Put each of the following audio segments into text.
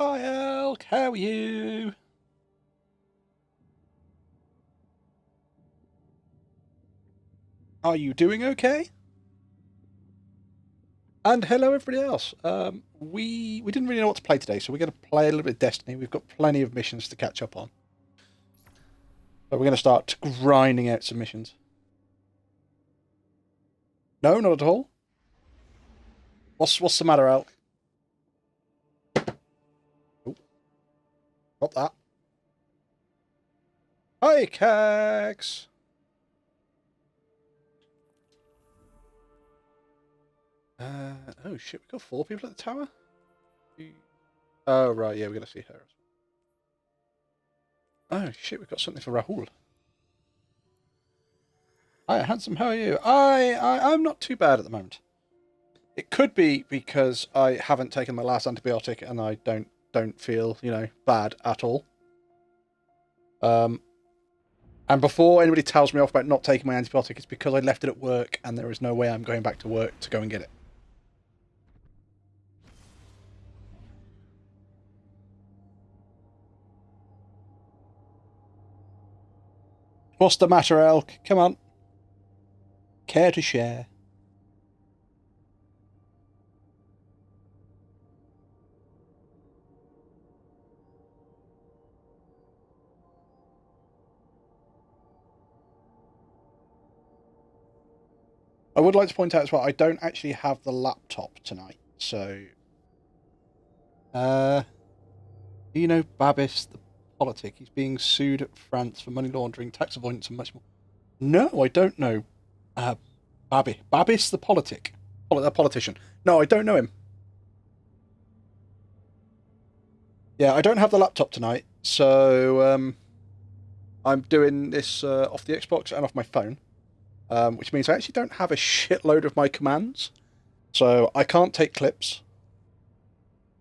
Hi Elk, how are you? Are you doing okay? And hello everybody else. We didn't really know what to play today, so we're going to play a little bit of Destiny. We've got plenty of missions to catch up on, so we're going to start grinding out some missions. No, not at all. What's the matter, Elk? Oh, not that. Hi, Cax. Oh shit, we got 4 people at the tower. Oh right, yeah, we're going to see her. Oh shit, we've got something for Rahul. Hi, handsome. How are you? I'm not too bad at the moment. It could be because I haven't taken my last antibiotic and I don't feel, bad at all. And before anybody tells me off about not taking my antibiotic, it's because I left it at work and there is no way I'm going back to work to go and get it. What's the matter, Elk? Come on. Care to share? I would like to point out as well, I don't actually have the laptop tonight, so uh do you know Babis the politic? He's being sued at France for money laundering, tax avoidance, and much more. No, I don't know. Uh, Babis the politician. No, I don't know him. Yeah, I don't have the laptop tonight, so I'm doing this off the Xbox and off my phone, which means I actually don't have a shitload of my commands, so I can't take clips.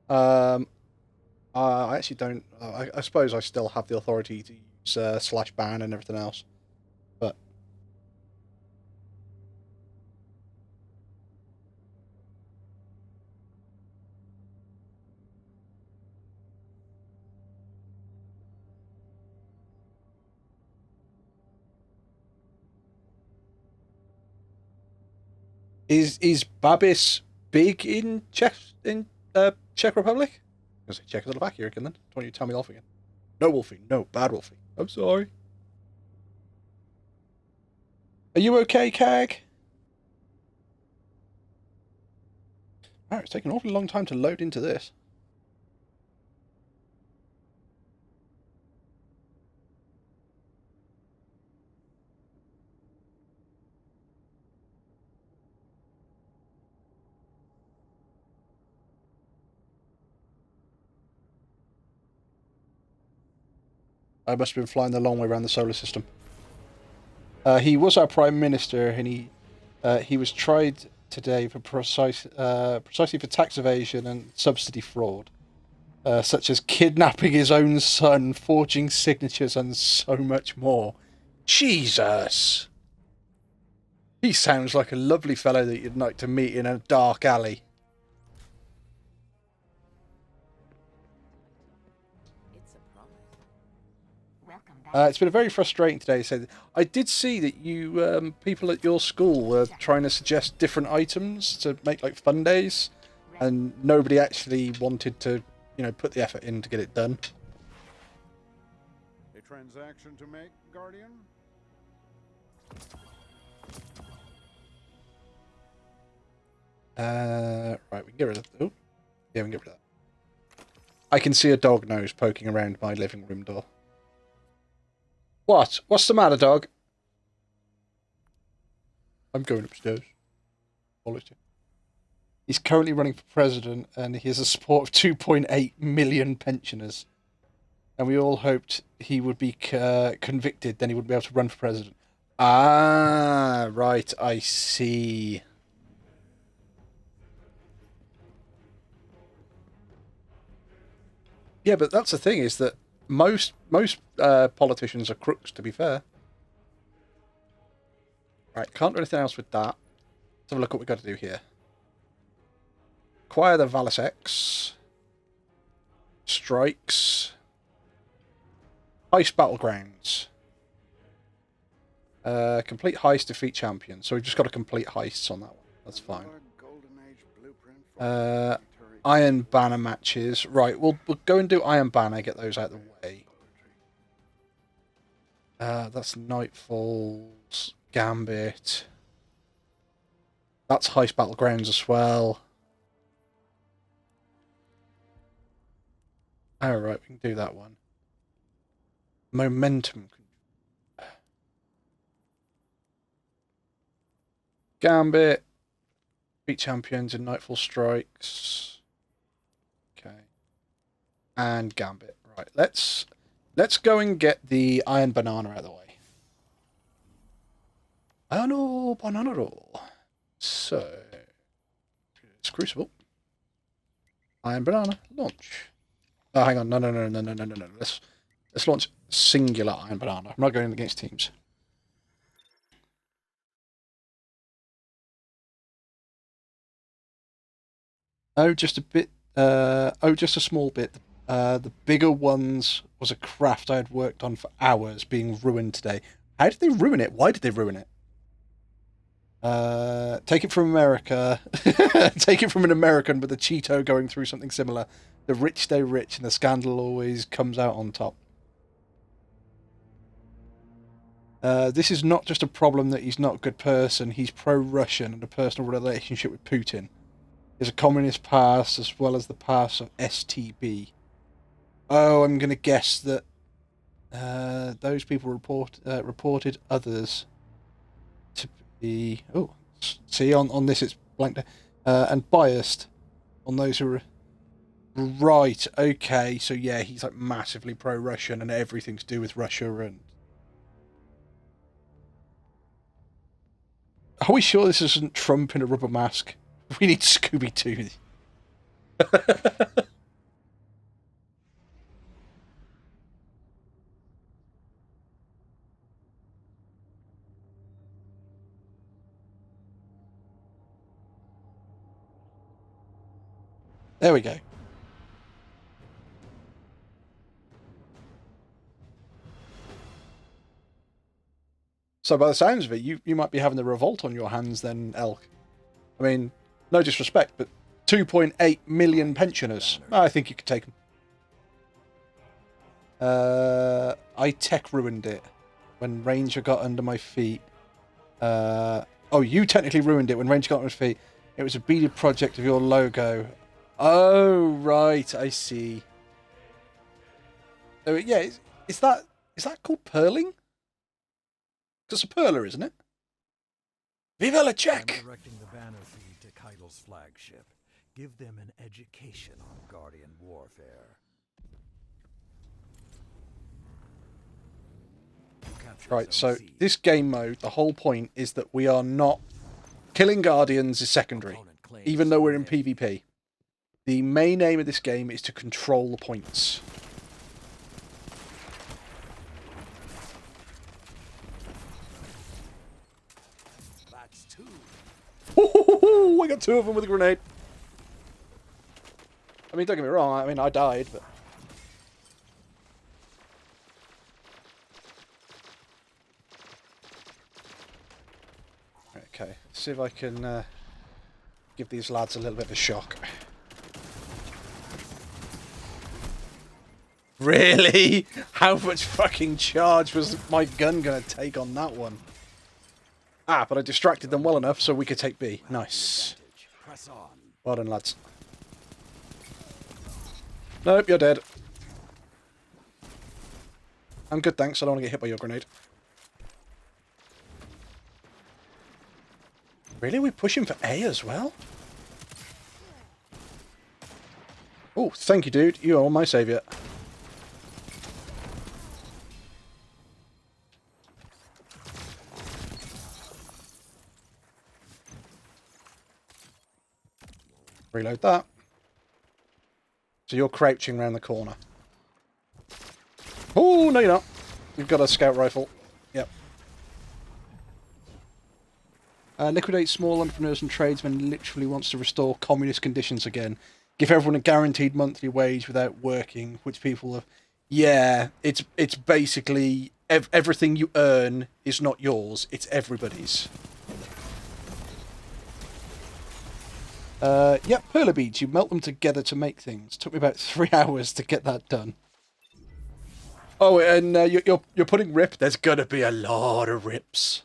Um, I actually don't. I suppose I still have the authority to use slash ban and everything else, but is Babis big in Czech Republic? I was say Czechoslovakia again. Then don't you tell me off again? No, Wolfie. No, bad Wolfie. I'm sorry. Are you okay, Cag? Oh, it's taken an awfully long time to load into this. I must have been flying the long way around the solar system. He was our prime minister, and he was tried today for precisely for tax evasion and subsidy fraud, such as kidnapping his own son, forging signatures, and so much more. Jesus! He sounds like a lovely fellow that you'd like to meet in a dark alley. It's been a very frustrating today. So I did see that you people at your school were trying to suggest different items to make like fun days, and nobody actually wanted to, put the effort in to get it done. A transaction to make, Guardian? Right, we can get rid of. Oh, yeah, we can get rid of that. I can see a dog nose poking around my living room door. What? What's the matter, dog? I'm going upstairs. Apology. He's currently running for president, and he has a support of 2.8 million pensioners. And we all hoped he would be convicted, then he wouldn't be able to run for president. Ah, right, I see. Yeah, but that's the thing is that most politicians are crooks. To be fair, right? Can't do anything else with that. Let's have a look what we got to do here. Acquire the Valus X. strikes. Heist battlegrounds. Complete heist, defeat champion. So we've just got to complete heists on that one. That's fine. Iron Banner matches. Right, we'll go and do Iron Banner, get those out of the way. That's Nightfall's Gambit. That's Heist Battlegrounds as well. Alright, we can do that one. Momentum. Gambit. Beat champions in Nightfall Strikes. Okay. And Gambit. Right, let's go and get the Iron Banana out of the way. Oh no, banana roll. So, it's Crucible. Iron Banana, launch. Oh, hang on, no. Let's launch singular Iron Banana. I'm not going against teams. Oh, just a bit. Just a small bit. The bigger ones was a craft I had worked on for hours, being ruined today. How did they ruin it? Why did they ruin it? Take it from America. Take it from an American with a Cheeto going through something similar. The rich stay rich and the scandal always comes out on top. This is not just a problem that he's not a good person, he's pro-Russian and a personal relationship with Putin. He has a communist past as well as the past of STB. Oh, I'm going to guess that those people reported others to be... Oh, see, on this it's blanked. And biased on those who are... Right, okay, so yeah, he's like massively pro-Russian and everything to do with Russia and... Are we sure this isn't Trump in a rubber mask? We need Scooby-Doo. There we go. So by the sounds of it, you might be having the revolt on your hands then, Elk. I mean, no disrespect, but 2.8 million pensioners. I think you could take them. I tech ruined it when Ranger got under my feet. Oh, you technically ruined it when Ranger got under my feet. It was a beaded project of your logo. Oh, right, I see. Oh, yeah, is that called pearling? It's a perler, isn't it? Viva la Czech! I'm directing the banner feed to Keitel's flagship. Give them an education on Guardian warfare. Right, so this game mode, the whole point is that we are not... Killing Guardians is secondary, even though we're in PvP. The main aim of this game is to control the points. That's two. I got two of them with a grenade. I mean, don't get me wrong, I mean, I died, but... Okay, see if I can give these lads a little bit of a shock. Really? How much fucking charge was my gun going to take on that one? Ah, but I distracted them well enough so we could take B. Nice. Well done, lads. Nope, you're dead. I'm good, thanks. I don't want to get hit by your grenade. Really? We're pushing for A as well? Oh, thank you, dude. You are my saviour. Reload that. So you're crouching around the corner. Oh, no you're not. You've got a scout rifle. Yep. Liquidate small entrepreneurs and tradesmen literally wants to restore communist conditions again. give everyone a guaranteed monthly wage without working, which people have. Yeah, it's basically everything you earn is not yours; it's everybody's. Yep, perla beads. You melt them together to make things. Took me about 3 hours to get that done. Oh, and you're putting rip. There's gonna be a lot of rips.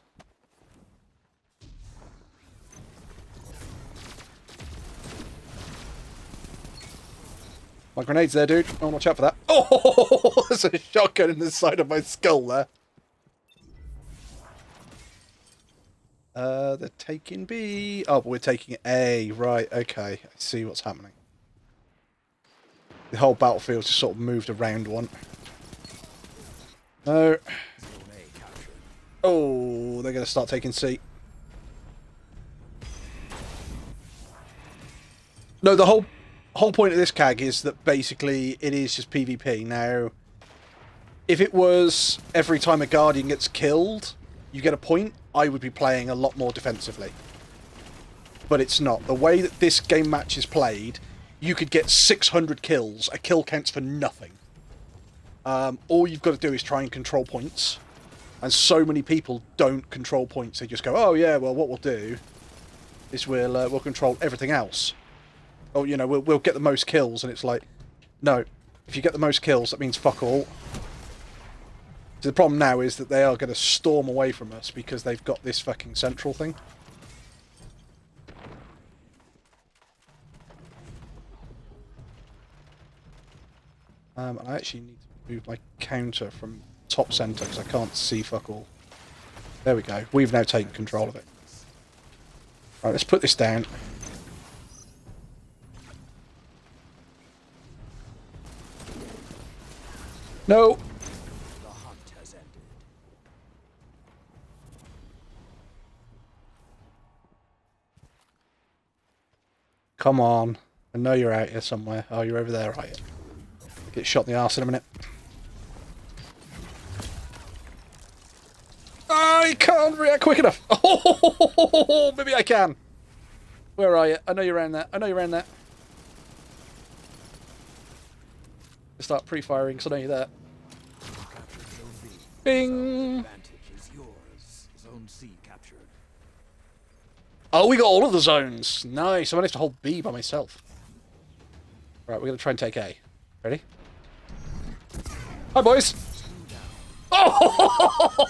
My grenade's there, dude. Oh, watch out for that. Oh, there's a shotgun in the side of my skull there. They're taking B. Oh, but we're taking A. Right, okay. I see what's happening. The whole battlefield's just sort of moved around one. No. Oh, they're going to start taking C. No, the whole point of this CAG is that basically it is just PvP. Now, if it was every time a Guardian gets killed, you get a point, I would be playing a lot more defensively. But it's not. The way that this game match is played, you could get 600 kills. A kill counts for nothing. All you've got to do is try and control points. And so many people don't control points. They just go, oh yeah, well what we'll do is we'll control everything else. Oh, you know, we'll get the most kills. And it's like, no. If you get the most kills, that means fuck all. So the problem now is that they are going to storm away from us because they've got this fucking central thing. And I actually need to move my counter from top centre because I can't see fuck all. There we go. We've now taken control of it. Right, let's put this down. No! The hunt has ended. Come on. I know you're out here somewhere. Oh, you're over there, right? Get shot in the arse in a minute. I can't react quick enough. Oh, maybe I can. Where are you? I know you're around there. I know you're around there. Start pre-firing because I know you're there. Captured Zone B. Bing! Advantage is yours. Zone C captured. Oh, we got all of the zones. Nice. I managed to hold B by myself. Right, we're going to try and take A. Ready? Hi, boys. Oh!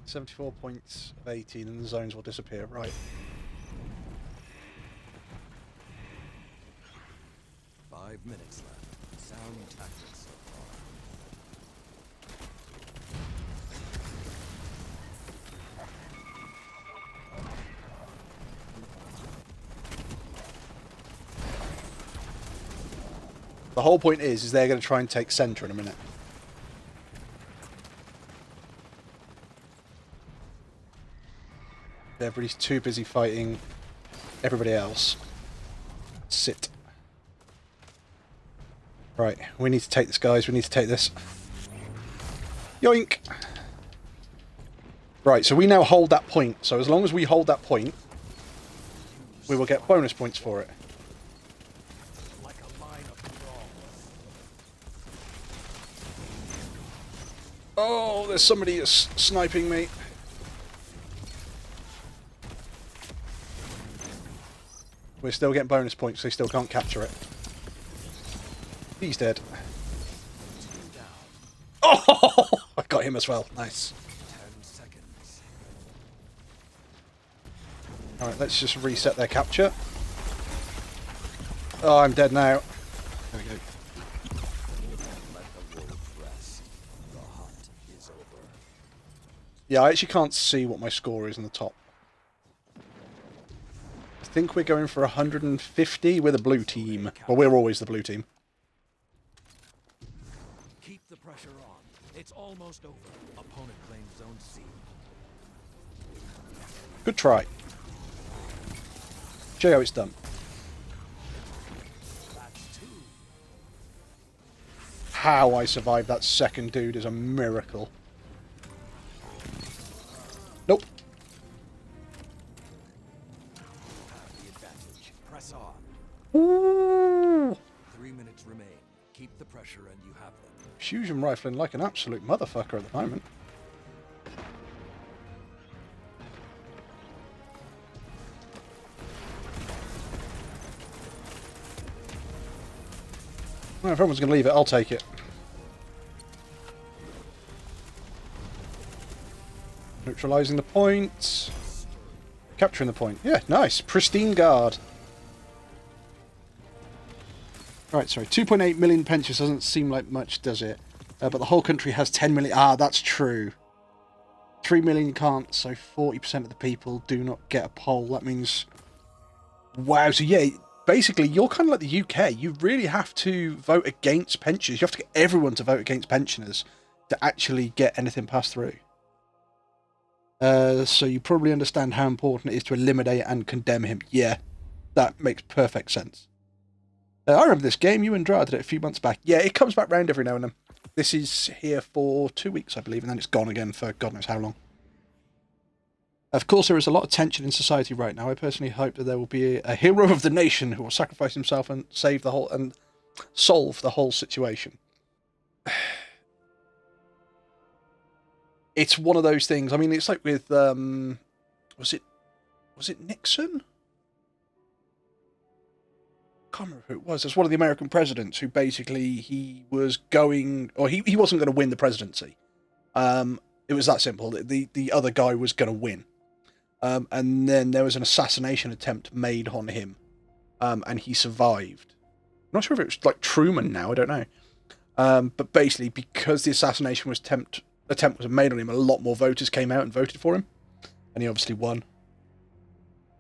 74 points of 18 and the zones will disappear. Right. 5 minutes left. Sound tactics so far. The whole point is they're going to try and take centre in a minute. Everybody's too busy fighting everybody else. Sit. Right, we need to take this, guys. We need to take this. Yoink! Right, so we now hold that point. So as long as we hold that point, we will get bonus points for it. Like a line of thralls. Oh, there's somebody that's sniping me. We're still getting bonus points, so they still can't capture it. He's dead. Oh, I got him as well. Nice. 10 seconds. Alright, let's just reset their capture. Oh, I'm dead now. There we go. Let the wolf rest. The hunt is over. Yeah, I actually can't see what my score is in the top. I think we're going for 150. We're the blue team. Well, we're always the blue team. Keep the pressure on. It's almost over. Opponent claims Zone C. Good try. Show you how it's done. That's 2. how I survived that second dude is a miracle. Nope. The advantage. Press on. Ooh. 3 minutes remain. Keep the pressure and you have them. Fusion rifling like an absolute motherfucker at the moment. Well, if everyone's going to leave it, I'll take it. Neutralising the point. Capturing the point. Yeah, nice. Pristine guard. Right, sorry. 2.8 million pensions doesn't seem like much, does it? But the whole country has 10 million. Ah, that's true. 3 million can't, so 40% of the people do not get a poll. That means... Wow, so yeah, basically, you're kind of like the UK. You really have to vote against pensioners. You have to get everyone to vote against pensioners to actually get anything passed through. So you probably understand how important it is to eliminate and condemn him. Yeah, that makes perfect sense. I remember this game. You and Dra did it a few months back. Yeah, it comes back round every now and then. This is here for 2 weeks, I believe, and then it's gone again for God knows how long. Of course, there is a lot of tension in society right now. I personally hope that there will be a hero of the nation who will sacrifice himself and save the whole and solve the whole situation. It's one of those things. I mean, it's like with was it Nixon? I can't remember who it was. It's one of the American presidents who basically he was going, or he wasn't going to win the presidency. It was that simple. The other guy was going to win. And then there was an assassination attempt made on him, and he survived. I'm not sure if it was like Truman now, I don't know. But basically, because the assassination attempt was made on him, a lot more voters came out and voted for him, and he obviously won.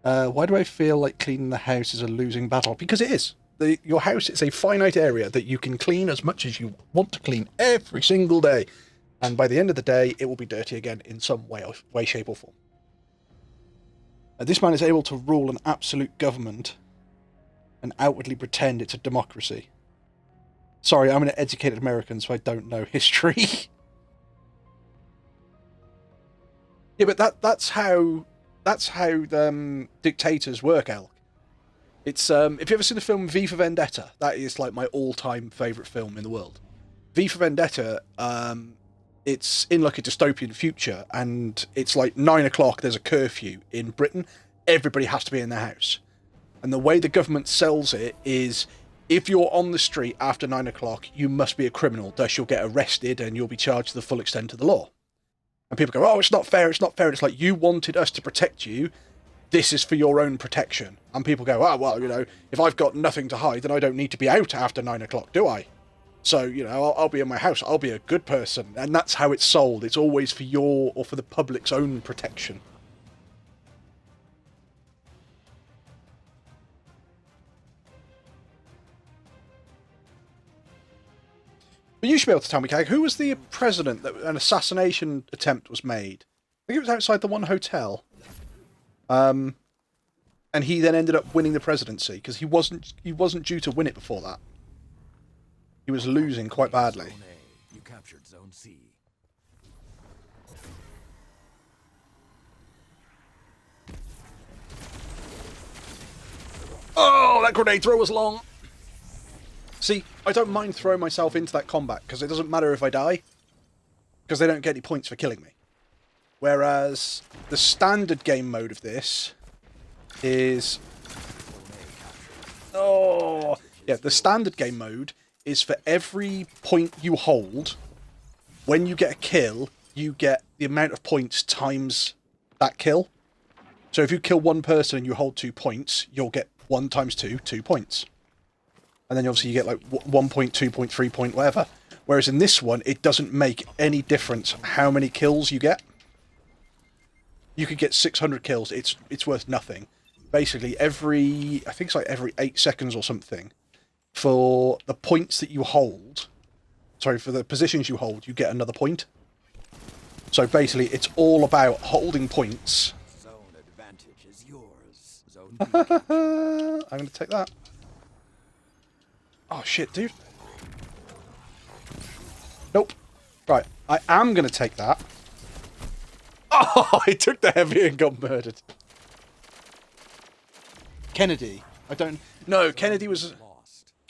Why do I feel like cleaning the house is a losing battle? Because it is. Your house is a finite area that you can clean as much as you want to clean every single day, and by the end of the day, it will be dirty again in some way, shape, or form. This man is able to rule an absolute government and outwardly pretend it's a democracy. Sorry, I'm an educated American, so I don't know history. Yeah, but that's how dictators work, Alec. It's if you ever seen the film V for Vendetta, that is like my all-time favourite film in the world. V for Vendetta, it's in like a dystopian future, and it's like 9 o'clock, there's a curfew in Britain, everybody has to be in their house. And the way the government sells it is, if you're on the street after 9 o'clock, you must be a criminal, thus you'll get arrested and you'll be charged to the full extent of the law. And people go, oh, it's not fair, it's not fair. It's like, you wanted us to protect you, this is for your own protection. And people go, oh, well, you know, if I've got nothing to hide, then I don't need to be out after 9 o'clock, do I? So, you know, I'll be in my house, I'll be a good person. And that's how it's sold. It's always for your, or for the public's own protection. But you should be able to tell me, Kag, who was the president that an assassination attempt was made? I think it was outside the one hotel. And he then ended up winning the presidency, because he wasn't due to win it before that. He was losing quite badly. Zone A. You captured Zone C. Oh, that grenade throw was long. See, I don't mind throwing myself into that combat, because it doesn't matter if I die, because they don't get any points for killing me. Whereas the standard game mode of this is... Oh, yeah, the standard game mode is for every point you hold, when you get a kill, you get the amount of points times that kill. So if you kill one person and you hold 2 points, you'll get 1 times 2, 2 points. And then obviously you get like 1 point, 2 point, 3 point, whatever. Whereas in this one, it doesn't make any difference how many kills you get. You could get 600 kills, it's worth nothing. Basically, I think it's like every 8 seconds or something, for the points that you hold, for the positions you hold, you get another point. So basically, it's all about holding points. Zone advantage is yours. Zone I'm going to take that. Oh shit, dude. Nope. Right, I am going to take that. Oh, he took the heavy and got murdered. Kennedy. I don't... No, Kennedy was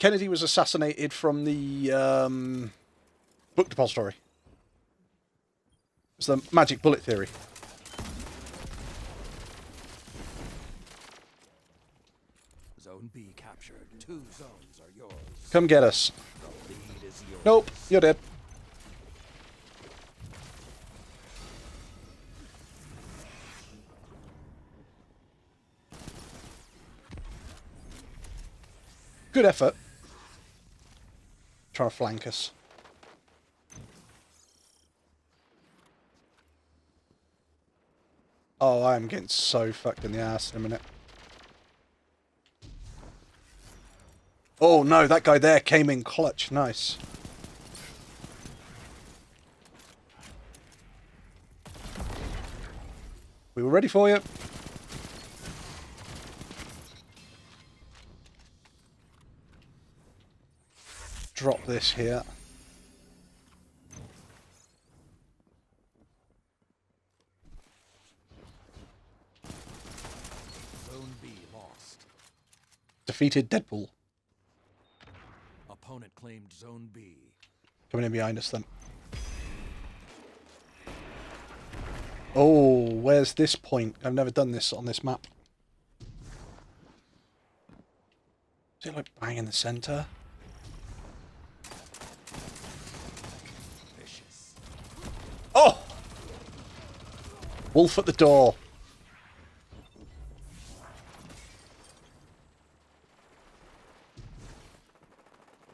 assassinated from the book depository. It's the magic bullet theory. Zone B captured. 2 zones are yours. Come get us. The lead is yours. Nope, you're dead. Good effort. Trying to flank us. Oh, I am getting so fucked in the ass in a minute. Oh no, that guy there came in clutch. Nice. We were ready for you. Drop this here. Zone B lost. Defeated Deadpool. Opponent claimed Zone B. Coming in behind us then. Oh, where's this point? I've never done this on this map. Is it like bang in the centre? Vicious. Oh! Wolf at the door.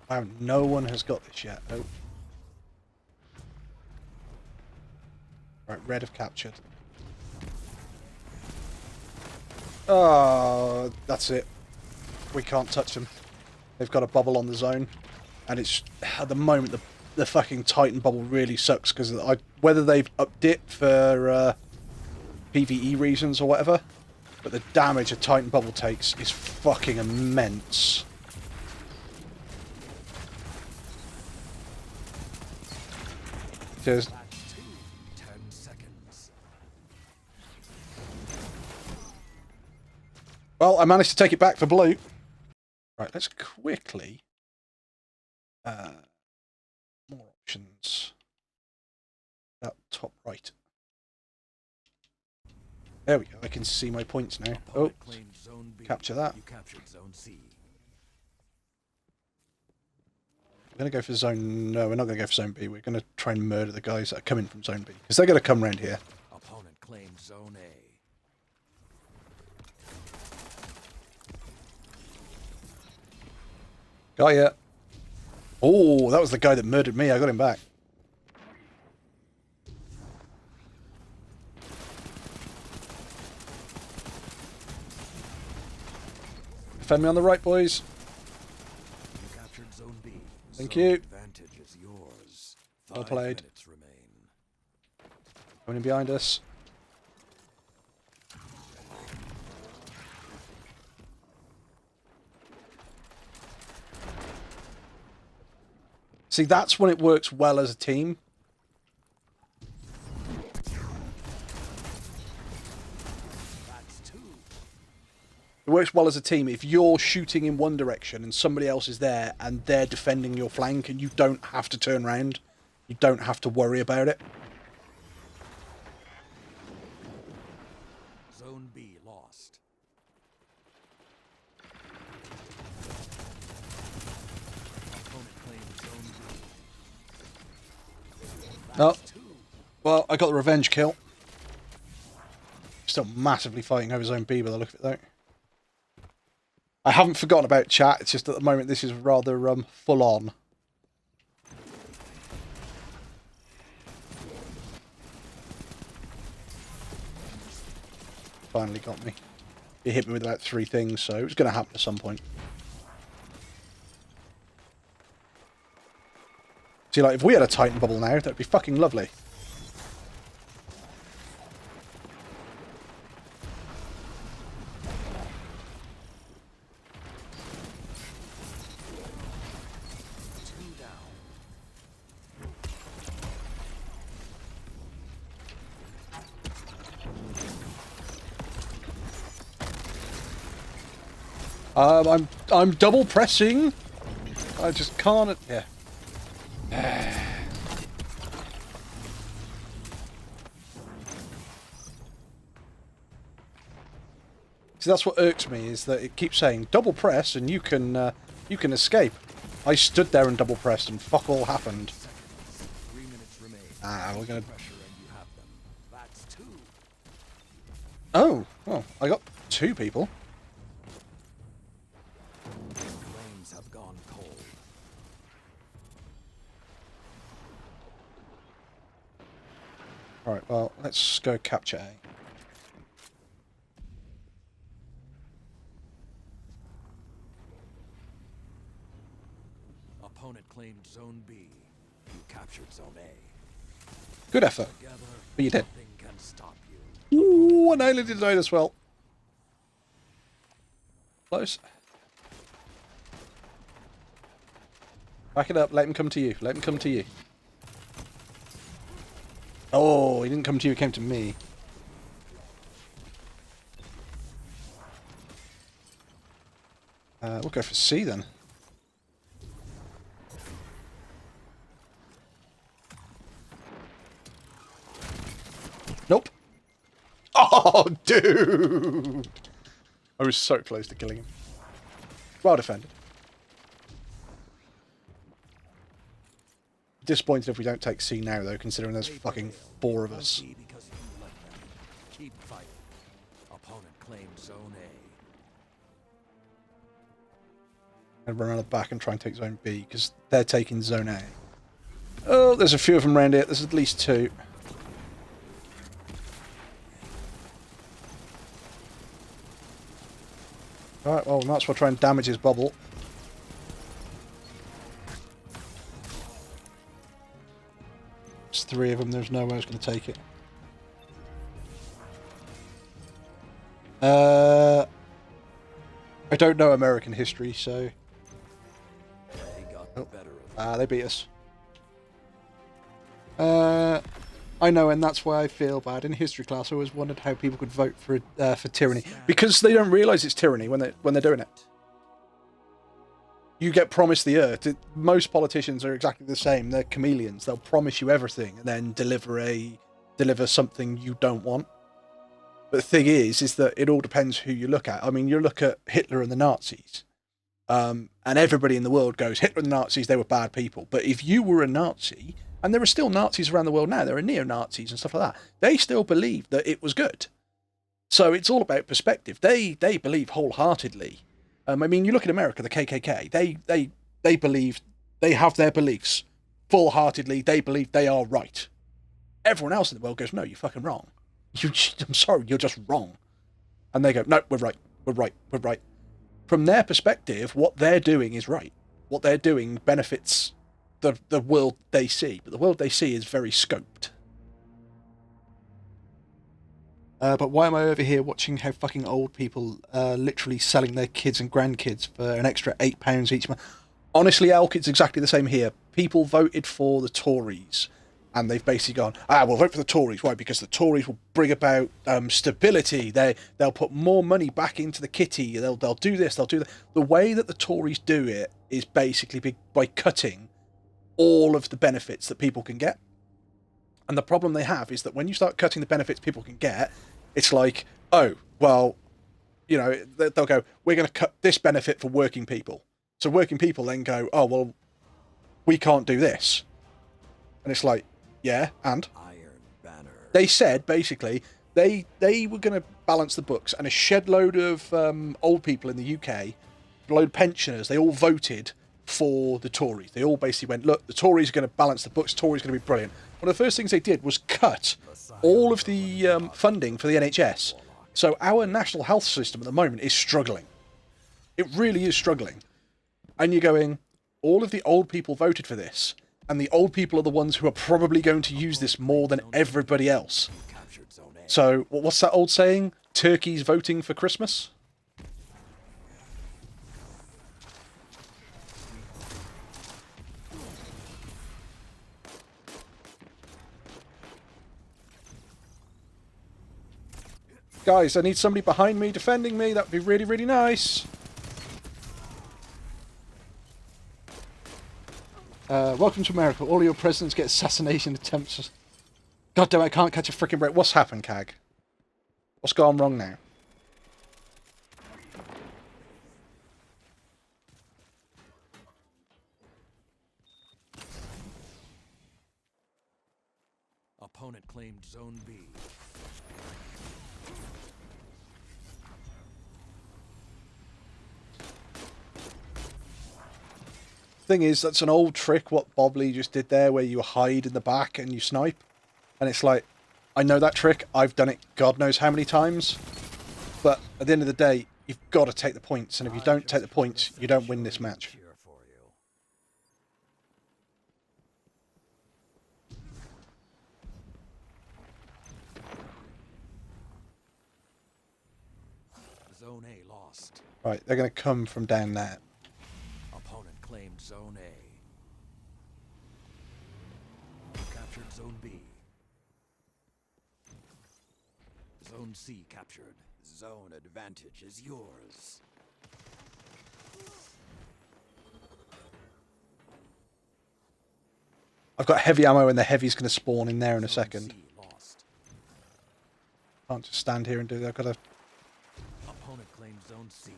Wow, no one has got this yet. Oh. Right, red have captured. Oh, that's it. We can't touch them. They've got a bubble on the zone. And it's, at the moment, the fucking Titan bubble really sucks, because whether they've upped it for PvE reasons or whatever, but the damage a Titan bubble takes is fucking immense. Cheers. That's 2. 10 seconds. Well, I managed to take it back for blue. Right, let's quickly... more options. That top right. There we go. I can see my points now. Oh, Opponent claimed Zone B. capture that. You captured Zone C. We're going to go for zone... No, we're not going to go for zone B. We're going to try and murder the guys that are coming from zone B. Because they're going to come around here. Opponent claimed Zone A. Got ya. Oh, that was the guy that murdered me. I got him back. Defend me on the right, boys. You captured Zone B. Thank Zone you. Advantage is yours. Well 5 played. minutes remain. Coming in behind us. See, that's when it works well as a team. That's 2. It works well as a team if you're shooting in one direction and somebody else is there and they're defending your flank and you don't have to turn around. You don't have to worry about it. Zone B lost. Opponent claimed Zone B. Oh, That's 2. well, I got the revenge kill. Still massively fighting over zone B by the look of it, though. I haven't forgotten about chat. It's just at the moment this is rather full on. Finally got me. He hit me with about 3 things, so it was going to happen at some point. See, like, if we had a Titan bubble now, that'd be fucking lovely. I'm double pressing. I just can't. Yeah. See, that's what irks me, is that it keeps saying double press and you can escape. I stood there and double pressed and fuck all happened. 3 minutes remain. We're gonna. Pressure and you have them. That's 2. Oh, well, I got 2 people. Flames have gone cold. All right, well, let's go capture A. Opponent claimed Zone B. You captured Zone A. Good effort. Together, But you did. nothing can stop you. Ooh, an island denied as well. Close. Back it up. Let him come to you. Let him come to you. Oh, he didn't come to you. He came to me. We'll go for C then. Nope. Oh, dude! I was so close to killing him. Well defended. Disappointed if we don't take C now, though, considering there's fucking 4 of us. Lucky because you let them. Keep fighting. Opponent claimed Zone A. And run around the back and try and take Zone B, because they're taking Zone A. Oh, there's a few of them around here. There's at least 2. Alright, well, that's why I try and damage his bubble. There's 3 of them. There's no way I was going to take it. I don't know American history, so... They got the better of they beat us. I know, and that's why I feel bad. In history class, I always wondered how people could vote for tyranny, because they don't realise it's tyranny when they're doing it. You get promised the earth. Most politicians are exactly the same. They're chameleons. They'll promise you everything and then deliver something you don't want. But the thing is that it all depends who you look at. I mean, you look at Hitler and the Nazis, and everybody in the world goes, Hitler and the Nazis, they were bad people. But if you were a Nazi, and there are still Nazis around the world now, there are neo-Nazis and stuff like that, they still believe that it was good. So it's all about perspective. They believe wholeheartedly. I mean, you look at America, the KKK, they believe, they have their beliefs full-heartedly. They believe they are right. Everyone else in the world goes, no, you're fucking wrong. I'm sorry, you're just wrong. And they go, no, we're right, we're right, we're right. From their perspective, what they're doing is right. What they're doing benefits the world they see, but the world they see is very scoped. But why am I over here watching how fucking old people literally selling their kids and grandkids for an extra £8 each month? Honestly, Elk, it's exactly the same here. People voted for the Tories, and they've basically gone, we'll vote for the Tories. Why? Because the Tories will bring about stability. They'll put more money back into the kitty. They'll do this, they'll do that. The way that the Tories do it is basically by cutting all of the benefits that people can get. And the problem they have is that when you start cutting the benefits people can get, it's like, oh, well, you know, they'll go, we're going to cut this benefit for working people. So working people then go, oh, well, we can't do this. And it's like, yeah, and? Iron Banner. They said, basically, they were going to balance the books, and a shed load of old people in the UK, a load of pensioners, they all voted for the Tories. They all basically went, look, the Tories are going to balance the books, Tories are going to be brilliant. One of the first things they did was cut all of the funding for the NHS. So our national health system at the moment is struggling. It really is struggling. And you're going, all of the old people voted for this, and the old people are the ones who are probably going to use this more than everybody else. So what's that old saying? Turkeys voting for Christmas? Guys, I need somebody behind me defending me. That would be really, really nice. Welcome to America. All of your presidents get assassination attempts. God damn it, I can't catch a freaking break. What's happened, Cag? What's gone wrong now? Opponent claimed Zone B. Thing is, that's an old trick what Bob Lee just did there, where you hide in the back and you snipe. And it's like, I know that trick, I've done it God knows how many times, but at the end of the day, you've got to take the points, and if you don't take the points, you don't win this match. Cheer for you. Zone A lost. Right, they're going to come from down there. Opponent claimed Zone A. Captured Zone B. Zone C captured. Zone advantage is yours. I've got heavy ammo, and the heavy's going to spawn in there in a Zone second. C lost. Can't just stand here and do that. I've got to... Opponent claimed Zone C.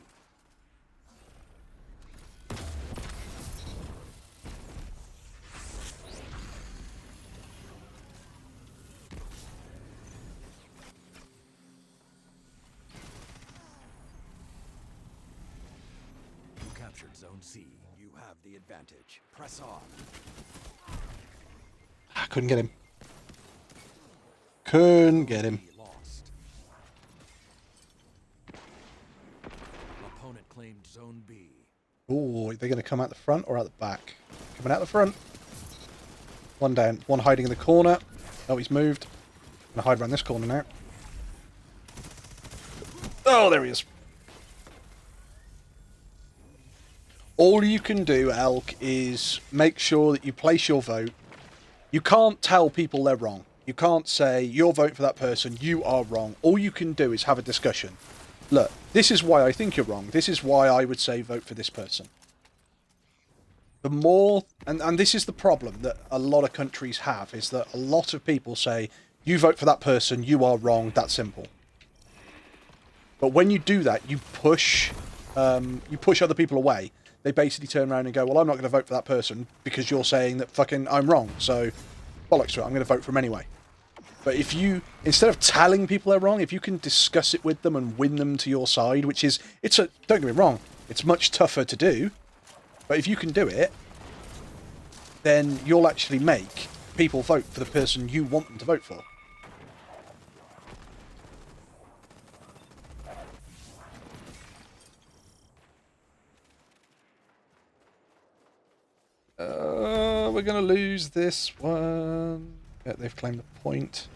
You captured Zone C. You have the advantage. Press on. I couldn't get him. Couldn't get him. B lost. Opponent claimed Zone B. Ooh, they're going to come out the front or out the back? Coming out the front. One down. One hiding in the corner. Oh, he's moved. I'm going to hide around this corner now. Oh, there he is. All you can do, Elk, is make sure that you place your vote. You can't tell people they're wrong. You can't say, you're voting for that person, you are wrong. All you can do is have a discussion. Look, this is why I think you're wrong. This is why I would say vote for this person. The more... And this is the problem that a lot of countries have, is that a lot of people say, you vote for that person, you are wrong, that's simple. But when you do that, you push other people away. They basically turn around and go, well, I'm not going to vote for that person because you're saying that fucking I'm wrong. So, bollocks to it, I'm going to vote for him anyway. But if you, instead of telling people they're wrong, if you can discuss it with them and win them to your side, which is, don't get me wrong, it's much tougher to do. But if you can do it, then you'll actually make people vote for the person you want them to vote for. We're going to lose this one. Yeah, they've claimed the point.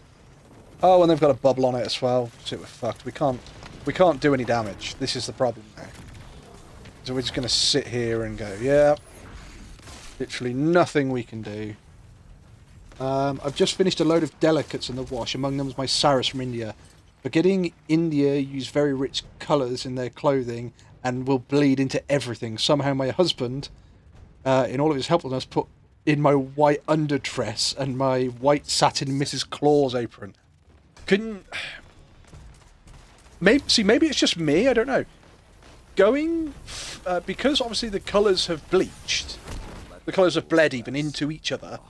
Oh, and they've got a bubble on it as well. Shit, we're fucked. We can't do any damage. This is the problem now. So we're just going to sit here and go, yeah. Literally nothing we can do. I've just finished a load of delicates in the wash. Among them is my Saris from India. Forgetting India use very rich colours in their clothing and will bleed into everything. Somehow my husband, in all of his helpfulness, put in my white underdress and my white satin Mrs. Claus apron. Maybe it's just me, I don't know. Because obviously the colours have bleached, the colours have bled even into each other,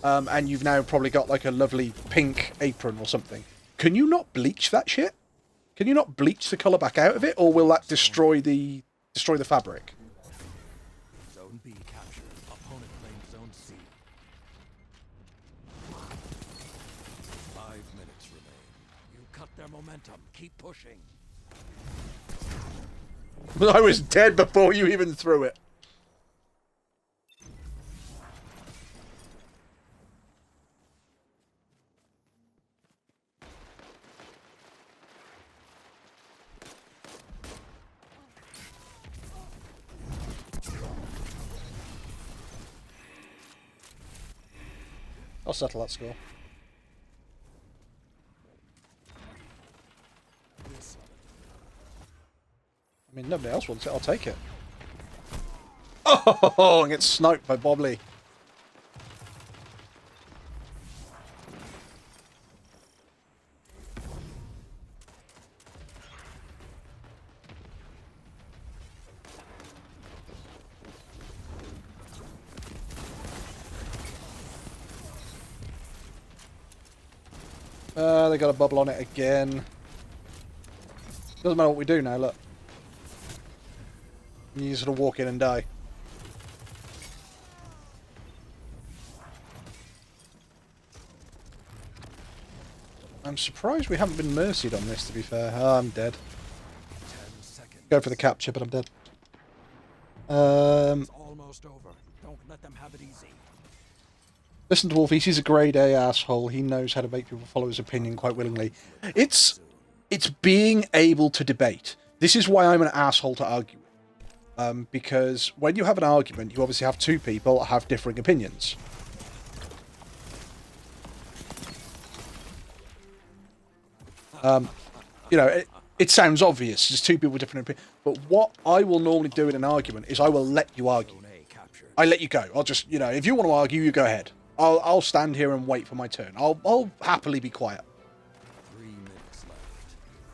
and you've now probably got like a lovely pink apron or something. Can you not bleach that shit? Can you not bleach the colour back out of it, or will that destroy the fabric? Zone B captured. Opponent claimed Zone C. 5 minutes remain. You cut their momentum. Keep pushing. I was dead before you even threw it. I'll settle that score. I mean, nobody else wants it. I'll take it. Oh, and get sniped by Bob Lee. They got a bubble on it again. Doesn't matter what we do now, look. You just sort of walk in and die. I'm surprised we haven't been mercied on this, to be fair. Oh, I'm dead. 10 seconds. Go for the capture, but I'm dead. It's almost over. Don't let them have it easy. Listen to Wolfies, he's a grade A asshole. He knows how to make people follow his opinion quite willingly. It's being able to debate. This is why I'm an asshole to argue with. Because when you have an argument, you obviously have two people that have differing opinions. You know, it sounds obvious. There's two people with different opinions. But what I will normally do in an argument is I will let you argue. I let you go. I'll just, you know, if you want to argue, you go ahead. I'll stand here and wait for my turn. I'll happily be quiet. 3 minutes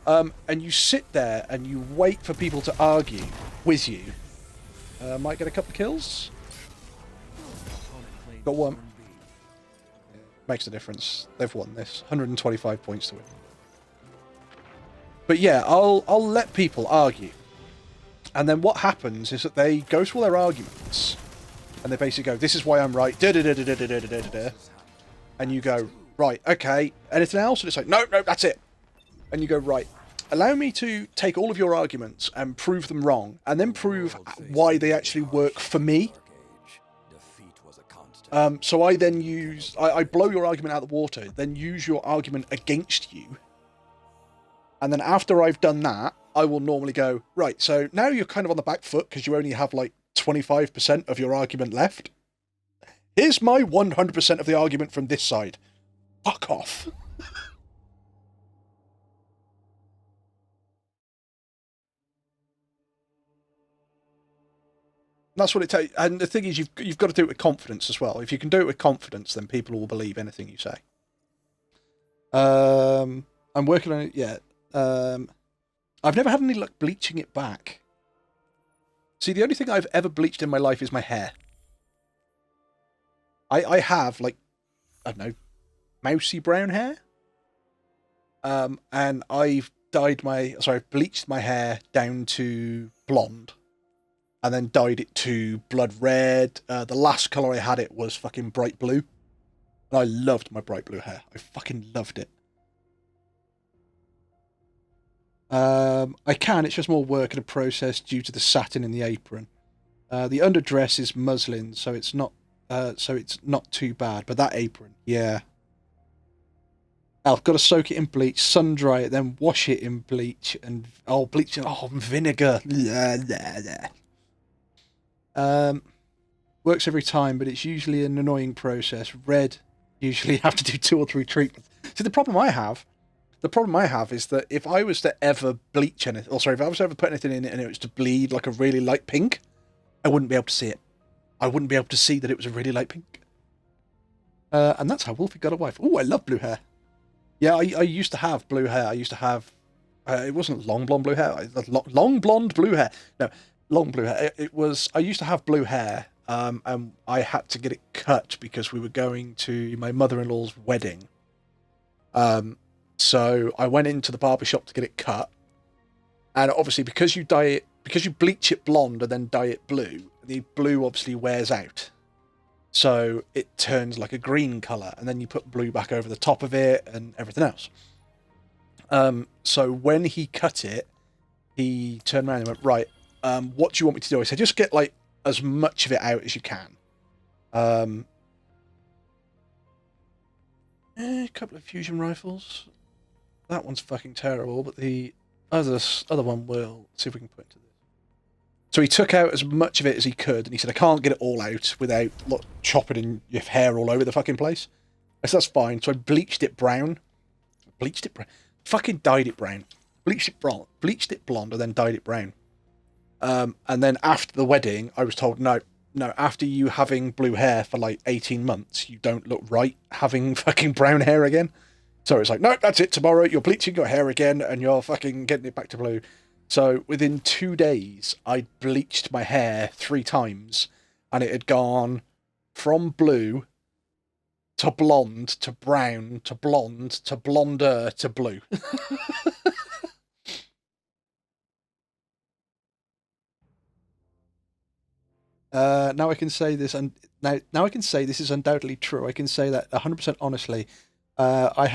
left. And you sit there and you wait for people to argue with you. Might get a couple of kills. Got one. Makes a difference. They've won this. 125 points to win. But yeah, I'll let people argue. And then what happens is that they go through all their arguments. And they basically go, this is why I'm right. And you go, right, okay. Anything else? And it's like, no, that's it. And you go, right. Allow me to take all of your arguments and prove them wrong. And then prove why they actually work for me. So I then use... I blow your argument out of the water. Then use your argument against you. And then after I've done that, I will normally go, right, so now you're kind of on the back foot because you only have like 25% of your argument left. Here's my 100% of the argument from this side. Fuck off. That's what it takes. And the thing is, you've got to do it with confidence as well. If you can do it with confidence, then people will believe anything you say. I'm working on it yet. I've never had any luck bleaching it back. See, the only thing I've ever bleached in my life is my hair. I have, like, I don't know, mousy brown hair. And I've bleached my hair down to blonde. And then dyed it to blood red. The last colour I had it was fucking bright blue. And I loved my bright blue hair. I fucking loved it. I can, it's just more work and a process due to the satin in the apron. The underdress is muslin, so it's not too bad, but that apron, yeah. I've got to soak it in bleach, sun dry it, then wash it in bleach, and bleach and vinegar. Works every time, but it's usually an annoying process. Red, usually have to do 2 or 3 treatments. See, the problem I have is that if I was to ever bleach anything, if I was to ever put anything in it and it was to bleed like a really light pink, I wouldn't be able to see it. I wouldn't be able to see that it was a really light pink. And that's how Wolfie got a wife. Oh, I love blue hair. Yeah, I used to have blue hair. I used to have... it wasn't long blonde blue hair. Long blonde blue hair. No, long blue hair. It was... I used to have blue hair, and I had to get it cut because we were going to my mother-in-law's wedding. So I went into the barber shop to get it cut, and obviously because you bleach it blonde and then dye it blue, the blue obviously wears out, so it turns like a green colour, and then you put blue back over the top of it and everything else. So when he cut it, he turned around and went, right, what do you want me to do? I said, just get like as much of it out as you can. A couple of fusion rifles. That one's fucking terrible, but the other one will see if we can put into this. So he took out as much of it as he could, and he said, I can't get it all out without chopping your hair all over the fucking place. I said, that's fine. So I bleached it brown. Fucking dyed it brown. Bleached it blonde, and then dyed it brown. And then after the wedding, I was told, no, after you having blue hair for like 18 months, you don't look right having fucking brown hair again. So it's like, no, that's it. Tomorrow you're bleaching your hair again and you're fucking getting it back to blue. So within 2 days, I bleached my hair 3 times, and it had gone from blue to blonde to brown to blonde to blonder to blue. Now I can say this, and now I can say this is undoubtedly true. I can say that 100% honestly. I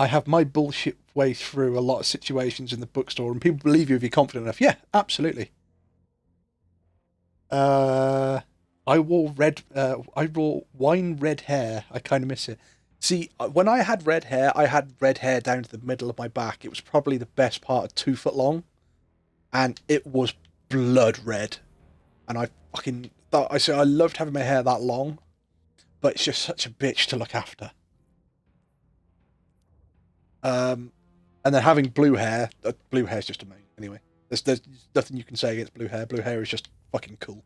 have my bullshit way through a lot of situations in the bookstore, and people believe you if you're confident enough. Yeah, absolutely. I wore red. I wore wine red hair. I kind of miss it. See, when I had red hair, I had red hair down to the middle of my back. It was probably the best part of 2 foot long, and it was blood red. And I fucking thought I loved having my hair that long, but it's just such a bitch to look after. And then having blue hair is just amazing. Anyway, there's nothing you can say against blue hair. Blue hair is just fucking cool.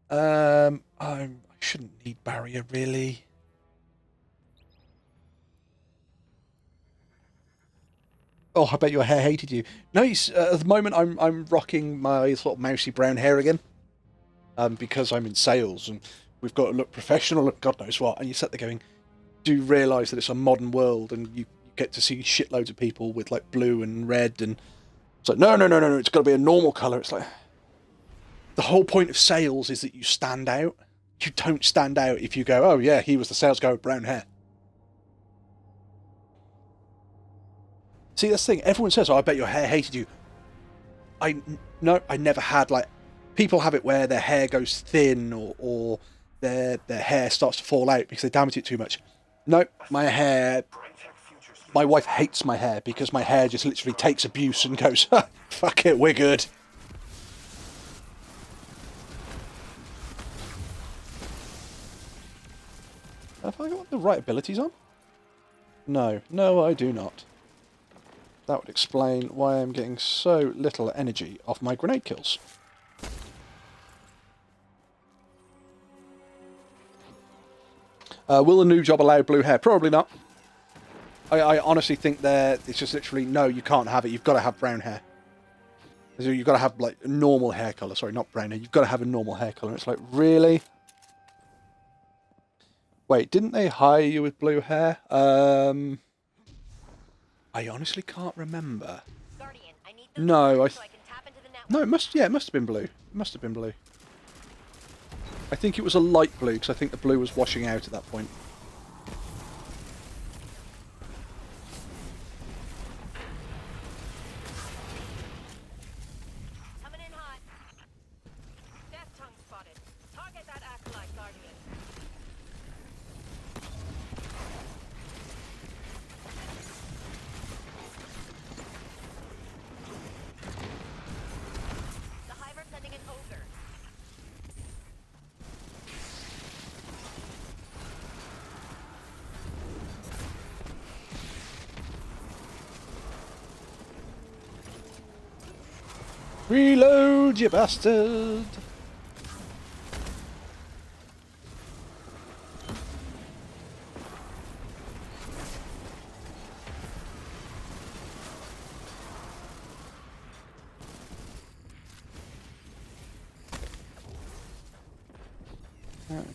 I shouldn't need barrier really. Oh, I bet your hair hated you. No, at the moment I'm rocking my sort of mousy brown hair again. Because I'm in sales and we've got to look professional, look God knows what. And you sit there going, do you realise that it's a modern world and you get to see shitloads of people with like blue and red, and it's like no, it's got to be a normal colour. It's like the whole point of sales is that you stand out. You don't stand out if you go, oh yeah, he was the sales guy with brown hair. See, that's the thing. Everyone says, oh, I bet your hair hated you. I never had, like, people have it where their hair goes thin or their hair starts to fall out because they damage it too much. No, my wife hates my hair because my hair just literally takes abuse and goes, fuck it, we're good. Have I got the right abilities on? No, I do not. That would explain why I'm getting so little energy off my grenade kills. Will the new job allow blue hair? Probably not. I honestly think it's just literally, no, you can't have it. You've got to have brown hair. So you've got to have, like, a normal hair colour. Sorry, not brown hair. You've got to have a normal hair colour. It's like, really? Wait, didn't they hire you with blue hair? I honestly can't remember. Guardian, I need No, so I can tap into the network. No, it must have been blue. It must have been blue. I think it was a light blue, because I think the blue was washing out at that point. Coming in hot. Death tongue spotted. Target that acolyte, Guardian. The Hive are sending an ogre. Reload, you bastard!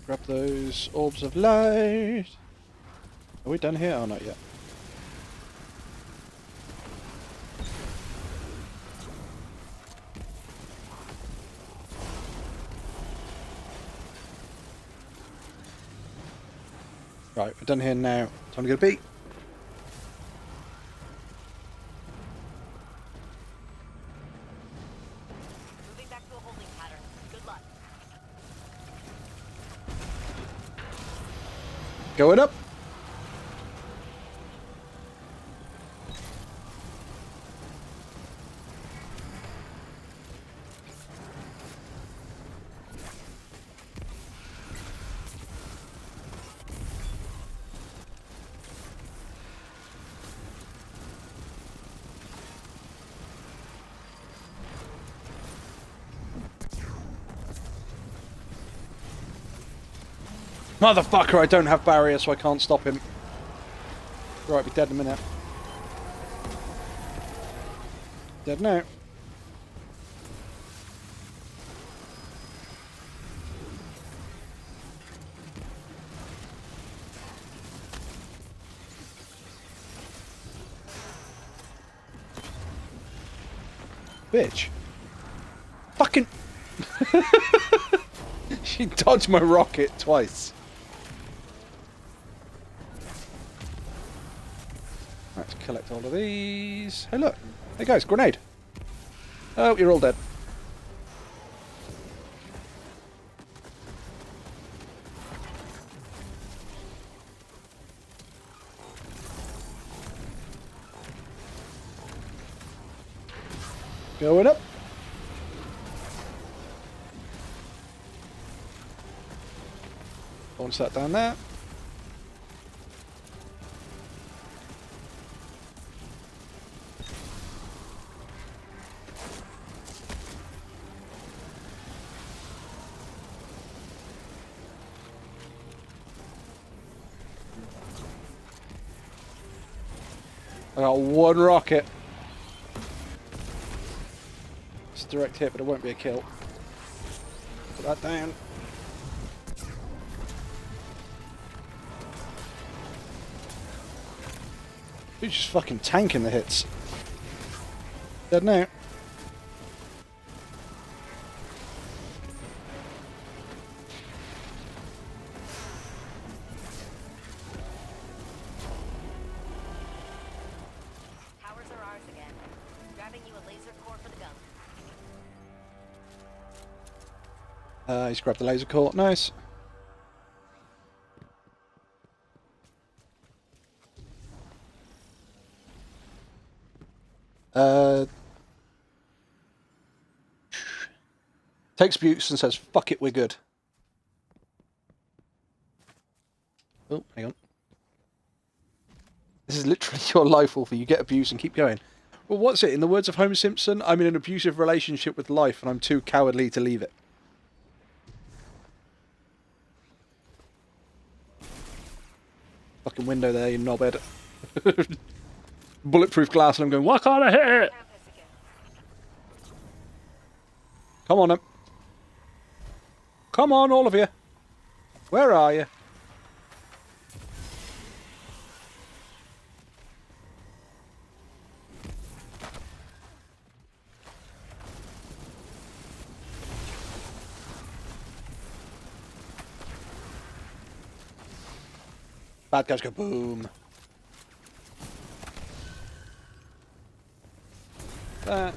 Grab those orbs of light. Are we done here? Oh, not yet. Right, we're done here now. Time to get a beat. Moving back to a holding pattern. Good luck. Going up. Motherfucker, I don't have barrier, so I can't stop him. Right, be dead in a minute. Dead now. bitch. Fucking... She dodged my rocket twice. Let's collect all of these. Hey, look. Hey, guys, grenade. Oh, you're all dead. Going up. Launch that down there. I got one rocket. It's a direct hit, but it won't be a kill. Put that down. Dude's just fucking tanking the hits. Dead now. Towers are ours again. Grabbing you a laser core for the gun. He's grabbed the laser core. Nice. Takes Bukes and says, fuck it, we're good. Oh, hang on. This is literally your life, Wolfie. You get abused and keep going. Well, what's it? In the words of Homer Simpson, I'm in an abusive relationship with life and I'm too cowardly to leave it. Fucking window there, you knobhead. Bulletproof glass and I'm going, why can't I hit it? Campus again. Come on, come on, all of you. Where are you? Bad guys go boom. That.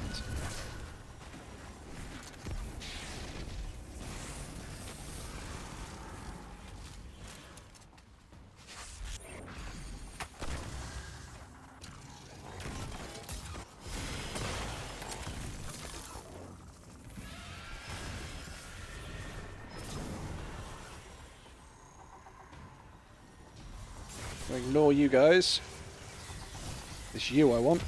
Ignore you guys. It's you I want.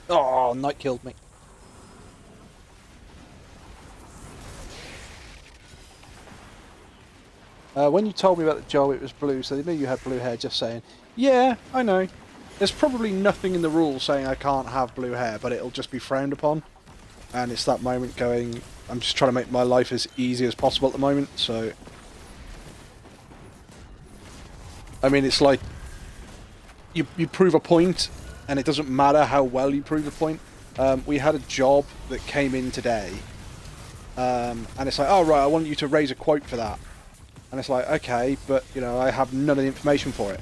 Oh, Knight killed me. When you told me about the job, it was blue, so they knew you had blue hair, just saying. Yeah, I know. There's probably nothing in the rules saying I can't have blue hair, but it'll just be frowned upon. And it's that moment going, I'm just trying to make my life as easy as possible at the moment, so... I mean, it's like, you prove a point, and it doesn't matter how well you prove a point. We had a job that came in today, and it's like, oh right, I want you to raise a quote for that. And it's like, okay, but, you know, I have none of the information for it.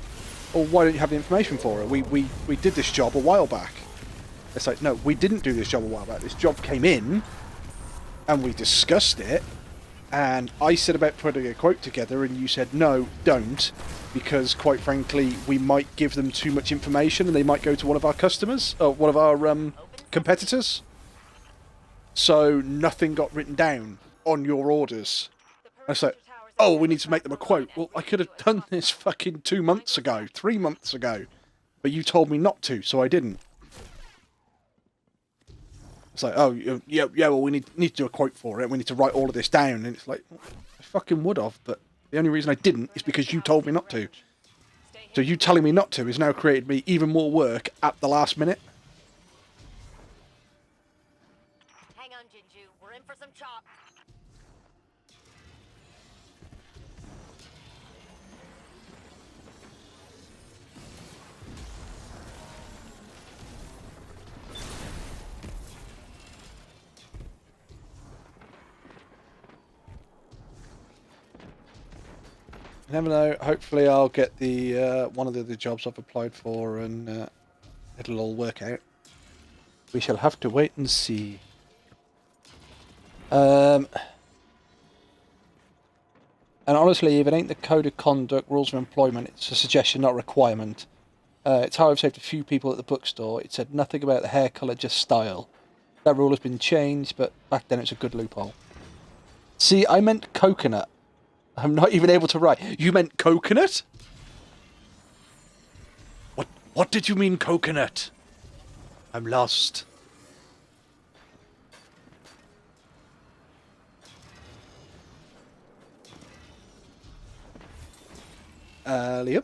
Well, why don't you have the information for it? We did this job a while back. It's like, no, we didn't do this job a while back. This job came in, and we discussed it, and I said about putting a quote together, and you said, no, don't, because, quite frankly, we might give them too much information, and they might go to one of our customers, or one of our competitors. So, nothing got written down on your orders. I was like, oh, we need to make them a quote. Well, I could have done this fucking 2 months ago, 3 months ago, but you told me not to, so I didn't. It's like, oh, yeah, well, we need to do a quote for it. We need to write all of this down. And it's like, well, I fucking would have, but the only reason I didn't is because you told me not to. So you telling me not to has now created me even more work at the last minute. Hang on, Jinju. We're in for some chop. You never know. Hopefully, I'll get the one of the other jobs I've applied for, and it'll all work out. We shall have to wait and see. And honestly, if it ain't the code of conduct, rules of employment, it's a suggestion, not a requirement. It's how I've saved a few people at the bookstore. It said nothing about the hair colour, just style. That rule has been changed, but back then it's a good loophole. See, I meant coconut. I'm not even able to write. You meant coconut? What did you mean, coconut? I'm lost. Yep.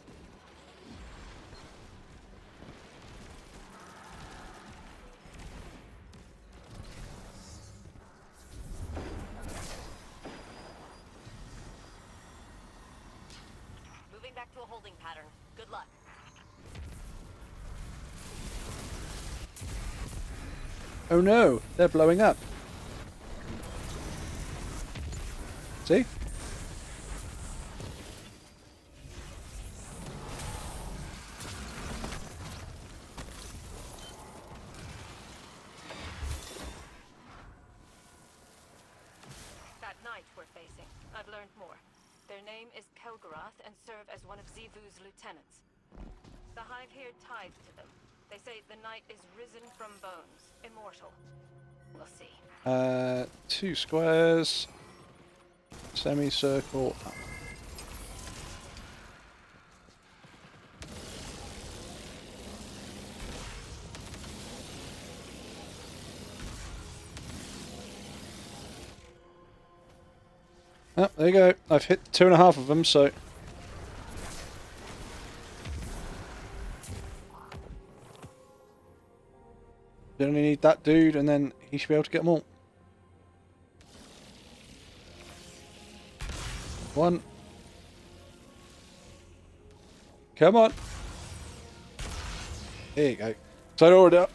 Moving back to a holding pattern. Good luck. Oh no, they're blowing up. See? That knight we're facing. I've learned more. Their name is Kelgarath and serve as one of Zivu's lieutenants. The Hive here ties to them. They say the knight is risen from bones, immortal. We'll see. 2 squares. Semicircle. Oh, there you go. I've hit 2.5 of them, so... You only need that dude, and then he should be able to get them all. 1. Come on. There you go. So I'd already...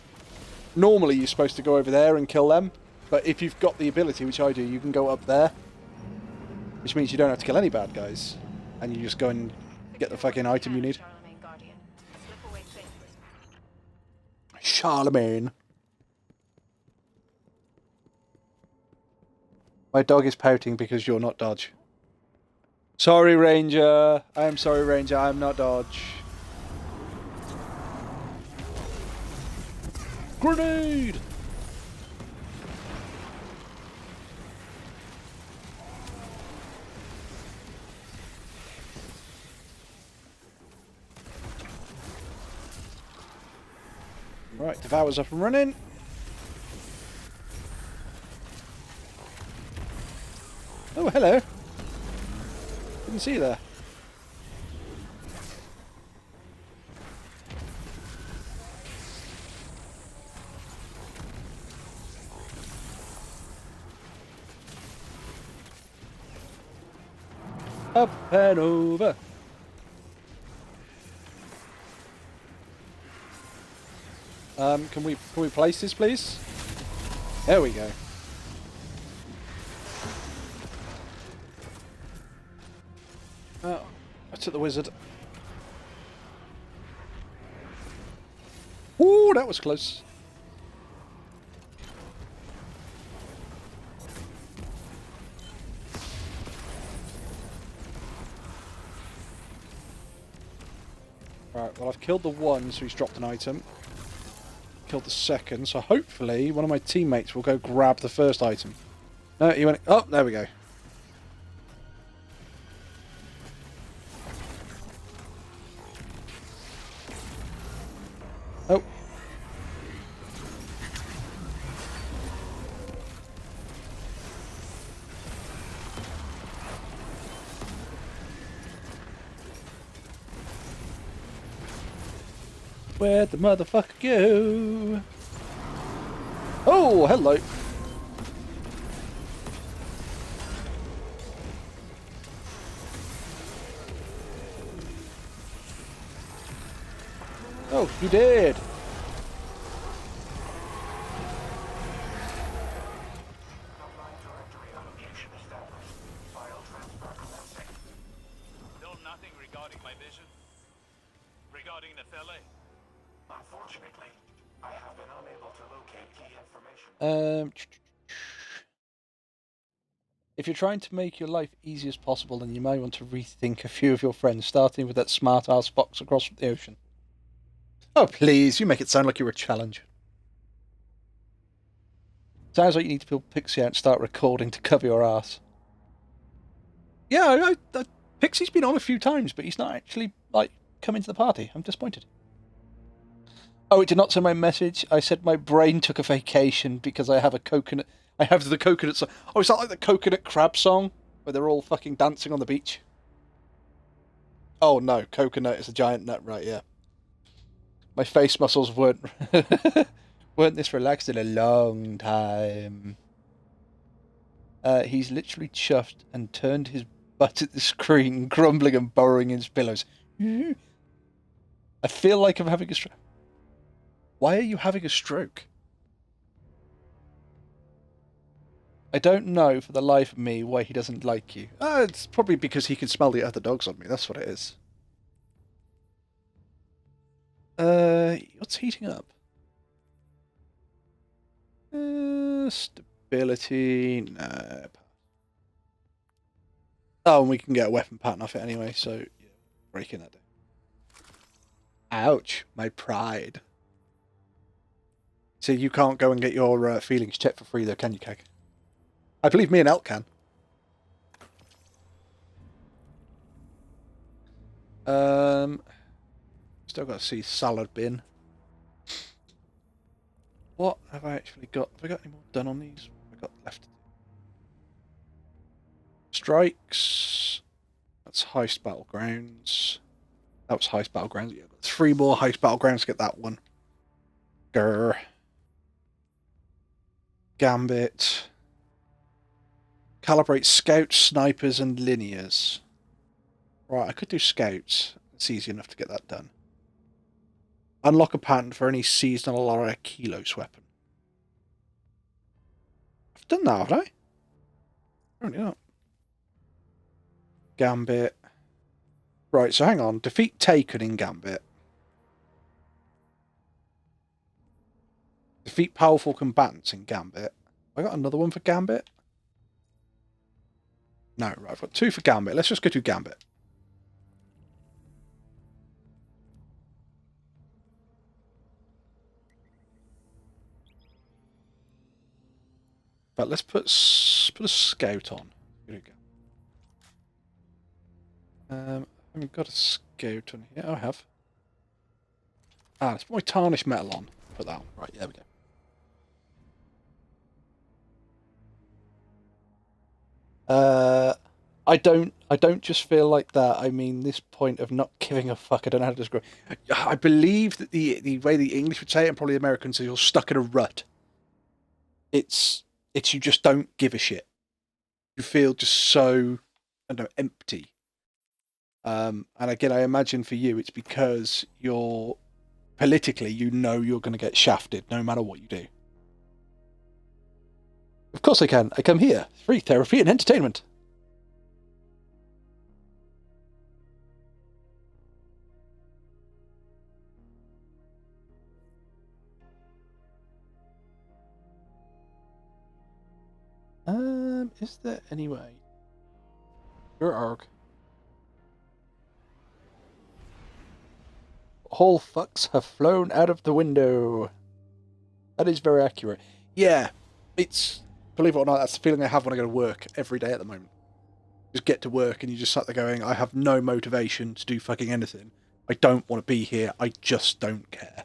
Normally you're supposed to go over there and kill them, but if you've got the ability, which I do, you can go up there. Which means you don't have to kill any bad guys. And you just go and get the fucking item you need. Charlemagne Guardian. Slip away safely. Charlemagne. My dog is pouting because you're not Dodge. Sorry, Ranger. I am sorry, Ranger. I am not Dodge. Grenade! Right, Devour's up and running. Oh, hello. Didn't see you there. Up and over. Can we place this, please? There we go. Oh, I took the wizard. Ooh, that was close. Right, well I've killed the one, so he's dropped an item. Killed the second, so hopefully one of my teammates will go grab the first item. No, he went... Oh, there we go. Oh. Where'd the motherfucker go? Oh, hello. Oh, you did. They'll regarding my vision? Regarding Nephele? Unfortunately, I have been unable to locate key information. If you're trying to make your life easy as possible, then you may want to rethink a few of your friends, starting with that smart-ass fox across the ocean. Oh, please, you make it sound like you're a challenge. Sounds like you need to pull Pixie out and start recording to cover your ass. Yeah, Pixie's been on a few times, but he's not actually, come into the party. I'm disappointed. Oh, it did not send my message. I said my brain took a vacation because I have a coconut... I have the coconut song. Oh, is that like the coconut crab song? Where they're all fucking dancing on the beach? Oh, no. Coconut is a giant nut, right, yeah. My face muscles weren't this relaxed in a long time. He's literally chuffed and turned his butt at the screen, grumbling and burrowing in his pillows. I feel like I'm having a stroke. Why are you having a stroke? I don't know for the life of me why he doesn't like you. It's probably because he can smell the other dogs on me. That's what it is. What's heating up? Stability. No. Oh, and we can get a weapon pattern off it anyway, so yeah, breaking that down. Ouch, my pride. See, you can't go and get your feelings checked for free though, can you, Keg? I believe me and Elk can. Still got to see salad bin. What have I actually got? Have I got any more done on these? What have I got left to do? Strikes. That's Heist Battlegrounds. That was Heist Battlegrounds. Yeah, I've got 3 more Heist Battlegrounds to get that one. Grr. Gambit. Calibrate scouts, snipers, and linears. Right, I could do scouts. It's easy enough to get that done. Unlock a pattern for any seasonal or a kilos weapon. I've done that, have I? Apparently not. Gambit. Right, so hang on. Defeat Taken in Gambit. Defeat powerful combatants in Gambit. Have I got another one for Gambit? No, right, I've got 2 for Gambit. Let's just go to Gambit. But let's put a scout on. Here we go. I've got a scout on here. Oh, I have. Let's put my tarnished metal on. Put that on. Right, there we go. I don't just feel like that. I mean, this point of not giving a fuck. I don't know how to describe. I believe that the way the English would say it, and probably the Americans, is you're stuck in a rut. It's you just don't give a shit. You feel just so, I don't know, empty. And again, I imagine for you, it's because you're politically, you know, you're going to get shafted no matter what you do. Of course I can. I come here. Free therapy and entertainment. Is there any way? Your arc. All fucks have flown out of the window. That is very accurate. Yeah, it's, believe it or not, that's the feeling I have when I go to work every day at the moment. Just get to work and you just sat there going, I have no motivation to do fucking anything. I don't want to be here. I just don't care.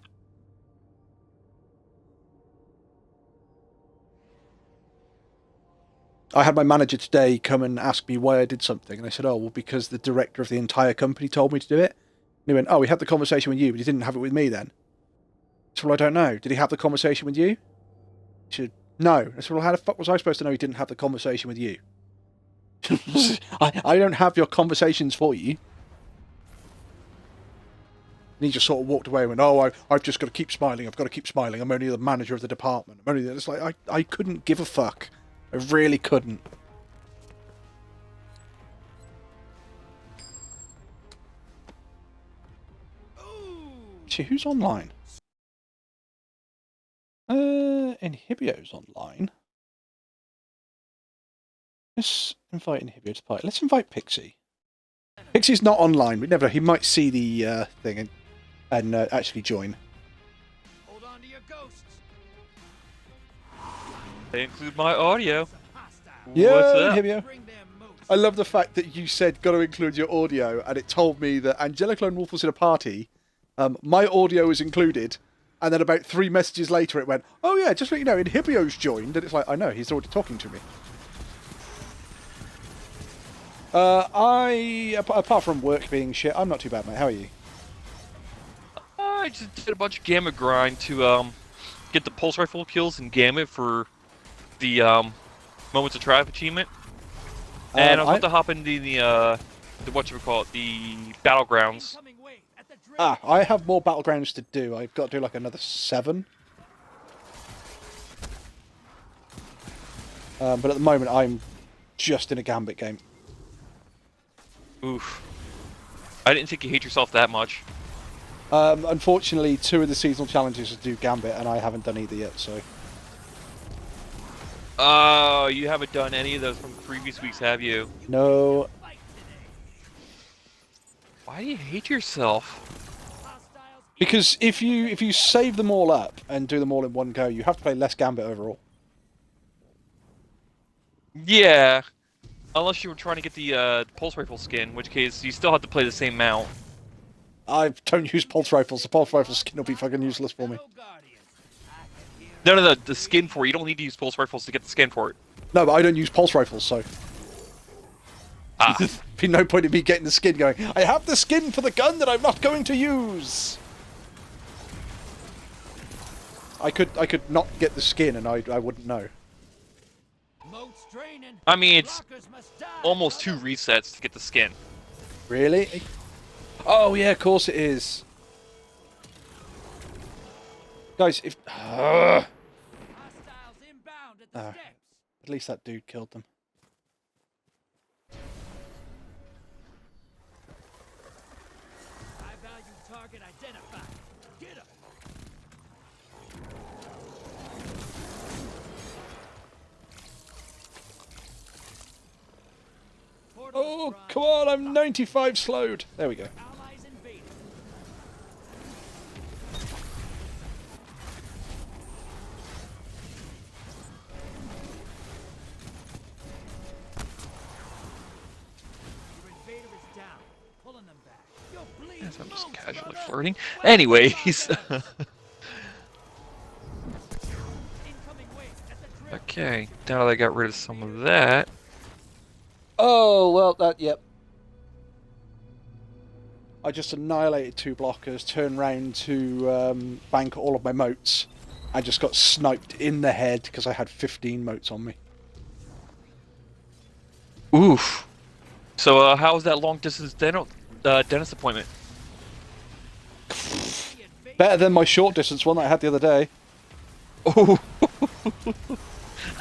I had my manager today come and ask me why I did something, and I said, oh, well, because the director of the entire company told me to do it. And he went, oh, he had the conversation with you, but he didn't have it with me then. I said, well, I don't know. Did he have the conversation with you? He said, no. I said, well, how the fuck was I supposed to know he didn't have the conversation with you? I don't have your conversations for you. And he just sort of walked away and went, oh, I've just got to keep smiling. I've got to keep smiling. I'm only the manager of the department. I'm only it's like, I couldn't give a fuck. I really couldn't. Actually, who's online? Inhibio's online. Let's invite Inhibio to party. Let's invite Pixie. Pixie's not online, but never. He might see the thing and actually join. Hold on to your ghosts. They include my audio. Yeah, What's up? Inhibio. I love the fact that you said got to include your audio, and it told me that Angelic Lone Wolf was in a party. My audio is included, and then about 3 messages later, it went, "Oh yeah, just let you know, Inhibio's joined," and it's like, I know, he's already talking to me. Apart from work being shit, I'm not too bad, mate. How are you? I just did a bunch of Gambit grind to get the pulse rifle kills in Gambit for the Moments of Triumph achievement. And I was about to hop into the whatchamacallit, the Battlegrounds. I have more Battlegrounds to do. I've got to do like another 7. But at the moment, I'm just in a Gambit game. Oof. I didn't think you hate yourself that much. Unfortunately, 2 of the seasonal challenges do Gambit, and I haven't done either yet, so... Oh, you haven't done any of those from previous weeks, have you? No. Why do you hate yourself? Because if you save them all up and do them all in one go, you have to play less Gambit overall. Yeah. Unless you were trying to get the pulse rifle skin, in which case you still have to play the same mount. I don't use pulse rifles. The pulse rifle skin will be fucking useless for me. No, the skin for it. You don't need to use pulse rifles to get the skin for it. No, but I don't use pulse rifles, so... Ah. There'd be no point in me getting the skin going, I have the skin for the gun that I'm not going to use! I could not get the skin and I wouldn't know. I mean, it's almost 2 resets to get the skin. Really? Oh yeah, of course it is. Guys, if... at least that dude killed them. High value target identified. Get him. Oh, come on, I'm 95 slowed. There we go. Allies invaded. Your invader is down. Pulling them back. You'll bleed. Yes, I'm just casually flirting. Anyways. Incoming wave at the drill. Okay, now that I got rid of some of that. Oh, well, yep. I just annihilated 2 blockers, turned round to bank all of my motes, and just got sniped in the head because I had 15 motes on me. Oof. So, how was that long distance dentist appointment? Better than my short distance one that I had the other day. Oh.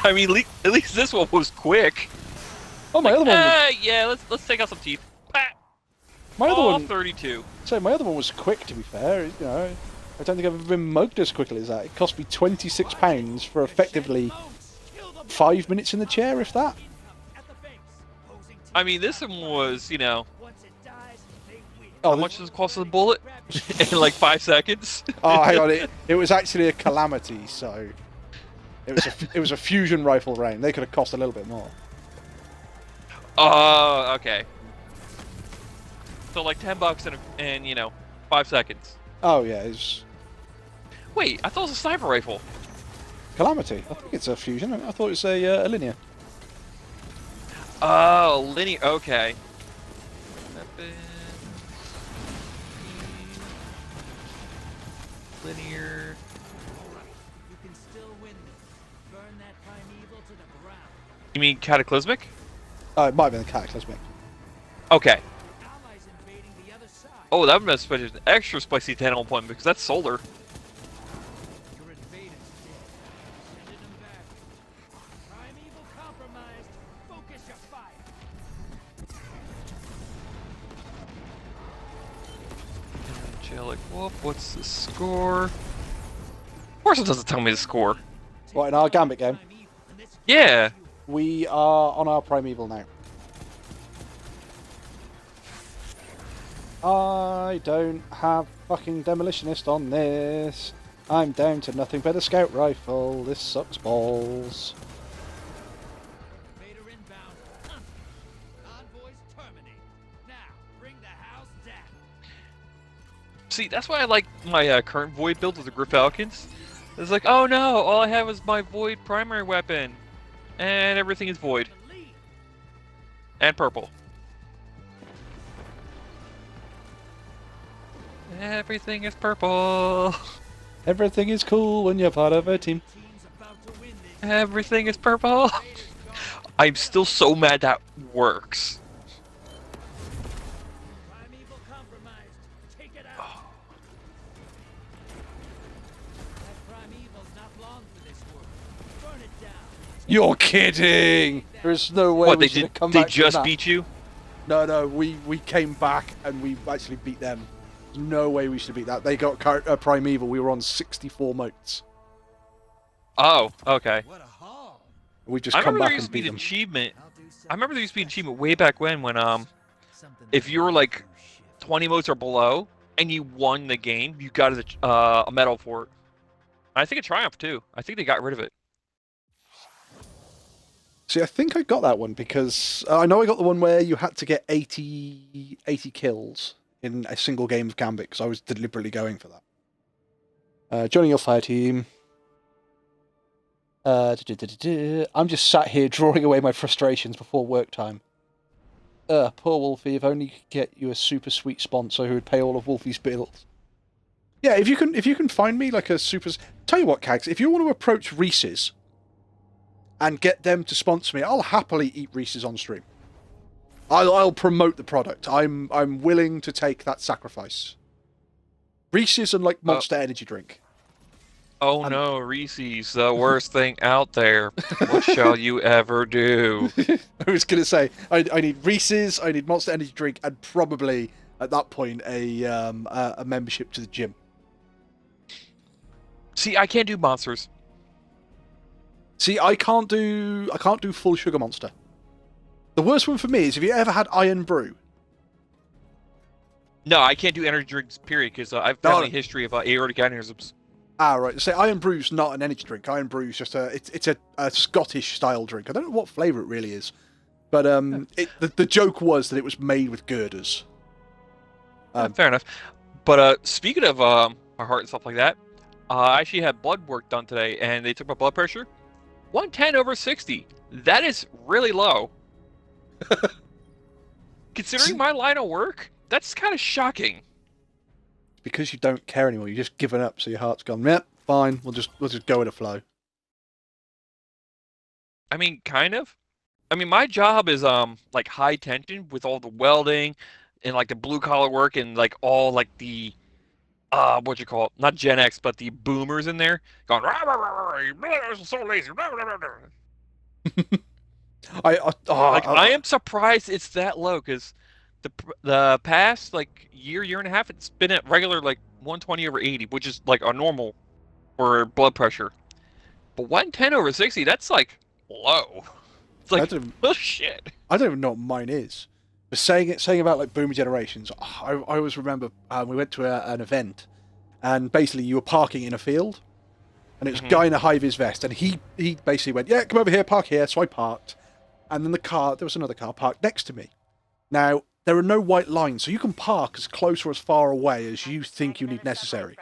I mean, at least this one was quick. Oh, my other one. Yeah, let's take out some teeth. My other one. 32. So my other one was quick. To be fair, you know, I don't think I've ever been mugged as quickly as that. It cost me £26 for effectively 5 minutes in the chair, if that. I mean, this one was, you know, Oh, how much does it cost a bullet? In like 5 seconds. Oh, hang on, it was actually a calamity. So it was a fusion rifle round. They could have cost a little bit more. Oh, okay. So like $10 in you know 5 seconds. Oh yeah, it's Wait, I thought it was a sniper rifle. calamity. I think it's a fusion. I thought it was a linear. Oh, linear. Okay. Linear. You can still win this. Burn that primeval to the ground. You mean cataclysmic? It might have been the cataclysmic. Okay. Allies invading the other side. Oh, that must be an extra spicy 10 appointment because that's solar. Your invader's dead. Sending them back. Primeval compromised. Focus your fire. Angelic Wolf, what's the score? Of course it doesn't tell me the score. What, in our Gambit game? Yeah. We are on our Primeval now. I don't have fucking Demolitionist on this. I'm down to nothing but a scout rifle. This sucks balls. Vader inbound. Envoys terminate. Now, bring the house down. See, that's why I like my current Void build with the Gryfalcons. It's like, oh no, all I have is my Void primary weapon. And everything is Void. And purple. Everything is purple. Everything is cool when you're part of a team. Team's about to win this. Everything is purple. I'm still so mad that works. Primeval compromised. Take it out. That primeval's not long for this world. Burn it down. You're kidding! There's no way What, we they should have did? come They back from just that. beat you? No, we came back and we actually beat them. There's no way we should beat that. They got Primeval. We were on 64 motes. Oh, okay. What a haul. We just I come remember back there used and to be beat an them. achievement. I'll do something. I remember there used to be an achievement way back when Something if you were like 20 motes or below and you won the game, you got a medal for it. I think a triumph too. I think they got rid of it. See, I think I got that one because I know I got the one where you had to get 80 kills in a single game of Gambit because I was deliberately going for that. Joining your fire team. I'm just sat here drawing away my frustrations before work time. Poor Wolfie, if only you could get you a super sweet sponsor who would pay all of Wolfie's bills. Yeah, if you can find me like a super... Tell you what, Cags, if you want to approach Reese's and get them to sponsor me, I'll happily eat Reese's on stream. I'll promote the product. I'm willing to take that sacrifice. Reese's and like Monster Energy drink. Oh no, Reese's, the worst thing out there. What shall you ever do? I was gonna say I need Reese's, I need Monster Energy drink, and probably at that point a membership to the gym. See, I can't do monsters. See, I can't do full sugar Monster. The worst one for me is, have you ever had Iron Brew? No, I can't do energy drinks, period, because I've found a history of aortic aneurysms. Ah, right. So Iron Brew's not an energy drink. Iron Brew's just it's a Scottish style drink. I don't know what flavour it really is, but the joke was that it was made with girders. Fair enough. But speaking of my heart and stuff like that, I actually had blood work done today, and they took my blood pressure. 110/60. That is really low. Considering my line of work, that's kind of shocking. Because you don't care anymore. You've just given up, so your heart's gone. Yep, fine. We'll just go with the flow. I mean, kind of. I mean, my job is like high tension with all the welding and like the blue collar work and like all like the what you call it? Not Gen X, but the boomers in there going rah, rah, rah, rah, you're so lazy. Rah, rah, rah, rah. I am surprised it's that low because the past like year and a half it's been at regular like 120/80, which is like a normal for blood pressure. But 110/60, that's like low. It's like oh shit. I don't even know what mine is. But saying about like boomer generations, I always remember we went to an event, and basically you were parking in a field, and it was a guy in a high-vis vest, and he basically went, yeah, come over here, park here. So I parked, and then there was another car parked next to me. Now, there are no white lines, so you can park as close or as far away as you think you need necessary.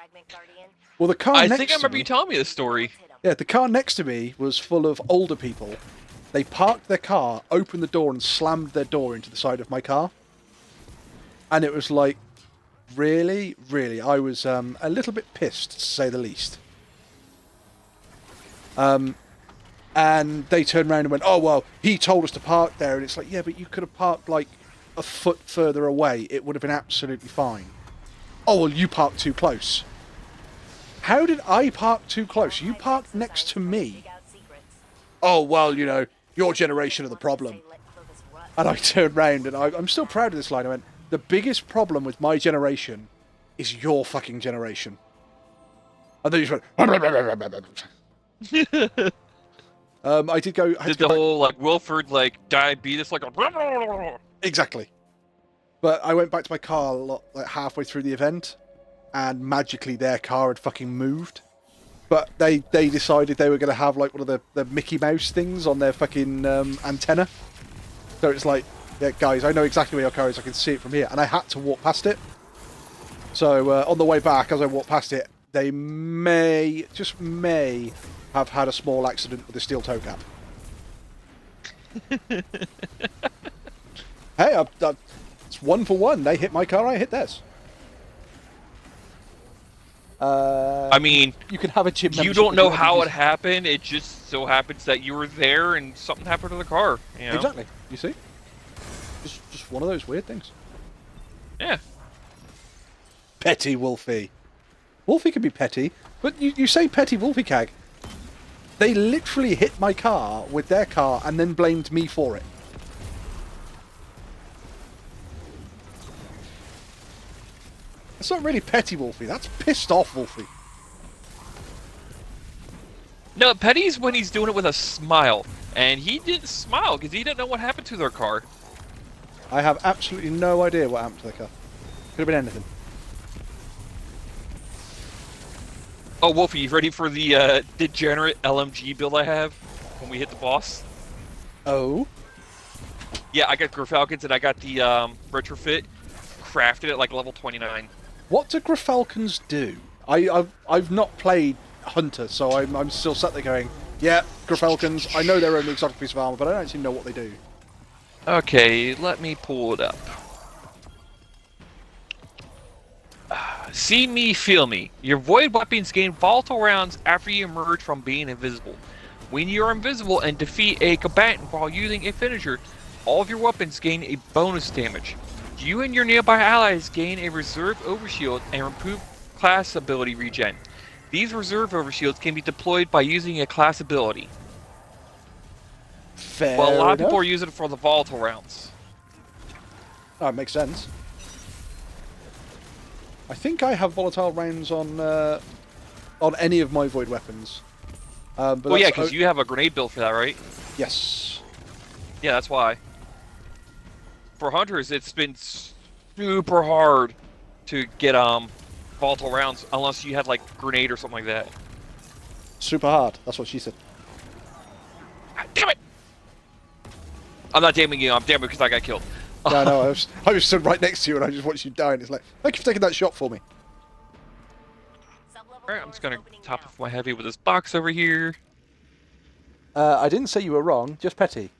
Well, the car I next think I to remember me, you telling me this story. yeah, the car next to me was full of older people. They parked their car, opened the door, and slammed their door into the side of my car. And it was like, really? I was a little bit pissed, to say the least. And they turned around and went, oh, well, he told us to park there. And it's like, yeah, but you could have parked like a foot further away. It would have been absolutely fine. Oh, well, you parked too close. How did I park too close? You parked next to me. Oh, well, you know, your generation are the problem. And I turned round, and I'm still proud of this line. I went, the biggest problem with my generation is your fucking generation. And then you just went... I did go... Did the whole, like, Wilford, like, diabetes, like, Exactly. But I went back to my car like halfway through the event, and magically their car had fucking moved. But they decided they were going to have like one of the Mickey Mouse things on their fucking antenna. So it's like, yeah, guys, I know exactly where your car is. I can see it from here, and I had to walk past it. So on the way back, as I walked past it, they may have had a small accident with a steel toe cap. Hey, it's 1 for 1. They hit my car, I hit theirs. I mean, you can have a gym. You don't know how it happened. It just so happens that you were there and something happened to the car. You know? Exactly. You see, just one of those weird things. Yeah. Petty Wolfie. Wolfie can be petty, but you say petty Wolfie Cag. They literally hit my car with their car and then blamed me for it. That's not really petty Wolfie, that's pissed off Wolfie. No, petty's when he's doing it with a smile. And he didn't smile because he didn't know what happened to their car. I have absolutely no idea what happened to their car. Could have been anything. Oh, Wolfie, you ready for the degenerate LMG build I have when we hit the boss? Oh? Yeah, I got Gyrfalcons and I got the retrofit crafted at like level 29. What do Gyrfalcons do? I've not played Hunter, so I'm still sat there going, yeah, Gyrfalcons, I know they're only exotic piece of armor, but I don't actually know what they do. Okay, let me pull it up. See me, feel me. Your void weapons gain volatile rounds after you emerge from being invisible. When you are invisible and defeat a combatant while using a finisher, all of your weapons gain a bonus damage. You and your nearby allies gain a reserve overshield and improve class ability regen. These reserve overshields can be deployed by using a class ability. Fair Well, a lot of enough. people are using it for the volatile rounds. Oh, it makes sense. I think I have volatile rounds on any of my void weapons. But Well, yeah, because you have a grenade build for that, right? Yes. Yeah, that's why. For hunters, it's been super hard to get volatile rounds unless you had like grenade or something like that. Super hard. That's what she said. Ah, damn it! I'm not damning you. I'm damning because I got killed. No, no, I was stood right next to you and I just watched you die, and it's like, thank you for taking that shot for me. Alright, I'm just gonna top off my heavy with this box over here. I didn't say you were wrong, just petty.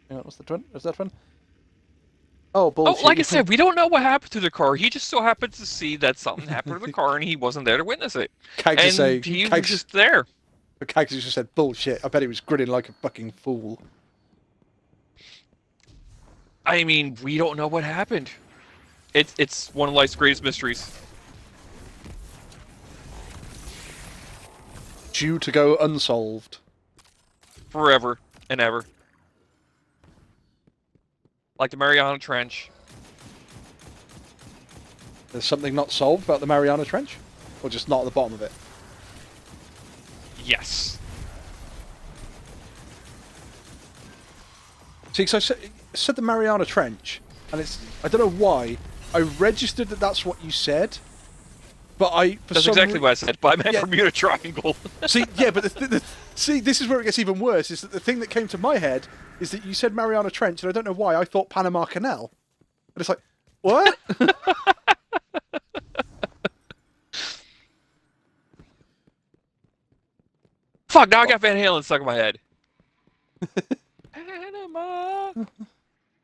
Hang on, what's the one? Is that one? Oh, bullshit. Oh, like I said, we don't know what happened to the car. He just so happened to see that something happened to the car and he wasn't there to witness it. Kags And he was just there. Kags just said, bullshit. I bet he was grinning like a fucking fool. I mean, we don't know what happened. It's one of life's greatest mysteries. Due to go unsolved. Forever and ever. Like the Mariana Trench. There's something not solved about the Mariana Trench? Or just not at the bottom of it? Yes. See, so I said the Mariana Trench, and it's, I don't know why, I registered that that's what you said, but That's exactly what I said, but I meant Yeah. Bermuda Triangle. See, yeah, but see, this is where it gets even worse, is that the thing that came to my head is that you said Mariana Trench, and I don't know why, I thought Panama Canal. But it's like, what? Fuck, now I got Van Halen stuck in my head. Panama.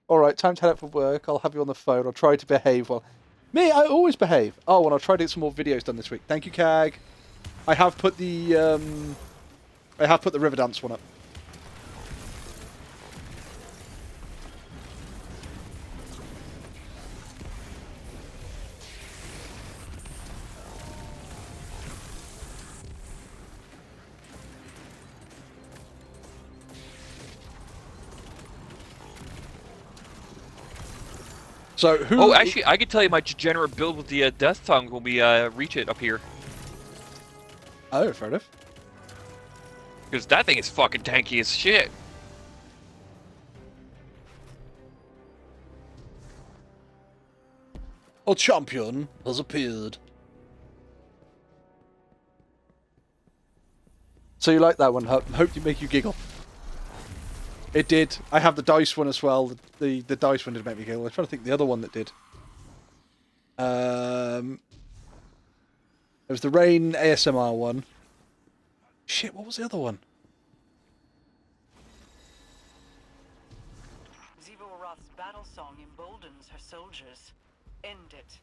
Alright, time to head out for work, I'll have you on the phone, I'll try to behave well. Me, I always behave. Oh, and I'll try to get some more videos done this week. Thank you, Cag. I have put the Riverdance one up. So who? Oh, actually, I could tell you my degenerate build with the Death Tongue when we reach it up here. Oh, fair enough. Because that thing is fucking tanky as shit. A champion has appeared. So you like that one? Hope to make you giggle. It did. I have the dice one as well. The dice one did make me giggle. I'm trying to think the other one that did. There was the Rain ASMR one. Shit, what was the other one? Zivoroth's battle song emboldens her soldiers. End it.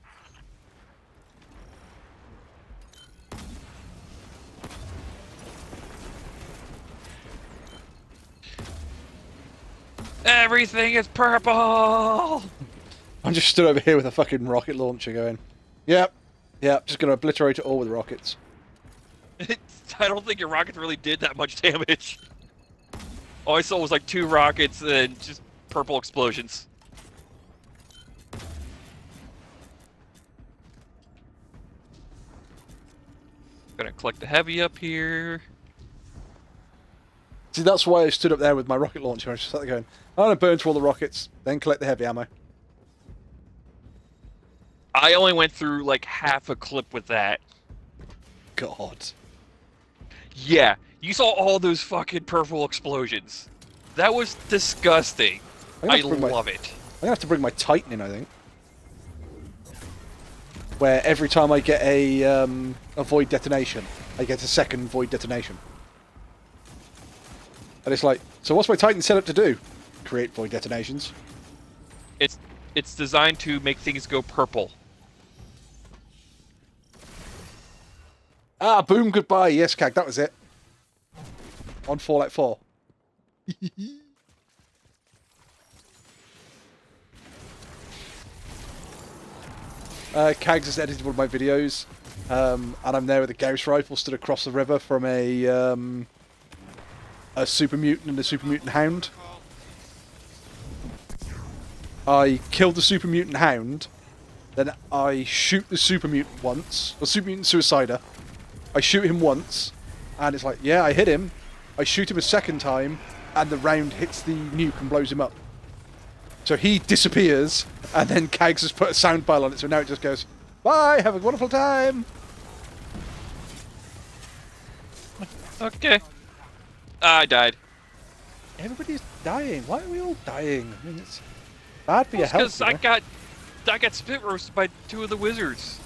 Everything is purple! I'm just stood over here with a fucking rocket launcher going, yep, just going to obliterate it all with rockets. I don't think your rockets really did that much damage. All I saw was like 2 rockets and just purple explosions. Gonna collect the heavy up here. See, that's why I stood up there with my rocket launcher. I was just sat there going, I'm going to burn through all the rockets, then collect the heavy ammo. I only went through like half a clip with that. God. Yeah, you saw all those fucking purple explosions. That was disgusting. I love it. I'm going to have to bring my Titan in, I think. Where every time I get a void detonation, I get a second void detonation. And it's like, so what's my Titan set up to do? Create void detonations. It's designed to make things go purple. Ah, boom, goodbye. Yes, Cag, that was it. On Fallout 4. Cags has edited one of my videos, and I'm there with a Gauss rifle stood across the river from a super mutant and a super mutant hound. I killed the super mutant hound, then I shoot the super mutant once, or super mutant suicider. I shoot him once, and it's like, yeah, I hit him. I shoot him a second time, and the round hits the nuke and blows him up. So he disappears, and then Cags has put a sound bile on it, so now it just goes, bye, have a wonderful time. Okay. I died. Everybody's dying. Why are we all dying? I mean, it's bad for your health. Because I got spit roasted by 2 of the wizards.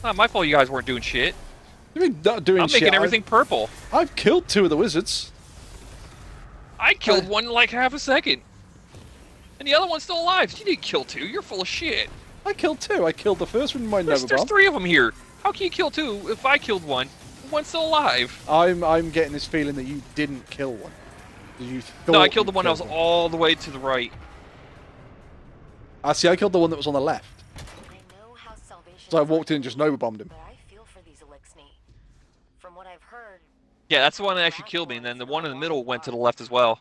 Not my fault you guys weren't doing shit. You mean not doing shit? I'm making everything purple. I've killed 2 of the wizards. I killed one in like half a second. And the other one's still alive. You didn't kill 2. You're full of shit. I killed 2. I killed the first one with my Nova There's Bomb. 3 of them here. How can you kill 2 if I killed 1? One's still alive. I'm getting this feeling that you didn't kill one. You No, I killed the one that was all the way to the right. I see. I killed the one that was on the left. I know how salvation So I walked in and just Nova bombed him. but I feel for these Elixni. From what I've heard, Yeah, that's the one that actually killed me, and then the one in the middle went to the left as well.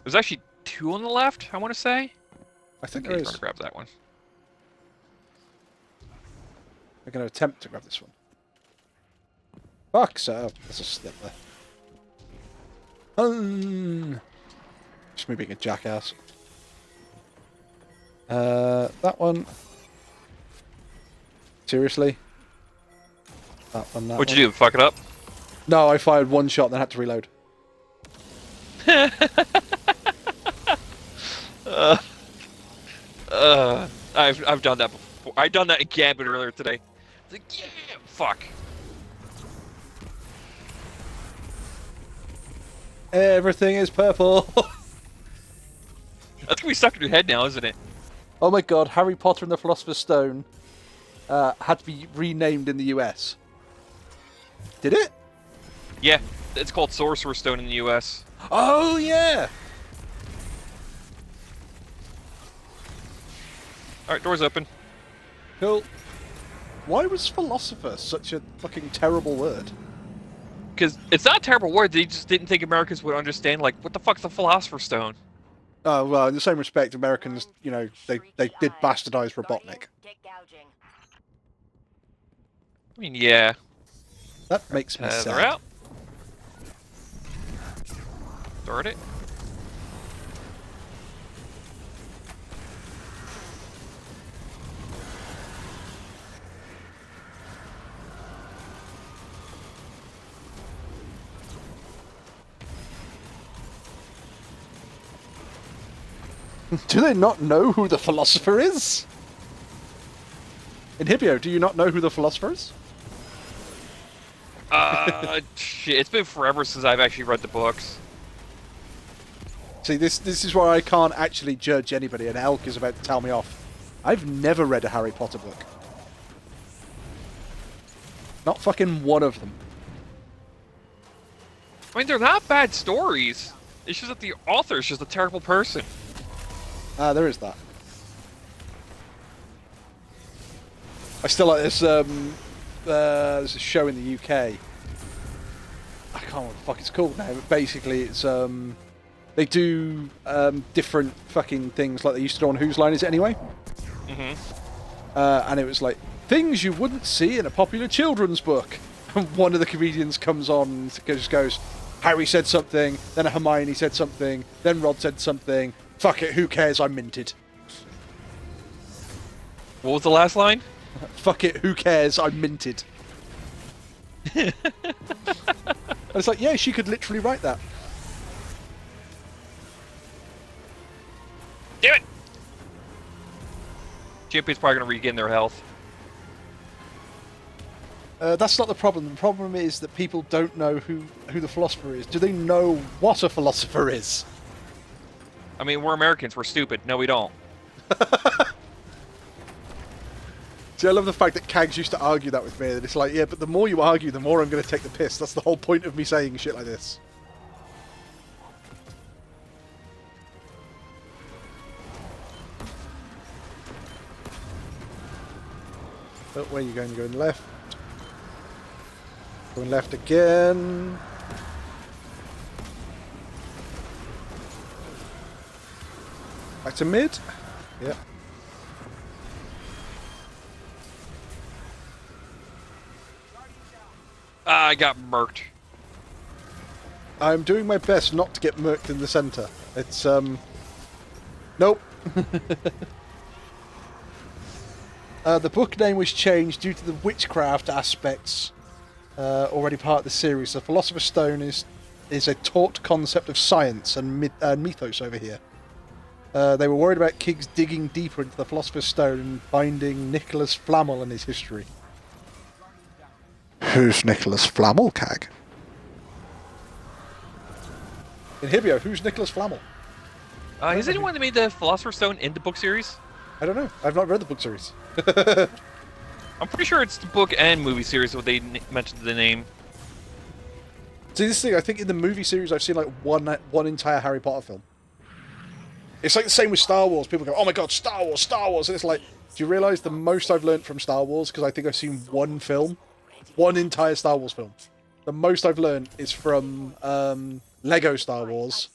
There's actually 2 on the left, I want to say. I think Okay, there he's is. gonna grab that one. I'm going to attempt to grab this one. Fuck, so there's a slip there. Just me being a jackass. That one. Seriously? That one, that What'd one. you do, fuck it up? No, I fired one shot and then had to reload. I've done that before. I've done that in Gambit earlier today. It's like, yeah, fuck. Everything is purple. That's gonna be stuck in your head now, isn't it? Oh my god, Harry Potter and the Philosopher's Stone had to be renamed in the US. Did it? Yeah, it's called Sorcerer's Stone in the US. Oh yeah! Alright, door's open. Cool. Why was philosopher such a fucking terrible word? Because it's not a terrible word. They just didn't think Americans would understand. Like, what the fuck's a Philosopher's Stone? Oh, well, in the same respect, Americans, you know, they did bastardize Robotnik. Get gouging. I mean, yeah. That makes me They're sad. out. Start it. Do they not know who the philosopher is? Inhibio, do you not know who the philosopher is? Shit, it's been forever since I've actually read the books. See, this is where I can't actually judge anybody, and Elk is about to tell me off. I've never read a Harry Potter book. Not fucking one of them. I mean, they're not bad stories. It's just that the author's just a terrible person. There is that. I still like this, there's a show in the UK. I can't remember what the fuck it's called now, but basically it's, they do, different fucking things like they used to do on Whose Line Is It Anyway? Mm-hmm. And it was like, things you wouldn't see in a popular children's book. And one of the comedians comes on and just goes, Harry said something, then Hermione said something, then Rod said something. Fuck it, who cares? I'm minted. What was the last line? Fuck it, who cares? I'm minted. And it's like, yeah, she could literally write that. Damn it! GMP's probably going to regain their health. That's not the problem. The problem is that people don't know who the philosopher is. Do they know what a philosopher is? I mean, we're Americans. We're stupid. No, we don't. See, I love the fact that Kags used to argue that with me. That it's like, yeah, but the more you argue, the more I'm going to take the piss. That's the whole point of me saying shit like this. Oh, where are you going? You're going left. Going left again. Back to mid. Yep. I got murked. I'm doing my best not to get murked in the centre. It's, Nope. The book name was changed due to the witchcraft aspects already part of the series. The Philosopher's Stone is a taught concept of science and mythos over here. They were worried about kids digging deeper into the Philosopher's Stone and finding Nicholas Flamel and his history. Who's Nicholas Flamel, Cag? Inhibio, who's Nicholas Flamel? Is anyone that made the Philosopher's Stone in the book series? I don't know. I've not read the book series. I'm pretty sure it's the book and movie series what they mentioned the name. See, this thing, I think in the movie series I've seen like one entire Harry Potter film. It's like the same with Star Wars. People go, oh my god, Star Wars, Star Wars. And it's like, do you realise the most I've learnt from Star Wars, because I think I've seen one film, one entire Star Wars film. The most I've learnt is from Lego Star Wars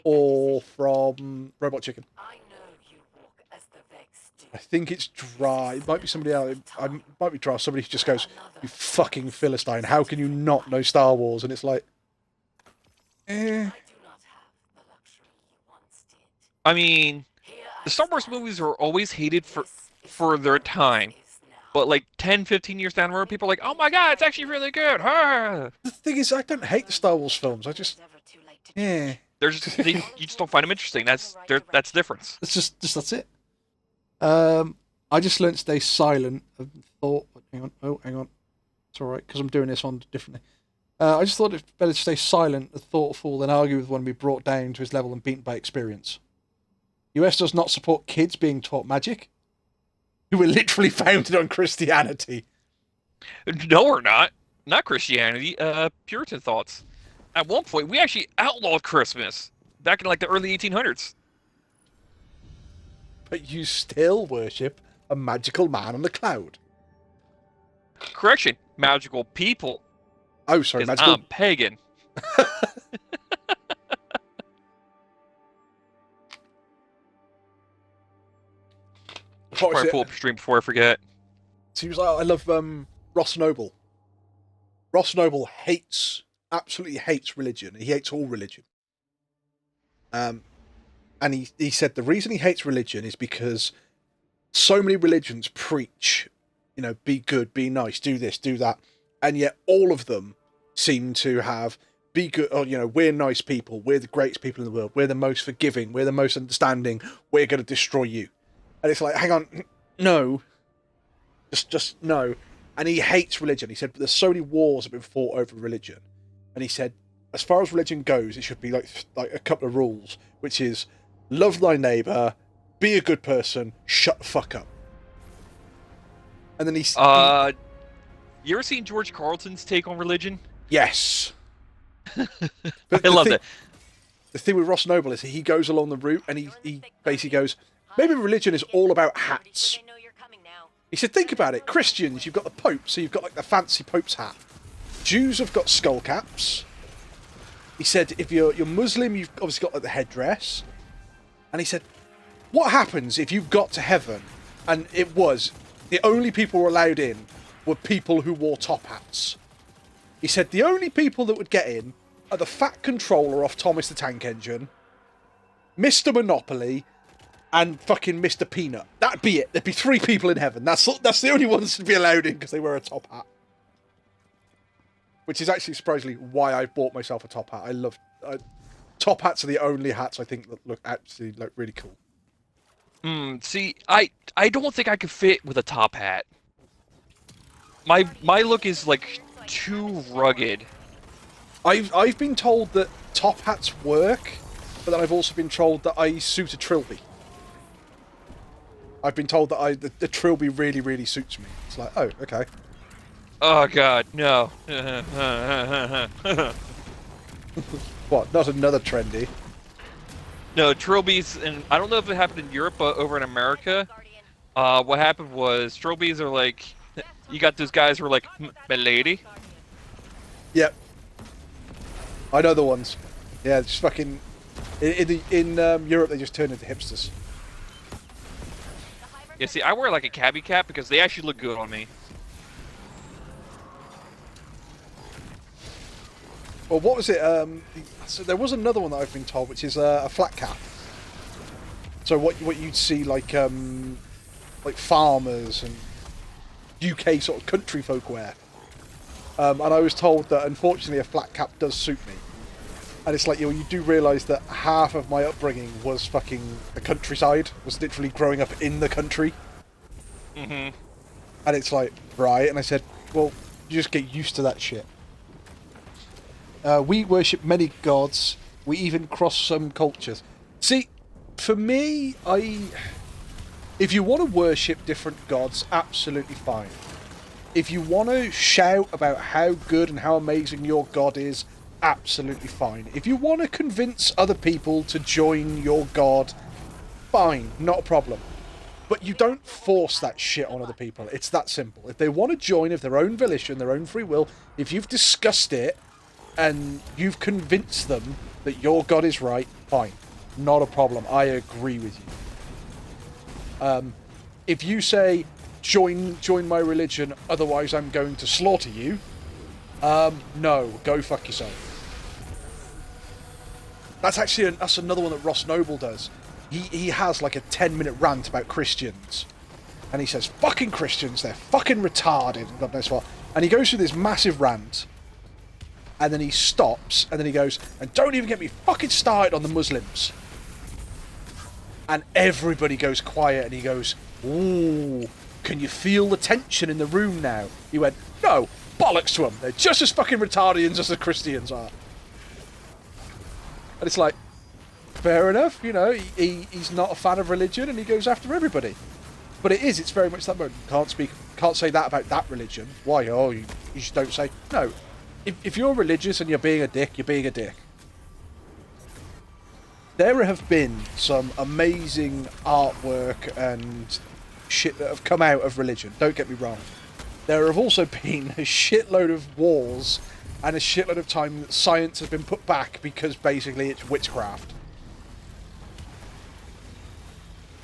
or from Robot Chicken. I know you walk as the Vex do. I think it's Dry. It might be somebody else. It might be Dry. Somebody who just goes, you fucking Philistine, how can you not know Star Wars? And it's like, I do not have the luxury you once did. I mean, Here the I Star Wars stand. movies are always hated This is for their what time. is now. But like 10, 15 years down the road, people are like, oh my god, it's actually really good. Ah! the thing is, I don't hate the Star Wars films. I just, Never too late to yeah. They're just you just don't find them interesting. That's the difference. It's just that's it. I just learnt to stay silent and thought, hang on. It's alright, because I'm doing this on differently. I just thought it's better to stay silent and thoughtful than argue with one and be brought down to his level and beaten by experience. US does not support kids being taught magic, who were literally founded on Christianity. No, we're not. Not Christianity. Puritan thoughts. At one point, we actually outlawed Christmas back in like the early 1800s. But you still worship a magical man on the cloud. Correction, magical people. Oh, sorry, 'Cause magical. I'm pagan. What was Probably it? pull up a stream before I forget. So he was like, I love Ross Noble. Ross Noble absolutely hates religion. He hates all religion. And he said the reason he hates religion is because so many religions preach, be good, be nice, do this, do that, and yet all of them seem to have be good, or we're nice people, we're the greatest people in the world, we're the most forgiving, we're the most understanding, we're going to destroy you. And it's like, hang on, no, just no. And he hates religion. He said, but there's so many wars have been fought over religion, and he said, as far as religion goes, it should be like a couple of rules, which is love thy neighbour, be a good person, shut the fuck up. And then you ever seen George Carlton's take on religion? Yes. I love that. The thing with Ross Noble is he goes along the route and he basically goes, maybe religion is all about hats. He said, think about it. Christians, you've got the Pope, so you've got like the fancy Pope's hat. Jews have got skull caps. He said, if you're Muslim, you've obviously got like the headdress. And he said, what happens if you got to heaven and it was the only people who were allowed in were people who wore top hats? He said the only people that would get in are the fat controller off Thomas the Tank Engine, Mr. Monopoly, and fucking Mr. Peanut. That'd be it. There'd be 3 people in heaven. That's the only ones to be allowed in because they wear a top hat. Which is actually surprisingly why I bought myself a top hat. I love top hats are the only hats I think that look actually like really cool. See, I don't think I could fit with a top hat. My look is like too rugged. I've been told that top hats work, but then I've also been told that I suit a trilby. I've been told that the trilby really, really suits me. It's like, oh, okay. Oh god, no. What? Not another trendy. No, trilbies, and I don't know if it happened in Europe, but over in America, what happened was trilbies are like, you got those guys who are like, milady. Yep. I know the ones. Yeah, just fucking in Europe they just turn into hipsters. Yeah, see, I wear like a cabbie cap because they actually look good on me. Well, what was it? So there was another one that I've been told, which is a flat cap. So what you'd see like farmers and UK sort of country folk wear. And I was told that unfortunately a flat cap does suit me. And it's like, you do realise that half of my upbringing was fucking the countryside, was literally growing up in the country. Mm-hmm. And it's like, right. And I said, well, you just get used to that shit. We worship many gods. We even cross some cultures. See, for me, if you want to worship different gods, absolutely fine. If you want to shout about how good and how amazing your god is, absolutely fine. If you want to convince other people to join your god, fine, not a problem. But you don't force that shit on other people. It's that simple. If they want to join of their own volition, their own free will, if you've discussed it and you've convinced them that your god is right, fine. Not a problem. I agree with you. If you say, join my religion, otherwise I'm going to slaughter you, no, go fuck yourself. That's actually that's another one that Ross Noble does. He has like a 10-minute rant about Christians. And he says, fucking Christians, they're fucking retarded, and God knows what. And he goes through this massive rant, and then he stops, and then he goes, and don't even get me fucking started on the Muslims. And everybody goes quiet, and he goes, ooh, can you feel the tension in the room now? He went, no, bollocks to them. They're just as fucking retarded as the Christians are. And it's like, fair enough, he's not a fan of religion and he goes after everybody. But it's very much that mode. Can't say that about that religion. Why? Oh, you just don't say. No. If you're religious and you're being a dick, you're being a dick. There have been some amazing artwork and shit that have come out of religion. Don't get me wrong. there have also been a shitload of wars and a shitload of time that science has been put back because basically it's witchcraft.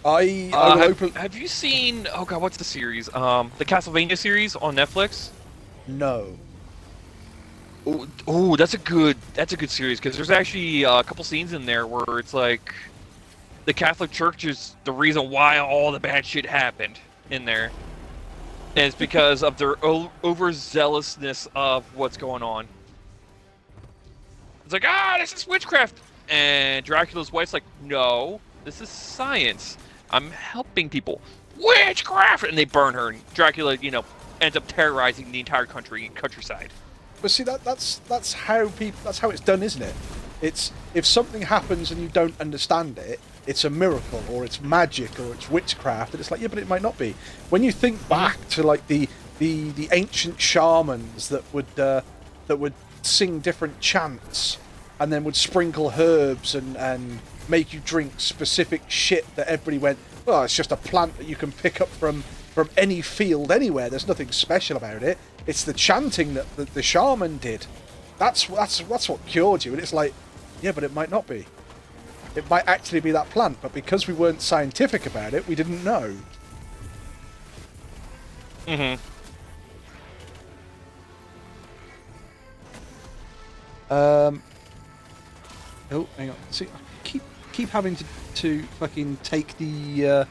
Have you seen? Oh god, what's the series? The Castlevania series on Netflix. No. Oh, that's a good series because there's actually a couple scenes in there where it's like the Catholic Church is the reason why all the bad shit happened in there. And it's because of their overzealousness of what's going on. It's like, this is witchcraft, and Dracula's wife's like, no, this is science. I'm helping people. Witchcraft! And they burn her, and Dracula, ends up terrorizing the entire countryside. But see, that's how it's done, isn't it? It's if something happens and you don't understand it, it's a miracle, or it's magic, or it's witchcraft, and it's like, yeah, but it might not be. When you think back to like the ancient shamans that would sing different chants, and then would sprinkle herbs and make you drink specific shit that everybody went, well, it's just a plant that you can pick up from any field anywhere. There's nothing special about it. It's the chanting that the shaman did. That's what cured you. And it's like, yeah, but it might not be. It might actually be that plant, but because we weren't scientific about it, we didn't know. Mm-hmm. Oh, hang on. See, I keep having to fucking take the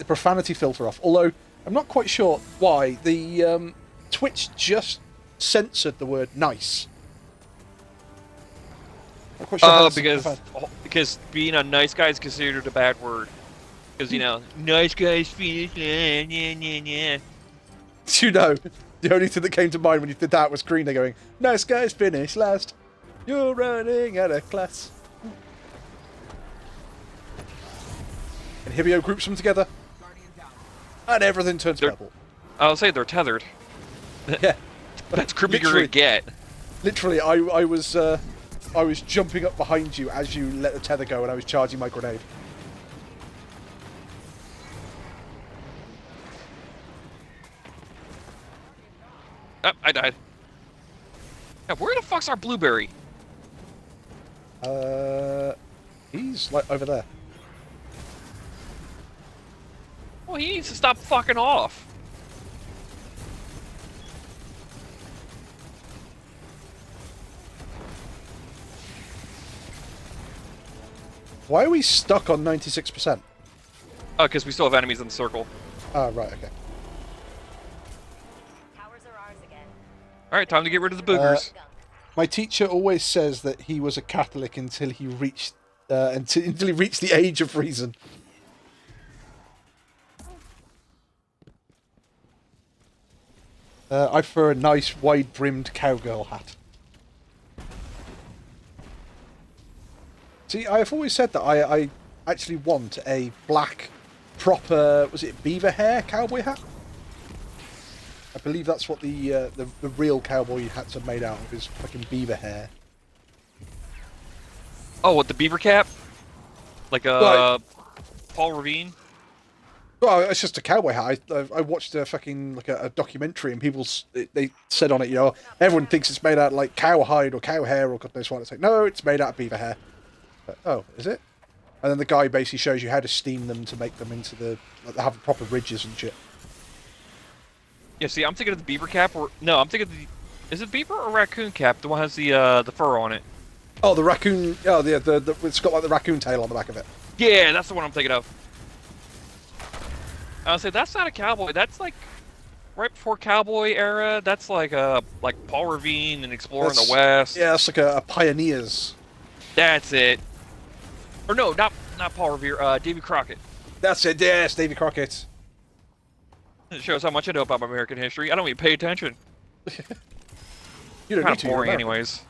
profanity filter off. Although I'm not quite sure why the Twitch just censored the word "nice." Not quite sure how that's because being a nice guy is considered a bad word. Because nice guys finish. Yeah. The only thing that came to mind when you did that was Green Day going, "Nice guys finish last. You're running out of class." And Hibio groups them together, and everything turns purple. I'll say they're tethered. Yeah, That's creepy to get. Literally, I was jumping up behind you as you let the tether go, and I was charging my grenade. Oh, I died. Yeah, where the fuck's our blueberry? He's like over there. Well, he needs to stop fucking off. Why are we stuck on 96%? Oh, because we still have enemies in the circle. Ah, right, okay. Towers are ours again. Alright, time to get rid of the boogers. My teacher always says that he was a Catholic until he reached the age of reason. I prefer a nice wide-brimmed cowgirl hat. See, I've always said that I actually want a black, proper, was it beaver hair cowboy hat? I believe that's what the real cowboy hats are made out of, is fucking beaver hair. Oh, what, the beaver cap? Like Right. Paul Revere? Well, it's just a cowboy hat. I watched a fucking a documentary, and they said on it, everyone thinks it's made out of like cowhide or cow hair or God knows what. It's like, no, it's made out of beaver hair. But, oh, is it? And then the guy basically shows you how to steam them to make them into have proper ridges and shit. Yeah, see, I'm thinking of the beaver cap, or no, I'm thinking of is it beaver or raccoon cap? The one has the fur on it. Oh, the raccoon. Oh, it's got like the raccoon tail on the back of it. Yeah, that's the one I'm thinking of. I'll say that's not a cowboy. That's like right before cowboy era. That's like Paul Revere and Exploring the West. Yeah, it's like a pioneers. That's it. Or no, not Paul Revere. Davy Crockett. That's it. Yes, Davy Crockett. It shows how much I know about American history. I don't even pay attention. You don't Kind need of to. boring, anyways.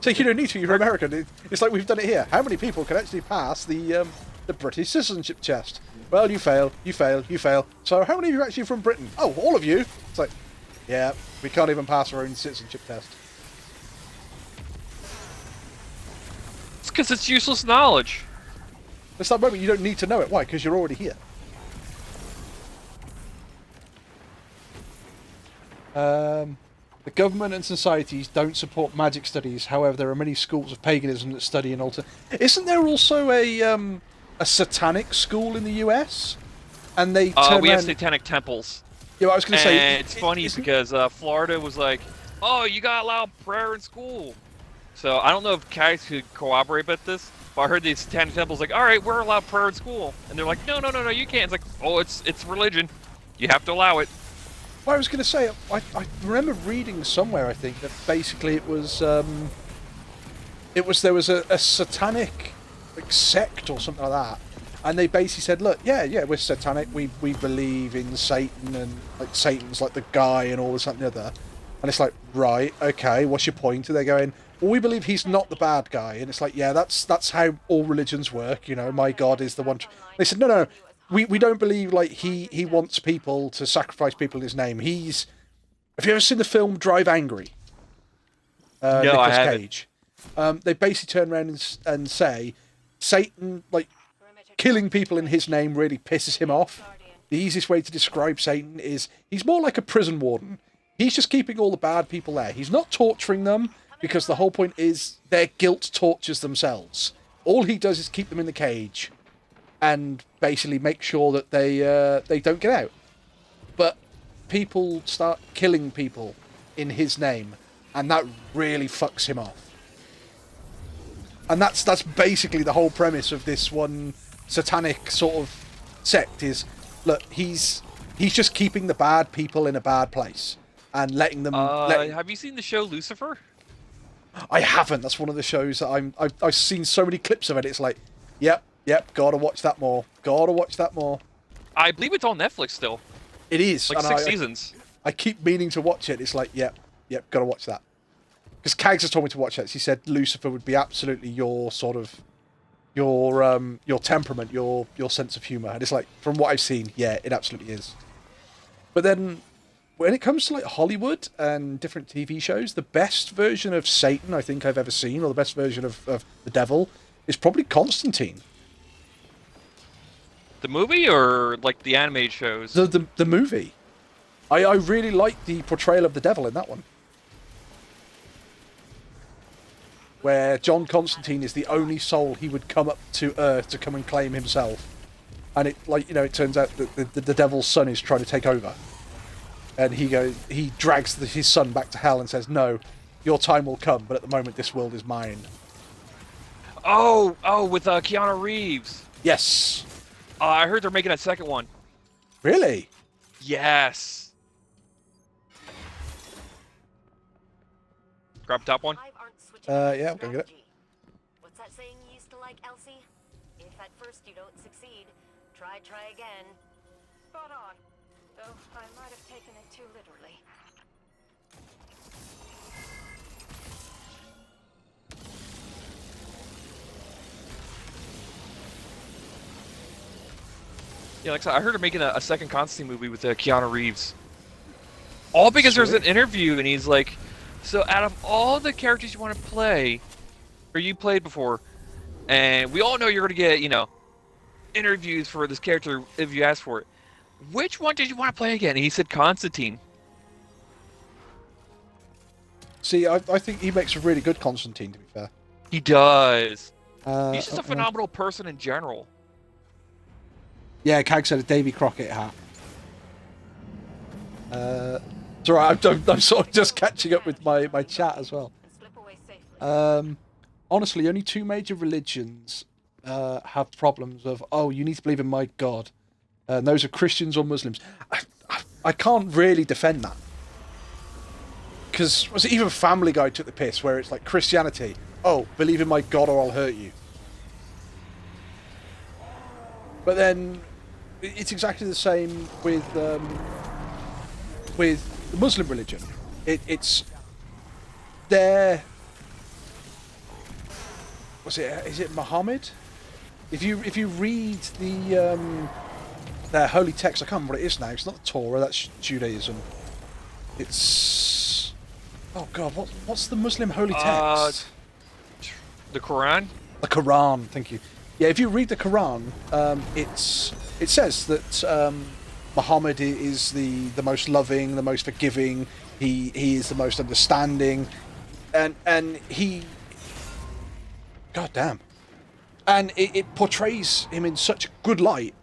So you don't need to. You're American. It's like we've done it here. How many people can actually pass the British citizenship test? Well, you fail. You fail. You fail. So how many of you are actually from Britain? Oh, all of you. It's like, yeah, we can't even pass our own citizenship test. It's because it's useless knowledge. It's that moment you don't need to know it. Why? Because you're already here. The government and societies don't support magic studies. However, there are many schools of paganism that study and alter. Isn't there also a satanic school in the US? And they turn we have around... satanic temples. Yeah, I was going to say. And it's funny because Florida was like, "Oh, you gotta allow prayer in school." So I don't know if guys could corroborate about this, but I heard the satanic temple's like, "All right, we're allowed prayer in school," and they're like, "No, you can't." It's like, "Oh, it's religion. You have to allow it." Well, I was going to say, I remember reading somewhere, I think, that basically there was a satanic sect or something like that, and they basically said, look, yeah, we're satanic, we believe in Satan, and like Satan's like the guy and all this and the other, and it's like, right, okay, what's your point? And they're going, well, we believe he's not the bad guy, and it's like, yeah, that's how all religions work, my God is the one. They said, no. We don't believe like he wants people to sacrifice people in his name. Have you ever seen the film Drive Angry? No, Nicolas I haven't. Cage. They basically turn around and say Satan, like, killing people in his name really pisses him off. The easiest way to describe Satan is he's more like a prison warden. He's just keeping all the bad people there. He's not torturing them because the whole point is their guilt tortures themselves. All he does is keep them in the cage and basically make sure that they don't get out. But people start killing people in his name, and that really fucks him off. And that's basically the whole premise of this one satanic sort of sect is, look, he's just keeping the bad people in a bad place and letting them... Have you seen the show Lucifer? I haven't. That's one of the shows that I've seen so many clips of it. It's like, yep, gotta watch that more. I believe it's on Netflix still. It is. Like and 6 seasons. I keep meaning to watch it. It's like, yep, gotta watch that. Because Kags has told me to watch it. She said Lucifer would be absolutely your sort of your temperament, your sense of humour. And it's like, from what I've seen, yeah, it absolutely is. But then when it comes to like Hollywood and different TV shows, the best version of Satan I think I've ever seen, or the best version of the devil, is probably Constantine. The movie or like the animated shows? The movie. I really like the portrayal of the devil in that one. Where John Constantine is the only soul he would come up to Earth to come and claim himself. And it turns out that the devil's son is trying to take over. And he drags his son back to hell and says, no, your time will come, but at the moment this world is mine. Oh, with Keanu Reeves. Yes. I heard they're making a second one. Really? Yes. Grab top one. Yeah, I'm gonna get it. What's that saying you used to like, Elsie? If at first you don't succeed, try again. Spot on. Though I might have taken it too literally. Yeah, like I said, I heard they're making a second Constantine movie with Keanu Reeves. All because there's an interview and he's like, so out of all the characters you want to play, or you played before, and we all know you're going to get, interviews for this character if you ask for it, which one did you want to play again? And he said Constantine. See, I think he makes a really good Constantine, to be fair. He does. He's just a phenomenal person in general. Yeah, Kag said a Davy Crockett hat. It's alright, I'm sort of just catching up with my chat as well. Slip away safely. Honestly, only two major religions have problems of, you need to believe in my God. And those are Christians or Muslims. I can't really defend that. Because, was it even Family Guy took the piss, where it's like Christianity, believe in my God or I'll hurt you. But then, it's exactly the same with the Muslim religion. It's their... Is it Muhammad? If you read their holy text, I can't remember what it is now. It's not the Torah, that's Judaism. It's... Oh God, what's the Muslim holy text? The Quran? The Quran, thank you. Yeah, if you read the Quran, it says that Muhammad is the most loving, the most forgiving. He is the most understanding, and he, god damn, and it portrays him in such a good light.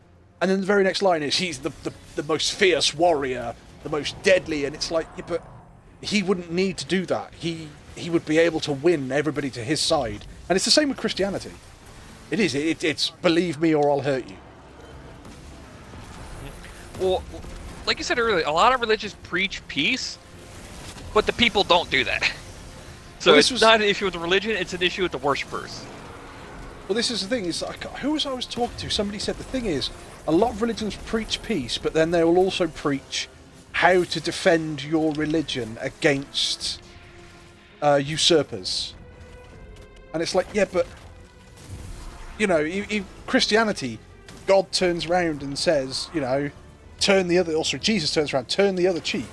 And then the very next line is he's the most fierce warrior, the most deadly, and it's like, yeah, but he wouldn't need to do that. He would be able to win everybody to his side. And it's the same with Christianity. It is. It's believe me or I'll hurt you. Well, like you said earlier, a lot of religions preach peace, but the people don't do that. So Well, it's not an issue with the religion, it's an issue with the worshippers. Well, this is the thing. Is like, who was I was talking to? Somebody said the thing is, a lot of religions preach peace, but then they will also preach how to defend your religion against usurpers. And it's like, yeah, but you know, Christianity, God turns around and says, you know, turn the other. Also, Jesus turns around, turn the other cheek.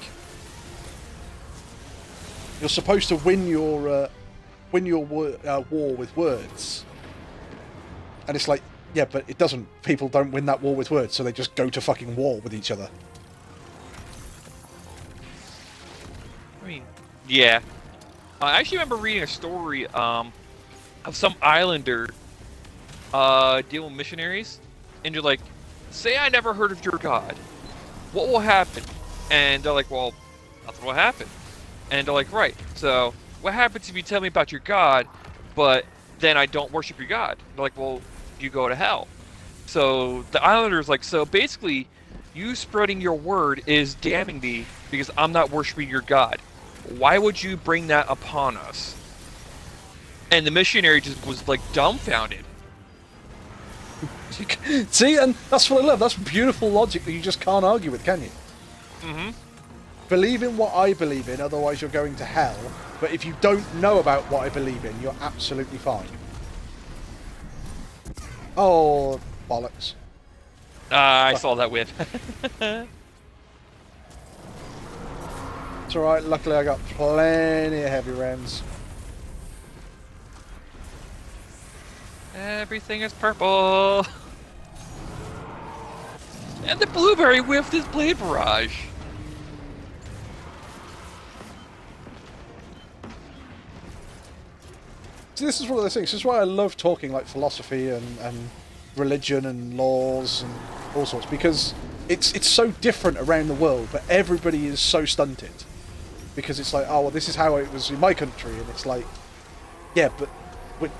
You're supposed to win your war with words. And it's like, yeah, but it doesn't. People don't win that war with words, so they just go to fucking war with each other. I mean, yeah. I actually remember reading a story of some islander dealing with missionaries, and you're like, say I never heard of your God. What will happen? And they're like, well, nothing will happen. And they're like, right, so what happens if you tell me about your God, but then I don't worship your God? They're like, well, you go to hell. So the islander's like, so basically, you spreading your word is damning me because I'm not worshiping your God. Why would you bring that upon us? And the missionary just was like dumbfounded. See, and that's what I love. That's beautiful logic that you just can't argue with, can you? Mm-hmm. Believe in what I believe in, otherwise you're going to hell. But if you don't know about what I believe in, you're absolutely fine. Oh, bollocks. I saw that whip. It's alright, luckily I got plenty of heavy rounds. Everything is purple. And the blueberry whiffed his blade barrage. See, this is one of those things. This is why I love talking like philosophy and religion and laws and all sorts, because it's so different around the world, but everybody is so stunted. Because it's like, oh, well, this is how it was in my country, and it's like, yeah, but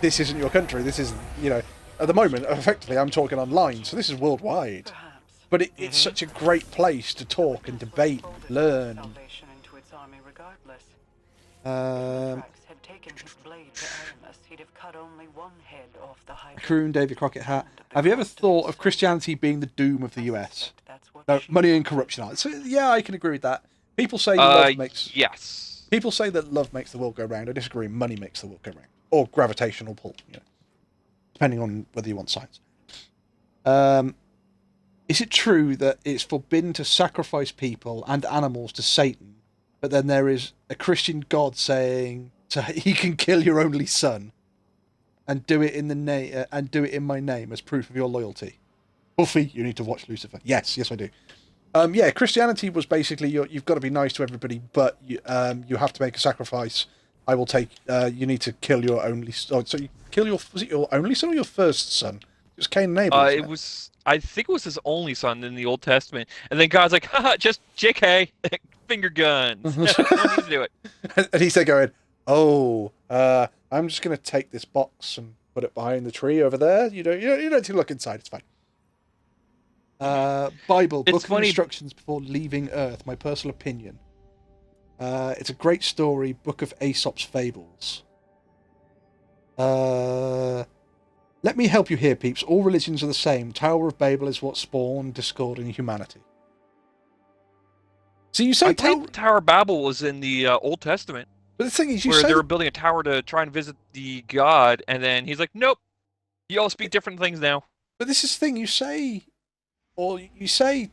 this isn't your country. This is, you know, at the moment, effectively, I'm talking online, so this is worldwide. Perhaps. But it's such a great place to talk and debate, learn. Salvation into its army regardless. Um, Thrax had taken his blade to Aramis, he'd have cut only one head off the Hydra. Croon, David Crockett hat. Have you ever thought of Christianity being the doom of the US? That's what No, she money and corruption are. So, yeah, I can agree with that. People say love makes. Yes. People say that love makes the world go round. I disagree. Money makes the world go round, or gravitational pull. You know, depending on whether you want science. Is it true that it's forbidden to sacrifice people and animals to Satan, but then there is a Christian God saying he can kill your only son, and do it in the name and do it in my name as proof of your loyalty? Buffy, you need to watch Lucifer. Yes, I do. Yeah, Christianity was basically you've got to be nice to everybody, but you have to make a sacrifice. I will take. You need to kill your only. So you kill your. Was it your only son or your first son? It was Cain and Abel. It was. I think it was his only son in the Old Testament, and then God's like, haha, just JK, finger guns. No need to do it. And he's there going, oh, I'm just going to take this box and put it behind the tree over there. You don't need to look inside. It's fine. Bible, It's book of funny- instructions before leaving Earth. My personal opinion. It's a great story. Book of Aesop's Fables. Let me help you here, peeps. All religions are the same. Tower of Babel is what spawned discord in humanity. So you say I believe Tower of Babel was in the Old Testament, but the thing is, you where say they were building a tower to try and visit the god, and then he's like, nope, you all speak different things now. But this is the thing, you say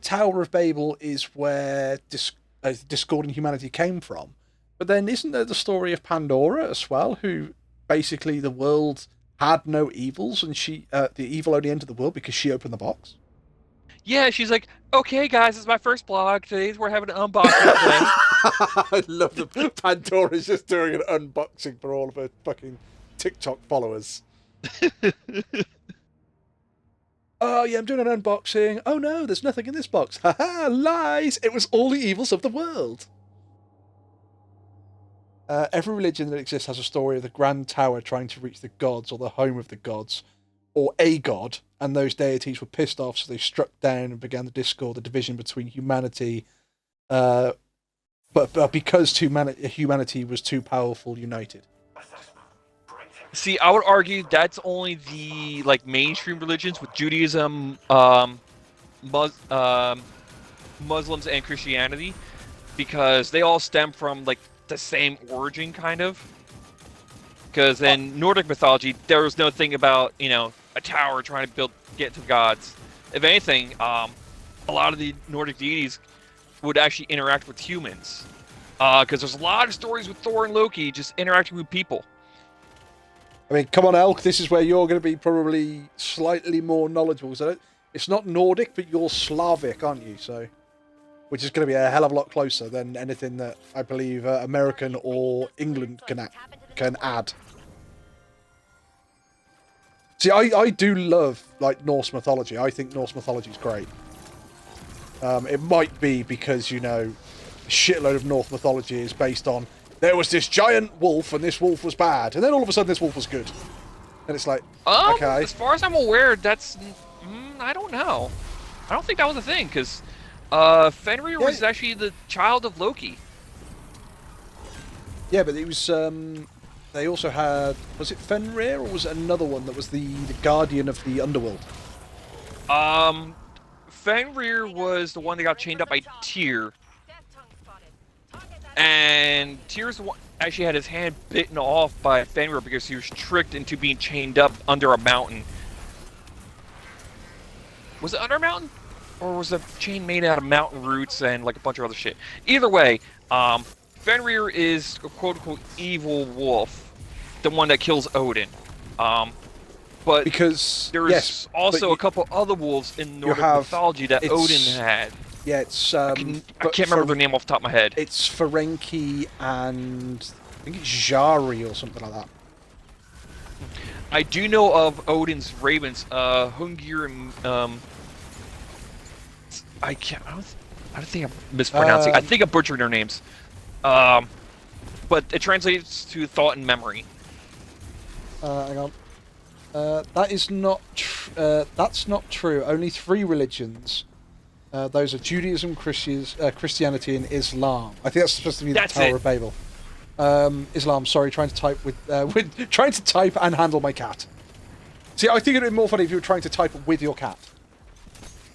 Tower of Babel is where discord in humanity came from, but then isn't there the story of Pandora as well, who basically the world had no evils, and the evil only entered the world because she opened the box? Yeah, she's like, okay, guys, it's my first blog. Today we're having an unboxing today. I love the Pandora's just doing an unboxing for all of her fucking TikTok followers. Oh yeah, I'm doing an unboxing. Oh no, there's nothing in this box. Haha, lies! It was all the evils of the world. Every religion that exists has a story of the Grand Tower trying to reach the gods or the home of the gods, or a god, and those deities were pissed off, so they struck down and began the discord, the division between humanity. But because humanity was too powerful, united. See, I would argue that's only the like mainstream religions, with Judaism, Muslims, and Christianity, because they all stem from like the same origin, kind of. Because in Nordic mythology, there was no thing about a tower trying to get to gods. If anything, a lot of the Nordic deities would actually interact with humans, because there's a lot of stories with Thor and Loki just interacting with people. I mean, come on, Elk. This is where you're going to be probably slightly more knowledgeable. So it's not Nordic, but you're Slavic, aren't you? So, which is going to be a hell of a lot closer than anything that I believe American or England can add. See, I do love like Norse mythology. I think Norse mythology is great. It might be because a shitload of Norse mythology is based on there was this giant wolf and this wolf was bad, and then all of a sudden this wolf was good, and it's like okay. As far as I'm aware, that's I don't know. I don't think that was a thing, because Fenrir was actually the child of Loki. Yeah, but it was they also had, was it Fenrir or was it another one that was the guardian of the underworld? Fenrir was the one that got chained up by Tyr. And Tyr's the one actually had his hand bitten off by Fenrir because he was tricked into being chained up under a mountain. Was it under a mountain? Or was the chain made out of mountain roots and like a bunch of other shit? Either way, Fenrir is a quote-unquote evil wolf, the one that kills Odin. But because there's also a couple other wolves in Nordic mythology that Odin had. Yeah, it's I can't remember their name off the top of my head. It's Ferengi and I think it's Jari or something like that. I do know of Odin's ravens, Hungir and I don't think I'm mispronouncing. I think I'm butchering their names. But it translates to thought and memory. Hang on. That is not. That's not true. Only 3 religions. Those are Judaism, Christianity, and Islam. I think that's supposed to be the Tower of Babel. Islam. Sorry, trying to type with trying to type and handle my cat. See, I think it'd be more funny if you were trying to type with your cat.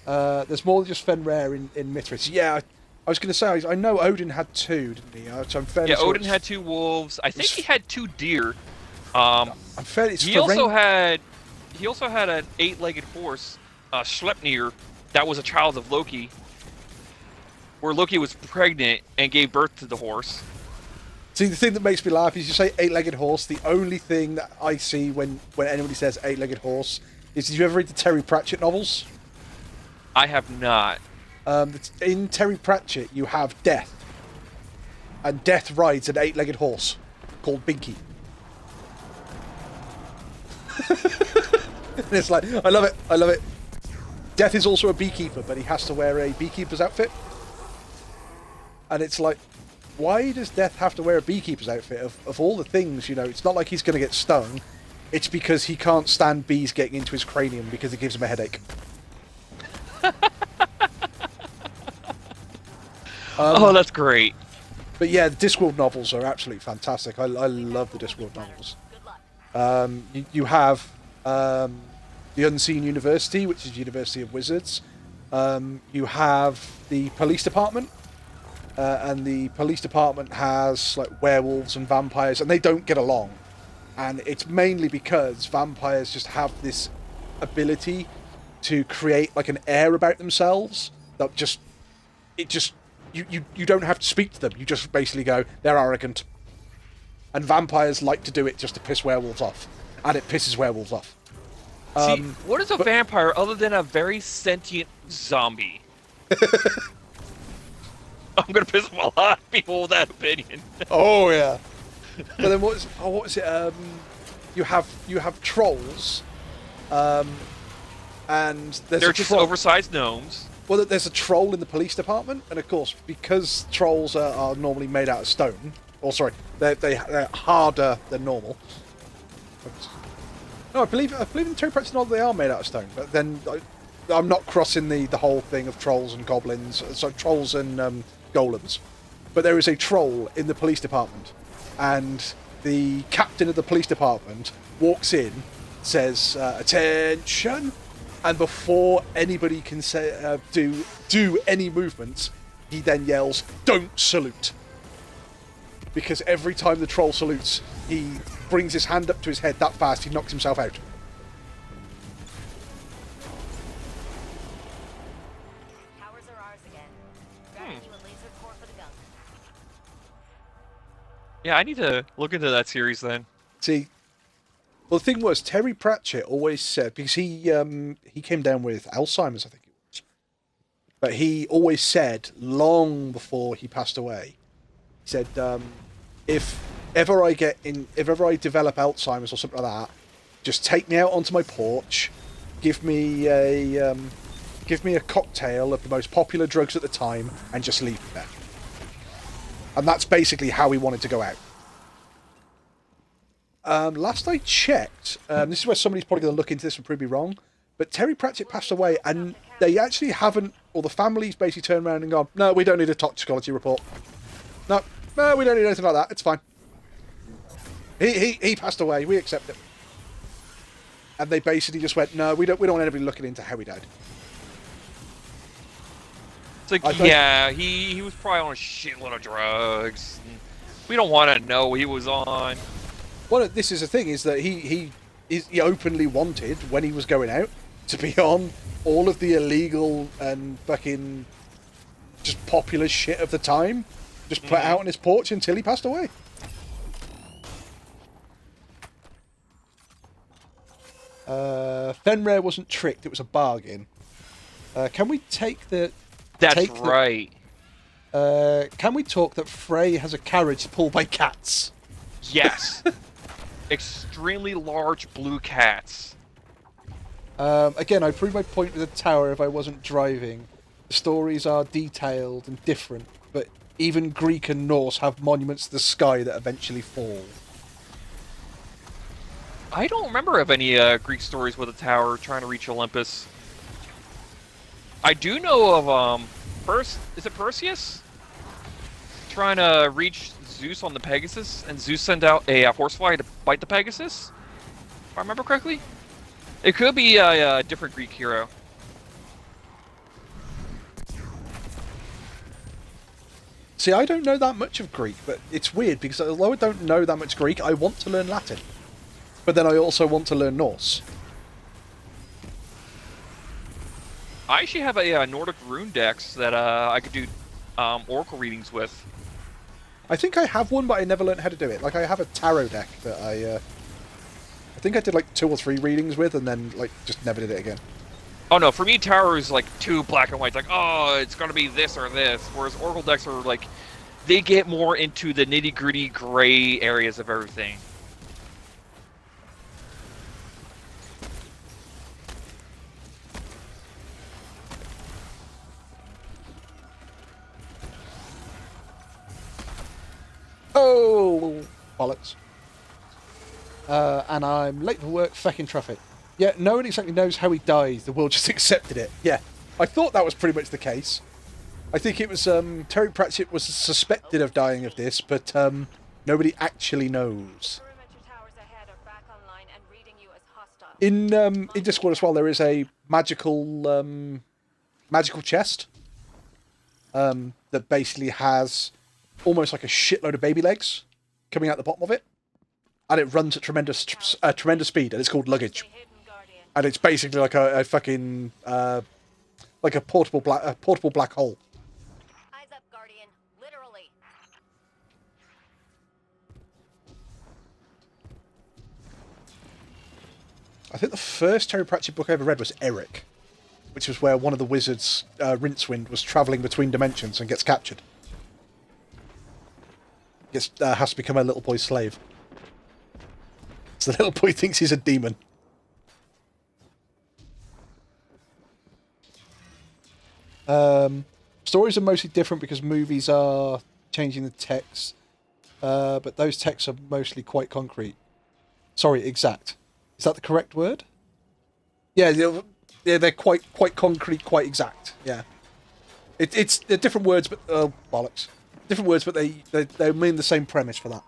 There's more than just Fenrir in Mithras. Yeah, I was going to say I know Odin had 2, didn't he? So I'm fairly sure Odin had 2 wolves. I think he had 2 deer. I'm fairly. He also had an 8-legged horse, Sleipnir. That was a child of Loki, where Loki was pregnant and gave birth to the horse. See, the thing that makes me laugh is you say 8-legged horse. The only thing that I see when anybody says 8-legged horse is, did you ever read the Terry Pratchett novels? I have not. In Terry Pratchett, you have Death. And Death rides an 8-legged horse called Binky. And it's like, I love it. I love it. Death is also a beekeeper, but he has to wear a beekeeper's outfit. And it's like, why does Death have to wear a beekeeper's outfit? Of all the things, it's not like he's going to get stung. It's because he can't stand bees getting into his cranium because it gives him a headache. Oh, that's great. But yeah, the Discworld novels are absolutely fantastic. I love the Discworld novels. You have the Unseen University, which is University of Wizards. You have the police department, and the police department has like werewolves and vampires, and they don't get along. And it's mainly because vampires just have this ability to create like an air about themselves that you don't have to speak to them. You just basically go, they're arrogant. And vampires like to do it just to piss werewolves off, and it pisses werewolves off. See, what is a vampire other than a very sentient zombie? I'm gonna piss off a lot of people with that opinion. Oh yeah. But then what was it? You have trolls, and there's They're a just troll. oversized gnomes. Well, there's a troll in the police department, and of course, because trolls are normally made out of stone, or sorry, they're harder than normal. No, I believe in Terry Pratchett they are made out of stone, but then I'm not crossing the whole thing of trolls and goblins, so trolls and golems. But there is a troll in the police department, and the captain of the police department walks in, says, "Attention!" and before anybody can say do any movements, he then yells, "Don't salute!" Because every time the troll salutes, he brings his hand up to his head that fast he knocks himself out. Towers are ours again. Grabbing you a laser core for the gun. Yeah, I need to look into that series then. See, well, the thing was, Terry Pratchett always said, because he came down with Alzheimer's, I think it was, but he always said, long before he passed away, he said, if ever I develop Alzheimer's or something like that, just take me out onto my porch, give me a cocktail of the most popular drugs at the time, and just leave me there. And that's basically how he wanted to go out. Last I checked, this is where somebody's probably going to look into this and prove me wrong, but Terry Pratchett passed away, and they actually haven't, or the family's basically turned around and gone, "No, we don't need a toxicology report. No, we don't need anything like that. It's fine. He passed away. We accept it." And they basically just went, "No, we don't want anybody looking into how he died." It's like, yeah, he was probably on a shitload of drugs. We don't want to know what he was on. Well, this is the thing, is that he openly wanted, when he was going out, to be on all of the illegal and fucking just popular shit of the time, just put out on his porch until he passed away. Fenrir wasn't tricked, it was a bargain. Can we take the... That's right. Can we talk that Frey has a carriage pulled by cats? Yes. Extremely large blue cats. Again, I proved my point with the tower if I wasn't driving. The stories are detailed and different, but even Greek and Norse have monuments to the sky that eventually fall. I don't remember of any Greek stories with a tower trying to reach Olympus. I do know of is it Perseus? Trying to reach Zeus on the Pegasus, and Zeus sent out a horsefly to bite the Pegasus? If I remember correctly? It could be a different Greek hero. See, I don't know that much of Greek, but it's weird because although I don't know that much Greek, I want to learn Latin. But then I also want to learn Norse. I actually have a Nordic rune dex that I could do oracle readings with. I think I have one, but I never learned how to do it. Like, I have a tarot deck that I think I did like 2 or 3 readings with, and then like just never did it again. Oh no, for me tarot is like too black and white. It's like, oh, it's gonna be this or this. Whereas oracle decks are like, they get more into the nitty gritty gray areas of everything. Oh, bollocks. And I'm late for work, fecking traffic. Yeah, no one exactly knows how he dies. The world just accepted it. Yeah, I thought that was pretty much the case. I think it was Terry Pratchett was suspected of dying of this, but nobody actually knows. Perimeter towers ahead are back online and reading you as hostile. In Discord as well, there is a magical chest that basically has almost like a shitload of baby legs coming out the bottom of it, and it runs at tremendous speed, and it's called luggage. Stay hidden, Guardian. And it's basically like a fucking like a portable black hole. Eyes up, Guardian. Literally. I think the first Terry Pratchett book I ever read was Eric, which was where one of the wizards, Rincewind, was travelling between dimensions and gets captured. Has to become a little boy's slave. So the little boy thinks he's a demon. Stories are mostly different because movies are changing the text, but those texts are mostly quite concrete. Sorry, exact. Is that the correct word? Yeah, they're quite concrete, quite exact. Yeah, they're different words, but bollocks. Different words, but they mean the same premise for that.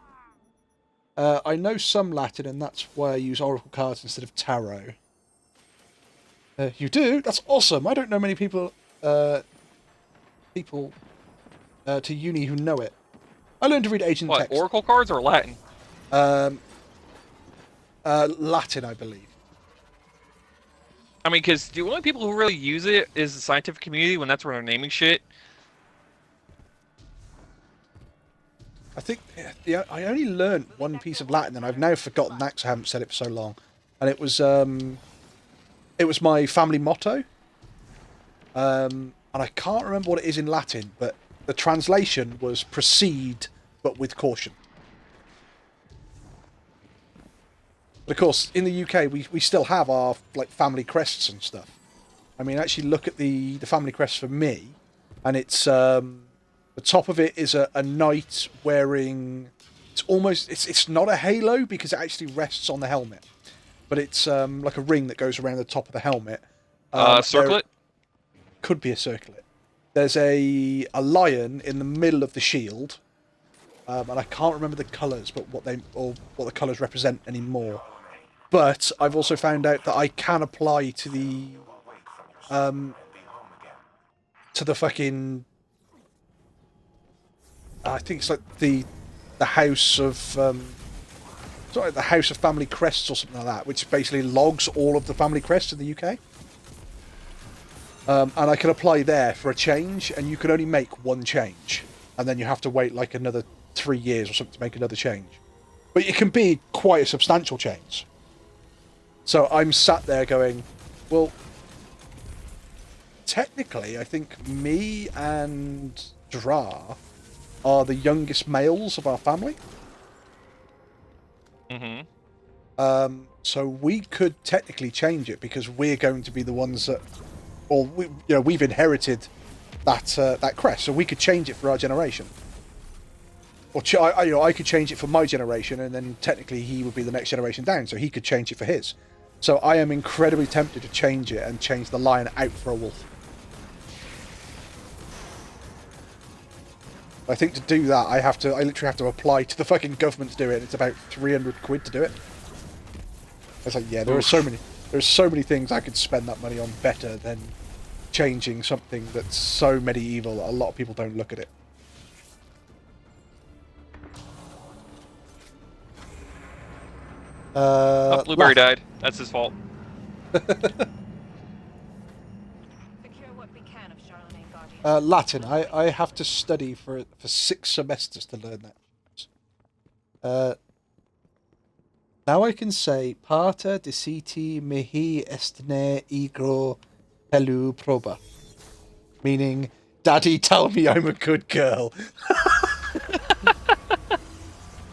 I know some Latin, and that's why I use oracle cards instead of tarot. You do? That's awesome. I don't know many people to uni who know it. I learned to read ancient text. Oracle cards or Latin? Latin, I believe. I mean, because the only people who really use it is the scientific community when that's where they're naming shit. I think I only learned one piece of Latin, and I've now forgotten that because I haven't said it for so long. And it was my family motto. And I can't remember what it is in Latin, but the translation was "proceed, but with caution." But of course, in the UK, we still have our family crests and stuff. I mean, actually, look at the family crest for me, and it's the top of it is a knight wearing. It's not a halo because it actually rests on the helmet, but it's like a ring that goes around the top of the helmet. Circlet? Could be a circlet. There's a lion in the middle of the shield, and I can't remember the colours, but what the colours represent anymore. But I've also found out that I can apply to the fucking. I think it's like the house of the House of Family Crests or something like that, which basically logs all of the family crests in the UK. And I can apply there for a change, and you can only make one change, and then you have to wait like another 3 years or something to make another change. But it can be quite a substantial change. So I'm sat there going, well, technically, I think me and Dra are the youngest males of our family. Mm-hmm. So we could technically change it because we're going to be the ones that, or we've inherited that crest, so we could change it for our generation. Or I could change it for my generation, and then technically he would be the next generation down, so he could change it for his. So I am incredibly tempted to change it and change the lion out for a wolf. I think to do that, I literally have to apply to the fucking government to do it. And it's about 300 quid to do it. It's like, yeah, there's so many things I could spend that money on better than changing something that's so medieval that a lot of people don't look at it. Blueberry died. That's his fault. Secure what we can of Charlemagne Guardian. Latin. I have to study for 6 semesters to learn that. Now I can say Pater diciti mihi estne igro helu proba, meaning, Daddy, tell me I'm a good girl.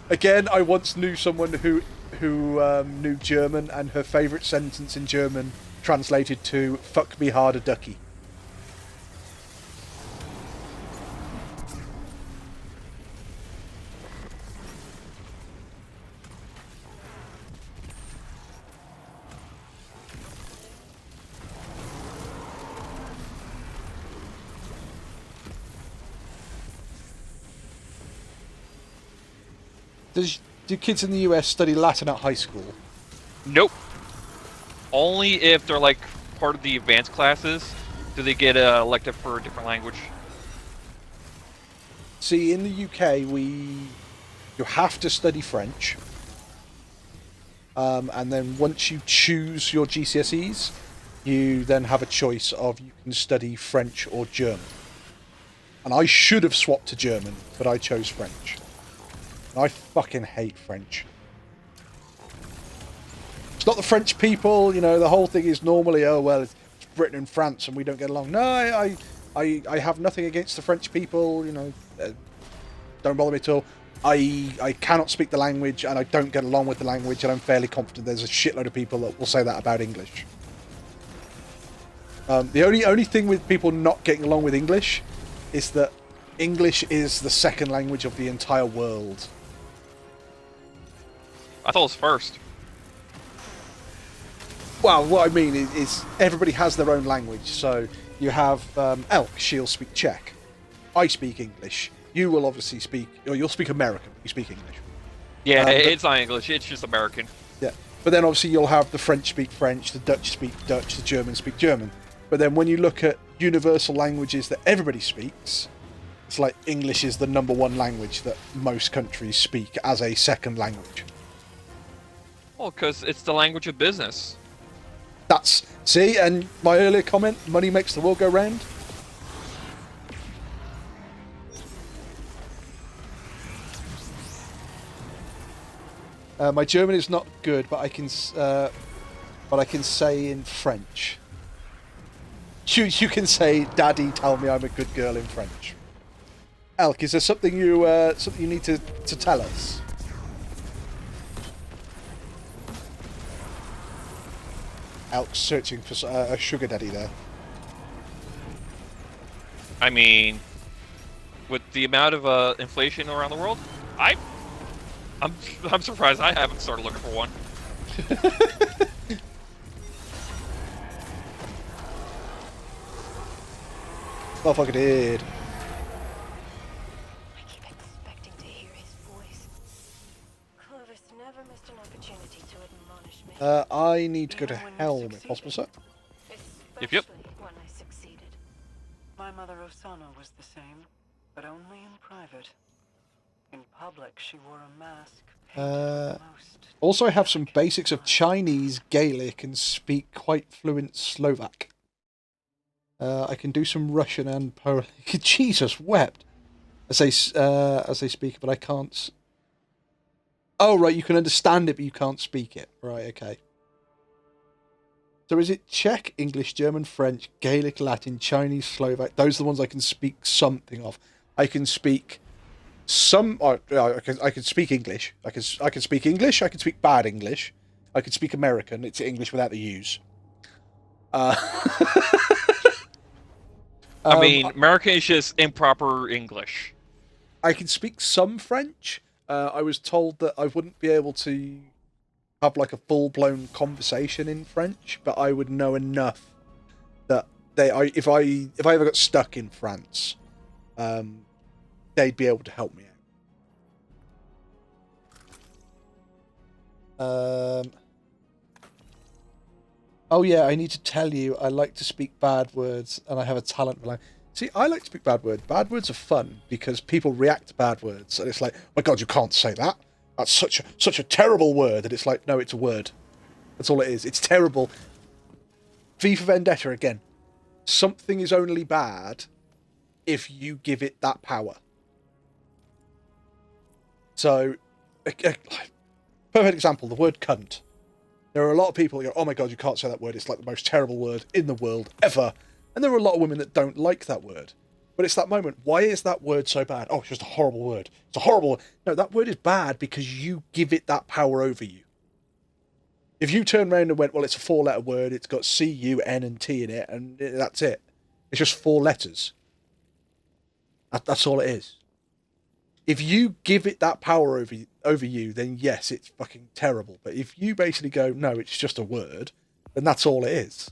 Again, I once knew someone who knew German, and her favourite sentence in German translated to "fuck me harder, ducky." Do kids in the US study Latin at high school? Nope. Only if they're like part of the advanced classes do they get elective for a different language. See, in the UK, you have to study French, and then once you choose your GCSEs, you then have a choice of you can study French or German. And I should have swapped to German, but I chose French. I fucking hate French. It's not the French people. You know, the whole thing is normally, oh well, it's Britain and France and we don't get along. No, I have nothing against the French people. You know, don't bother me at all. I cannot speak the language and I don't get along with the language, and I'm fairly confident there's a shitload of people that will say that about English. The only thing with people not getting along with English is that English is the second language of the entire world. I thought it was first. Well, what I mean is everybody has their own language. So you have Elk, she'll speak Czech. I speak English. You will obviously speak, or you'll speak American, but you speak English. Yeah, it's not English, it's just American. Yeah, but then obviously you'll have the French speak French, the Dutch speak Dutch, the Germans speak German. But then when you look at universal languages that everybody speaks, it's like English is the #1 language that most countries speak as a second language. Well, because it's the language of business. See, and my earlier comment, money makes the world go round. My German is not good, but I can say in French. You can say, "Daddy, tell me I'm a good girl" in French. Elk, is there something you need to tell us? Elk's searching for a sugar daddy there. I mean, with the amount of inflation around the world, I'm surprised I haven't started looking for one. Motherfucker did. I keep expecting to hear his voice. Clovis never missed an opportunity to admonish me. I need to go to Helm if possible, sir. Yep. Especially when I succeeded. My mother Osana was the same, but only in private. In public, she wore a mask. Also, I have some basics of Chinese, Gaelic, and speak quite fluent Slovak. I can do some Russian and Polish. Jesus wept as they speak, but I can't. Oh right, you can understand it, but you can't speak it. Right, okay. So is it Czech, English, German, French, Gaelic, Latin, Chinese, Slovak? Those are the ones I can speak something of. I can speak some. I can speak English. I can speak English. I can speak bad English. I can speak American. It's English without the U's. I mean, American is just improper English. I can speak some French. I was told that I wouldn't be able to have like a full-blown conversation in French, but I would know enough that if I ever got stuck in France, they'd be able to help me out. Oh yeah, I need to tell you, I like to speak bad words, and I have a talent for See, I like to speak bad words. Bad words are fun because people react to bad words, and it's like, my God, you can't say that. That's such a terrible word. And it's like, no, it's a word. That's all it is. It's terrible. V for Vendetta again. Something is only bad if you give it that power. So, perfect example, the word cunt. There are a lot of people who go, oh my God, you can't say that word. It's like the most terrible word in the world ever. And there are a lot of women that don't like that word. But it's that moment. Why is that word so bad? Oh, it's just a horrible word. It's a horrible word. No, that word is bad because you give it that power over you. If you turn around and went, well, it's a 4-letter word. It's got C, U, N, and T in it. And that's it. It's just 4 letters. That's all it is. If you give it that power over you, then yes, it's fucking terrible. But if you basically go, no, it's just a word, then that's all it is.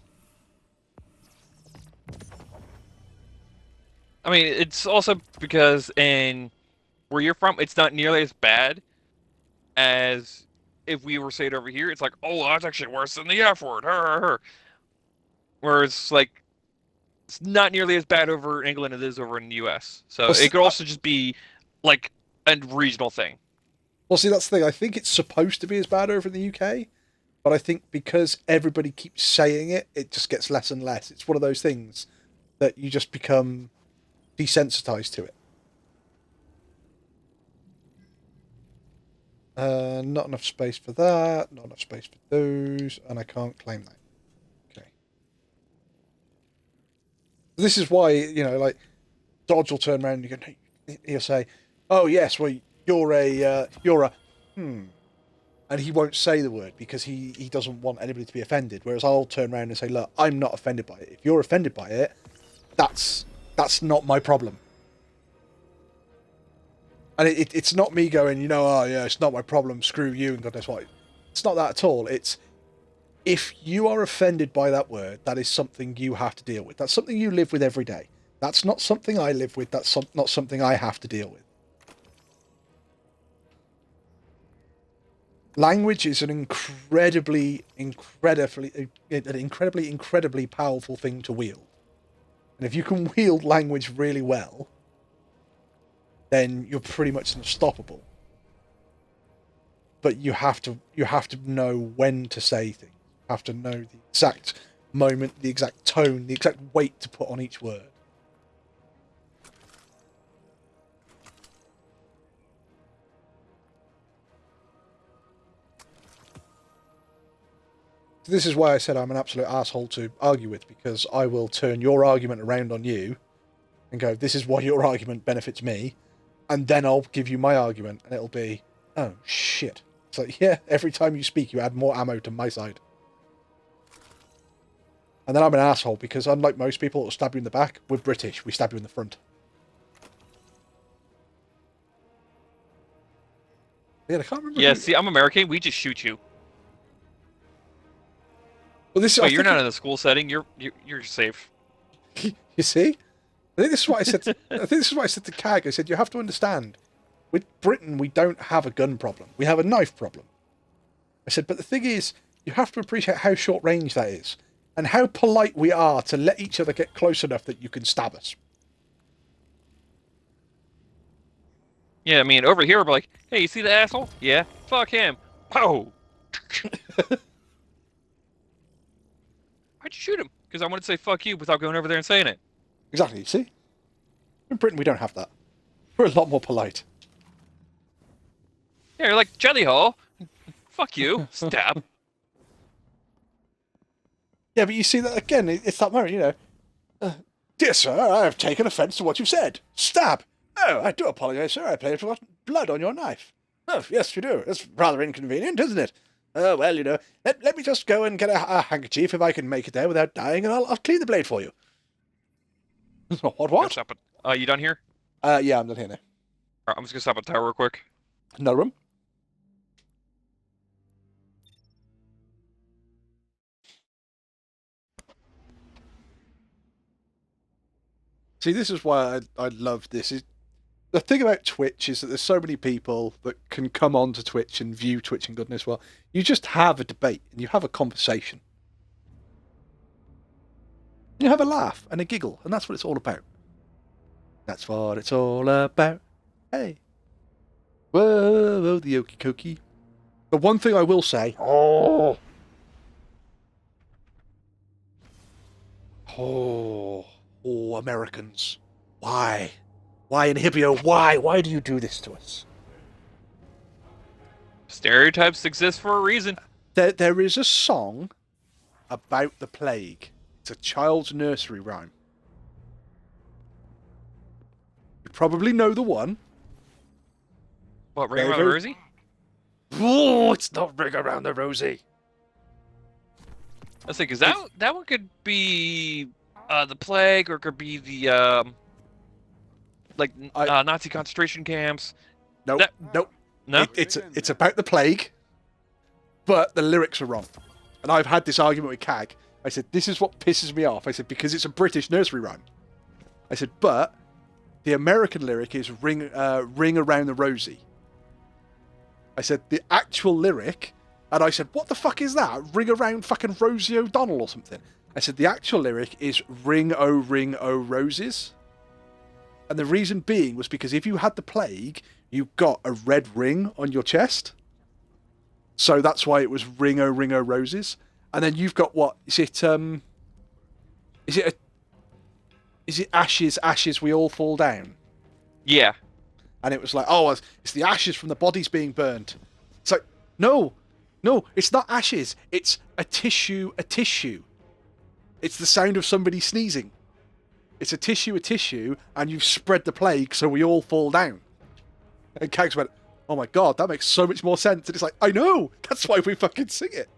I mean, it's also because in where you're from, it's not nearly as bad as if we were saying it over here. It's like, oh, that's actually worse than the F word. Whereas, like, it's not nearly as bad over in England as it is over in the US. So it could also just be like a regional thing. Well, see, that's the thing. I think it's supposed to be as bad over in the UK, but I think because everybody keeps saying it, it just gets less and less. It's one of those things that you just become desensitized to it. Not enough space for that. Not enough space for those, and I can't claim that. Okay. This is why, like, Dodge will turn around and he'll say, "Oh yes, well you're a," and he won't say the word because he doesn't want anybody to be offended. Whereas I'll turn around and say, "Look, I'm not offended by it. If you're offended by it, that's not my problem." And it's not me going, "Oh yeah, it's not my problem, screw you," and God knows what. It's not that at all. It's, if you are offended by that word, that is something you have to deal with. That's something you live with every day. That's not something I live with. That's not something I have to deal with. Language is an incredibly powerful thing to wield. And if you can wield language really well, then you're pretty much unstoppable. But you have to know when to say things. You have to know the exact moment, the exact tone, the exact weight to put on each word. So this is why I said I'm an absolute asshole to argue with, because I will turn your argument around on you and go, "This is why your argument benefits me," and then I'll give you my argument, and it'll be, "Oh shit." It's like, yeah, every time you speak, you add more ammo to my side. And then I'm an asshole because, unlike most people that will stab you in the back, we're British. We stab you in the front. Yeah, I can't remember. Yeah, see, I'm American. We just shoot you. Well, this. Wait, you're not in a school setting. You're safe. You see? I think this is what I said. I think this is what I said to CAG. I said, you have to understand, with Britain, we don't have a gun problem. We have a knife problem. I said, but the thing is, you have to appreciate how short range that is, and how polite we are to let each other get close enough that you can stab us. Yeah, I mean, over here we're like, "Hey, you see the asshole? Yeah, fuck him." Pow. Why'd you shoot him? Because I wanted to say "fuck you" without going over there and saying it. Exactly. You see? In Britain, we don't have that. We're a lot more polite. Yeah, you're like, "Jelly hole, fuck you." Stab. Yeah, but you see that again. It's that moment, "Dear sir, I have taken offence to what you said." Stab. "Oh, I do apologise, sir. I played with blood on your knife." "Oh, yes, you do. It's rather inconvenient, isn't it? Oh, well, let me just go and get a handkerchief if I can make it there without dying, and I'll clean the blade for you." What? Stop it. You done here? Yeah, I'm done here now. Alright, I'm just gonna stop at the tower real quick. No room? See, this is why I love this. The thing about Twitch is that there's so many people that can come onto Twitch and view Twitch and goodness. Well, you just have a debate and you have a conversation. You have a laugh and a giggle, and that's what it's all about. That's what it's all about. Hey. Whoa, the okie dokie. But one thing I will say. Oh, Americans. Why? Why, Inhibio? Why? Why do you do this to us? Stereotypes exist for a reason. There is a song about the plague. It's a child's nursery rhyme. You probably know the one. What, Ring Around the Rosie? Oh, it's not Ring Around the Rosie. I think, that one could be the plague, or it could be the Nazi concentration camps. Nope. Nope. No. It's about the plague, but the lyrics are wrong. And I've had this argument with CAG. I said, this is what pisses me off. I said, because it's a British nursery rhyme. I said, but the American lyric is ring around the Rosie. I said, the actual lyric, and I said, what the fuck is that? Ring around fucking Rosie O'Donnell or something. I said, the actual lyric is ring o roses. And the reason being was because if you had the plague, you got a red ring on your chest. So that's why it was ring o roses. And then you've got what? Is it ashes we all fall down? Yeah. And it was like, oh, it's the ashes from the bodies being burnt. No, it's not ashes. It's a tissue. It's the sound of somebody sneezing. It's a tissue, and you've spread the plague, so we all fall down. And Kags went, oh my god, that makes so much more sense. And it's like, I know, that's why we fucking sing it.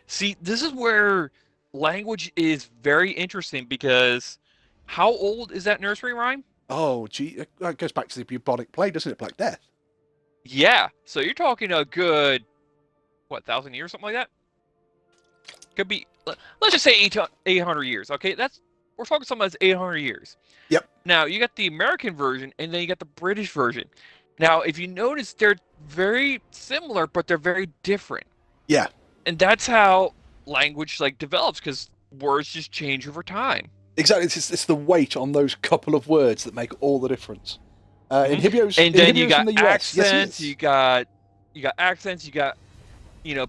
See, this is where language is very interesting, because how old is that nursery rhyme? Oh, gee, that goes back to the bubonic plague, doesn't it? Black Death. Yeah, so you're talking a good, 1,000 years, something like that? Could be, let's just say 800 years, okay? We're talking something that's 800 years. Yep. Now, you got the American version, and then you got the British version. Now, if you notice, they're very similar, but they're very different. Yeah. And that's how language, like, develops, because words just change over time. Exactly, it's the weight on those couple of words that make all the difference. In Hibio's, and then in you Hibio's got in the US, accents, yes, you got accents, you got,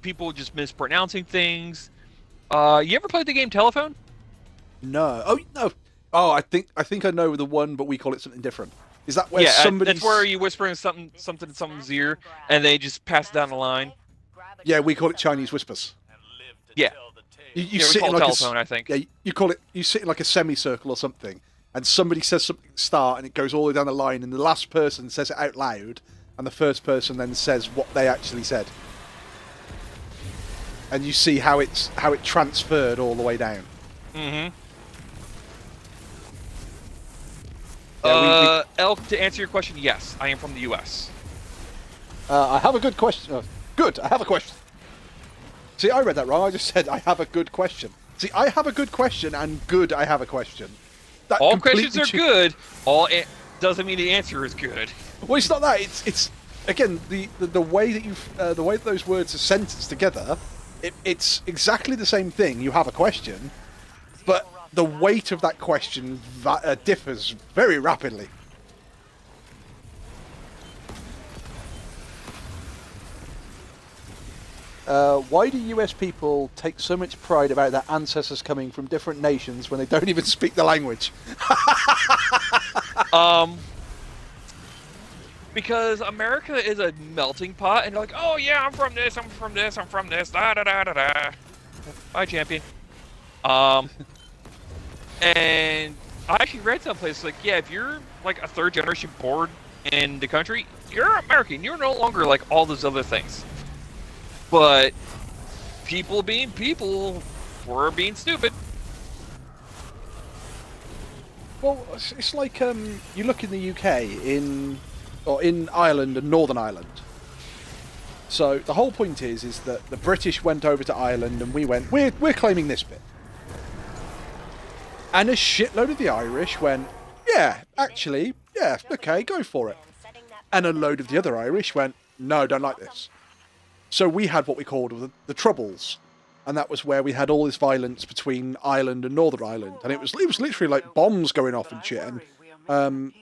people just mispronouncing things. You ever played the game Telephone? No. Oh no. Oh, I think I know the one, but we call it something different. Is that where Yeah, somebody? that's where you whispering something in someone's ear, and they just pass it down the line. Yeah, we call it Chinese whispers. Yeah. You Yeah, we sit call in it like telephone, I think. Yeah, you sit in like a semicircle or something, and somebody says something start, and it goes all the way down the line, and the last person says it out loud, and the first person then says what they actually said, and you see how it transferred all the way down. Mm-hmm. Yeah, Elk, to answer your question, yes, I am from the U.S. I have a good question. Good, I have a question. See, I read that wrong. I just said I have a good question. See, I have a good question, and good, I have a question. That All completely questions are good. Doesn't mean the answer is good. Well, it's not that. It's again the way that the way that those words are sentenced together. It's exactly the same thing. You have a question, but the weight of that question differs very rapidly. Why do US people take so much pride about their ancestors coming from different nations when they don't even speak the language? Because America is a melting pot, and they're like, oh yeah, I'm from this, da da da da da. Bye, champion. And I actually read someplace like, yeah, if you're like a third generation born in the country, you're American. You're no longer like all those other things. But people being people, we're being stupid. Well, it's like you look in the UK, in Ireland and Northern Ireland. So the whole point is that the British went over to Ireland and we went, we're claiming this bit. And a shitload of the Irish went, yeah, actually, yeah, okay, go for it. And a load of the other Irish went, no, don't like this. So we had what we called the Troubles. And that was where we had all this violence between Ireland and Northern Ireland. And it was literally like bombs going off and shit. And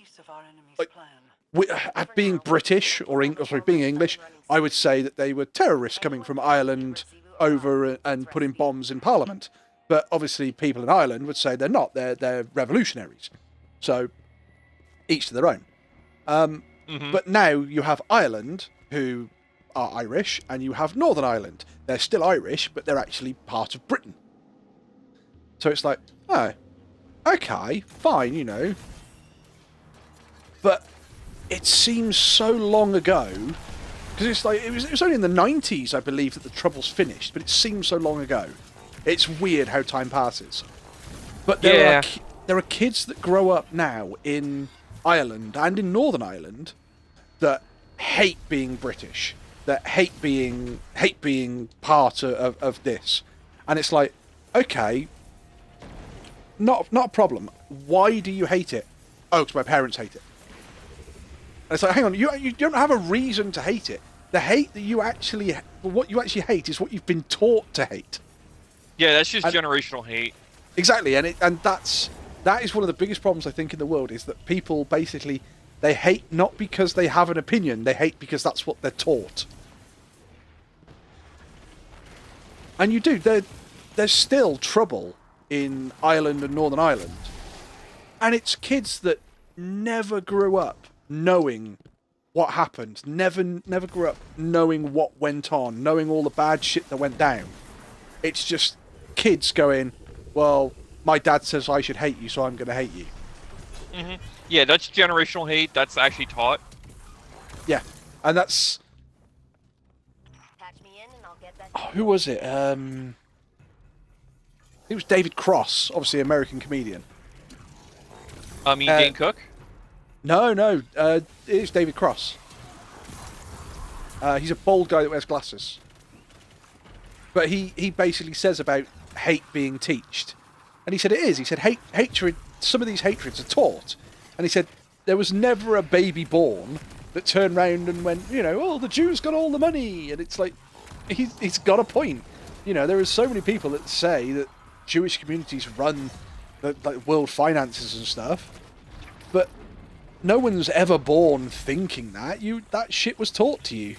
at being British or being English, I would say that they were terrorists coming from Ireland over and putting bombs in Parliament. But obviously people in Ireland would say they're not. They're revolutionaries. So each to their own. But now you have Ireland, who are Irish, and you have Northern Ireland. They're still Irish, but they're actually part of Britain. So it's like, oh, okay, fine, you know. But it seems so long ago, because it's like it was only in the 90s, I believe, that the Troubles finished. But it seems so long ago. It's weird how time passes. But there are kids that grow up now in Ireland and in Northern Ireland that hate being British, that hate being part of this, and it's like, okay, not a problem. Why do you hate it? Oh, because my parents hate it. And it's like, hang on, you don't have a reason to hate it. The hate that what you actually hate is what you've been taught to hate. Yeah, that's just generational hate. Exactly, and that is one of the biggest problems I think in the world, is that people basically, they hate not because they have an opinion, they hate because that's what they're taught. And you do, there's still trouble in Ireland and Northern Ireland. And it's kids that never grew up knowing what happened. Never grew up knowing what went on, knowing all the bad shit that went down. It's just kids going, well, my dad says I should hate you, so I'm going to hate you. Yeah, that's generational hate. That's actually taught. Yeah, and that's... Patch me in and I'll get that. Oh, who was it? It was David Cross, obviously American comedian. Dane Cook? No, it is David Cross. He's a bald guy that wears glasses. But he basically says about hate being teached. And he said it is. He said hatred, some of these hatreds are taught. And he said there was never a baby born that turned round and went, oh, the Jews got all the money. And it's like, he's got a point. There are so many people that say that Jewish communities run like world finances and stuff. But no one's ever born thinking that. That shit was taught to you.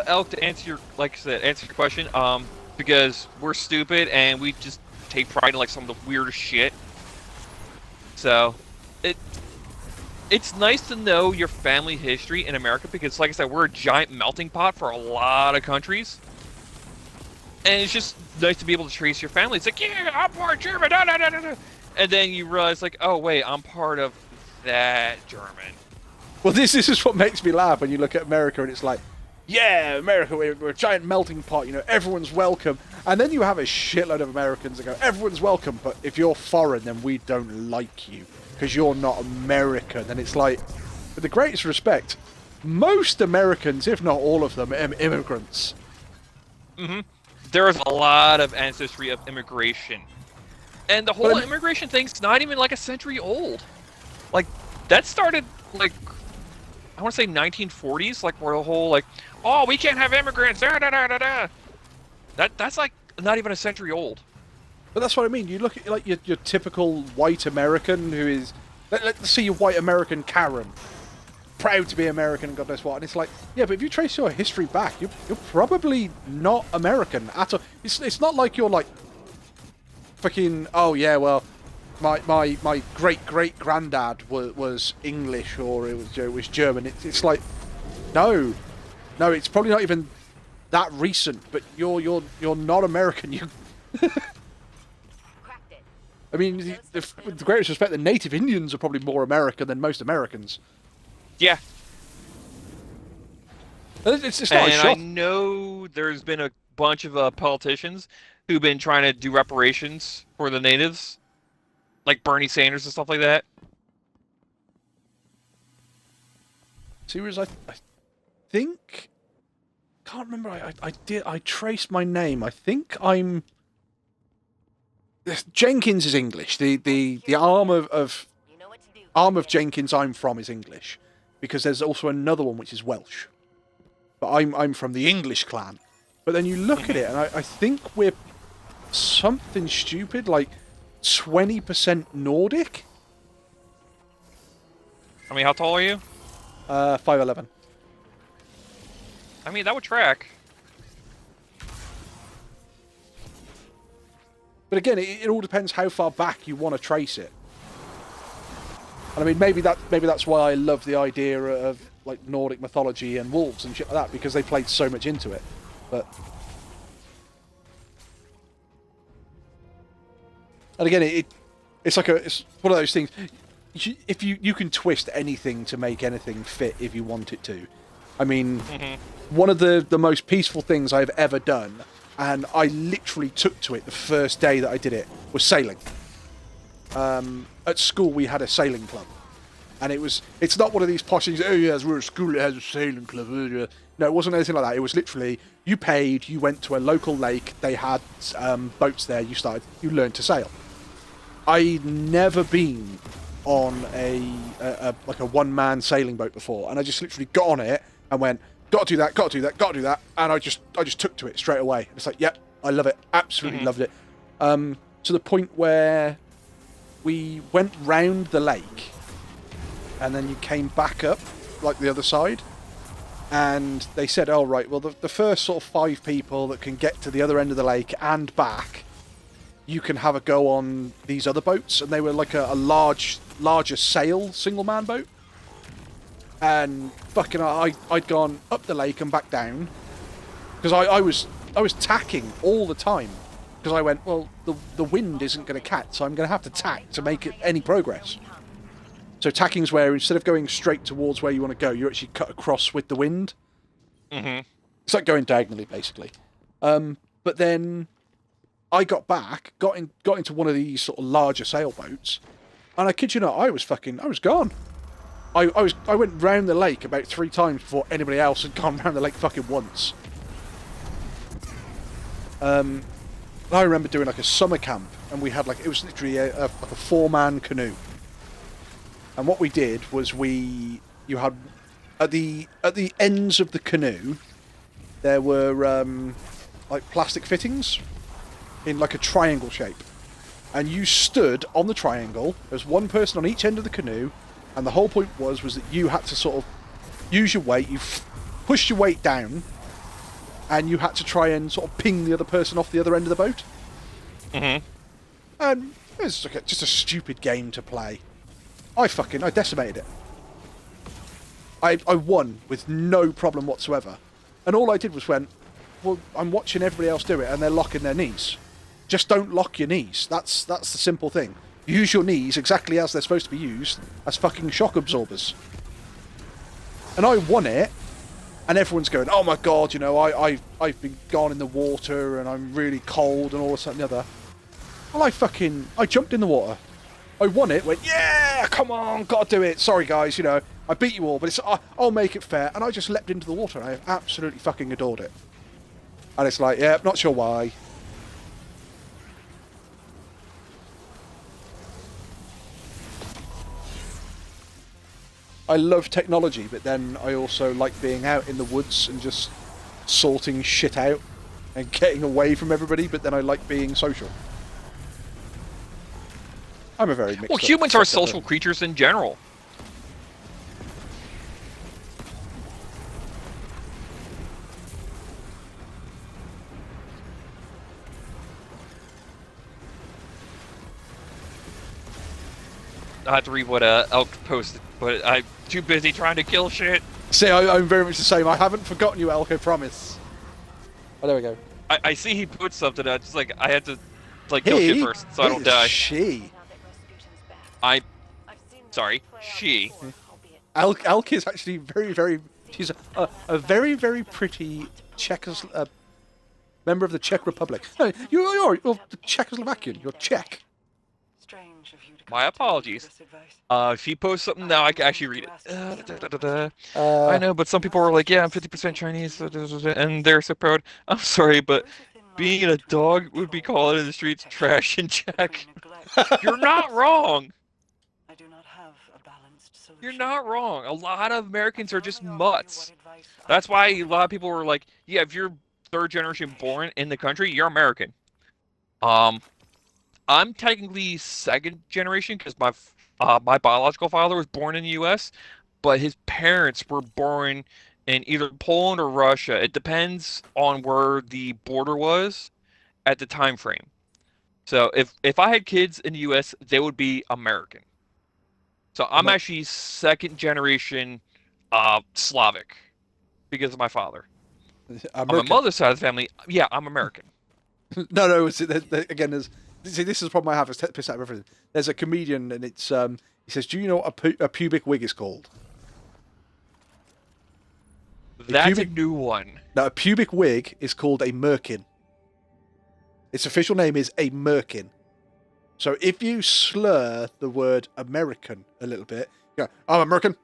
Elk, to answer your question, because we're stupid and we just take pride in like some of the weirdest shit. So, it's nice to know your family history in America because, like I said, we're a giant melting pot for a lot of countries. And it's just nice to be able to trace your family. It's like, yeah, I'm part German, da, da, da, da, da. And then you realize, like, oh, wait, I'm part of that German. Well, this is what makes me laugh when you look at America and it's like, yeah, America, we're a giant melting pot, everyone's welcome. And then you have a shitload of Americans that go, everyone's welcome, but if you're foreign, then we don't like you because you're not American. And it's like, with the greatest respect, most Americans, if not all of them, are immigrants. There is a lot of ancestry of immigration. And the whole immigration thing's not even like a century old. Like, that started, like, I want to say 1940s, like, where the whole, like, oh, we can't have immigrants, da da da da da. That's like not even a century old. But that's what I mean. You look at like your typical white American who is, let's see your white American Karen, proud to be American and God knows what. And it's like, yeah, but if you trace your history back, you're probably not American at all. It's not like you're like, fucking, oh yeah, well, my great granddad was English or it was German. It's like, no, it's probably not even that recent. But you're not American. You. I mean, with the greatest respect, the native Indians are probably more American than most Americans. Yeah. It's not a shock. I know there's been a bunch of politicians who've been trying to do reparations for the natives, like Bernie Sanders and stuff like that. Serious, I think, can't remember. I traced my name. I think I'm. Jenkins is English. The arm of Jenkins I'm from is English, because there's also another one which is Welsh. But I'm from the English clan. But then you look at it, and I think we're something stupid like 20% Nordic. I mean, how tall are you? 5'11". I mean, that would track. But again, it all depends how far back you want to trace it. And I mean, maybe that's why I love the idea of like Nordic mythology and wolves and shit like that, because they played so much into it. But and again, it's one of those things. If you can twist anything to make anything fit if you want it to. I mean, one of the most peaceful things I've ever done, and I literally took to it the first day that I did it, was sailing. At school we had a sailing club, and it's not one of these posh things, oh yes, we're at school, it has a sailing club. No, it wasn't anything like that. It was literally, you paid, you went to a local lake, they had boats there, you learned to sail. I'd never been on a one-man sailing boat before, and I just literally got on it and went, gotta do that, and I just took to it straight away. It's like, yep, I love it, absolutely loved it. To the point where we went round the lake, and then you came back up, like the other side. And they said, oh, right, well, the first sort of 5 people that can get to the other end of the lake and back, you can have a go on these other boats. And they were like a larger sail single-man boat. And fucking I'd gone up the lake and back down. Because I was tacking all the time. Because I went, well, the wind isn't going to catch, so I'm going to have to tack to make it any progress. So tacking's where instead of going straight towards where you want to go, you actually cut across with the wind. Mm-hmm. It's like going diagonally, basically. But then I got back, got into one of these sort of larger sailboats, and I kid you not, I was gone. I went round the lake about 3 times before anybody else had gone round the lake fucking once. I remember doing like a summer camp, and we had it was literally like a 4-man canoe. And what we did was you had at the ends of the canoe there were like plastic fittings in like a triangle shape, and you stood on the triangle. There's one person on each end of the canoe, and the whole point was that you had to sort of use your weight. You pushed your weight down, and you had to try and sort of ping the other person off the other end of the boat. Mm-hmm. And it was like just a stupid game to play. I decimated it. I won with no problem whatsoever. And all I did was went, well, I'm watching everybody else do it and they're locking their knees. Just don't lock your knees. That's the simple thing. Use your knees exactly as they're supposed to be used, as fucking shock absorbers. And I won it, and everyone's going, oh my god, you know, I've been gone in the water and I'm really cold and all this and the other. Well, I jumped in the water. I won it, went, yeah, come on, gotta do it. Sorry guys, you know, I beat you all, but I'll make it fair. And I just leapt into the water, and I absolutely fucking adored it. And it's like, yeah, not sure why. I love technology, but then I also like being out in the woods and just sorting shit out and getting away from everybody, but then I like being social. I'm a very mixed Well, up humans are setup. social creatures in general. I have to read what Elk posted, but I'm too busy trying to kill shit. See, I'm very much the same. I haven't forgotten you, Elk, I promise. Oh, there we go. I see he put something. I just I had to kill shit first, so I don't die. She. Sorry, she. Elk is actually very, very. She's a very, very pretty member of the Czech Republic. No, you're the Czechoslovakian. You're Czech. Strange of you to My come to me apologies. with this advice. If he posts something now, I can actually read it. I know, but some people are like, yeah, I'm 50% Chinese, and they're so proud. I'm sorry, but being a dog would be called in the streets trash in Czech. You're not wrong. I do not have a balanced solution. You're not wrong. A lot of Americans are just mutts. That's why a lot of people were like, yeah, if you're 3rd generation born in the country, you're American. I'm technically 2nd generation because my biological father was born in the U.S., but his parents were born in either Poland or Russia. It depends on where the border was at the time frame. So if I had kids in the U.S., they would be American. So I'm actually 2nd generation Slavic because of my father. On my mother's side of the family, yeah, I'm American. No. Again, this is the problem I have. It's piss out of everything. There's a comedian, and it's he says, "Do you know what a pubic wig is called?" That's a new one. Now, a pubic wig is called a merkin. Its official name is a merkin. So if you slur the word American a little bit, you go, I'm American.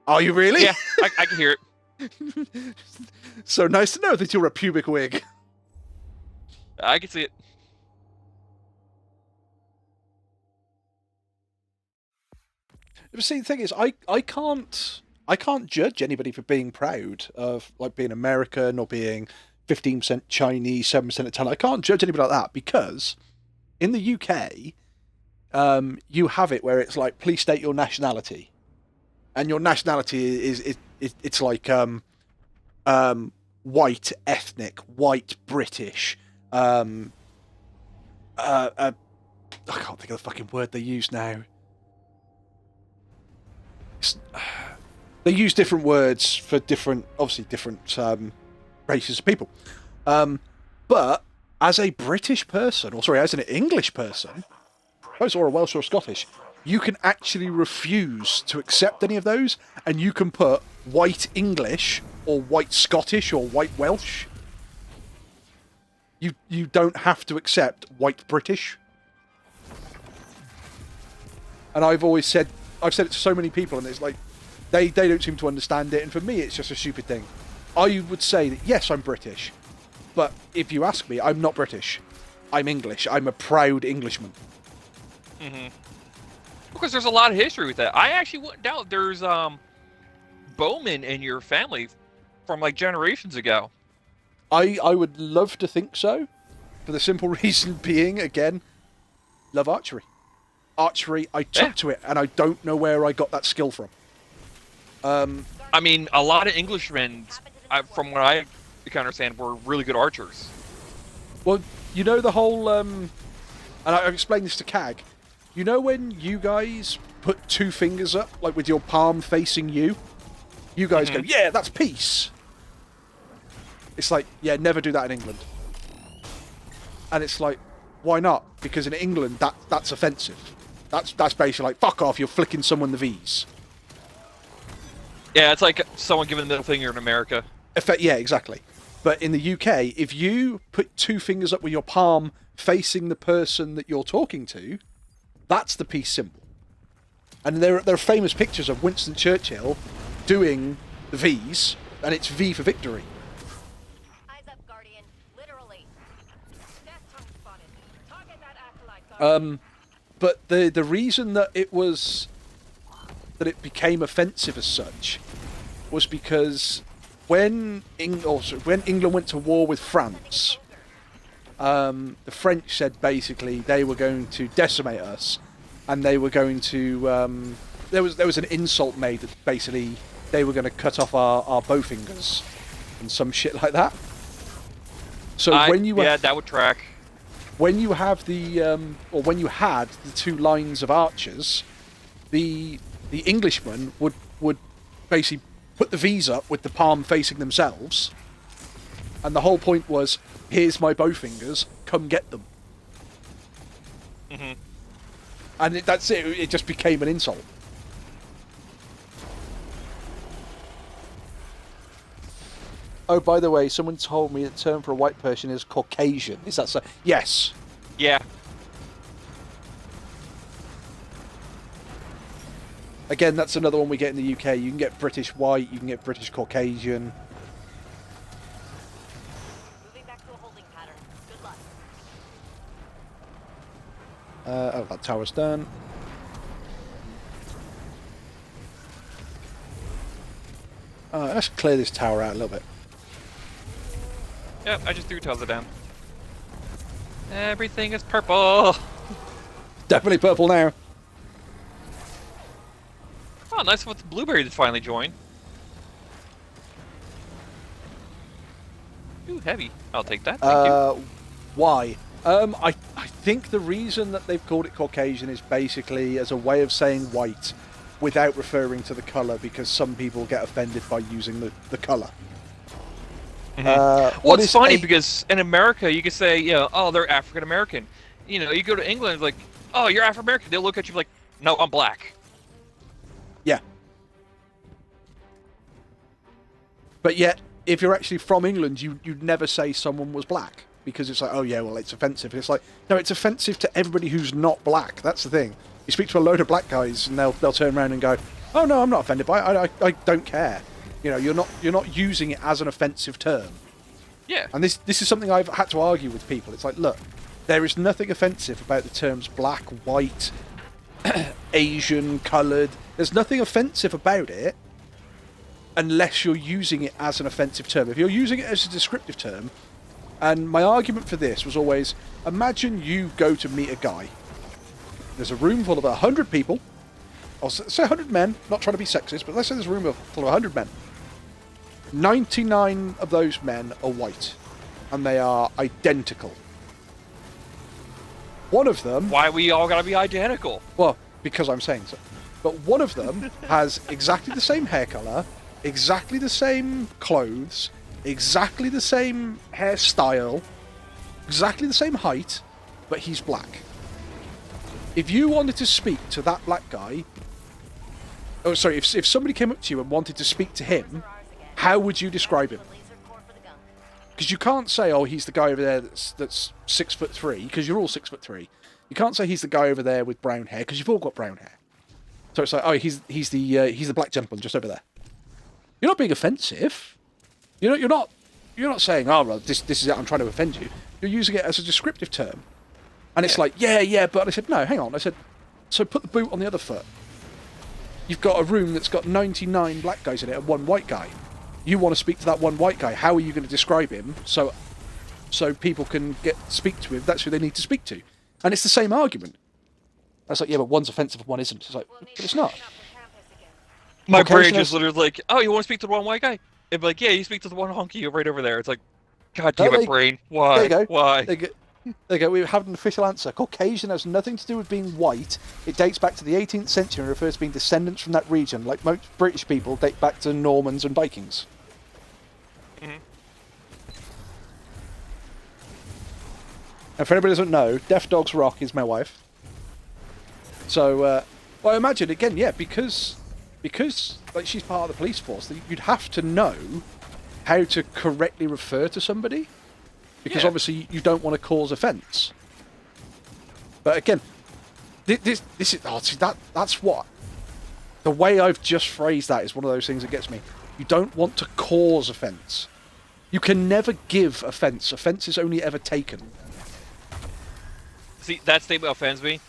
Are you really? Yeah, I can hear it. So nice to know that you're a pubic wig. I can see it. But see, the thing is, I can't judge anybody for being proud of being American or being 15% Chinese, 7% Italian. I can't judge anybody like that because in the UK, you have it where it's like, please state your nationality, and your nationality is it's like white ethnic, white British. I can't think of the fucking word they use now. They use different words for different, obviously different races of people. But as a British person, or sorry, as an English person, or a Welsh or a Scottish, you can actually refuse to accept any of those, and you can put white English or white Scottish or white Welsh. You don't have to accept white British. And I've said it to so many people, and it's like they don't seem to understand it. And for me, it's just a stupid thing. I would say that yes, I'm British, but if you ask me, I'm not British. I'm English. I'm a proud Englishman. Mm-hmm. Because there's a lot of history with that. I actually wouldn't doubt there's Bowman in your family from like generations ago. I would love to think so, for the simple reason being, again, love archery. Archery, I took to it, and I don't know where I got that skill from. I mean, a lot of Englishmen, from what I can understand, were really good archers. Well, you know the whole, and I've explained this to CAG, you know when you guys put two fingers up, like with your palm facing you? You guys go, yeah, that's peace. It's like, yeah, never do that in England. And it's like, why not? Because in England, that's offensive. That's basically like, fuck off, you're flicking someone the V's. Yeah, it's like someone giving the middle finger in America. Yeah, exactly. But in the UK, if you put two fingers up with your palm facing the person that you're talking to, that's the peace symbol. And there are famous pictures of Winston Churchill doing the V's, and it's V for victory. Eyes up, Guardian. Literally. Death tongue spotted. Target that acolyte, Guardian. But the reason that it became offensive as such was because when England went to war with France, the French said basically they were going to decimate us, and they were going to there was an insult made that basically they were going to cut off our bow fingers and some shit like that. So that would track. When you have when you had the two lines of archers, the Englishmen would basically put the V's up with the palm facing themselves, and the whole point was, here's my bow fingers, come get them. Mm-hmm. And that's it. It just became an insult. Oh, by the way, someone told me the term for a white person is Caucasian. Is that so? Yes. Yeah. Again, that's another one we get in the UK. You can get British white, you can get British Caucasian. Moving back to a holding pattern. Good luck. Oh, that tower's done. Let's clear this tower out a little bit. Yep, I just threw Telza down. Everything is purple. Definitely purple now. Oh, nice with the blueberry that finally joined. Ooh, heavy. I'll take that. Thank you. Why? I think the reason that they've called it Caucasian is basically as a way of saying white without referring to the colour, because some people get offended by using the colour. Well, it's funny because in America you could say, you know, oh, they're African American. You know, you go to England, like, oh, you're African American. They'll look at you like, no, I'm black. Yeah. But yet, if you're actually from England, you'd never say someone was black, because it's like, oh yeah, well, it's offensive. It's like, no, it's offensive to everybody who's not black. That's the thing. You speak to a load of black guys, and they'll turn around and go, oh no, I'm not offended by it. I don't care. You know, you're not using it as an offensive term. Yeah. And this is something I've had to argue with people. It's like, look, there is nothing offensive about the terms black, white, Asian, coloured. There's nothing offensive about it unless you're using it as an offensive term. If you're using it as a descriptive term, and my argument for this was always, imagine you go to meet a guy, there's a room full of 100 people. I'll say 100 men, not trying to be sexist, but let's say there's a room full of 100 men. 99 of those men are white, and they are identical. One of them... Why we all gotta be identical? Well, because I'm saying so. But one of them has exactly the same hair colour, exactly the same clothes, exactly the same hairstyle, exactly the same height, but he's black. If you wanted to speak to that black guy... Oh, sorry, if somebody came up to you and wanted to speak to him, how would you describe him? Because you can't say, oh, he's the guy over there that's 6'3", because you're all 6'3". You can't say he's the guy over there with brown hair, because you've all got brown hair. So it's like, oh, he's the black gentleman just over there. You're not being offensive. You're not saying, oh, well, this is it, I'm trying to offend you. You're using it as a descriptive term. And it's like, yeah, but I said, no, hang on. I said, so put the boot on the other foot. You've got a room that's got 99 black guys in it and one white guy. You want to speak to that one white guy. How are you going to describe him so people can speak to him? That's who they need to speak to. And it's the same argument. I was like, yeah, but one's offensive and one isn't. It's like, but it's not. My brain just literally like, oh, you want to speak to the one white guy? It'd be like, yeah, you speak to the one honky right over there. It's like, God damn it, brain. Why? There you go. Why? There you go. We have an official answer. Caucasian has nothing to do with being white. It dates back to the 18th century and refers to being descendants from that region. Like most British people date back to Normans and Vikings. Mm-hmm. And for anybody who doesn't know, Deaf Dogs Rock is my wife. So, well, I imagine, again, yeah, because like she's part of the police force, you'd have to know how to correctly refer to somebody. Because obviously you don't want to cause offence. But again, this is... Oh, see, that's what... The way I've just phrased that is one of those things that gets me. You don't want to cause offence. You can never give offence. Offence is only ever taken. See, that statement offends me.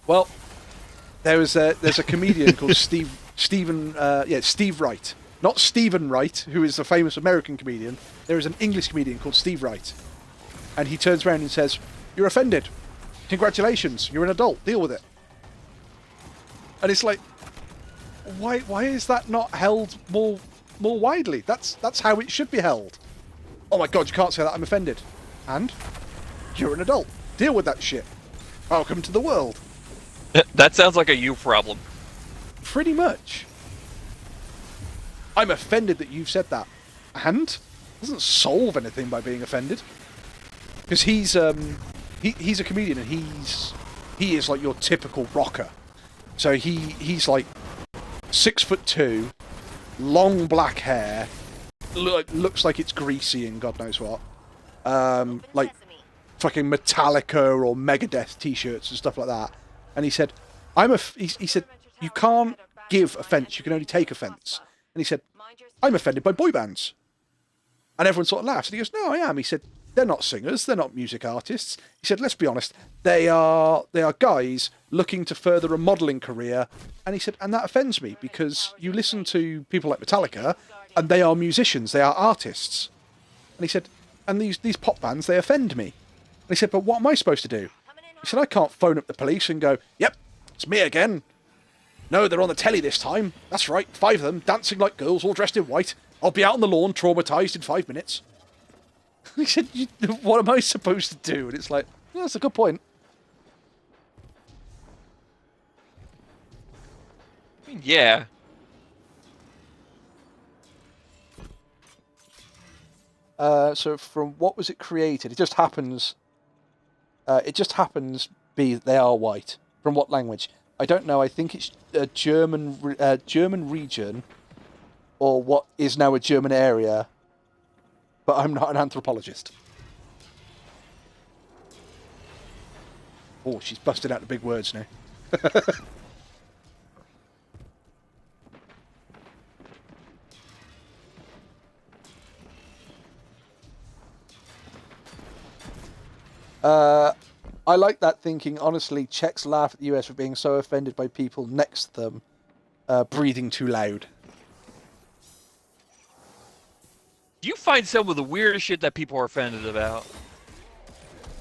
Well, there's a comedian called Steve Wright. Not Stephen Wright, who is a famous American comedian. There is an English comedian called Steve Wright. And he turns around and says, "You're offended. Congratulations, you're an adult. Deal with it." And it's like, why is that not held more widely? That's how it should be held. Oh my God, you can't say that, I'm offended. And? You're an adult. Deal with that shit. Welcome to the world. That sounds like a you problem. Pretty much. I'm offended that you've said that. And? It doesn't solve anything by being offended. Because he's a comedian and he is like your typical rocker. So he's like 6'2", long black hair, looks like it's greasy and God knows what. Like fucking Metallica or Megadeth t-shirts and stuff like that. And he said, he said, you can't give offence, you can only take offence. And he said, I'm offended by boy bands. And everyone sort of laughs. And he goes, no, I am. He said, they're not singers, they're not music artists. He said, let's be honest, they are guys looking to further a modelling career. And he said, and that offends me because you listen to people like Metallica and they are musicians, they are artists. And he said, and these pop bands, they offend me. And he said, but what am I supposed to do? He said, I can't phone up the police and go, yep, it's me again. No, they're on the telly this time. That's right, 5 of them, dancing like girls, all dressed in white. I'll be out on the lawn, traumatised in 5 minutes. He said, what am I supposed to do? And it's like, well, that's a good point. I mean, yeah. So from what was it created? It just happens be they are white. From what language? I don't know. I think it's a German region, or what is now a German area. But I'm not an anthropologist. Oh, she's busted out the big words now. I like that thinking. Honestly, Czechs laugh at the US for being so offended by people next to them breathing too loud. You find some of the weirdest shit that people are offended about.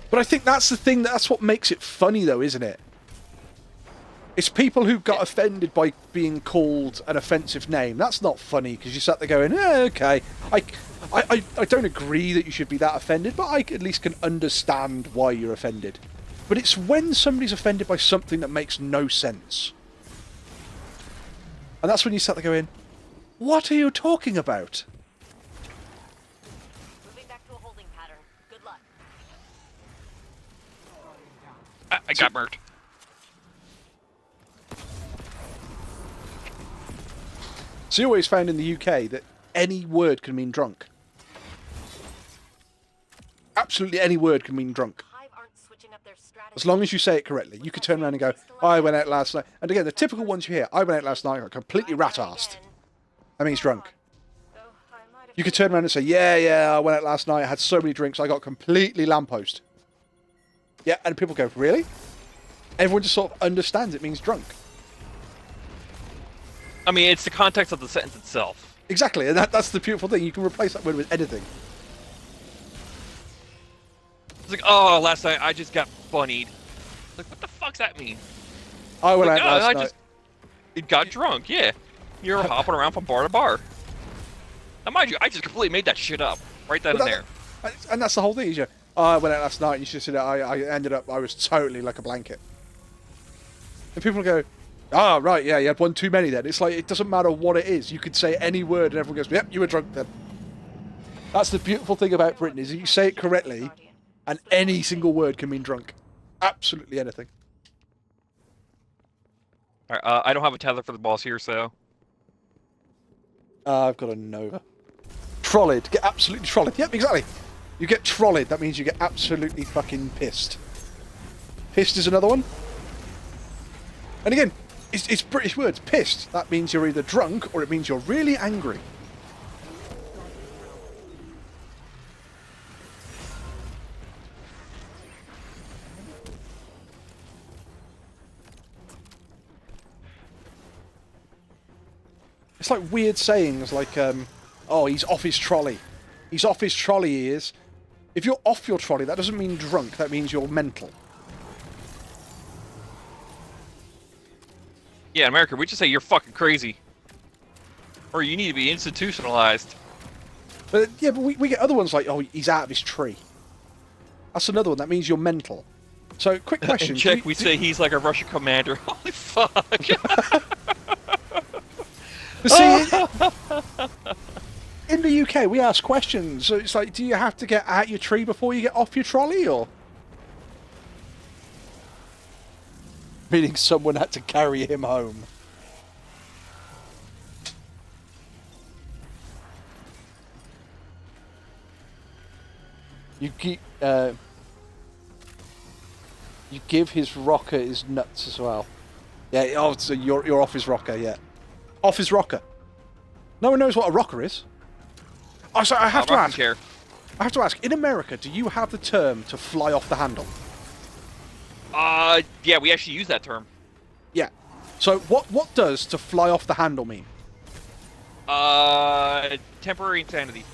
But I think that's the thing, that's what makes it funny though, isn't it? It's people who got offended by being called an offensive name. That's not funny, because you sat there going, okay. I don't agree that you should be that offended, but I at least can understand why you're offended. But it's when somebody's offended by something that makes no sense. And that's when you sat there going, what are you talking about? Moving back to a holding pattern. Good luck. I got murked. So you always found in the UK that any word can mean drunk. Absolutely any word can mean drunk. Hive aren't switching up their strategy. As long as you say it correctly. You could turn around and go, I went out last night. And again, the typical ones you hear, I went out last night, I got completely rat-arsed. That means drunk. You could turn around and say, yeah, I went out last night, I had so many drinks, I got completely lamppost. Yeah, and people go, really? Everyone just sort of understands it means drunk. I mean, it's the context of the sentence itself. Exactly, and that's the beautiful thing. You can replace that word with anything. It's like, oh, last night I just got bunnied. Like, what the fuck's that mean? I went Like, out last night. It got drunk, yeah. You're hopping around from bar to bar. Now, mind you, I just completely made that shit up. Right then and there. And that's the whole thing, is you, I went out last night and you should say that I ended up, I was totally like a blanket. And people go, oh, right, yeah, you had one too many then. It's like, it doesn't matter what it is. You could say any word and everyone goes, yep, you were drunk then. That's the beautiful thing about Britain, is that you say it correctly and any single word can mean drunk. Absolutely anything. Alright, I don't have a tether for the boss here, so... I've got a Nova. Trolled. Get absolutely trolled. Yep, exactly. You get trolled. That means you get absolutely fucking pissed. Pissed is another one. And again, it's British words. Pissed. That means you're either drunk or it means you're really angry. It's like weird sayings like, oh, he's off his trolley. He's off his trolley, he is. If you're off your trolley, that doesn't mean drunk, that means you're mental. Yeah, in America, we just say you're fucking crazy. Or you need to be institutionalized. But yeah, but we get other ones like, oh, he's out of his tree. That's another one, that means you're mental. So, quick question. In Czech, we say he's like a Russian commander. Holy fuck! See, in the UK, we ask questions. So it's like, do you have to get out your tree before you get off your trolley, or? Meaning someone had to carry him home. You keep, you give his rocker his nuts as well. Yeah, oh, so you're off his rocker, yeah. Off his rocker. No one knows what a rocker is. Oh, so I have to ask. Chair. I have to ask. In America, do you have the term to fly off the handle? Yeah, we actually use that term. Yeah. So what does to fly off the handle mean? Temporary insanity.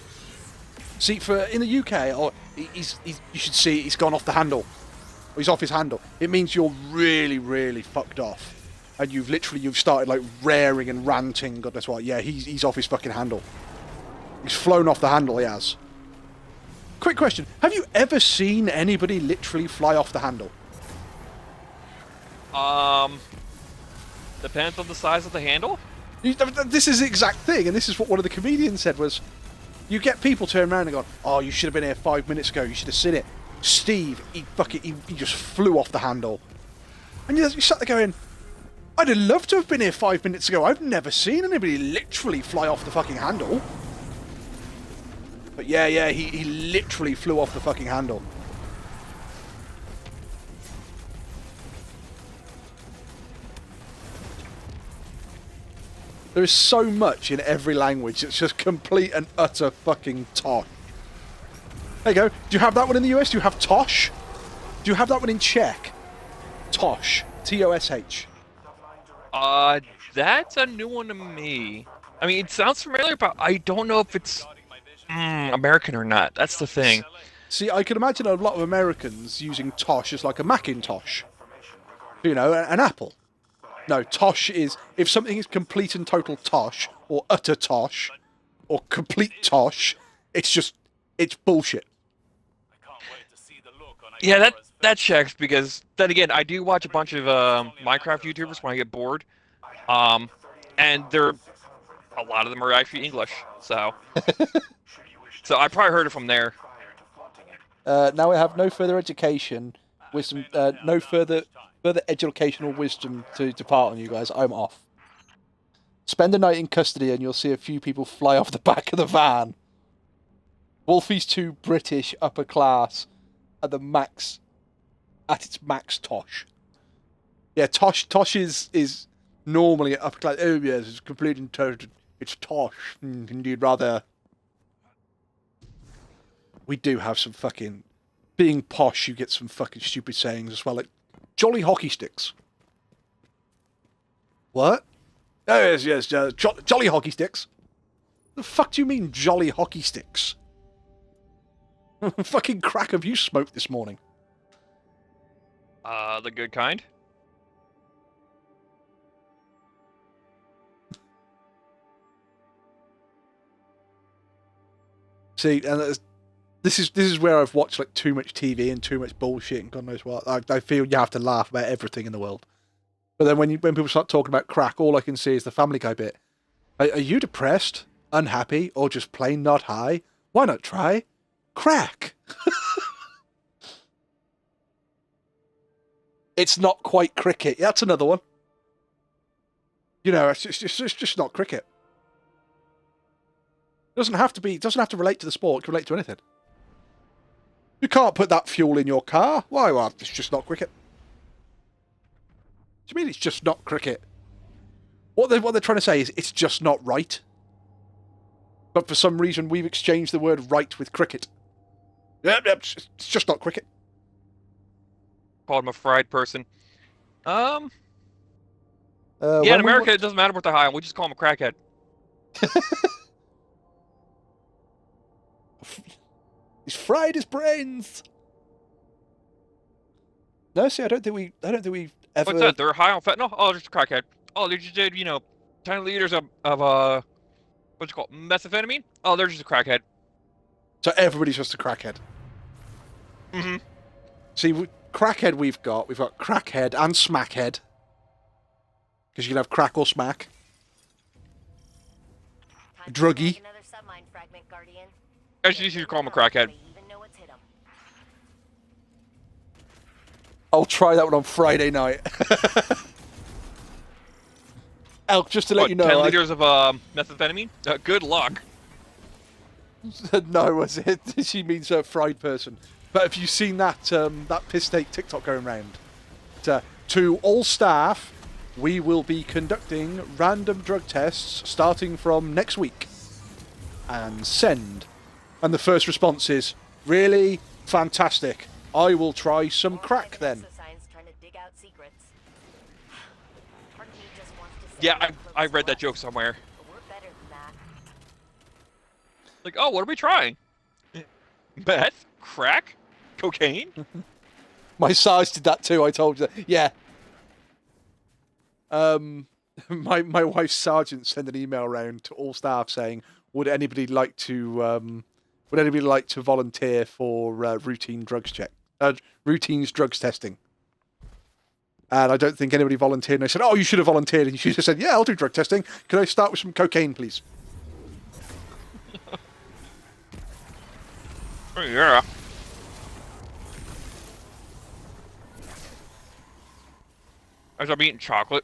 See, in the UK, or you should see he's gone off the handle. Or he's off his handle. It means you're really, really fucked off. And you've started like raring and ranting, God knows what. Yeah, he's off his fucking handle. He's flown off the handle, he has. Quick question. Have you ever seen anybody literally fly off the handle? Depends on the size of the handle. This is the exact thing, and this is what one of the comedians said was, you get people turn around and go, oh, you should have been here 5 minutes ago, you should have seen it. Steve, he just flew off the handle. And you sat there going, I'd have loved to have been here 5 minutes ago. I've never seen anybody literally fly off the fucking handle. But yeah, he literally flew off the fucking handle. There is so much in every language. It's just complete and utter fucking tosh. There you go. Do you have that one in the US? Do you have tosh? Do you have that one in Czech? Tosh. T-O-S-H. That's a new one to me. I mean, it sounds familiar, but I don't know if it's American or not. That's the thing. See, I can imagine a lot of Americans using Tosh as like a Macintosh. You know, an Apple. No, Tosh is... If something is complete and total Tosh, or utter Tosh, or complete Tosh, it's just... It's bullshit. Yeah, that checks, because then again, I do watch a bunch of Minecraft YouTubers when I get bored, and a lot of them are actually English, so so I probably heard it from there. Now I have no further education, wisdom, no further educational wisdom to depart on you guys. I'm off. Spend the night in custody, and you'll see a few people fly off the back of the van. Wolfie's too British, upper class. At its max Tosh. Yeah, Tosh is normally upper class. Oh yes, it's complete and total. It's Tosh. Indeed, rather. We do have some fucking... Being posh, you get some fucking stupid sayings as well, like jolly hockey sticks. What? Oh yes, jolly hockey sticks. The fuck do you mean jolly hockey sticks? Fucking crack have you smoked this morning? The good kind. See, and this is where I've watched like too much TV and too much bullshit and God knows what. I feel you have to laugh about everything in the world. But then when people start talking about crack, all I can see is the Family Guy bit. Are you depressed, unhappy, or just plain not high? Why not try crack? It's not quite cricket. That's another one. You know, it's just not cricket. It doesn't have to relate to the sport. It can relate to anything. You can't put that fuel in your car. Why? Well, it's just not cricket. What do you mean it's just not cricket? What they're trying to say is it's just not right. But for some reason we've exchanged the word right with cricket. Yep, it's just not cricket. Called him a fried person. Yeah, in America it doesn't matter what they're high on. We just call him a crackhead. He's fried his brains. No, see, I don't think we've ever. What's that? They're high on fentanyl? Oh, just a crackhead. Oh, they just did, 10 liters of what's it called? Methamphetamine? Oh, they're just a crackhead. So everybody's just a crackhead. Mm-hmm. See, crackhead we've got crackhead and smackhead. Because you can have crack or smack. Druggy. I just should call him a crackhead. I'll try that one on Friday night. Elk, just to let you know... 10 liters of methamphetamine? Good luck. No, was it? She means a fried person. But have you seen that that piss take TikTok going around? To all staff, we will be conducting random drug tests starting from next week. And send. And the first response is, really? Fantastic. I will try some crack then. Yeah, I read that joke somewhere. Like, oh, what are we trying? Meth? Crack? Cocaine? My Sarge did that too, I told you. Yeah. My wife's sergeant sent an email around to all staff saying, would anybody like to volunteer for routine drugs testing? And I don't think anybody volunteered. And I said, oh, you should have volunteered. And she just said, yeah, I'll do drug testing. Can I start with some cocaine, please? Yeah. As I'm eating chocolate,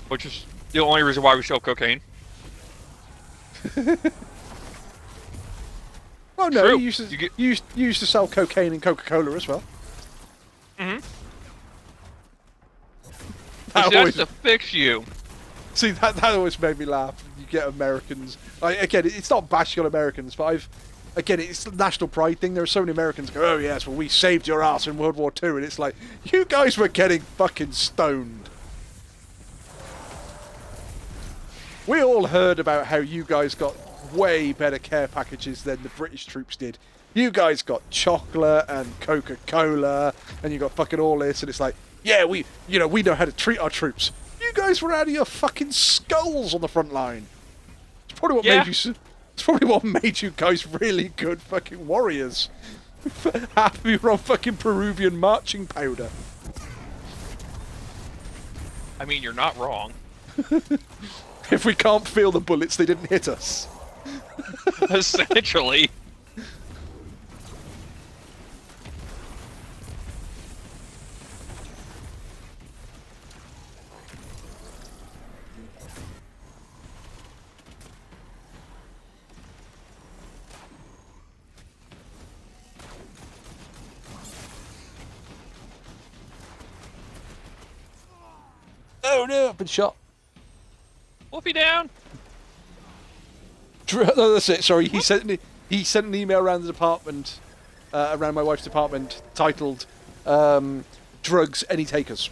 which is the only reason why we sell cocaine. Oh no, True. you used to sell cocaine in Coca-Cola as well. Mm-hmm. That's to fix you. See, that always made me laugh. You get Americans. Again, it's not bashing on Americans, but it's a national pride thing. There are so many Americans go, oh yes, well we saved your ass in World War II, and it's like, you guys were getting fucking stoned. We all heard about how you guys got way better care packages than the British troops did. You guys got chocolate and Coca-Cola, and you got fucking all this, and it's like, yeah, we know how to treat our troops. You guys were out of your fucking skulls on the front line. It's probably what made you. It's probably what made you guys really good fucking warriors. Half of you were on fucking Peruvian marching powder. I mean, you're not wrong. If we can't feel the bullets, they didn't hit us. Essentially. Oh no, I've been shot. Wolfie down. No, that's it. Sorry, he sent an email around the department, around my wife's department, titled "Drugs Any Takers."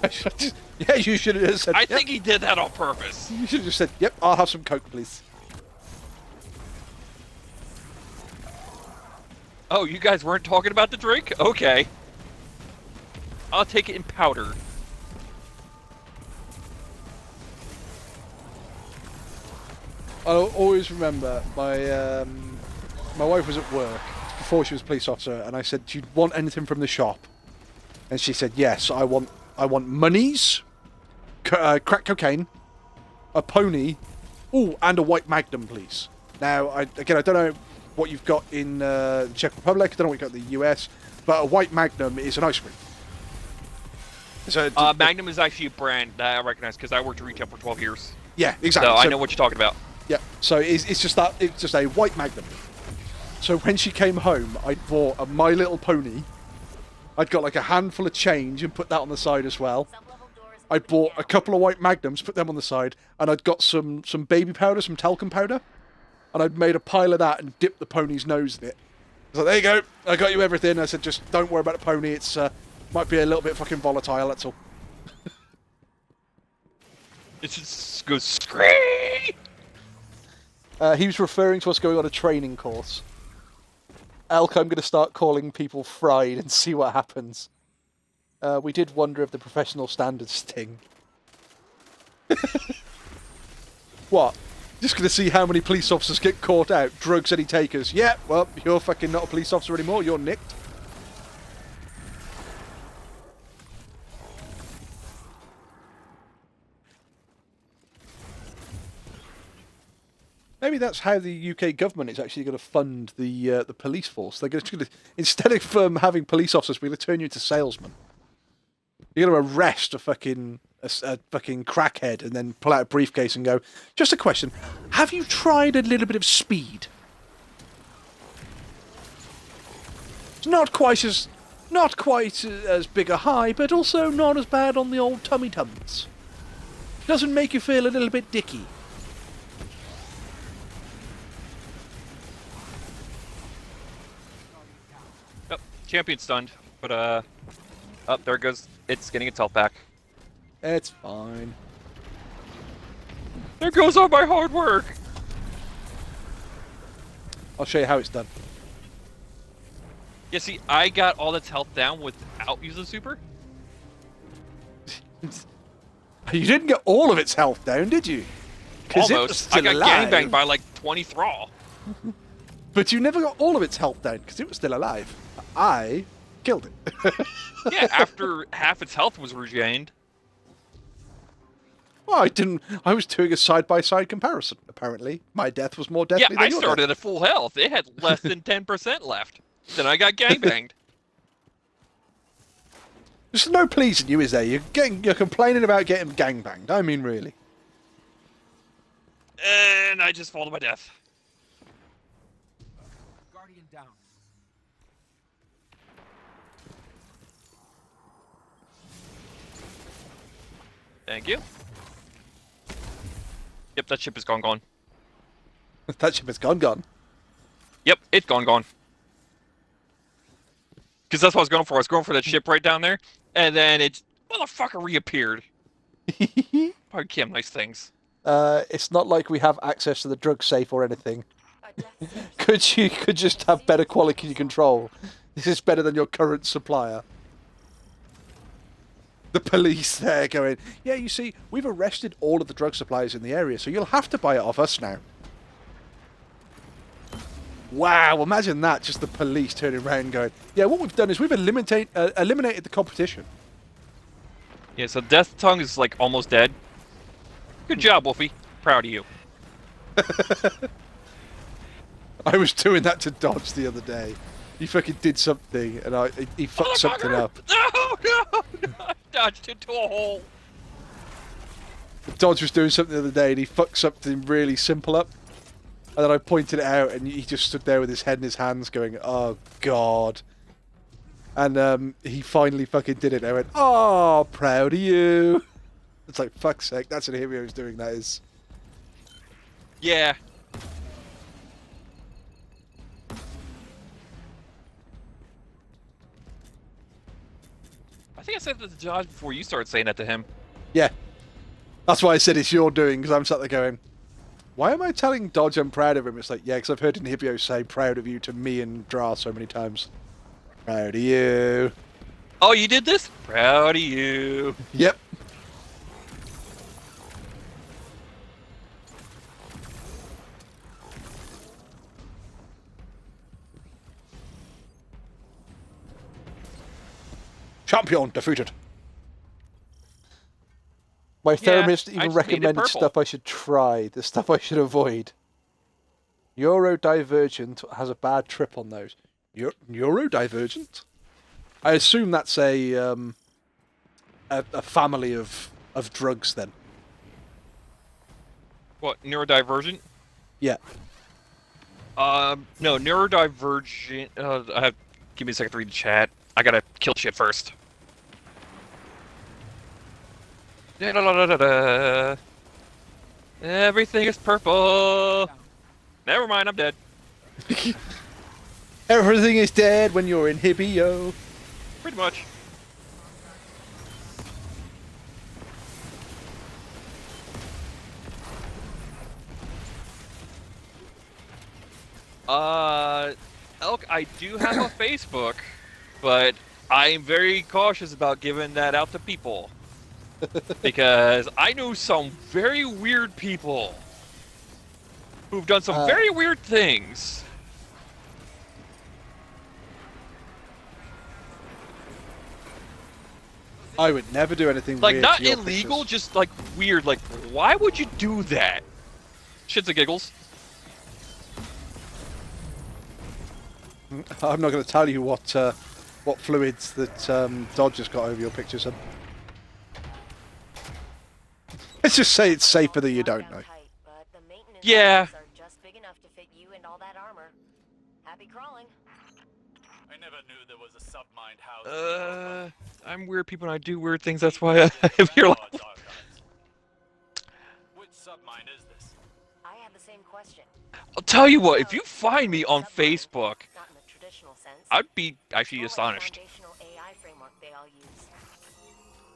Yeah, you should have said. I think he did that on purpose. You should have just said, "Yep, I'll have some Coke, please." Oh, you guys weren't talking about the drink? Okay. I'll take it in powder. I'll always remember my wife was at work before she was a police officer, and I said, "Do you want anything from the shop?" And she said, "Yes, I want monies, crack cocaine, a pony, and a white Magnum, please." Now, I don't know what you've got in the Czech Republic. I don't know what you've got in the US, but a white Magnum is an ice cream. So, Magnum is actually a brand that I recognize because I worked retail for 12 years. Yeah, exactly. So I know what you're talking about. Yeah, so it's just a white Magnum. So when she came home, I bought a My Little Pony. I'd got like a handful of change and put that on the side as well. I bought a couple of white Magnums, put them on the side, and I'd got some baby powder, some talcum powder, and I'd made a pile of that and dipped the pony's nose in it. So there you go, I got you everything. I said, just don't worry about the pony. It's might be a little bit fucking volatile. That's all. It just goes scream. He was referring to us going on a training course. Elk, I'm going to start calling people fried and see what happens. We did wonder if the professional standards sting. What? Just going to see how many police officers get caught out. Drugs any takers. Yeah, well, you're fucking not a police officer anymore. You're nicked. Maybe that's how the UK government is actually going to fund the police force. They're going to, instead of having police officers, we're going to turn you into salesmen. You're going to arrest a fucking crackhead and then pull out a briefcase and go, "Just a question, have you tried a little bit of speed?" It's not quite as big a high, but also not as bad on the old tummy tums. Doesn't make you feel a little bit dicky. Champion stunned, but up there it goes. It's getting itself back. It's fine. There goes all my hard work. I'll show you how it's done. Yeah, see, I got all its health down without using super. You didn't get all of its health down, did you? Almost. I got gangbanged by like 20 thrall. But you never got all of its health down because it was still alive. I killed it. Yeah, after half its health was regained. Well, I didn't. I was doing a side-by-side comparison. Apparently, my death was more deadly Yeah, than I your started death. at full health. It had less than 10% left. Then I got gangbanged. There's no pleasing you, is there? You're complaining about getting gangbanged. I mean, really. And I just fall to my death. Guardian down. Thank you. Yep, that ship is gone. That ship is gone. Yep, it's gone. Because that's what I was going for. I was going for that ship right down there, and then it motherfucker reappeared. Probably can't nice things. It's not like we have access to the drug safe or anything. Could you just have better quality control? This is better than your current supplier. The police there going, yeah, you see, we've arrested all of the drug suppliers in the area, so you'll have to buy it off us now. Wow, imagine that, just the police turning around going, yeah, what we've done is we've eliminated the competition. Yeah, so Death Tongue is like almost dead. Good job, Wolfie. Proud of you. I was doing that to Dodge the other day. He fucking did something, and he fucked something up. No, no, no! I dodged into a hole. Dodge was doing something the other day, and he fucked something really simple up. And then I pointed it out, and he just stood there with his head in his hands going, oh, God. And he finally fucking did it. And I went, oh, proud of you. It's like, fuck's sake, that's an hero who's doing that is. Yeah. I think I said that to Josh before you started saying that to him. Yeah. That's why I said it's your doing, because I'm sat there going, why am I telling Dodge I'm proud of him? It's like, yeah, because I've heard Inhibio say proud of you to me and Dra so many times. Proud of you. Oh, you did this? Proud of you. Yep. Champion defeated. My therapist I even just needed recommended purple. stuff I should try, the stuff I should avoid. Neurodivergent has a bad trip on those. Neurodivergent? I assume that's a family of drugs then. What, neurodivergent? Yeah. No, neurodivergent. Give me a second to read the chat. I gotta kill shit first. Da-da-da-da-da. Everything is purple. Never mind, I'm dead. Everything is dead when you're in Hibio. Pretty much. Elk, I do have a Facebook, but I'm very cautious about giving that out to people. Because I know some very weird people who've done some very weird things. I would never do anything Like, weird not to your illegal, pictures. just like weird. Like, why would you do that? Shits and giggles. I'm not going to tell you what fluids that Dodge has got over your pictures. Let's just say it's safer that you don't know. Yeah. Are just big enough to fit you and all that armor. Happy crawling. I never knew there was a sub-mind house. I'm weird people and I do weird things. That's why I'm here. Which sub-mind is this? I had the same question. I'll tell you what. If you find me on Facebook, Not in the traditional sense. I'd be actually More like astonished. foundational AI framework they all use.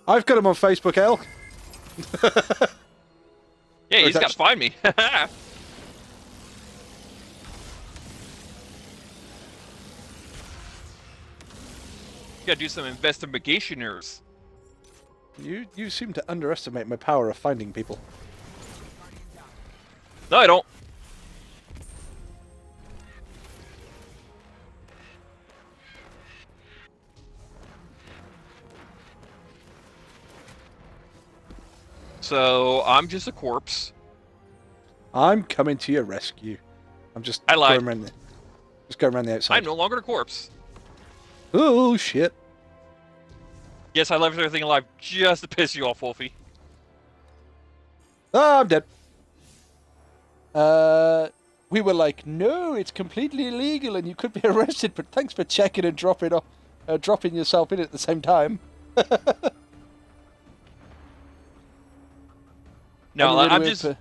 I've got him on Facebook, Elk. Yeah, you just gotta That's- find me. You gotta do some investigationers. You seem to underestimate my power of finding people. No, I don't. So, I'm just a corpse. I'm coming to your rescue. I'm just I lied. going around the outside. I'm no longer a corpse. Oh shit! Yes, I left everything alive just to piss you off, Wolfie. Ah, I'm dead. We were like, no, it's completely illegal and you could be arrested. But thanks for checking and dropping yourself in at the same time. No, really I'm weird just... for-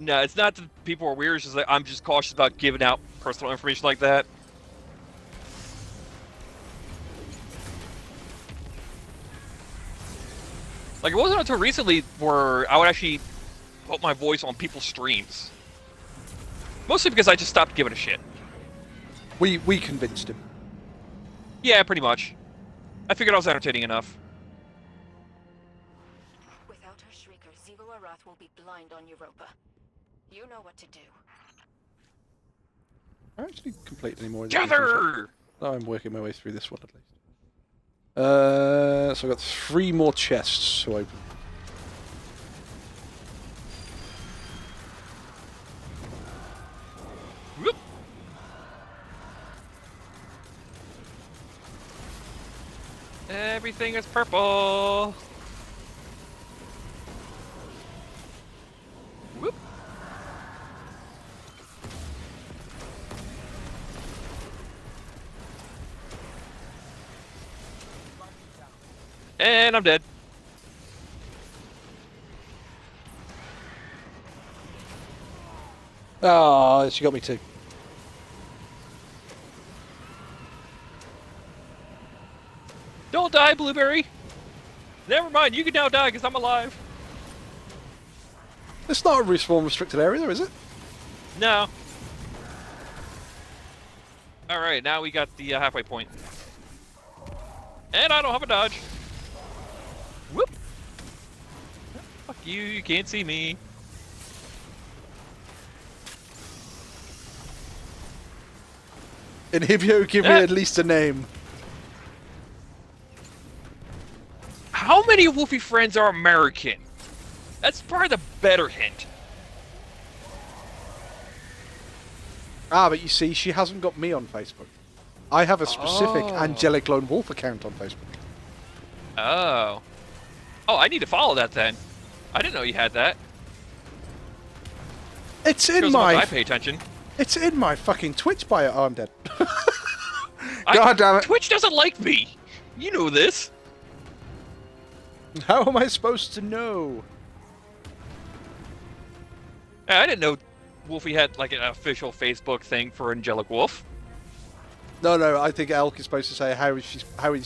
No, it's not that people are weird, it's just like I'm just cautious about giving out personal information like that. Like, it wasn't until recently where I would actually put my voice on people's streams. Mostly because I just stopped giving a shit. We convinced him. Yeah, pretty much. I figured I was entertaining enough. Without her Shrieker, Xivu Arath will be blind on Europa. You know what to do. I haven't actually completed any more of these. Gather! Oh, I'm working my way through this one at least. So I've got 3 more chests to open. Whoop. Everything is purple. Whoop. And I'm dead. Ah, she got me too. Don't die, Blueberry. Never mind, you can now die because I'm alive. It's not a respawn restricted area, is it? No. Alright, now we got the halfway point. And I don't have a dodge. Whoop. Fuck you, you can't see me. Inhibio, give me at least a name. How many Wolfie friends are American? That's probably the better hint. Ah, but you see, she hasn't got me on Facebook. I have a specific Oh. Angelic Lone Wolf account on Facebook. Oh. Oh, I need to follow that then. I didn't know you had that. It's in Shows how much my. I pay attention. It's in my fucking Twitch bio. Oh, I'm dead. God damn it! Twitch doesn't like me. You know this. How am I supposed to know? I didn't know Wolfie had like an official Facebook thing for Angelic Wolf. No, I think Elk is supposed to say how is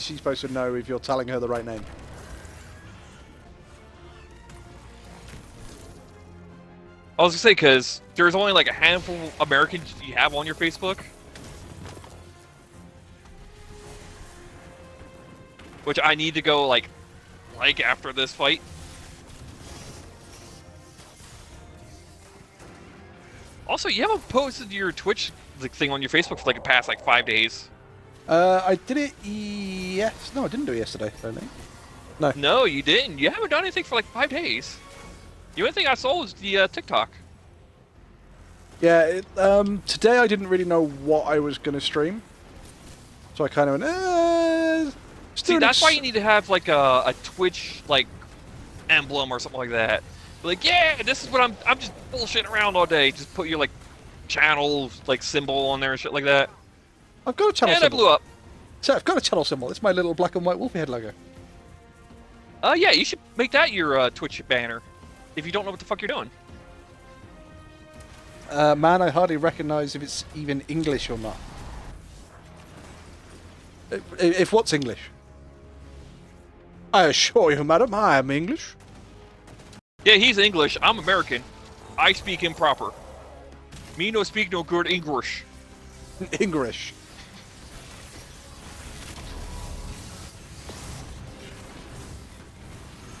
she supposed to know if you're telling her the right name? I was gonna say, because there's only like a handful of Americans you have on your Facebook. Which I need to go like after this fight. Also, you haven't posted your Twitch thing on your Facebook for like the past like 5 days. I did it. Yes. No, I didn't do it yesterday. I don't think. No. No, you didn't. You haven't done anything for like 5 days. The only thing I saw was the TikTok. Yeah. Today I didn't really know what I was going to stream, so I kind of went. See, that's why you need to have like a Twitch like emblem or something like that. Like, yeah, this is what I'm just bullshitting around all day. Just put your like channel like symbol on there and shit like that. I've got a channel And I symbol. blew up. So I've got a channel symbol. It's my little black and white wolfie head logo. Yeah, you should make that your Twitch banner. If you don't know what the fuck you're doing. Man, I hardly recognise if it's even English or not. If what's English? I assure you, madam, I am English. Yeah, he's English. I'm American. I speak improper. Me no speak no good English. English.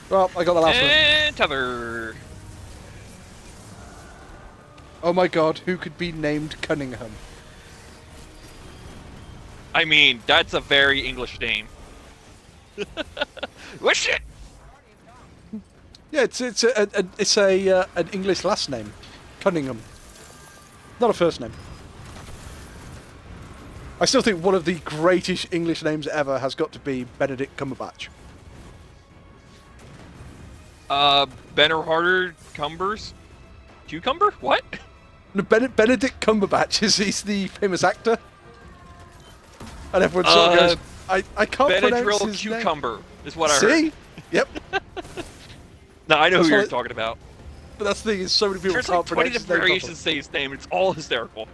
Well, I got the last one. And tether. Oh my god, who could be named Cunningham? I mean, that's a very English name. What shit? Yeah, it's an English last name, Cunningham. Not a first name. I still think one of the greatest English names ever has got to be Benedict Cumberbatch. Benner Harder Cumbers? Cucumber? What? No, Benedict Cumberbatch he's the famous actor, and everyone sort of goes, I can't pronounce Benadryl his name. Cucumber is what I heard. See? Yep. No, I know That's who you're what- talking about. But that's the thing is, so many people There's can't like 20 pronounce his different name variations properly. to say his name. It's all hysterical.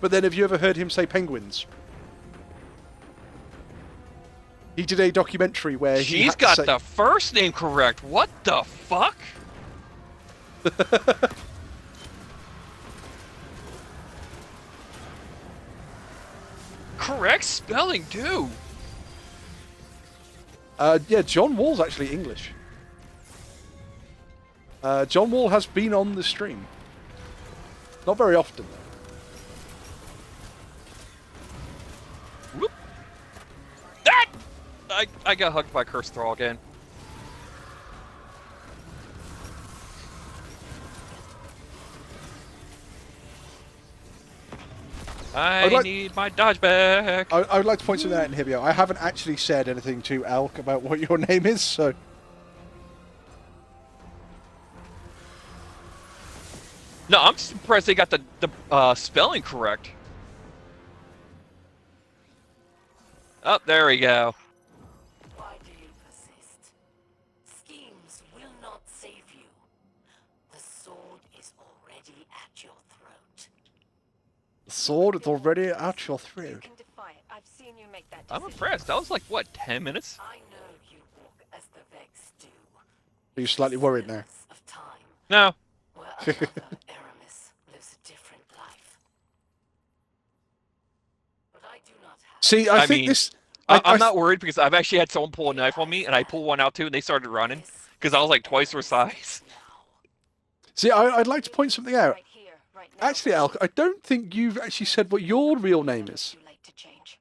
But then, have you ever heard him say penguins? He did a documentary where he She's had to got say, the first name correct. What the fuck? correct spelling, too. Yeah, John Wall's actually English. John Wall has been on the stream. Not very often, though. Whoop. That! I got hugged by Cursed Thrall again. I need my dodge back. I would like to point something out in Hibio. I haven't actually said anything to Elk about what your name is, so... No, I'm surprised they got the spelling correct. Oh, there we go. Why do you persist? Schemes will not save you. The sword is already at your throat. The sword is already at your You throat. can defy it. I've seen you make that I'm decision. impressed. That was like, what, 10 minutes? I know you walk as the Vex do. Are you slightly worried now? Of time, No. where another Aramis lives a different life. But I do not have. See, I think mean, this... I'm not worried because I've actually had someone pull a knife on me and I pulled one out too and they started running because I was like twice their size. See, I'd like to point something out. Right here, right now. Actually, Elk, I don't think you've actually said what your real name is. Too late to change.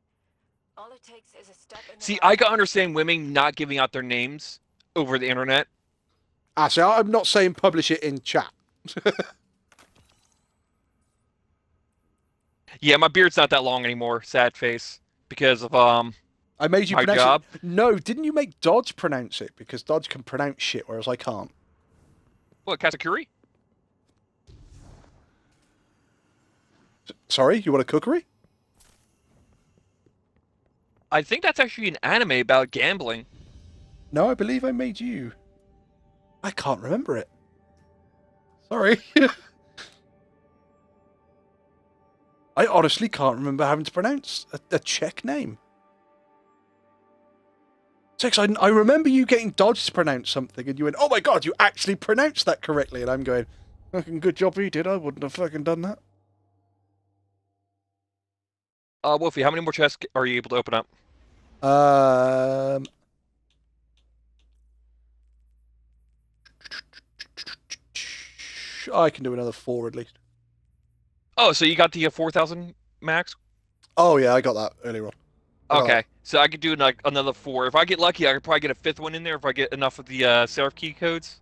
All it takes is a step in the See, right I can understand women not giving out their names over the internet. So I'm not saying publish it in chat. Yeah, my beard's not that long anymore, sad face, because of I made you my pronounce job. it. No, didn't you make Dodge pronounce it? Because Dodge can pronounce shit, whereas I can't. What, Katakuri? Sorry, you want a cookery? I think that's actually an anime about gambling. No, I believe I made you. I can't remember it. Sorry. I honestly can't remember having to pronounce a Czech name. Sex, I remember you getting Dodge to pronounce something, and you went, "Oh my god, you actually pronounced that correctly!" And I'm going, "Fucking good job you did. I wouldn't have fucking done that." Wolfie, how many more chests are you able to open up? I can do another 4 at least. Oh, so you got the 4,000 max? Oh yeah, I got that earlier on. I got Okay, so I could do like another 4. If I get lucky, I could probably get a 5th one in there if I get enough of the Seraph key codes.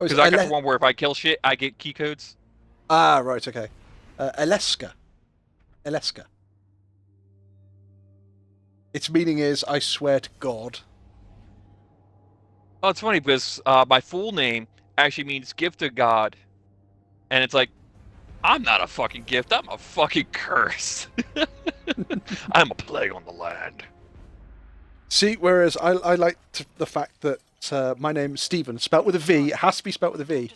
that. Because I got the one where if I kill shit, I get key codes. Ah, right, okay. Eleska. Its meaning is, I swear to God. Oh, it's funny because my full name actually means gift of God. And it's like, I'm not a fucking gift, I'm a fucking curse. I'm a plague on the land. See, whereas I like the fact that my name, Stephen, spelt with a V, it has to be spelt with a V,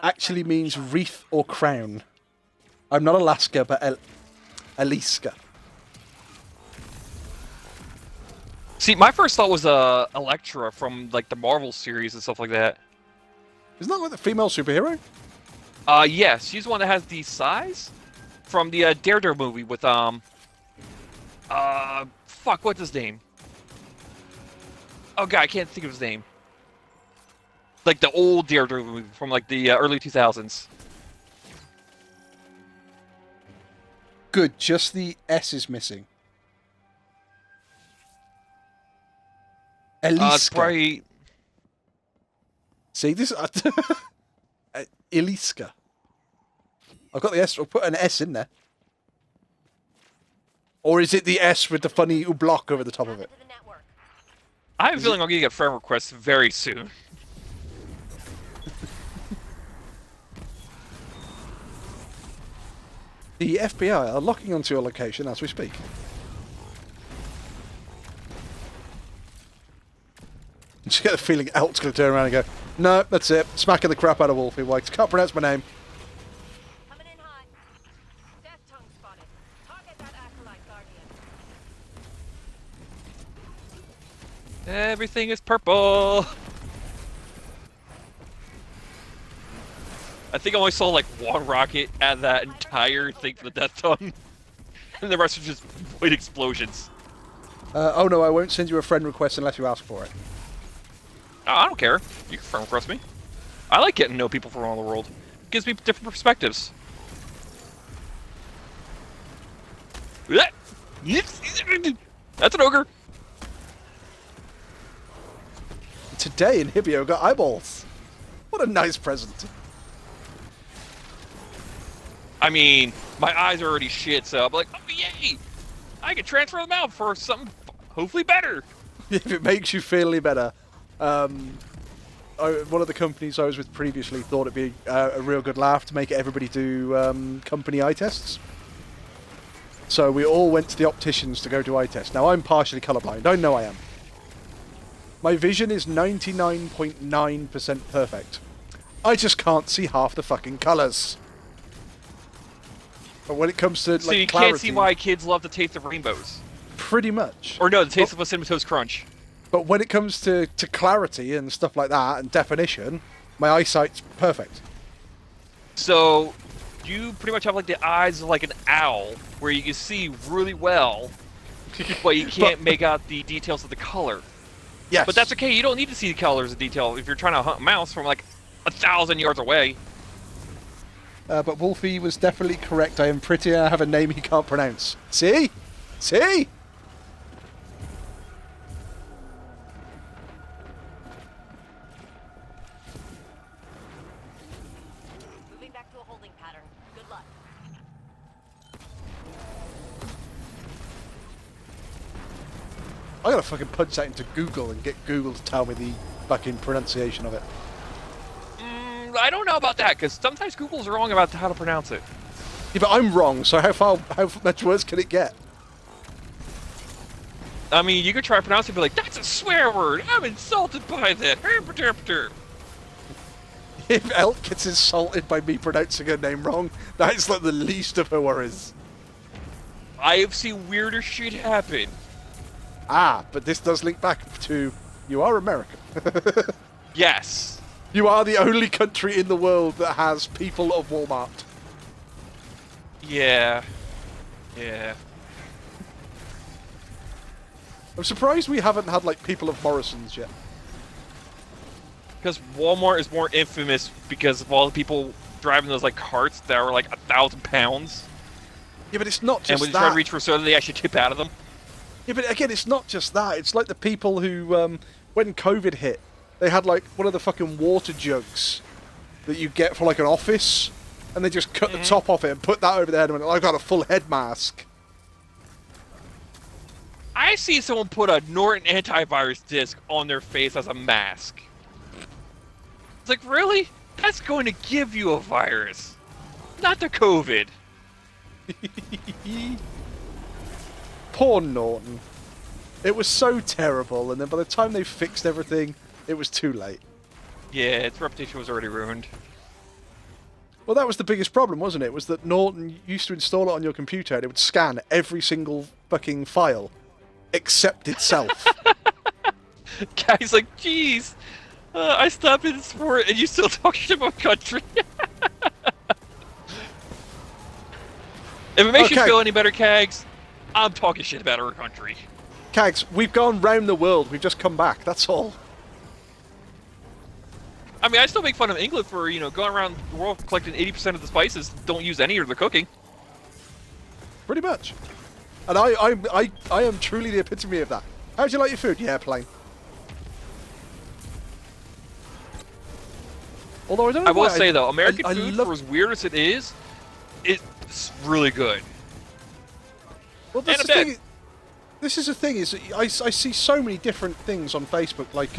actually means wreath or crown. I'm not Alaska, but Eliska. See, my first thought was Elektra from like the Marvel series and stuff like that. Isn't that like the female superhero? Yes, she's the one that has the size from the Daredevil movie with fuck, what's his name? Oh god, I can't think of his name. Like the old Daredevil movie from like the early 2000s. Good, just the S is missing. It's Eliska. probably... See, this Eliska. I've got the S, I'll put an S in there. Or is it the S with the funny block over the top of it? I have a feeling I'm gonna get friend requests very soon. The FBI are locking onto your location as we speak. I just get the feeling Elt's going to turn around and go, "No, that's it. Smacking the crap out of Wolfie White. Can't pronounce my name." Coming in hot. Death tongue spotted. Target that acolyte guardian. Everything is purple. I think I only saw like one rocket at that entire thing for the Death Tongue. and the rest are just void explosions. Oh no, I won't send you a friend request unless you ask for it. Oh, I don't care. You can friend request me. I like getting to know people from all the world. It gives me different perspectives. That's an ogre. Today, Inhibio got eyeballs. What a nice present. I mean, my eyes are already shit, so I'm like, oh yay! I can transfer them out for something hopefully better. If it makes you feel any better. One of the companies I was with previously thought it'd be a real good laugh to make everybody do company eye tests. So we all went to the opticians to go do eye tests. Now, I'm partially colourblind. I know I am. My vision is 99.9% perfect. I just can't see half the fucking colours. But when it comes to, like, so you clarity, can't see why kids love the taste of rainbows. Pretty much. Or no, the taste of a Cinnamon Toast Crunch. But when it comes to clarity and stuff like that, and definition, my eyesight's perfect. So, you pretty much have like the eyes of like an owl, where you can see really well, but you can't make out the details of the color. Yes. But that's okay, you don't need to see the colors of detail if you're trying to hunt a mouse from like 1,000 yards away. But Wolfie was definitely correct. I am pretty and I have a name he can't pronounce. See? See? Moving back to a holding pattern. Good luck. I gotta fucking punch that into Google and get Google to tell me the fucking pronunciation of it. I don't know about that, because sometimes Google's wrong about how to pronounce it. Yeah, but I'm wrong, so how much worse can it get? I mean, you could try pronouncing it, but like, that's a swear word! I'm insulted by that! If Elk gets insulted by me pronouncing her name wrong, that is like the least of her worries. I have seen weirder shit happen. Ah, but this does link back to, you are American. Yes. You are the only country in the world that has people of Walmart. Yeah. Yeah. I'm surprised we haven't had, like, people of Morrison's yet. Because Walmart is more infamous because of all the people driving those, like, carts that are, like, 1,000 pounds. Yeah, but it's not just that. And when they try to reach for soda, they actually tip out of them. Yeah, but again, it's not just that. It's like the people who, when COVID hit, they had, like, one of the fucking water jugs that you get for, like, an office, and they just cut the top off it and put that over their head and went, I've got a full head mask. I see someone put a Norton antivirus disc on their face as a mask. It's like, really? That's going to give you a virus. Not the COVID. Poor Norton. It was so terrible, and then by the time they fixed everything, it was too late. Yeah, its reputation was already ruined. Well, that was the biggest problem, wasn't it? Was that Norton used to install it on your computer, and it would scan every single fucking file, except itself. Guy's like, geez, I stopped in sport, and you still talk shit about country. If it makes you feel any better, Kags, I'm talking shit about our country. Kags, we've gone round the world. We've just come back. That's all. I mean, I still make fun of England for, you know, going around the world collecting 80% of the spices, don't use any of their cooking. Pretty much. And I am truly the epitome of that. How'd you like your food? Yeah, plain. Although I don't know I will say, though, American food, love... for as weird as it is, it's really good. Well, that's the thing. This is the thing, is I see so many different things on Facebook, like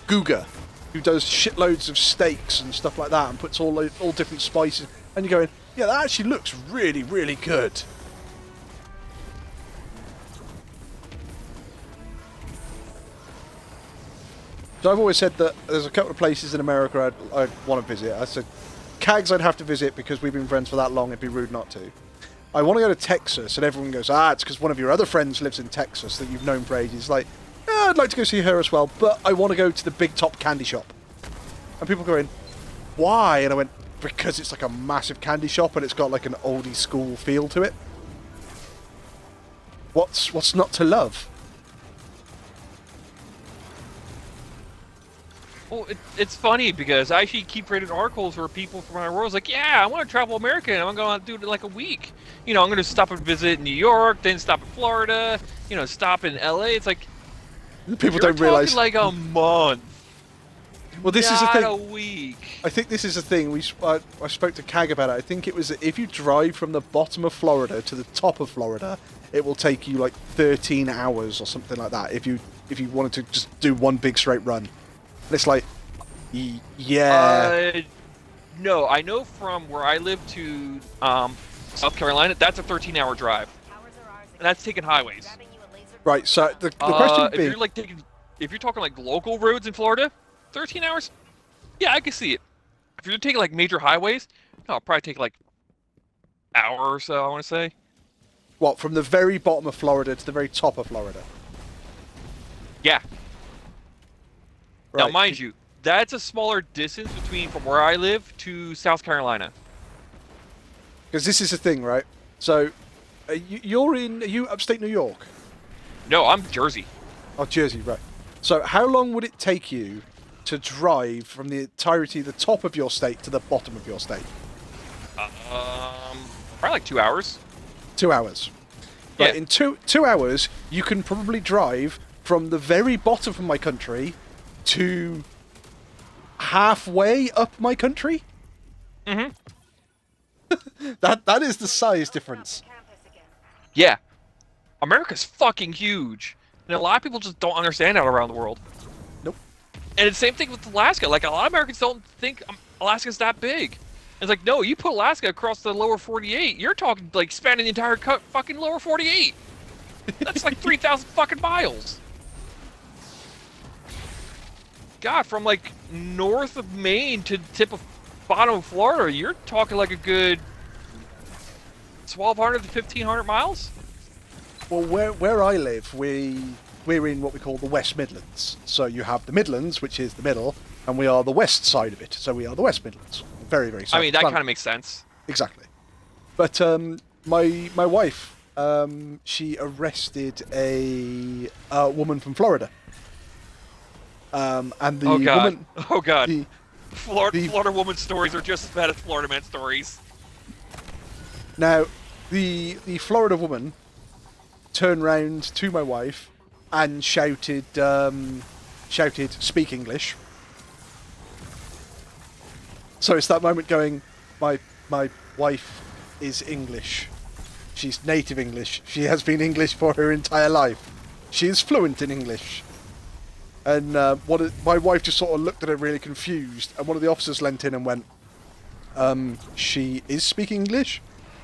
Guga, who does shitloads of steaks and stuff like that and puts all different spices, and you're going, yeah, that actually looks really, really good. So I've always said that there's a couple of places in America I'd want to visit. I said, Kags I'd have to visit because we've been friends for that long, it'd be rude not to. I want to go to Texas, and everyone goes, it's because one of your other friends lives in Texas that you've known for ages. Like, yeah, I'd like to go see her as well, but I want to go to the Big Top candy shop. And people going, why? And I went, because it's like a massive candy shop, and it's got like an oldie school feel to it. What's not to love? Well, it's funny because I actually keep reading articles where people from our world is like, yeah, I want to travel America and I'm going to do it in like a week. You know, I'm going to stop and visit New York, then stop in Florida, you know, stop in LA. It's like, People don't realize. like a month. Well, this is the not thing. a week. I think this is the thing. I spoke to Cag about it. I think it was that if you drive from the bottom of Florida to the top of Florida, it will take you like 13 hours or something like that. If you wanted to just do one big straight run, and it's like, yeah. No, I know from where I live to South Carolina, that's a 13-hour drive, and that's taking highways. Right. So the question being, if you're talking like local roads in Florida, 13 hours. Yeah, I can see it. If you're taking like major highways, no, it'll probably take like hour or so. I want to say. what, from the very bottom of Florida to the very top of Florida? Yeah. Now, Right. mind you, that's a smaller distance between from where I live to South Carolina. Because this is the thing, right? So, are you upstate New York? No, I'm Jersey. Oh, Jersey, right. So how long would it take you to drive from the entirety of the top of your state to the bottom of your state? Probably like 2 hours. 2 hours. Right, Yeah. in two hours, you can probably drive from the very bottom of my country to halfway up my country. Mm-hmm. That is the size difference. Yeah. America's fucking huge. And a lot of people just don't understand that around the world. Nope. And it's the same thing with Alaska. Like, a lot of Americans don't think Alaska's that big. It's like, no, you put Alaska across the lower 48, you're talking, like, spanning the entire fucking lower 48. That's like 3,000 fucking miles. God, from, like, north of Maine to the tip of bottom of Florida, you're talking like a good 1,200 to 1,500 miles? Well, where I live, we're in what we call the West Midlands. So you have the Midlands, which is the middle, and we are the west side of it. So we are the West Midlands. Very, very. I mean, that kind of makes sense. Exactly. But my wife, she arrested a woman from Florida. And the Oh god. woman. Oh god. The, Florida woman stories are just as bad as Florida man stories. now, the Florida woman turned round to my wife and shouted, "Speak English." So it's that moment going, my wife is English. She's native English. She has been English for her entire life. She is fluent in English. And my wife just sort of looked at her really confused, and one of the officers leant in and went, she is speaking English?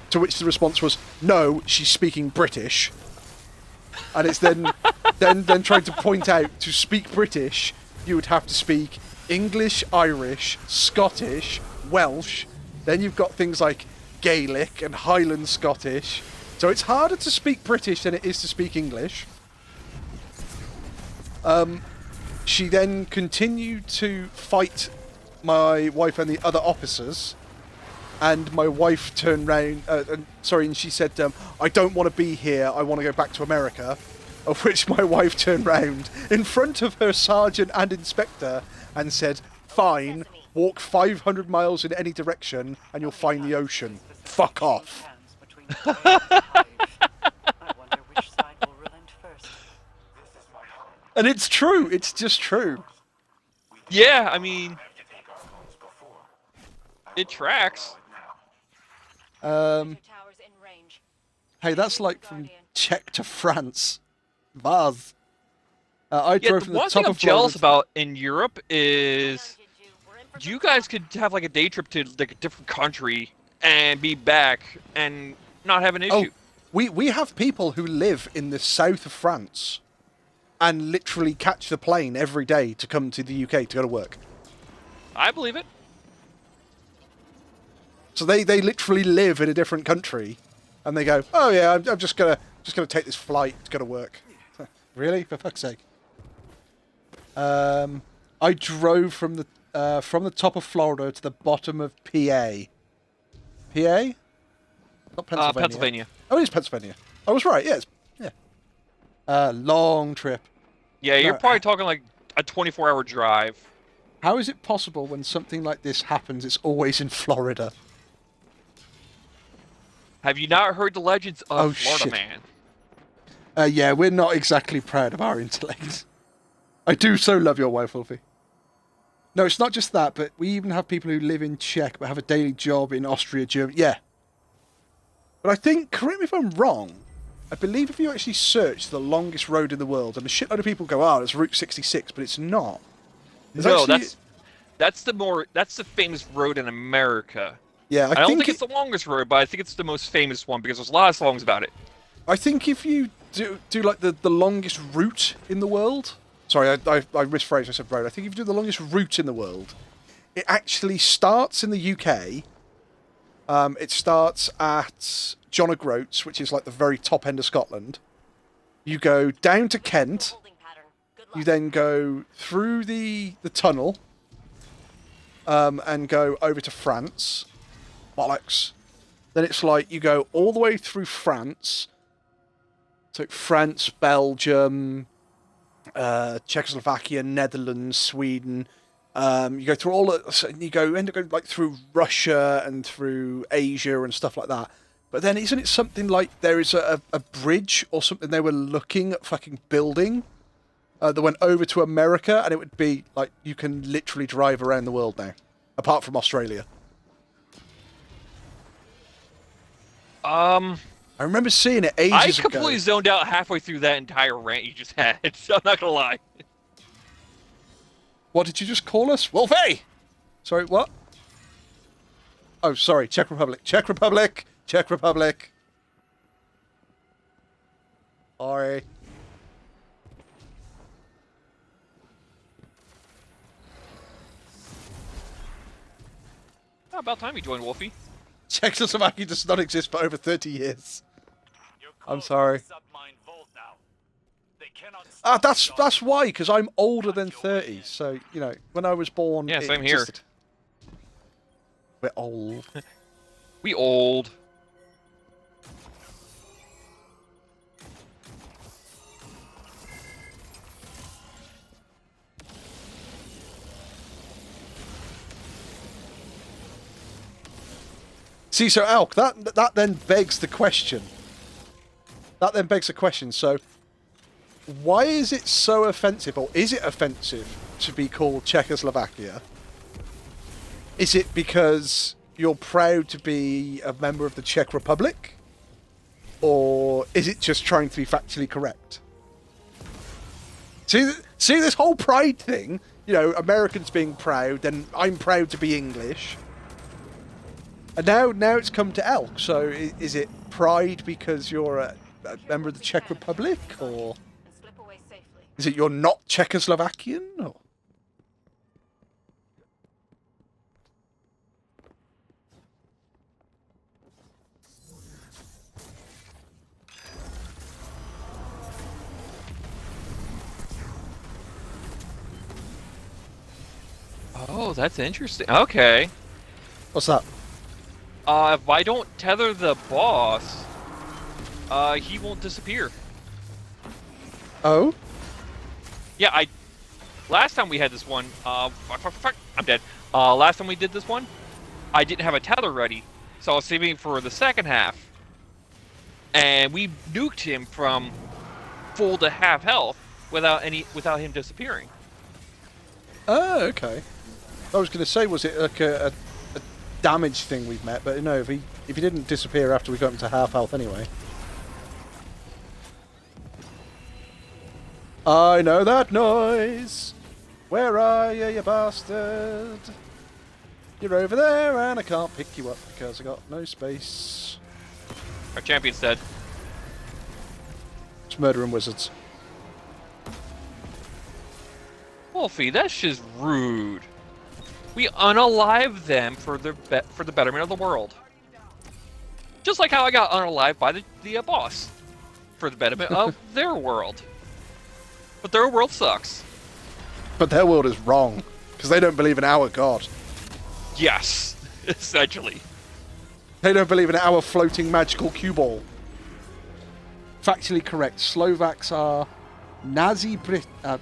To which the response was, no, she's speaking British. And it's then trying to point out, to speak British, you would have to speak English, Irish, Scottish, Welsh. Then you've got things like Gaelic and Highland Scottish. So it's harder to speak British than it is to speak English. She then continued to fight my wife and the other officers. And my wife turned round, and she said, I don't want to be here, I want to go back to America. Of which my wife turned round in front of her sergeant and inspector and said, fine, walk 500 miles in any direction and you'll find the ocean. Fuck off. And it's true, it's just true. Yeah, I mean, it tracks. Hey, that's like from Czech to France. Vaz. I Yeah, drove the from the one top thing I'm of Florida jealous about in Europe is you guys could have like a day trip to like a different country and be back and not have an issue. We have people who live in the south of France and literally catch the plane every day to come to the UK to go to work. I believe it. So they literally live in a different country, and they go, oh yeah, I'm just gonna take this flight to go to work. Really, for fuck's sake. I drove from the top of Florida to the bottom of PA. PA? Not Pennsylvania. Pennsylvania. Oh, it is Pennsylvania. I was right. Yes. Yeah. Long trip. Yeah, you're No, probably talking like a 24-hour drive. How is it possible when something like this happens, it's always in Florida? Have you not heard the legends of Oh, Florida shit. Man? Yeah, we're not exactly proud of our intellect. I do so love your wife, Wolfie. No, it's not just that, but we even have people who live in Czech but have a daily job in Austria, Germany. Yeah. But I think, correct me if I'm wrong, I believe if you actually search the longest road in the world, and a shitload of people go, it's Route 66, but it's not. No, that's the famous road in America. Yeah, I don't think it's the longest road, but I think it's the most famous one because there's a lot of songs about it. I think if you do like the longest route in the world. Sorry, I misphrased. I said road. I think if you do the longest route in the world, it actually starts in the UK. It starts at John O'Groats, which is like the very top end of Scotland. You go down to Kent. You then go through the tunnel. And go over to France. Bollocks. Then it's like you go all the way through France. So France, Belgium, Czechoslovakia, Netherlands, Sweden. You go through all of, you end up going like through Russia and through Asia and stuff like that. But then isn't it something like there is a bridge or something they were looking at fucking building that went over to America, and it would be like you can literally drive around the world now, apart from Australia. I remember seeing it ages ago. I completely zoned out halfway through that entire rant you just had, so I'm not gonna lie. What did you just call us? Wolfie! Sorry, what? Oh, sorry, Czech Republic. Czech Republic! Czech Republic! Sorry. About time you joined, Wolfie. Czechoslovakia does not exist for over 30 years. I'm sorry. That's why, because I'm older than 30. So, you know, when I was born, yeah, it same existed. here. We're old. We old. See, so Alk, that then begs the question. That then begs the question. So, why is it so offensive, or is it offensive to be called Czechoslovakia? Is it because you're proud to be a member of the Czech Republic? Or is it just trying to be factually correct? See this whole pride thing? You know, Americans being proud, then I'm proud to be English. And now it's come to Elk. So is it pride because you're a member of the Czech Republic, or is it you're not Czechoslovakian? Or? Oh, that's interesting. Okay. What's that? If I don't tether the boss, he won't disappear. Oh? Yeah, last time we had this one, fuck, I'm dead. Last time we did this one, I didn't have a tether ready, so I was saving it for the second half. And we nuked him from full to half health without him disappearing. Oh, okay. I was going to say, was it like a damage thing we've met? But no, if he didn't disappear after we got him to half health anyway. I know that noise. Where are you, you bastard? You're over there, and I can't pick you up because I got no space. Our champion's dead. It's murdering wizards. Wolfie, that's just rude. We unalive them for the betterment of the world. Just like how I got unalived by the boss for the betterment of their world. But their world sucks. But their world is wrong because they don't believe in our god. Yes, essentially. They don't believe in our floating magical cue ball. factually correct. Slovaks are Nazi Bratia.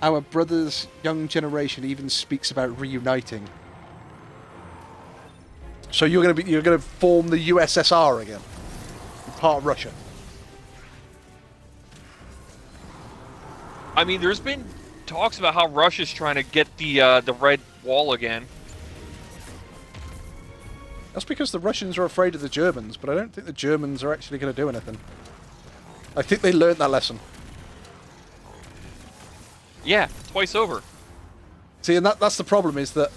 Our brother's young generation even speaks about reuniting. So you're gonna form the USSR again, part of Russia. I mean, there's been talks about how Russia's trying to get the Red Wall again. That's because the Russians are afraid of the Germans, but I don't think the Germans are actually going to do anything. I think they learned that lesson. Yeah, twice over. See, and that's the problem, is that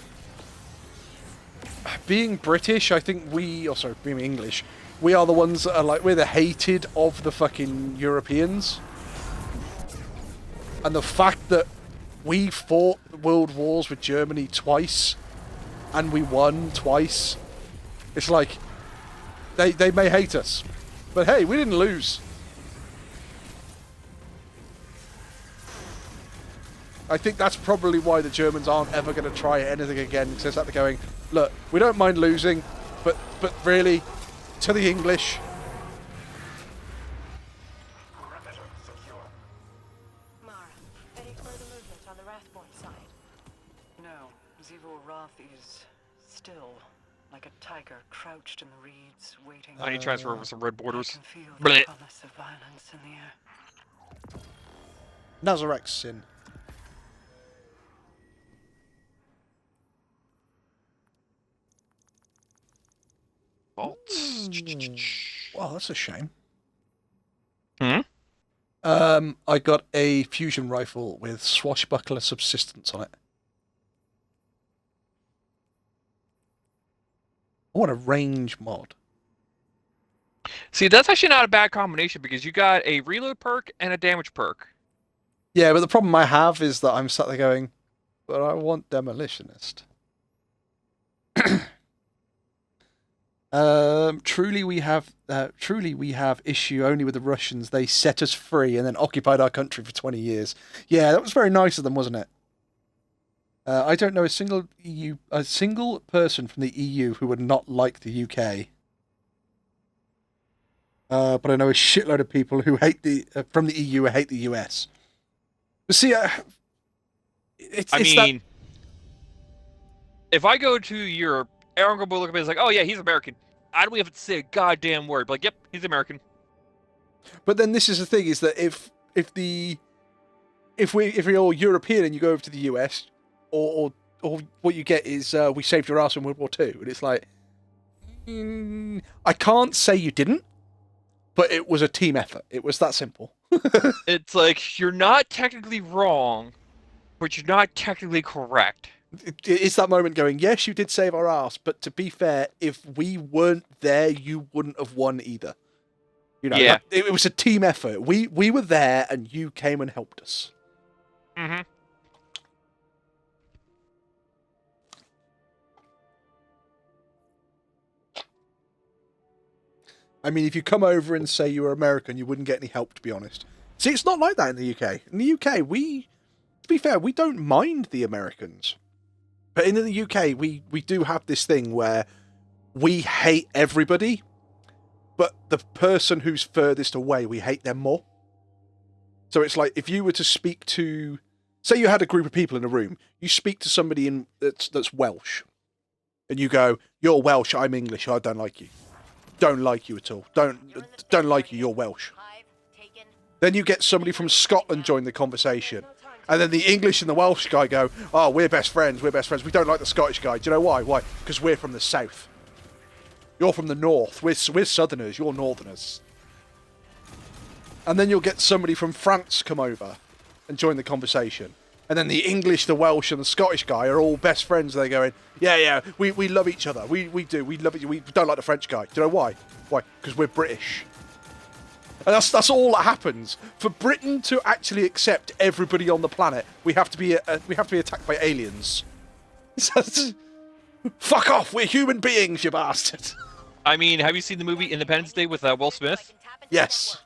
being British, I think being English, we are the ones that are like, we're the hated of the fucking Europeans. And the fact that we fought world wars with Germany twice, and we won twice, it's like, they may hate us, but hey, we didn't lose. I think that's probably why the Germans aren't ever going to try anything again, because they're going, look, we don't mind losing, but really, to the English. Perimeter secure. Mara, any further movement on the Rathborn side? No, Zivor Roth is still like a tiger crouched in the reeds, waiting. I need to transfer over some red I borders. can feel the Blech. promise of violence in the air. Nazarek's sin. Bolts. Well, that's a shame. Hmm? I got a fusion rifle with swashbuckler subsistence on it. I want a range mod. See, that's actually not a bad combination because you got a reload perk and a damage perk. Yeah, but the problem I have is that I'm sat there going, but I want demolitionist. Truly we have issue only with the Russians. They set us free and then occupied our country for 20 years. Yeah, that was very nice of them, wasn't it? I don't know a single person from the EU who would not like the UK. But I know a shitload of people who hate from the EU who hate the US. But see, if I go to Europe, everyone will look at me and be like, "Oh yeah, he's American." I don't even have to say a goddamn word. But like, yep, he's American. But then this is the thing: is that if we're all European and you go over to the US, or what you get is we saved your ass in World War II, and it's like, I can't say you didn't, but it was a team effort. It was that simple. It's like you're not technically wrong, but you're not technically correct. It's that moment going, yes, you did save our ass, but to be fair, if we weren't there, you wouldn't have won either. You know, yeah. It was a team effort. We were there, and you came and helped us. Mm-hmm. I mean, if you come over and say you were American, you wouldn't get any help, to be honest. See, it's not like that in the UK. In the UK, to be fair, we don't mind the Americans. But in the UK, we do have this thing where we hate everybody, but the person who's furthest away, we hate them more. So it's like, if you were to speak to, say you had a group of people in a room, you speak to somebody that's Welsh, and you go, you're Welsh, I'm English, I don't like you. Don't like you at all. Don't like you, you're Welsh. Then you get somebody from Scotland join the conversation. And then the English and the Welsh guy go, oh, we're best friends. We don't like the Scottish guy. Do you know why? Why? Because we're from the south. You're from the north. We're southerners. You're northerners. And then you'll get somebody from France come over and join the conversation. And then the English, the Welsh, and the Scottish guy are all best friends. They're going, yeah, we love each other. We do. We love each other. We don't like the French guy. Do you know why? Why? Because we're British. And that's all that happens. For Britain to actually accept everybody on the planet, we have to be attacked by aliens. Fuck off! We're human beings, you bastard. I mean, have you seen the movie Independence Day with Will Smith? Yes.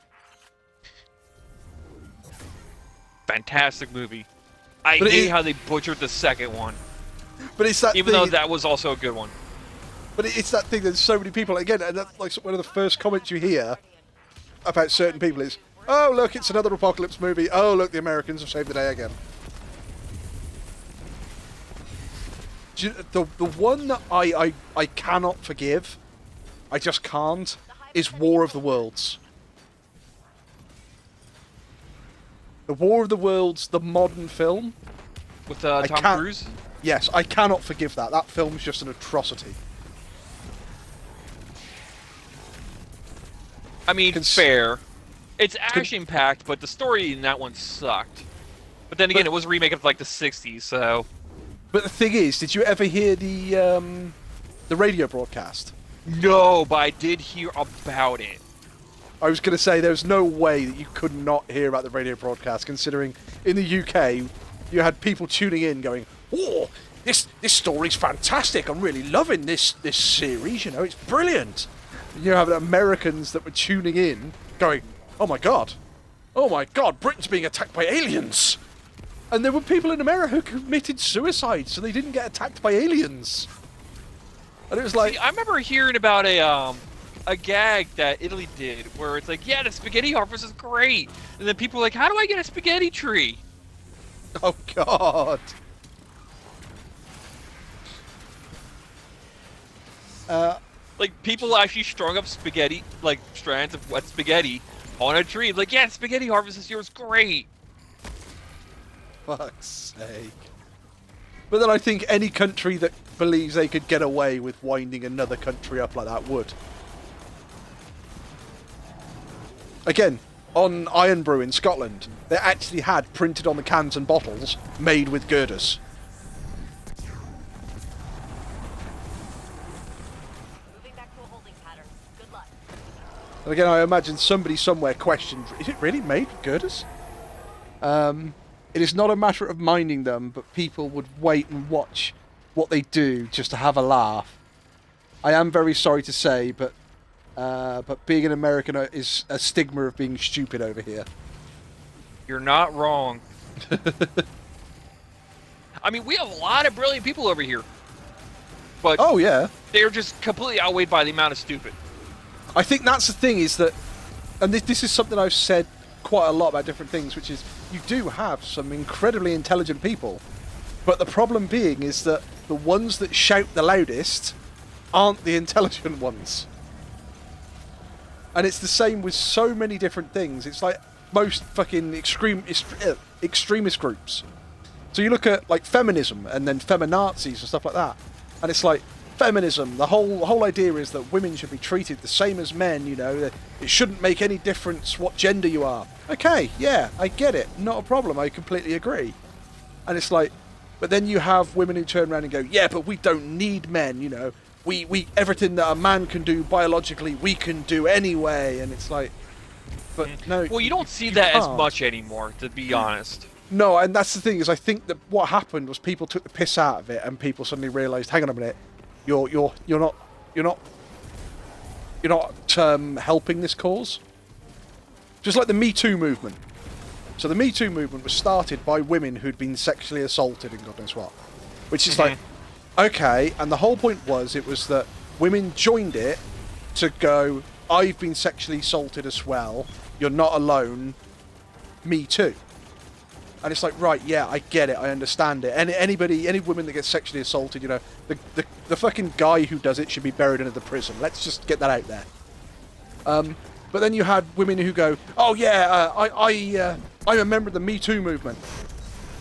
Fantastic movie. I hate how they butchered the second one. But it's that even though that was also a good one. But it's that thing. There's so many people again, and that's like one of the first comments you hear about certain people is, "Oh, look, it's another apocalypse movie. Oh, look, the Americans have saved the day again." The one that I cannot forgive, I just can't, is War of the Worlds. The War of the Worlds, the modern film. With Tom Cruise? Yes, I cannot forgive that. That film's just an atrocity. I mean, fair. It's action-packed, but the story in that one sucked. But then again, it was a remake of like the 60s, so... But the thing is, did you ever hear the radio broadcast? No, but I did hear about it. I was going to say, there's no way that you could not hear about the radio broadcast, considering in the UK, you had people tuning in going, "Oh, this story's fantastic. I'm really loving this series. You know, it's brilliant." And you have Americans that were tuning in, going, "Oh my god, Britain's being attacked by aliens." And there were people in America who committed suicide, so they didn't get attacked by aliens. And it was like, see, I remember hearing about a gag that Italy did, where it's like, yeah, the spaghetti harvest is great, and then people are like, how do I get a spaghetti tree? Oh god. Like, people actually strung up spaghetti, like strands of wet spaghetti on a tree. Like, yeah, spaghetti harvest this year was great. Fuck's sake. But then I think any country that believes they could get away with winding another country up like that would. Again, on Iron Brew in Scotland, they actually had printed on the cans and bottles, made with girders. Moving back to a holding pattern. Good luck. And again, I imagine somebody somewhere questioned, is it really made with girders? It is not a matter of minding them, but people would wait and watch what they do just to have a laugh. I am very sorry to say, but being an American is a stigma of being stupid over here. You're not wrong. I mean, we have a lot of brilliant people over here. But oh yeah, they're just completely outweighed by the amount of stupid. I think that's the thing, is that, and this is something I've said quite a lot about different things, which is you do have some incredibly intelligent people, but the problem being is that the ones that shout the loudest aren't the intelligent ones. And it's the same with so many different things. It's like most fucking extremist groups. So you look at like feminism and then feminazis and stuff like that, and it's like feminism. The whole idea is that women should be treated the same as men. You know, it shouldn't make any difference what gender you are. Okay, yeah, I get it. Not a problem. I completely agree. And it's like, but then you have women who turn around and go, yeah, but we don't need men. You know, we everything that a man can do biologically, we can do anyway. And it's like, but no. Well, you don't see that as much anymore, to be honest. No, and that's the thing, is I think that what happened was people took the piss out of it, and people suddenly realised, hang on a minute, you're not helping this cause. Just like the Me Too movement. So the Me Too movement was started by women who'd been sexually assaulted and God knows what, which is like, okay, and the whole point was, it was that women joined it to go, I've been sexually assaulted as well, you're not alone, me too. And it's like, right, yeah, I get it, I understand it. And any woman that gets sexually assaulted, you know, the fucking guy who does it should be buried under the prison. Let's just get that out there. But then you had women who go, oh yeah, I'm a member of the Me Too movement.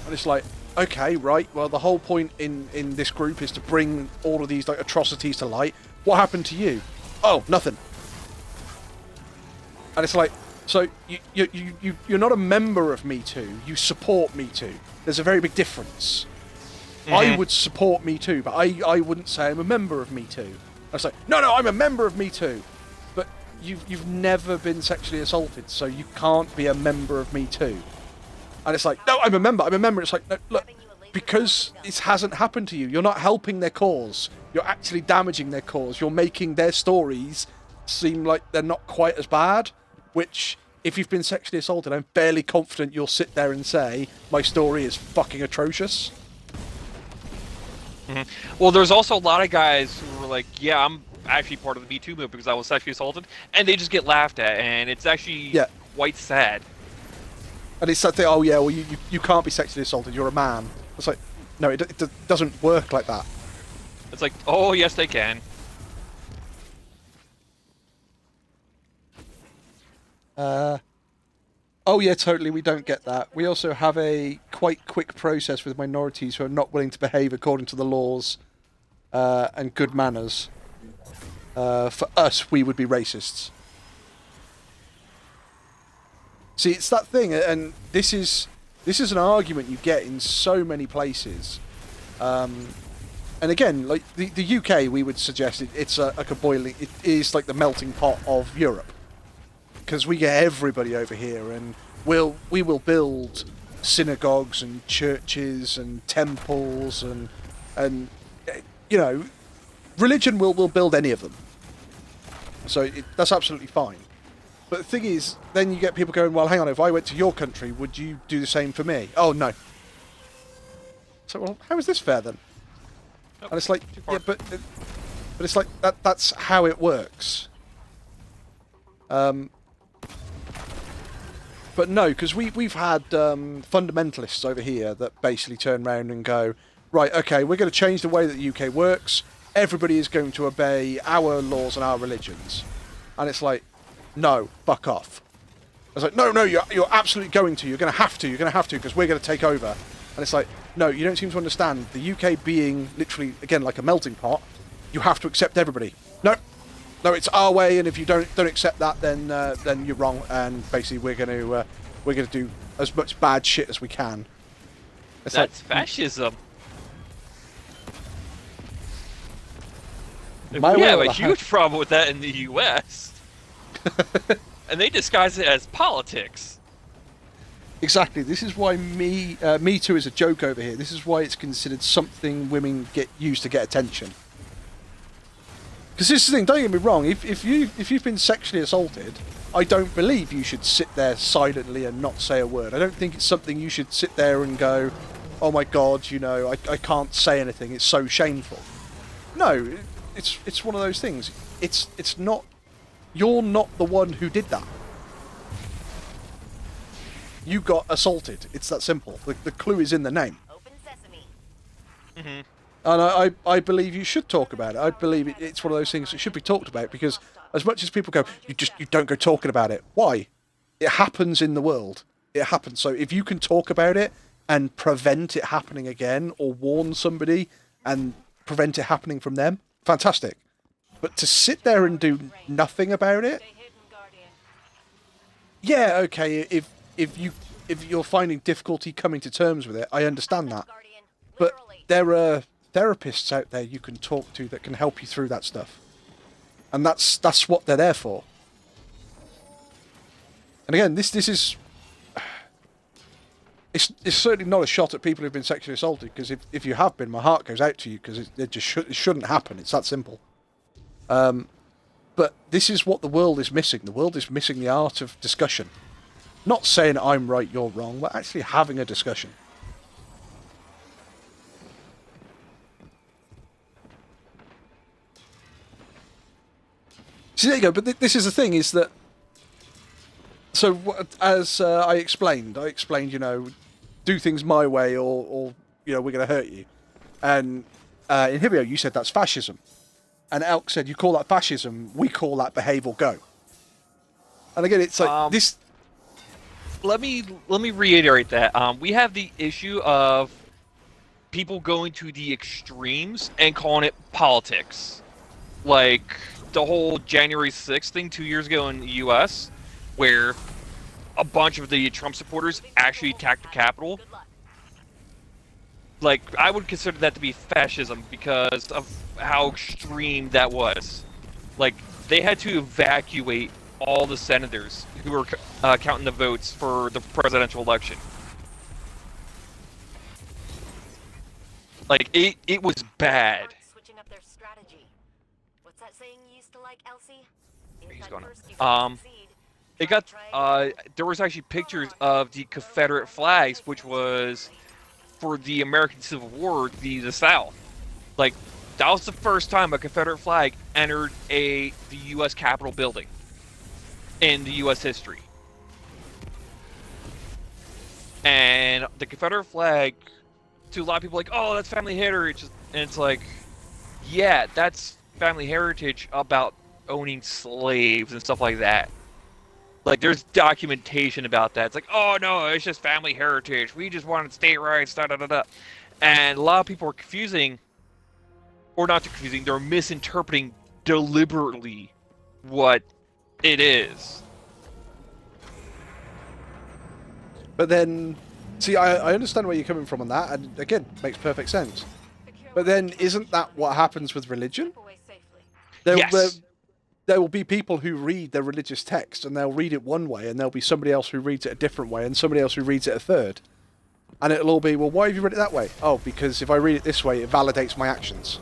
And it's like, okay, right, well, the whole point in this group is to bring all of these like atrocities to light. What happened to you? Oh, nothing. And it's like, so you're not a member of Me Too, you support Me Too. There's a very big difference. I would support Me Too, but I wouldn't say I'm a member of Me Too. I was like, no, I'm a member of Me Too. But you've never been sexually assaulted, so you can't be a member of Me Too. And it's like, no, I'm a member. It's like, no, look, because it hasn't happened to you, you're not helping their cause. You're actually damaging their cause. You're making their stories seem like they're not quite as bad. Which, if you've been sexually assaulted, I'm fairly confident you'll sit there and say, my story is fucking atrocious. Well, there's also a lot of guys who are were like, yeah, I'm actually part of the Me Too movement because I was sexually assaulted, and they just get laughed at, and it's actually quite sad. And it's something, oh yeah, well you can't be sexually assaulted, you're a man. It's like, no, it doesn't work like that. It's like, oh yes they can. Oh yeah, totally, we don't get that. We also have a quite quick process with minorities who are not willing to behave according to the laws and good manners. For us, we would be racists. See, it's that thing, and this is an argument you get in so many places. And again, like the UK, we would suggest it's like a boiling. It is like the melting pot of Europe, because we get everybody over here, and we will build synagogues and churches and temples and you know, religion will build any of them. So that's absolutely fine. But the thing is, then you get people going, well, hang on, if I went to your country, would you do the same for me? Oh, no. So, well, how is this fair, then? Nope, and it's like, yeah, but it's like, that's how it works. But no, because we've had fundamentalists over here that basically turn around and go, right, okay, we're going to change the way that the UK works. Everybody is going to obey our laws and our religions. And it's like, no, fuck off. I was like, no, you're absolutely going to. You're going to have to, because we're going to take over. And it's like, no, you don't seem to understand. The UK being literally, again, like a melting pot, you have to accept everybody. No, it's our way, and if you don't accept that, then you're wrong. And basically, we're going to do as much bad shit as we can. That's like fascism. We have a huge problem with that in the US. And they disguise it as politics. Exactly. This is why Me Too is a joke over here. This is why it's considered something women use to get attention. Because this is the thing. Don't get me wrong. If you've been sexually assaulted, I don't believe you should sit there silently and not say a word. I don't think it's something you should sit there and go, "Oh my God, you know, I can't say anything. It's so shameful." No, it's one of those things. It's not. You're not the one who did that. You got assaulted. It's that simple. The clue is in the name. Open sesame. Mm-hmm. And I believe you should talk about it. I believe it's one of those things that should be talked about, because as much as people go, you don't go talking about it. Why? It happens in the world. It happens. So if you can talk about it and prevent it happening again, or warn somebody and prevent it happening from them, fantastic. But to sit there and do nothing about it, yeah, okay. If you're finding difficulty coming to terms with it, I understand that. But there are therapists out there you can talk to that can help you through that stuff, and that's what they're there for. And again, this is it's certainly not a shot at people who've been sexually assaulted, because if you have been, my heart goes out to you, because it shouldn't happen. It's that simple. But this is what the world is missing. The world is missing the art of discussion. Not saying I'm right, you're wrong, but actually having a discussion. So there you go. But this is the thing, is that... So as I explained, you know, do things my way, or you know, we're going to hurt you. And in Hibio, you said that's fascism. And Elk said, you call that fascism, we call that behave or go. And again, it's like this... Let me reiterate that. We have the issue of people going to the extremes and calling it politics. Like the whole January 6th thing 2 years ago in the US, where a bunch of the Trump supporters actually attacked the Capitol. Like, I would consider that to be fascism because of how extreme that was. Like, they had to evacuate all the senators who were counting the votes for the presidential election. Like, it was bad. Switching up their strategy. What's that saying you used to like, Elsie? He's gone. It got there was actually pictures of the Confederate flags, which was for the American Civil War, the South. Like, That was the first time a Confederate flag entered the U.S. Capitol building in the U.S. history. And the Confederate flag, to a lot of people, like, oh, that's family heritage. And it's like, yeah, that's family heritage about owning slaves and stuff like that. Like, there's documentation about that. It's like, oh, no, it's just family heritage. We just wanted state rights, da-da-da-da. And a lot of people are confusing, or not confusing, they're misinterpreting deliberately what it is. But then, see, I understand where you're coming from on that, and again, makes perfect sense. But then, isn't that what happens with religion? Yes. There will be people who read their religious text, and they'll read it one way, and there'll be somebody else who reads it a different way, and somebody else who reads it a third. And it'll all be, well, why have you read it that way? Oh, because if I read it this way, it validates my actions.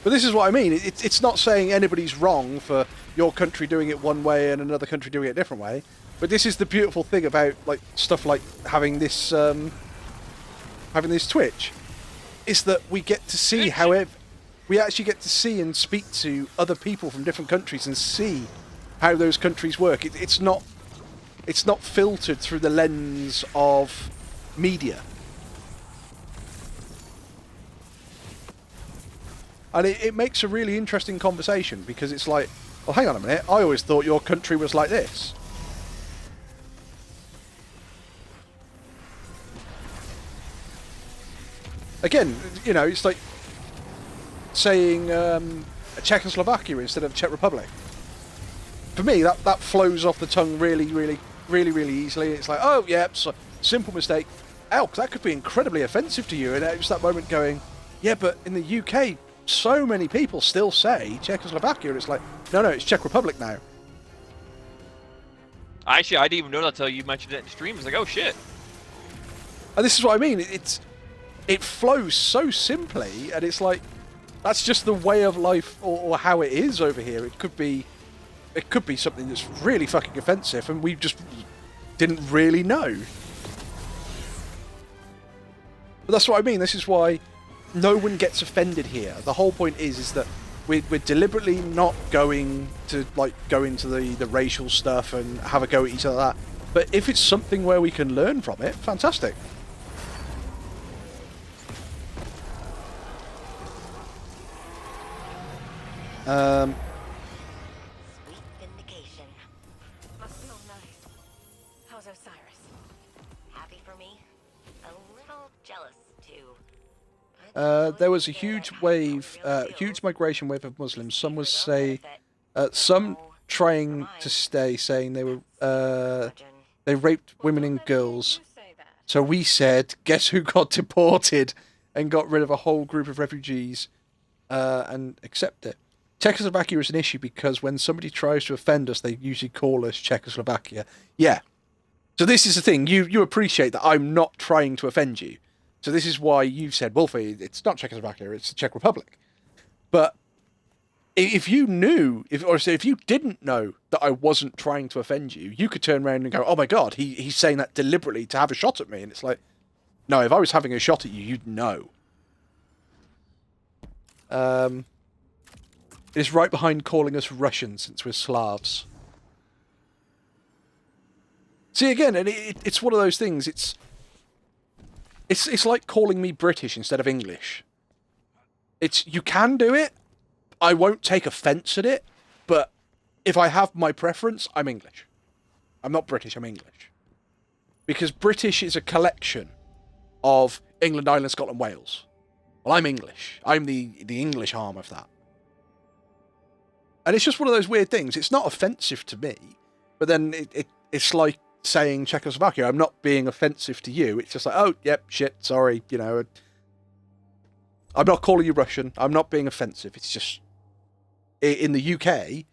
But this is what I mean. It's not saying anybody's wrong for your country doing it one way and another country doing it a different way. But this is the beautiful thing about like stuff like having this Twitch, is that we get to see we actually get to see and speak to other people from different countries and see how those countries work. It's not filtered through the lens of media. And it makes a really interesting conversation, because it's like, well, hang on a minute, I always thought your country was like this. Again, you know, it's like saying Czechoslovakia instead of Czech Republic. For me, that flows off the tongue really easily. It's like, oh, yeah, so simple mistake. Ow, that could be incredibly offensive to you. And it was that moment going, yeah, but in the UK, so many people still say Czechoslovakia, and it's like, no, it's Czech Republic now. Actually, I didn't even know that until you mentioned it in stream. It's like, oh shit. And this is what I mean. It flows so simply, and it's like, that's just the way of life, or how it is over here. It could be something that's really fucking offensive, and we just didn't really know. But that's what I mean. This is why no one gets offended here. The whole point is that we're deliberately not going to like go into the racial stuff and have a go at each other. But if it's something where we can learn from it, fantastic. Sweet vindication. Must feel nice. How's Osiris? Happy for me? A little jealous too. There was a huge migration wave of Muslims. Some would say, some trying to stay, saying they raped women and girls. So we said, guess who got deported and got rid of a whole group of refugees and accept it. Czechoslovakia is an issue because when somebody tries to offend us, they usually call us Czechoslovakia. Yeah. So this is the thing. You appreciate that I'm not trying to offend you. So this is why you said, Wolfie, it's not Czechoslovakia, it's the Czech Republic. But if you knew, if you didn't know that I wasn't trying to offend you, you could turn around and go, oh my God, he's saying that deliberately to have a shot at me. And it's like, no, if I was having a shot at you, you'd know. It is right behind calling us Russian since we're Slavs. See, again, and it's one of those things, it's like calling me British instead of English. You can do it. I won't take offence at it, but if I have my preference, I'm English. I'm not British, I'm English. Because British is a collection of England, Ireland, Scotland, Wales. Well, I'm English. I'm the English arm of that. And it's just one of those weird things. It's not offensive to me, but then it's like saying Czechoslovakia. I'm not being offensive to you. It's just like, oh, yep, shit, sorry, you know. I'm not calling you Russian. I'm not being offensive. It's just, in the UK,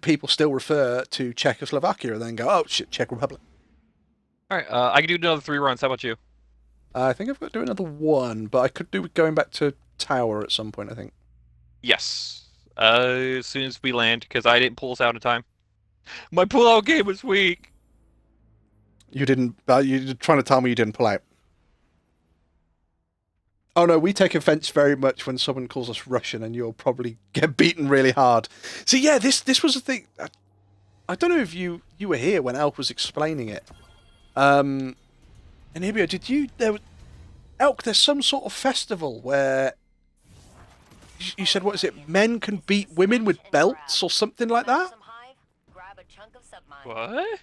people still refer to Czechoslovakia and then go, oh, shit, Czech Republic. All right, I can do another 3 runs. How about you? I think I've got to do another one, but I could do with going back to Tower at some point, I think. Yes. As soon as we land, because I didn't pull us out in time. My pull-out game was weak. You didn't. You're trying to tell me you didn't pull out. Oh no, we take offence very much when someone calls us Russian, and you'll probably get beaten really hard. So yeah, this was the thing. I don't know if you were here when Elk was explaining it. And here we go. Did you Elk? There's some sort of festival where you said, what is it? Men can beat women with belts or something like that. What?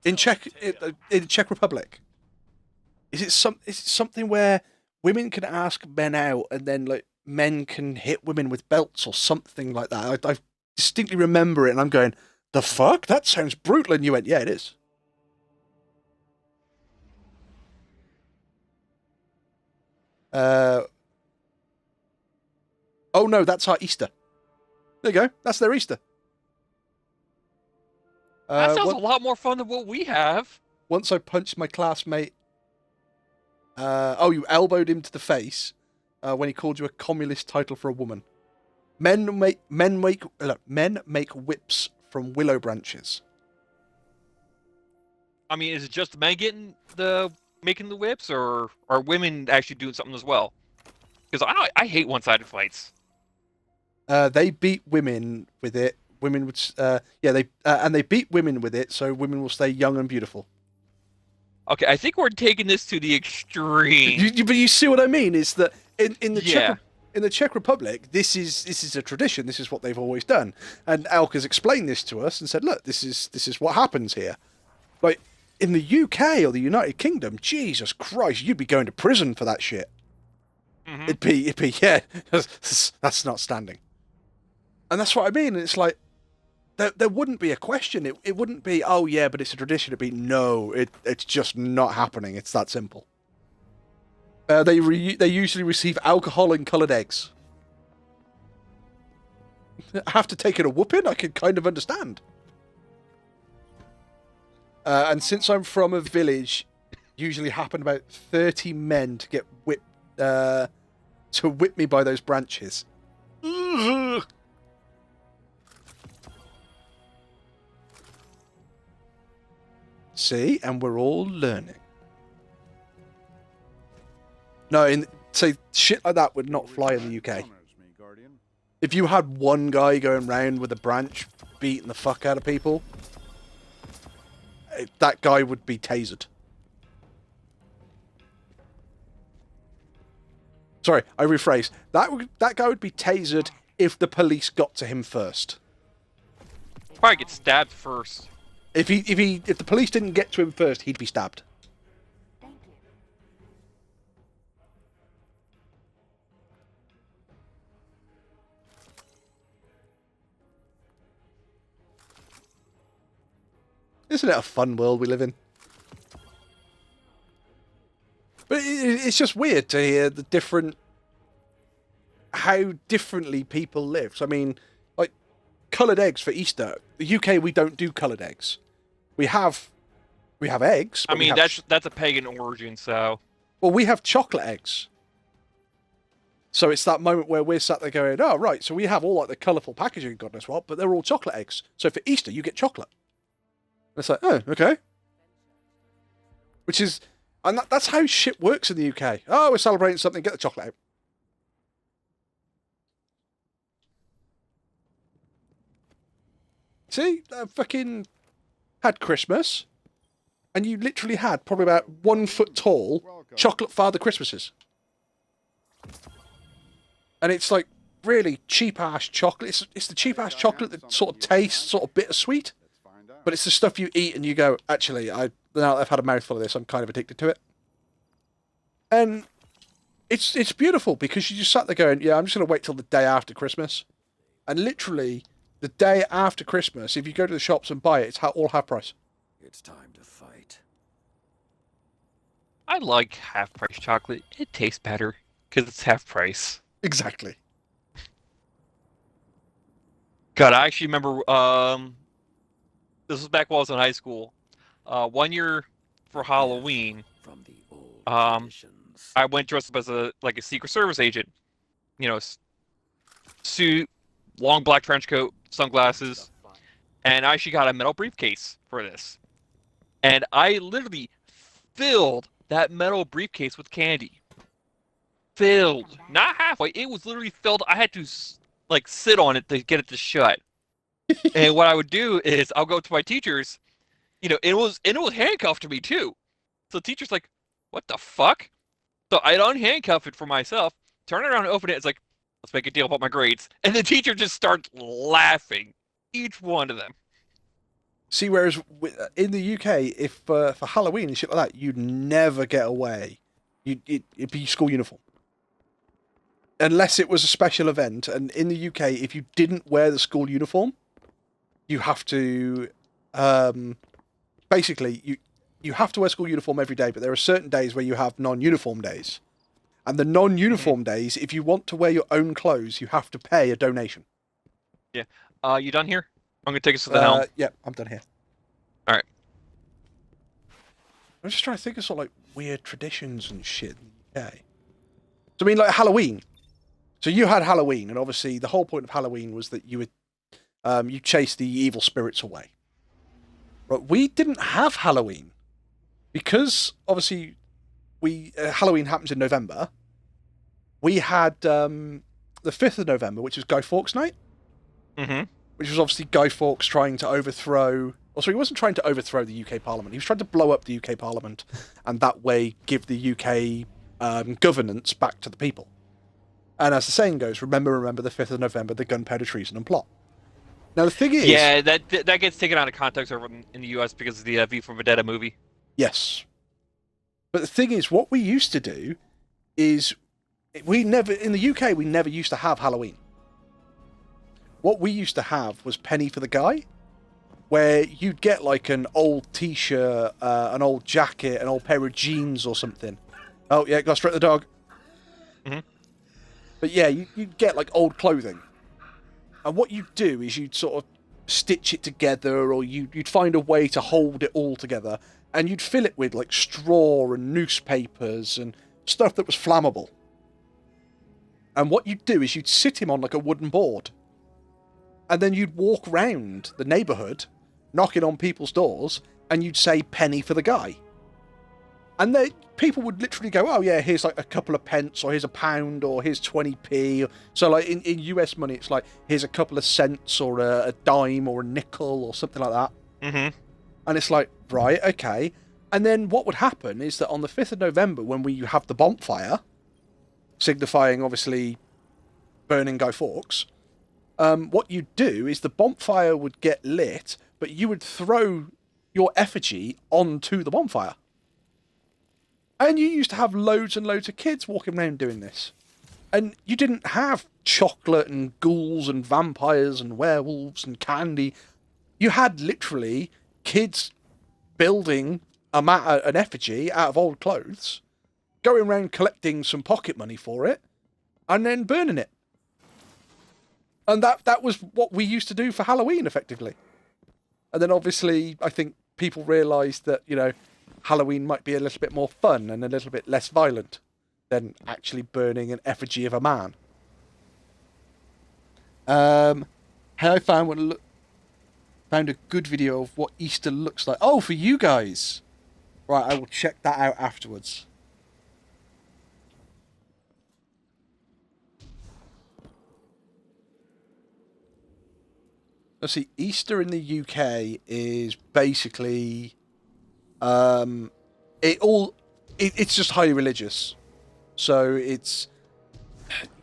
In Czech Republic. Is it something where women can ask men out, and then like men can hit women with belts or something like that? I distinctly remember it, and I'm going, the fuck? That sounds brutal. And you went, yeah, it is. Oh no, that's our Easter. There you go. That's their Easter. That sounds a lot more fun than what we have. Once I punched my classmate. You elbowed him to the face when he called you a communist title for a woman. Men make whips from willow branches. I mean, is it just men making the whips, or are women actually doing something as well? Because I hate one-sided fights. They beat women with it. Women would, they beat women with it, so women will stay young and beautiful. Okay, I think we're taking this to the extreme. But you see what I mean? Is that in the Czech Republic, this is a tradition. This is what they've always done. And Elk has explained this to us and said, look, this is what happens here. Like in the UK or the United Kingdom, Jesus Christ, you'd be going to prison for that shit. Mm-hmm. It'd be yeah, that's not standing. And that's what I mean. It's like there wouldn't be a question. It wouldn't be, oh yeah, but it's a tradition. It'd be, no, it's just not happening. It's that simple. They usually receive alcohol and coloured eggs. Have to take it a whooping? I can kind of understand. And since I'm from a village, usually happen about 30 men to get whipped, to whip me by those branches. See, and we're all learning. No, shit like that would not fly in the UK. If you had one guy going round with a branch beating the fuck out of people, that guy would be tasered. Sorry, I rephrase. That guy would be tasered if the police got to him first. Probably get stabbed first. If the police didn't get to him first, he'd be stabbed. Isn't it a fun world we live in? But it's just weird to hear how differently people live. So, I mean, like, coloured eggs for Easter. The UK, we don't do coloured eggs. We have eggs. I mean, that's a pagan origin, so. Well, we have chocolate eggs. So it's that moment where we're sat there going, oh, right, so we have all like the colourful packaging, God knows what, but they're all chocolate eggs. So for Easter, you get chocolate. And it's like, oh, okay. Which is, and that's how shit works in the UK. Oh, we're celebrating something, get the chocolate out. See, fucking had Christmas, and you literally had probably about 1 foot tall chocolate Father Christmases. And it's like really cheap ass chocolate. It's the cheap ass chocolate that sort of tastes sort of bittersweet. But it's the stuff you eat and you go, actually, now that I've had a mouthful of this, I'm kind of addicted to it. And it's beautiful because you just sat there going, yeah, I'm just going to wait till the day after Christmas. And literally, the day after Christmas, if you go to the shops and buy it, it's all half price. It's time to fight. I like half-price chocolate. It tastes better because it's half price. Exactly. God, I actually remember, this was back while I was in high school. 1 year for Halloween, From the old I went dressed up as a Secret Service agent. You know, suit, long black trench coat, sunglasses, and I actually got a metal briefcase for this. And I literally filled that metal briefcase with candy. Filled, not halfway. It was literally filled. I had to like sit on it to get it to shut. And what I would do is I'll go to my teachers. It was handcuffed to me too. So the teacher's like, "What the fuck?" So I'd unhandcuff it for myself, turn it around and open it. It's like, "Let's make a deal about my grades." And the teacher just starts laughing. Each one of them. See, whereas in the UK, if for Halloween and shit like that, you'd never get away. It'd be school uniform. Unless it was a special event. And in the UK, if you didn't wear the school uniform, you have to... basically, you have to wear school uniform every day, but there are certain days where you have non-uniform days. And the non-uniform days, if you want to wear your own clothes, you have to pay a donation. Yeah. You done here? I'm going to take us to the helm. Yeah, I'm done here. All right. I'm just trying to think of sort of like weird traditions and shit in the UK. So I mean, like Halloween. So you had Halloween, and obviously the whole point of Halloween was that you would you chase the evil spirits away. But we didn't have Halloween because obviously Halloween happens in November. We had the 5th of November, which was Guy Fawkes Night. Mm-hmm. Which was obviously Guy Fawkes trying to overthrow... Also, he wasn't trying to overthrow the UK Parliament. He was trying to blow up the UK Parliament and that way give the UK governance back to the people. And as the saying goes, remember the 5th of November, the gunpowder treason and plot. Now, the thing is... Yeah, that gets taken out of context over in the US because of the V for Vendetta movie. Yes. But the thing is, what we used to do is... in the UK, we never used to have Halloween. What we used to have was Penny for the Guy, where you'd get like an old t-shirt, an old jacket, an old pair of jeans or something. Oh, yeah, got straight to the dog. Mm-hmm. But yeah, you'd get like old clothing. And what you'd do is you'd sort of stitch it together, or you'd find a way to hold it all together, and you'd fill it with like straw and newspapers and stuff that was flammable. And what you'd do is you'd sit him on like a wooden board. And then you'd walk round the neighbourhood, knocking on people's doors, and you'd say penny for the guy. And people would literally go, oh yeah, here's like a couple of pence, or here's a pound, or here's 20p. So like in US money, it's like, here's a couple of cents, or a dime, or a nickel, or something like that. Mm-hmm. And it's like, right, okay. And then what would happen is that on the 5th of November, when we have the bonfire, signifying obviously burning Guy Fawkes, what you'd do is the bonfire would get lit, but you would throw your effigy onto the bonfire. And you used to have loads and loads of kids walking around doing this. And you didn't have chocolate and ghouls and vampires and werewolves and candy. You had literally kids building an effigy out of old clothes, going around collecting some pocket money for it, and then burning it. And that was what we used to do for Halloween, effectively. And then obviously, I think people realised that, Halloween might be a little bit more fun and a little bit less violent than actually burning an effigy of a man. I found a good video of what Easter looks like. Oh, for you guys! Right, I will check that out afterwards. Let's see, Easter in the UK is basically, it's just highly religious. So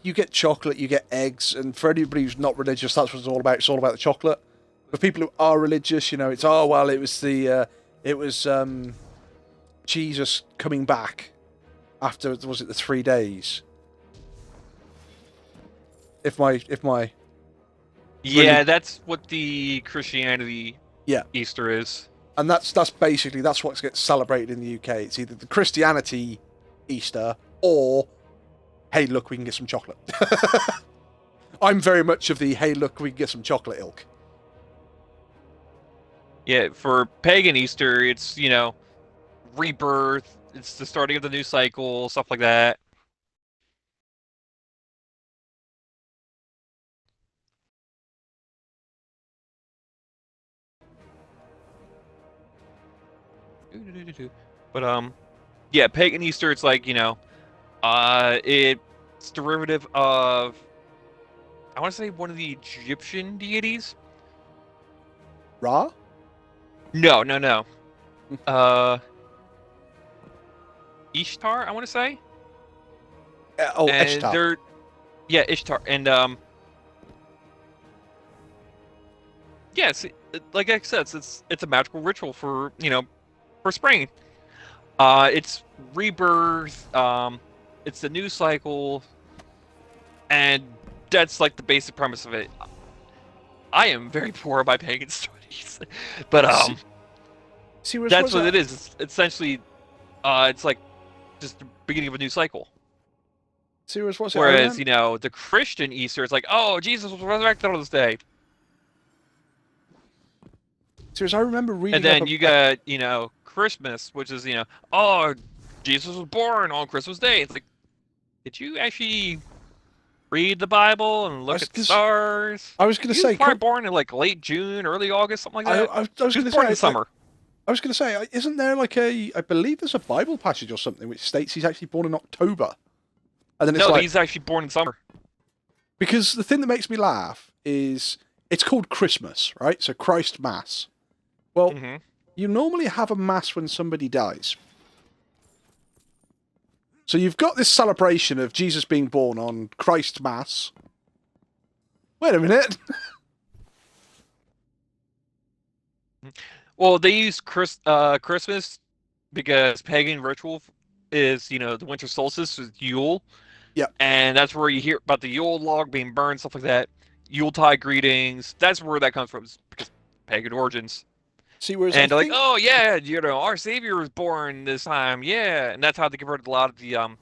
you get chocolate, you get eggs, and for anybody who's not religious, that's what it's all about. It's all about the chocolate. For people who are religious, it's, oh, well, it was Jesus coming back after, was it the 3 days? Yeah, that's what the Christianity Easter is. And that's basically what gets celebrated in the UK. It's either the Christianity Easter or, hey, look, we can get some chocolate. I'm very much of the, hey, look, we can get some chocolate ilk. Yeah, for pagan Easter, it's, rebirth, it's the starting of the new cycle, stuff like that. But yeah, pagan Easter. It's like it's derivative of I want to say one of the Egyptian deities. Ra? No. Ishtar, I want to say. And Ishtar. Yeah, Ishtar, and yes, like I said, it's a magical ritual for for spring. It's rebirth. It's the new cycle, and that's like the basic premise of it. I am very poor by pagan studies, but that's what it is. It's essentially, it's like just the beginning of a new cycle. Serious, what's it? Whereas, the Christian Easter, it's like, oh, Jesus was resurrected on this day. Serious, I remember reading. And then you got, Christmas, which is, oh, Jesus was born on Christmas Day. It's like, did you actually read the Bible and look at the stars? I was going to say, he was probably born in like late June, early August, something like that. I was going to say, in summer. I was going to say, isn't there like I believe there's a Bible passage or something which states he's actually born in October? And then it's no, he's actually born in summer. Because the thing that makes me laugh is it's called Christmas, right? So Christ Mass. Well, you normally have a mass when somebody dies. So you've got this celebration of Jesus being born on Christ Mass. Wait a minute. Well, they use Christmas because pagan ritual is, the winter solstice is Yule. Yeah. And that's where you hear about the Yule log being burned, stuff like that. Yuletide greetings. That's where that comes from, because pagan origins. See, whereas and they're like, oh yeah, our Savior was born this time, yeah, and that's how they converted a lot of the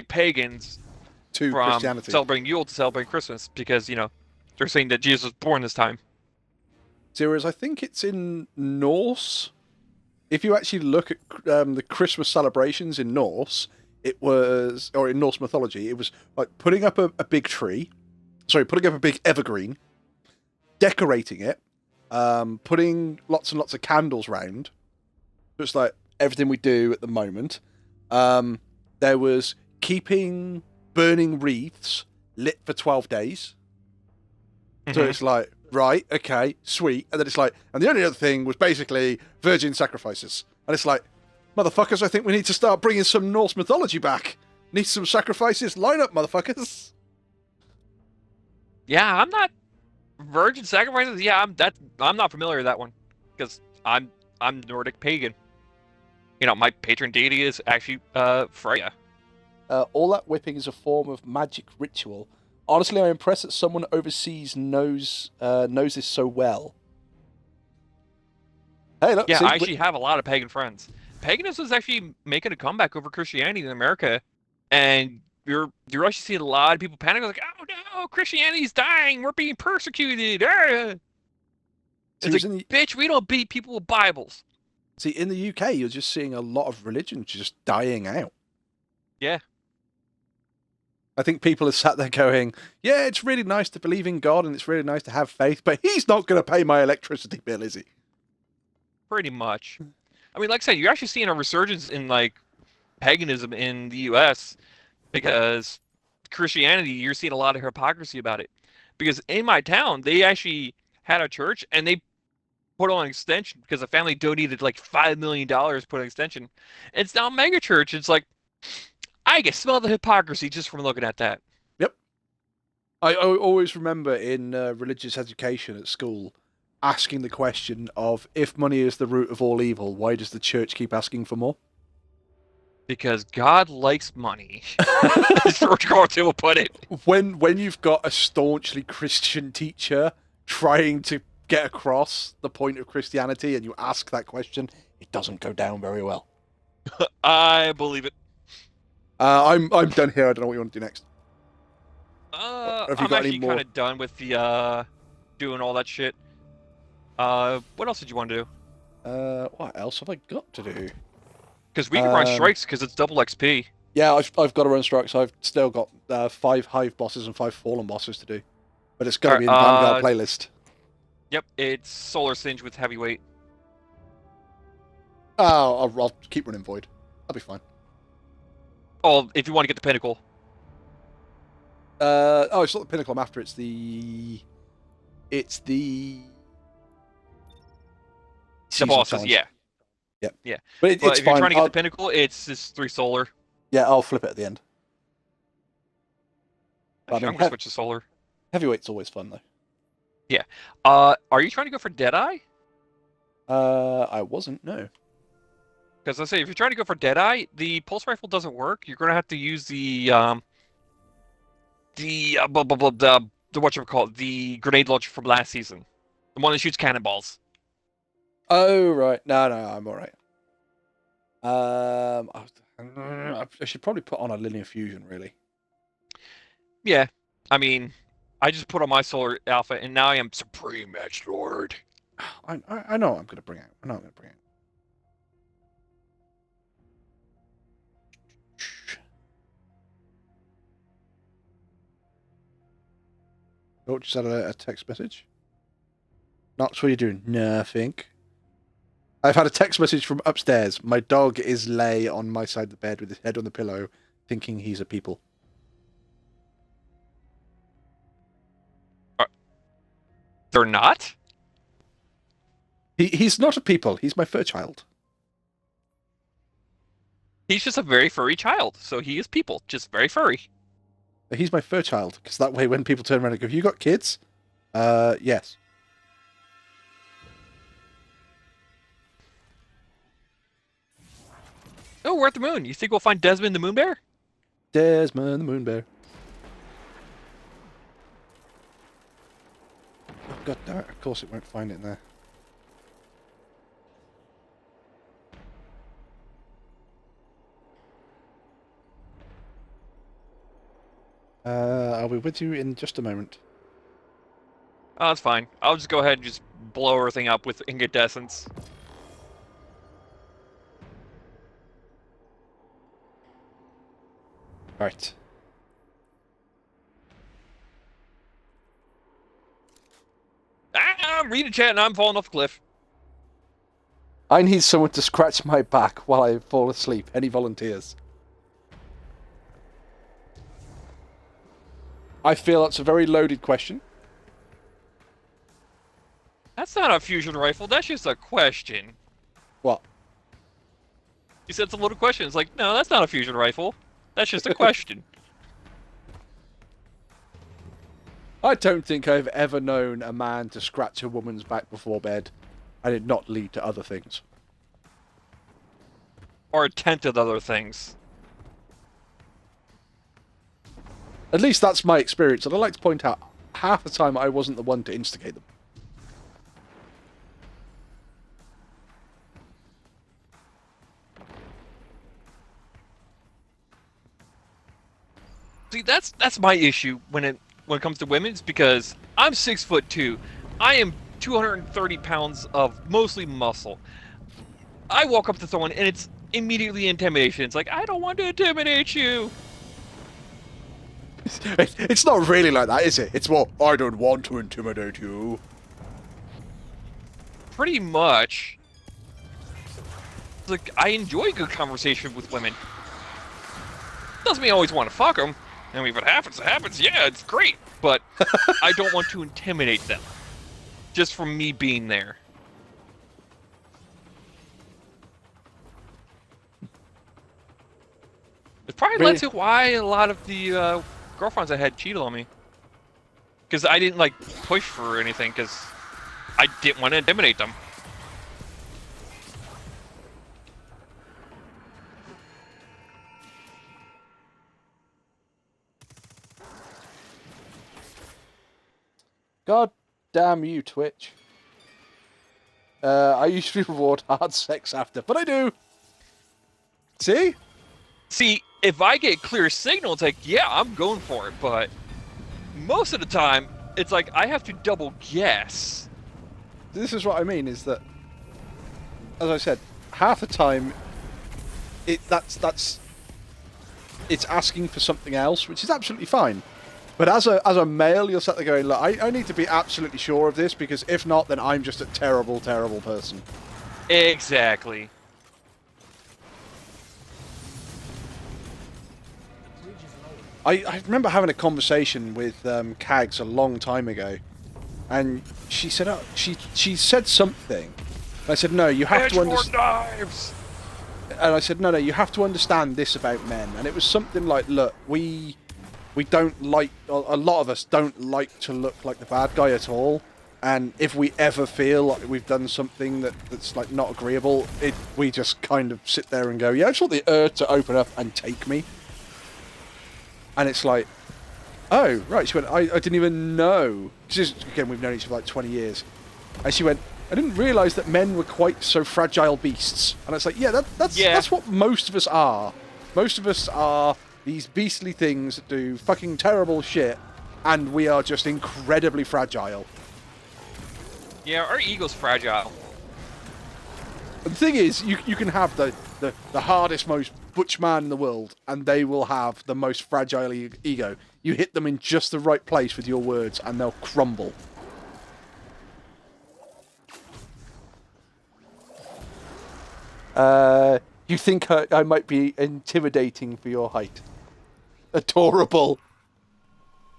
pagans to from Christianity, celebrating Yule to celebrating Christmas, because they're saying that Jesus was born this time. See, whereas I think it's in Norse. If you actually look at the Christmas celebrations in Norse, or in Norse mythology, it was like putting up a big tree, putting up a big evergreen, decorating it, putting lots and lots of candles round. Just like everything we do at the moment. There was keeping burning wreaths lit for 12 days. So it's like, right, okay, sweet. And then it's like, and the only other thing was basically virgin sacrifices. And it's like, motherfuckers, I think we need to start bringing some Norse mythology back. Need some sacrifices. Line up, motherfuckers. Yeah, I'm not virgin sacrifices. Yeah, I'm not familiar with that one, because I'm Nordic pagan. My patron deity is actually Freya. All that whipping is a form of magic ritual. Honestly, I'm impressed that someone overseas knows this so well. Hey, look. Yeah, see, I actually have a lot of pagan friends. Paganism is actually making a comeback over Christianity in America, and you're actually seeing a lot of people panic, like, oh no, Christianity's dying, we're being persecuted. It's like, bitch, we don't beat people with Bibles. See, in the UK, you're just seeing a lot of religion just dying out. Yeah. I think people are sat there going, yeah, it's really nice to believe in God and it's really nice to have faith, but he's not going to pay my electricity bill, is he? Pretty much. I mean, like I said, you're actually seeing a resurgence in, paganism in the U.S. because Christianity, you're seeing a lot of hypocrisy about it. Because in my town, they actually had a church, and they put on an extension because a family donated, $5 million to put an extension. It's now a mega church. It's like, I can smell the hypocrisy just from looking at that. Yep. I always remember in religious education at school asking the question of, if money is the root of all evil, why does the church keep asking for more? Because God likes money. As George Carlin will put it. When you've got a staunchly Christian teacher trying to get across the point of Christianity and you ask that question, it doesn't go down very well. I believe it. I'm done here. I don't know what you want to do next. I'm actually kind of done with the doing all that shit. What else did you want to do? What else have I got to do? Because we can run strikes because it's double XP. Yeah, I've got to run strikes. I've still got 5 Hive bosses and 5 Fallen bosses to do. But it's going to be in the Vanguard playlist. Yep, it's Solar Singe with Heavyweight. Oh, I'll keep running Void. I'll be fine. Oh, if you want to get the pinnacle. Oh, it's not the pinnacle I'm after. It's the The season bosses, challenge. yeah. Yep. Yeah. But it's But if fine. you're trying to get the pinnacle, it's just 3 solar. Yeah, I'll flip it at the end. I Actually, mean, I'm going to switch to solar. Heavyweight's always fun though. Yeah. Are you trying to go for Deadeye? I wasn't. No. Because I say, if you're trying to go for Deadeye, the pulse rifle doesn't work. You're going to have to use the whatchamacallit, the grenade launcher from last season. The one that shoots cannonballs. Oh right. No, I'm all right. I should probably put on a linear fusion, really. Yeah. I mean, I just put on my solar alpha, and now I am Supreme Edge Lord. I know I'm going to bring out. I know I'm going to bring out. Oh, just had a text message. Knox, what are you doing? Nothing. I've had a text message from upstairs. My dog is lay on my side of the bed with his head on the pillow, thinking he's a people. They're not? He's not a people. He's my fur child. He's just a very furry child, so he is people, just very furry. He's my fur child, because that way when people turn around and go, "You got kids?" Yes. Oh, we're at the moon. You think we'll find Desmond the Moon Bear? Desmond the Moon Bear. Oh, God damn it. Of course it won't find it in there. I'll be with you in just a moment. Oh, that's fine. I'll just go ahead and just blow everything up with incandescence. Right. I'm reading chat and I'm falling off the cliff. I need someone to scratch my back while I fall asleep. Any volunteers? I feel that's a very loaded question. That's not a fusion rifle, that's just a question. What? You said it's a loaded question. It's like, no, that's not a fusion rifle. That's just a question. I don't think I've ever known a man to scratch a woman's back before bed and it not lead to other things. Or attempted other things. At least that's my experience, and I'd like to point out, half the time I wasn't the one to instigate them. See, that's my issue when it comes to women's, because I'm 6'2". I am 230 pounds of mostly muscle. I walk up to someone and it's immediately intimidation. It's like, I don't want to intimidate you. It's not really like that, is it? It's more, I don't want to intimidate you. Pretty much. It's like, I enjoy good conversation with women. Doesn't mean I always want to fuck them. I mean, if it happens, it happens. Yeah, it's great. But I don't want to intimidate them. Just from me being there. It's probably led to why a lot of the girlfriends I had cheated on me. Because I didn't, like, push for anything, because I didn't want to intimidate them. God damn you, Twitch. I usually reward hard sex after, but I do. See? See, if I get clear signal, it's like, yeah, I'm going for it, but most of the time, it's like, I have to double guess. This is what I mean, is that, as I said, half the time, it's asking for something else, which is absolutely fine. But as a male, you're sat there going, look, I need to be absolutely sure of this, because if not, then I'm just a terrible, terrible person. Exactly. I remember having a conversation with Kags a long time ago, and she said, "Oh, she said something." I said, "No, you have to understand." Knives. And I said, "No, you have to understand this about men." And it was something like, "Look, we don't like, a lot of us don't like to look like the bad guy at all. And if we ever feel like we've done something that's like not agreeable, we just kind of sit there and go, yeah, I just want the earth to open up and take me." And it's like, oh, right. She went, I didn't even know. Again, we've known each other for like 20 years. And she went, I didn't realise that men were quite so fragile beasts. And it's like, yeah, that's what most of us are. Most of us are these beastly things that do fucking terrible shit, and we are just incredibly fragile. Yeah, our ego's fragile. And the thing is, you can have the hardest, most butch man in the world, and they will have the most fragile ego. You hit them in just the right place with your words, and they'll crumble. You think I might be intimidating for your height? Adorable.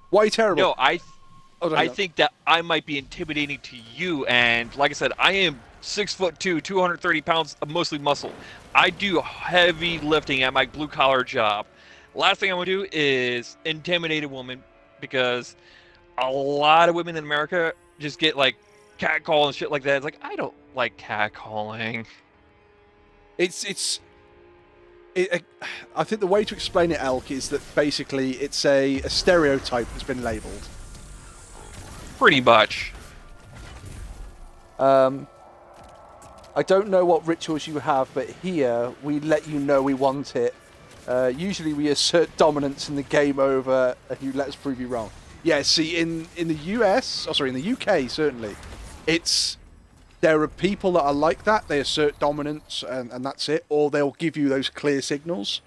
Why terrible? No, I think that I might be intimidating to you, and like I said, I am 6'2", 230 pounds of mostly muscle. I do heavy lifting at my blue-collar job. Last thing I want to do is intimidate a woman, because a lot of women in America just get like catcall and shit like that. It's like, I don't like catcalling. I think the way to explain it, Elk, is that basically it's a stereotype that's been labelled. Pretty much. I don't know what rituals you have, but here we let you know we want it. Usually we assert dominance in the game over, and you let us prove you wrong. Yeah, see, in the US, in the UK certainly, there are people that are like that. They assert dominance, and that's it, or they'll give you those clear signals.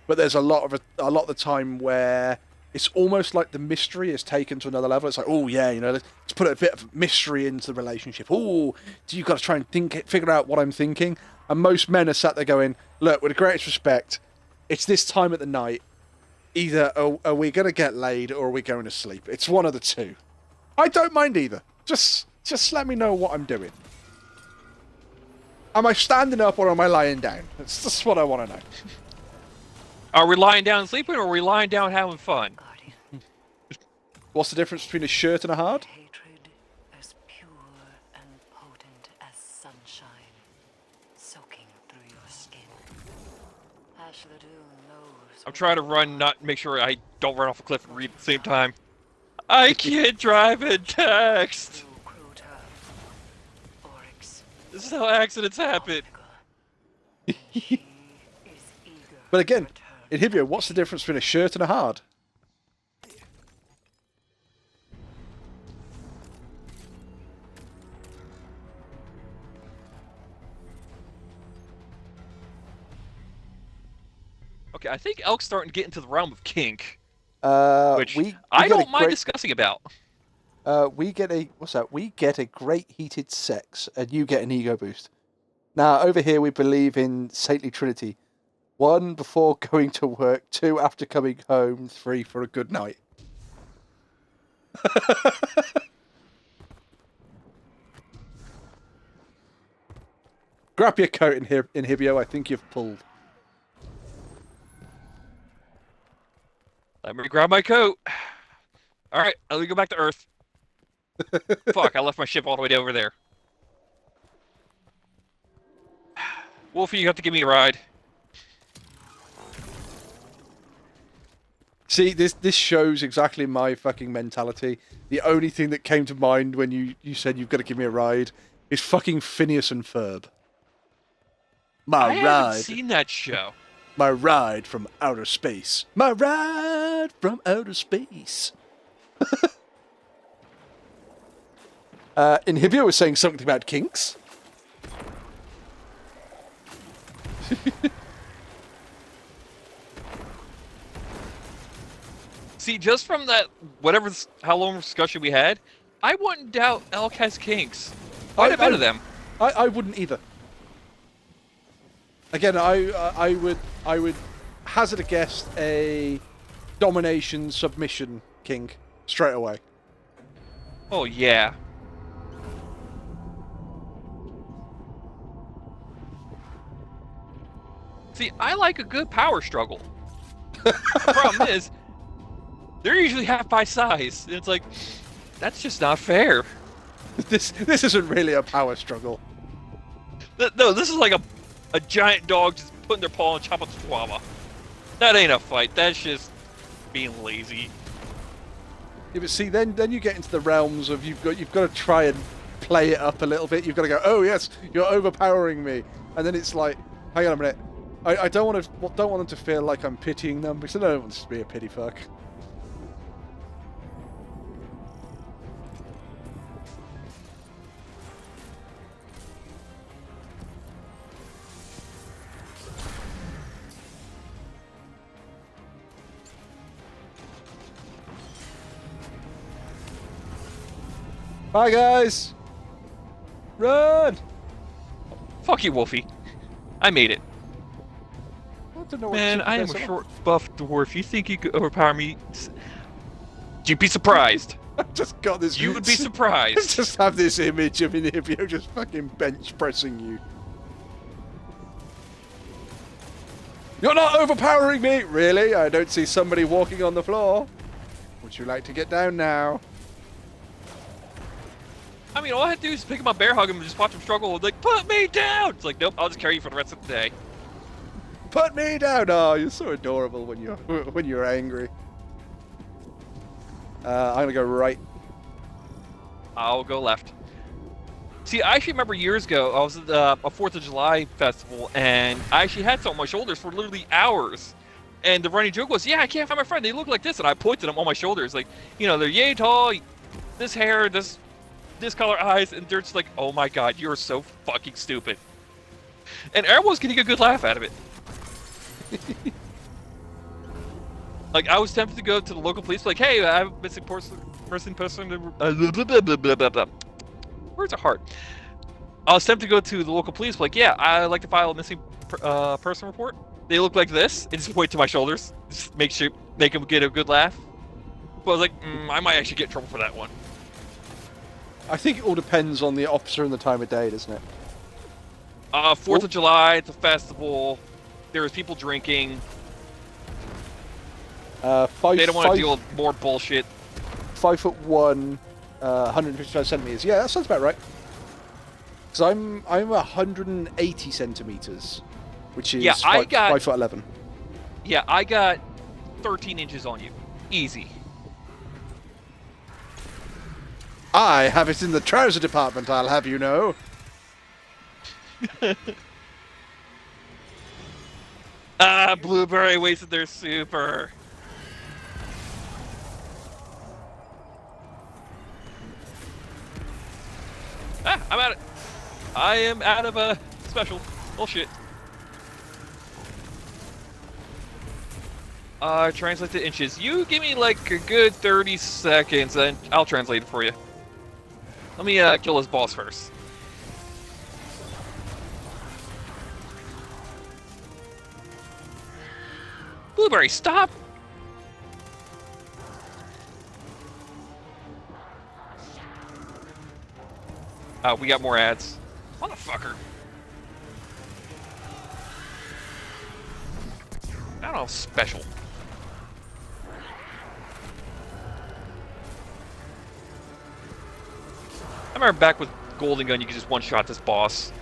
But there's a lot of the time where it's almost like the mystery is taken to another level. It's like, oh yeah, let's put a bit of mystery into the relationship. Oh, you've got to try and figure out what I'm thinking. And most men are sat there going, look, with the greatest respect, it's this time of the night. Either are we going to get laid or are we going to sleep? It's one of the two. I don't mind either. Just let me know what I'm doing. Am I standing up or am I lying down? That's just what I want to know. Are we lying down and sleeping, or are we lying down having fun? Guardian, What's the difference between a shirt and a hard? hatred as pure and potent as sunshine, soaking through your skin. Ashla Doom knows. I'm trying to run, not make sure I don't run off a cliff and read at the same time. I can't drive and text. Oryx. This is how accidents happen. She is eager But again, to in return. Hibio, what's the difference between a shirt and a hard? Okay, I think Elk's starting to get into the realm of kink, which We I get a don't mind great- discussing about. We get a We get a great heated sex, and you get an ego boost. Now over here we believe in saintly trinity: 1 before going to work, 2 after coming home, 3 for a good night. Grab your coat in here, Hibio. I think you've pulled. Let me grab my coat. All right, let me go back to Earth. Fuck, I left my ship all the way over there. Wolfie, you have to give me a ride. See, this shows exactly my fucking mentality. The only thing that came to mind when you said you've got to give me a ride is fucking Phineas and Ferb. I haven't seen that show. My ride from outer space. My ride from outer space. Inhibio was saying something about kinks. See, just from that, how long discussion we had, I wouldn't doubt Elk has kinks. Quite a bit of them. I wouldn't either. Again, I would hazard a guess domination, submission king straight away. Oh yeah. See, I like a good power struggle. The problem is, they're usually half my size. And it's like, that's just not fair. This isn't really a power struggle. No, this is like a giant dog just putting their paw on top of the chihuahua. That ain't a fight. That's just being lazy. Yeah, but see, then you get into the realms of you've got to try and play it up a little bit. You've got to go, oh yes, you're overpowering me, and then it's like, hang on a minute, I don't want them to feel like I'm pitying them, because I don't want this to be a pity fuck. Bye guys! Run! Fuck you, Wolfie. I made it. I don't know what Man, to I am say. a short, buff dwarf. You think you could overpower me? You'd be surprised. I just got this. You would be surprised. Just have this image of Inhibio just fucking bench pressing you. You're not overpowering me! Really? I don't see somebody walking on the floor. Would you like to get down now? I mean, all I had to do is pick him up, bear hug him, and just watch him struggle. Like, put me down! It's like, nope, I'll just carry you for the rest of the day. Put me down! Oh, you're so adorable when you're angry. I'm gonna go right. I'll go left. See, I actually remember years ago, I was at a 4th of July festival, and I actually had some on my shoulders for literally hours. And the running joke was, yeah, I can't find my friend. They look like this. And I pointed them on my shoulders. Like, you know, they're yay tall, this hair, this color eyes, and they're just like, oh my god, you're so fucking stupid. And everyone's getting a good laugh out of it. Like, I was tempted to go to the local police, like, hey, I have a missing person. Where's a heart? I was tempted to go to the local police, like, yeah, I'd like to file a missing person report. They look like this, and just point to my shoulders, just make them get a good laugh. But I was like, I might actually get in trouble for that one. I think it all depends on the officer and the time of day, doesn't it? 4th of July, it's a festival. There was people drinking. They don't want to deal with more bullshit. 5'1", 155 centimeters. Yeah, that sounds about right. Because I'm 180 centimeters, which is 5'11". Yeah, I got 13 inches on you, easy. I have it in the trouser department, I'll have you know. Blueberry wasted their super. I'm out of... I am out of a special. Bullshit. Translate to inches. You give me like a good 30 seconds and I'll translate it for you. Let me kill his boss first. Blueberry, stop! We got more ads. Motherfucker. I don't know, special. I remember back with Golden Gun, you could just one-shot this boss.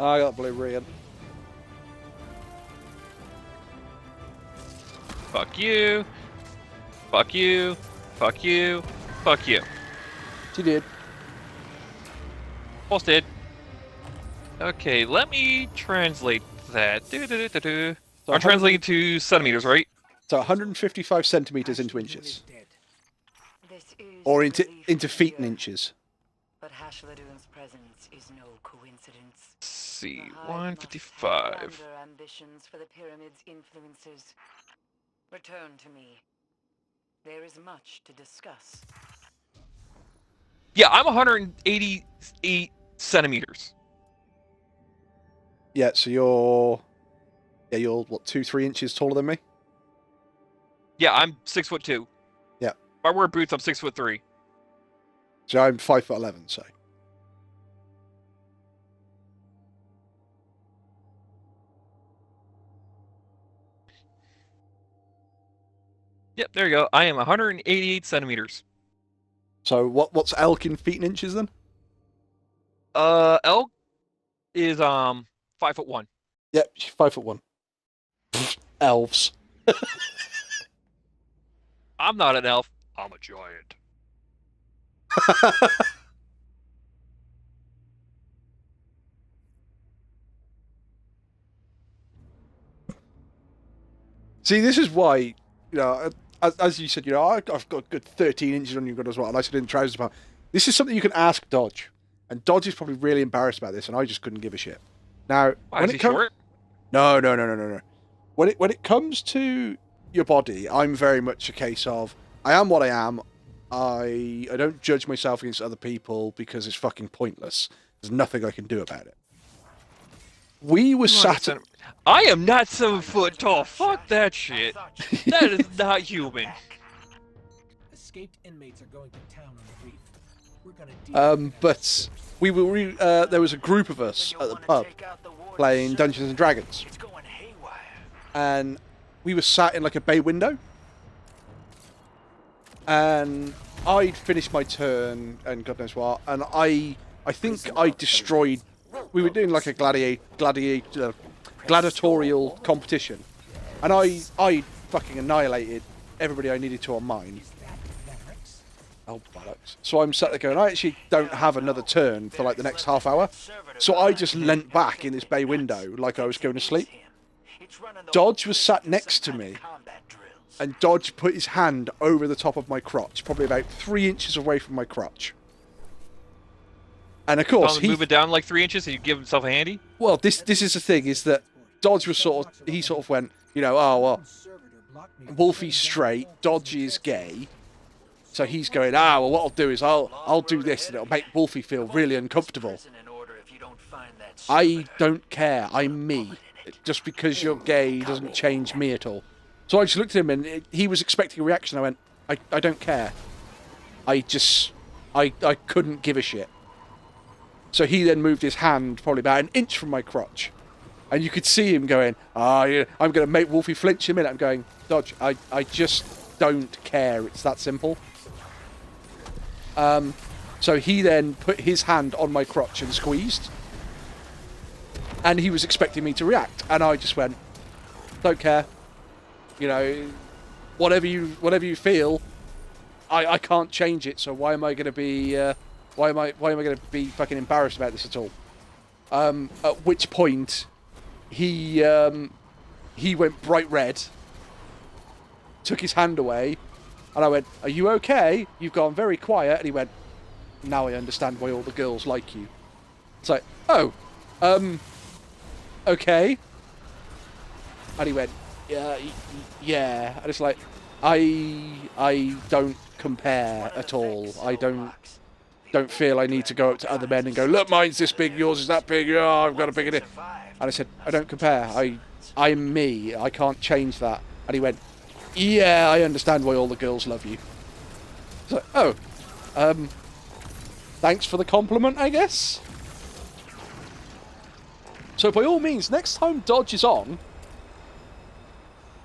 I got blue ring. Fuck you. Fuck you. Fuck you. Fuck you. She did. Almost did. Okay, let me translate that. I'm translating to centimeters, right? So 155 centimeters into inches. This is Or into feet and inches. But Hashladoon's presence is no coincidence. Let's see, The Hive must have 155. grander ambitions for the pyramid's influences. Return to me. There is much to discuss. Yeah, I'm 188 centimeters. Yeah, so you're what, 2-3 inches taller than me? Yeah, I'm 6'2". Yeah. If I wear boots, I'm 6'3". So I'm 5'11", so. Yep, there you go. I am 188 centimeters. So what's elk in feet and inches then? Elk is 5'1". Yep, 5'1". Elves. I'm not an elf. I'm a giant. See, this is why, you know, as you said, you know, I've got a good 13 inches on you good as well, and I said in the trousers part. This is something you can ask Dodge, and Dodge is probably really embarrassed about this, and I just couldn't give a shit. Now, Why, when is it he comes, short? no. When it comes to your body, I'm very much a case of I am what I am. I don't judge myself against other people because it's fucking pointless. There's nothing I can do about it. We were sat at... I am not 7 foot tall. Fuck that shit. That is not human. Escaped inmates are going to town on the reef. We're gonna but we were there was a group of us at the pub playing Dungeons and Dragons, and we were sat in like a bay window, and I'd finished my turn and God knows what, and I think I destroyed. We were doing like a gladiatorial competition, and I fucking annihilated everybody I needed to on mine. Oh, bollocks. So I'm sat there going, I actually don't have another turn for like the next half hour. So I just leant back in this bay window like I was going to sleep. Dodge was sat next to me, and Dodge put his hand over the top of my crotch, probably about 3 inches away from my crotch. And of course, Move it down like 3 inches, and you give himself a handy. Well, this is the thing, is that Dodge was sort of went, you know, oh well, Wolfie's straight, Dodge is gay. So he's going, well, what I'll do is I'll do this, and it'll make Wolfie feel really uncomfortable. I don't care. I'm me. Just because you're gay doesn't change me at all. So I just looked at him, and he was expecting a reaction. I went, I don't care. I couldn't give a shit. So he then moved his hand probably about an inch from my crotch. And you could see him going, yeah, I'm going to make Wolfie flinch in a minute. I'm going, Dodge, I just don't care. It's that simple. So he then put his hand on my crotch and squeezed. And he was expecting me to react. And I just went, don't care. You know, whatever you feel, I can't change it. So why am I going to be why am I going to be fucking embarrassed about this at all? At which point he went bright red, took his hand away, and I went, "Are you okay? You've gone very quiet." And he went, "Now I understand why all the girls like you." It's like, "Oh, okay." And he went, "Yeah." And it's like, I don't compare at all. I don't feel I need to go up to other men and go, "Look, mine's this big, yours is that big. Oh, I've got a bigger." And I said, "I don't compare. I'm me. I can't change that." And he went, "Yeah, I understand why all the girls love you." So, thanks for the compliment, I guess. So by all means, next time Dodge is on,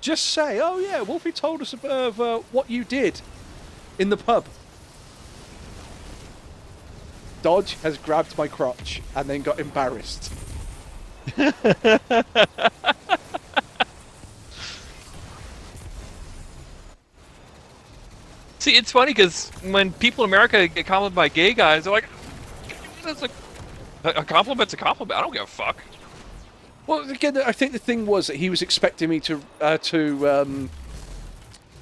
just say, "Oh yeah, Wolfie told us of what you did in the pub." Dodge has grabbed my crotch and then got embarrassed. See, it's funny because when people in America get complimented by gay guys, they're like, "That's a compliment's a compliment. I don't give a fuck." Well, again, I think the thing was that he was expecting me to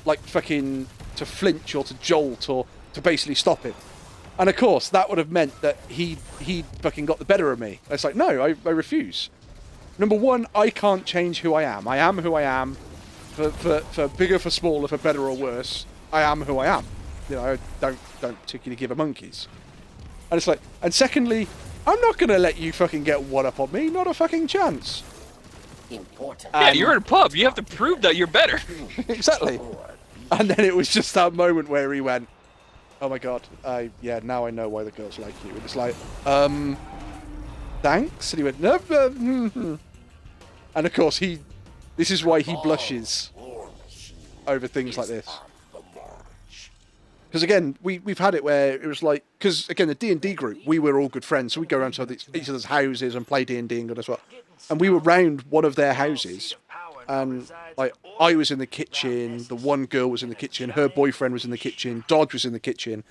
like fucking to flinch or to jolt or to basically stop him. And of course, that would have meant that he fucking got the better of me. It's like, no, I refuse. Number one, I can't change who I am. I am who I am. For bigger, for smaller, for better or worse, I am who I am. You know, I don't particularly give a monkeys. And it's like, and secondly, I'm not going to let you fucking get one up on me. Not a fucking chance. Important. Yeah, you're in a pub. You have to prove that you're better. Exactly. And then it was just that moment where he went, oh my god, yeah, now I know why the girls like you. And it's like, thanks? And he went, no, And of course, this is why he blushes over things like this. Because again, we've had it where it was like, because again, the D&D group, we were all good friends, so we'd go around to each other's houses and play D&D and good as well. And we were round one of their houses, and like I was in the kitchen, the one girl was in the kitchen, her boyfriend was in the kitchen, Dodge was in the kitchen,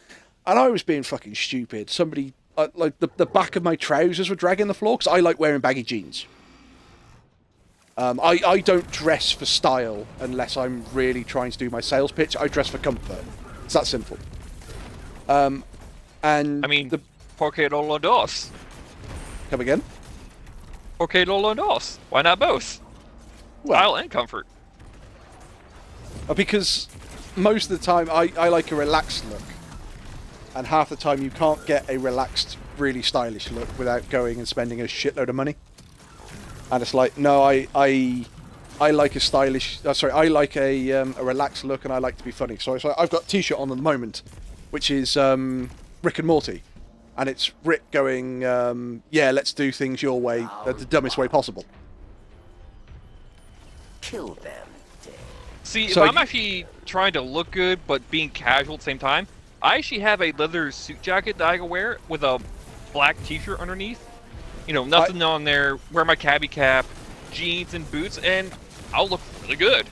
and I was being fucking stupid. Somebody, like the back of my trousers were dragging the floor, because I like wearing baggy jeans. I don't dress for style unless I'm really trying to do my sales pitch. I dress for comfort. It's that simple. And I mean, porque no lo dos? Come again? Porque no lo dos? Why not both? Well, Style and comfort. Because most of the time I like a relaxed look. And half the time you can't get a relaxed, really stylish look without going and spending a shitload of money. And it's like, no, I like a stylish... I like a relaxed look, and I like to be funny. So I've got a t-shirt on at the moment, which is Rick and Morty. And it's Rick going, yeah, let's do things your way, the dumbest way possible. Kill them. See, So if I'm actually trying to look good, but being casual at the same time, I actually have a leather suit jacket that I can wear with a black t-shirt underneath. You know, nothing on there, wear my cabbie cap, jeans and boots, and I'll look really good.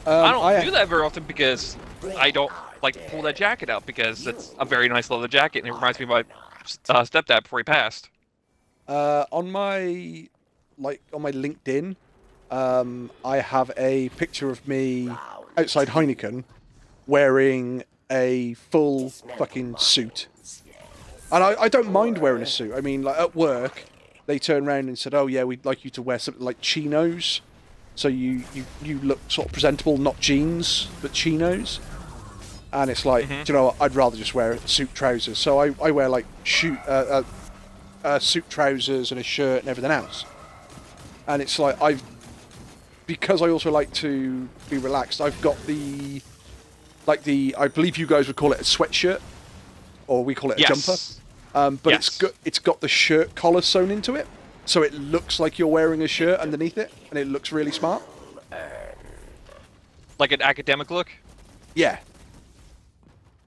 I don't do that very often because I don't like to pull that jacket out, because it's a very nice leather jacket and it reminds me of my stepdad before he passed. On my LinkedIn, I have a picture of me outside Heineken wearing a full fucking suit. And I don't mind wearing a suit. I mean, like at work, they turned around and said, oh yeah, we'd like you to wear something like chinos. So you look sort of presentable, not jeans, but chinos. And it's like, do you know what, I'd rather just wear suit trousers. So I wear like suit trousers and a shirt and everything else. And it's like, because I also like to be relaxed, I've got I believe you guys would call it a sweatshirt, or we call it a jumper. But it's got the shirt collar sewn into it, so it looks like you're wearing a shirt underneath it, and it looks really smart. Like an academic look? Yeah.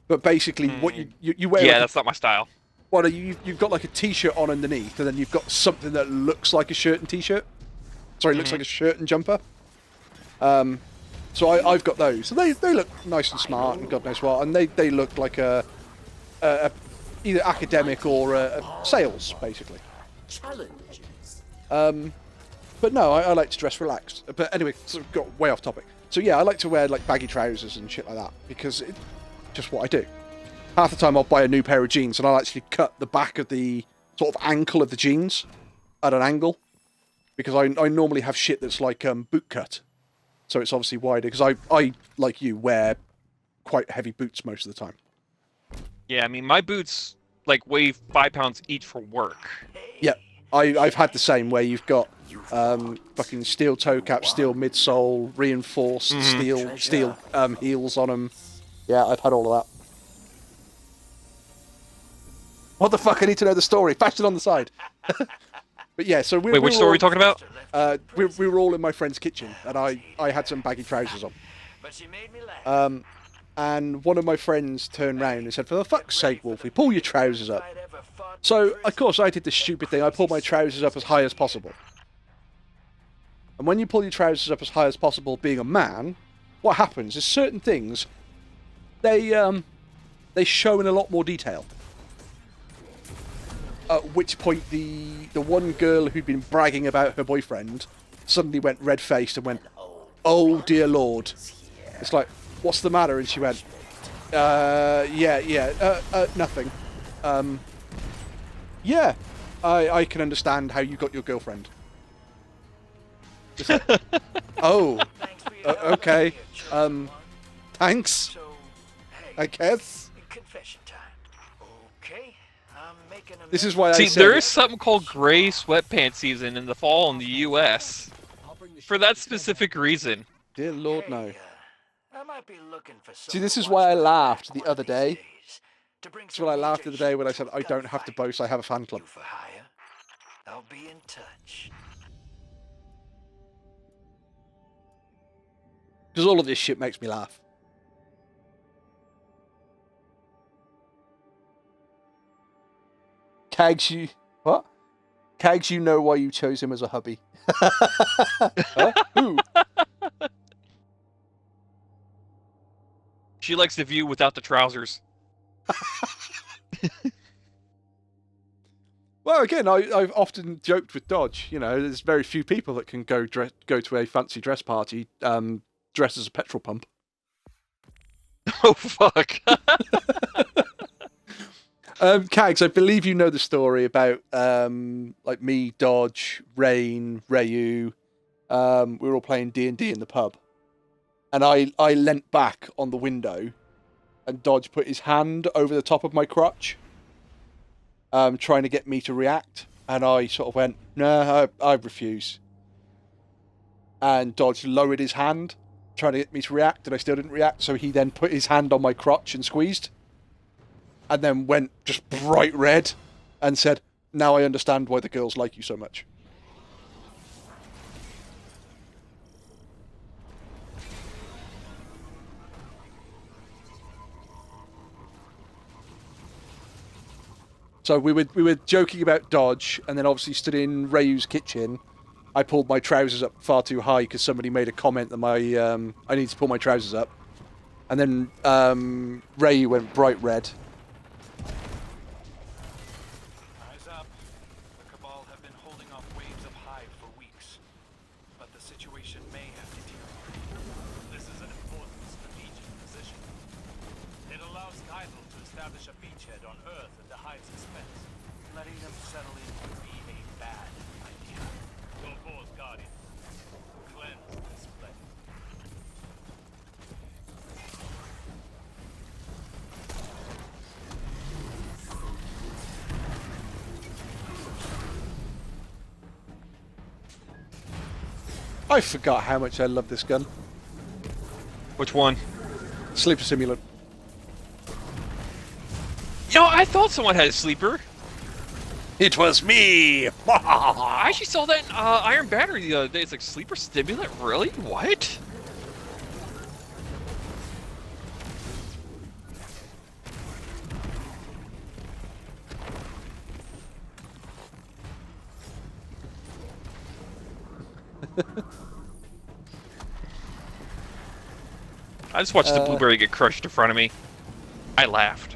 But basically, what you wear... Yeah, that's not my style. Well, you've got like a t-shirt on underneath, and then you've got something that looks like a shirt and t-shirt. Sorry, looks like a shirt and jumper. So I've got those. So they look nice and smart, and God knows what, and they look like a either academic or a sales, basically. Challenges. But no, I like to dress relaxed. But anyway, sort of got way off topic. So yeah, I like to wear like baggy trousers and shit like that, because it's just what I do. Half the time I'll buy a new pair of jeans and I'll actually cut the back of the sort of ankle of the jeans at an angle, because I normally have shit that's like boot cut. So it's obviously wider, because I, like you, wear quite heavy boots most of the time. Yeah, I mean, my boots like weigh 5 pounds each for work. Yeah, I've had the same, where you've got fucking steel toe cap, steel midsole, reinforced steel heels on them. Yeah, I've had all of that. What the fuck? I need to know the story. Fashion on the side. But yeah, so Wait, which story are we talking about? We were all in my friend's kitchen, and I had some baggy trousers on. But she made me laugh. And one of my friends turned round and said, for the fuck's sake, Wolfie, pull your trousers up. So, of course, I did the stupid thing. I pulled my trousers up as high as possible. And when you pull your trousers up as high as possible, being a man, what happens is certain things, they show in a lot more detail. At which point the one girl who'd been bragging about her boyfriend suddenly went red-faced and went, oh dear Lord. It's like, what's the matter? And she went, nothing. Yeah, I can understand how you got your girlfriend. Just like, oh, okay. Thanks, So, hey, I guess. confession time. Okay, I'm This is why I See, said there is something called gray sweatpants season in the fall in the U.S. for that specific reason. Dear Lord, no. I might be looking for See, this is why I laughed the other day. This is why I laughed the other day when I said I don't have to boast, I have a fan club. For hire. I'll be in touch. Because all of this shit makes me laugh. Cags, you... What? Cags, you know why you chose him as a hubby. Huh? Who? She likes the view without the trousers. Well, again, I've often joked with Dodge. You know, there's very few people that can go to a fancy dress party dressed as a petrol pump. Oh, fuck. Cags, I believe you know the story about like me, Dodge, Rain, Rayu. We were all playing D&D in the pub, and I leant back on the window, and Dodge put his hand over the top of my crotch, trying to get me to react, and I sort of went, "No, I refuse." And Dodge lowered his hand, trying to get me to react, and I still didn't react. So he then put his hand on my crotch and squeezed. And then went just bright red and said, "Now I understand why the girls like you so much." So we were joking about Dodge, and then obviously stood in Rayu's kitchen. I pulled my trousers up far too high because somebody made a comment that I need to pull my trousers up. And then Rayu went bright red. Eyes up. The Cabal have been holding off waves of Hive for weeks, but the situation may have deteriorated. This is an important strategic position. It allows Kaido to establish a beachhead on Earth at the Hive's expense. Letting them settle in would be a bad idea. Go forth, Guardian. Cleanse this place. I forgot how much I love this gun. Which one? Sleeper Simulant. Yo, I thought someone had a sleeper. It was me! I actually saw that in Iron Battery the other day. It's like sleeper stimulant? Really? What? I just watched the blueberry get crushed in front of me. I laughed.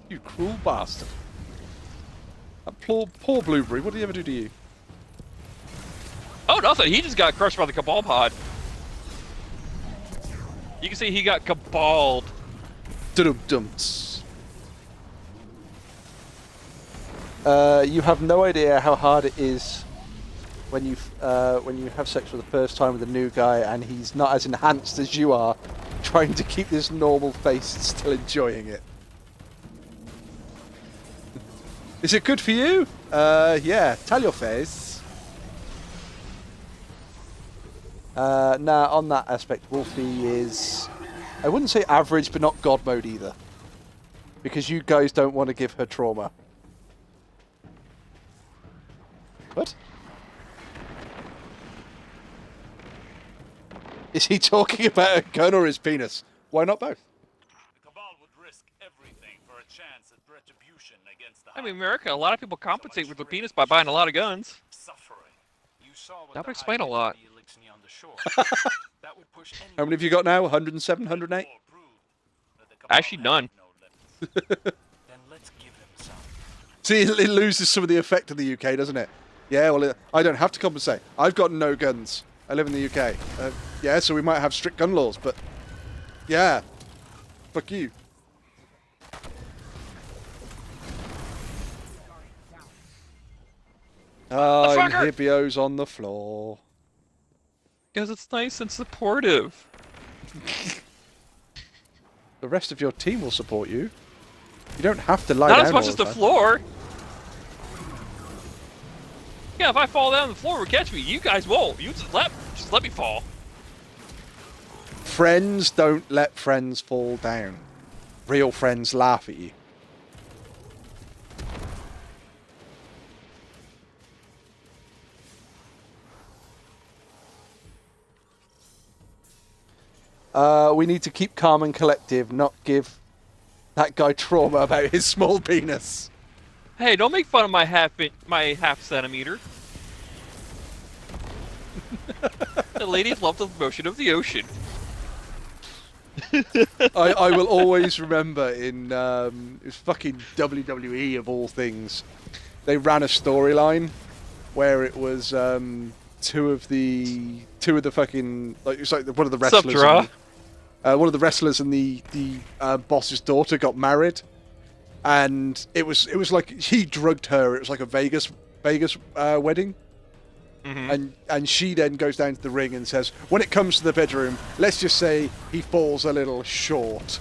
You cruel bastard. That poor Blueberry, what did he ever do to you? Oh, nothing. He just got crushed by the Cabal pod. You can see he got caballed. Dum-dums. You have no idea how hard it is when you have sex for the first time with a new guy and he's not as enhanced as you are, trying to keep this normal face and still enjoying it. Is it good for you? Yeah, tell your face. Now, on that aspect, Wolfie is, I wouldn't say average, but not God mode either. Because you guys don't want to give her trauma. What? Is he talking about a gun or his penis? Why not both? The Cabal would risk everything for a chance at retribution against the I mean, America, a lot of people compensate with their penis by buying a lot of guns. suffering. You saw what That the would explain a Hive lot. did to the Elixir on the shore. That would push How many have you got now? 107, 108? Actually, none. Then let's give them some. See, it loses some of the effect of the UK, doesn't it? Yeah, well, I don't have to compensate. I've got no guns. I live in the UK. Yeah, so we might have strict gun laws, but yeah, fuck you. I'm Hibio's on the floor. Because it's nice and supportive. The rest of your team will support you. You don't have to lie Not down as much all as the the time. floor. Yeah, if I fall down, the floor will catch me. You guys won't. You just let me fall. Friends don't let friends fall down. Real friends laugh at you. We need to keep calm and collective, not give that guy trauma about his small penis. Hey, don't make fun of my half centimeter. The ladies love the motion of the ocean. I will always remember in it was fucking WWE of all things. They ran a storyline where it was two of the fucking like it's like one of the wrestlers. Sup, Draw? One of the wrestlers and the boss's daughter got married, and it was like he drugged her. It was like a Vegas wedding. Mm-hmm. And she then goes down to the ring and says, when it comes to the bedroom, let's just say he falls a little short.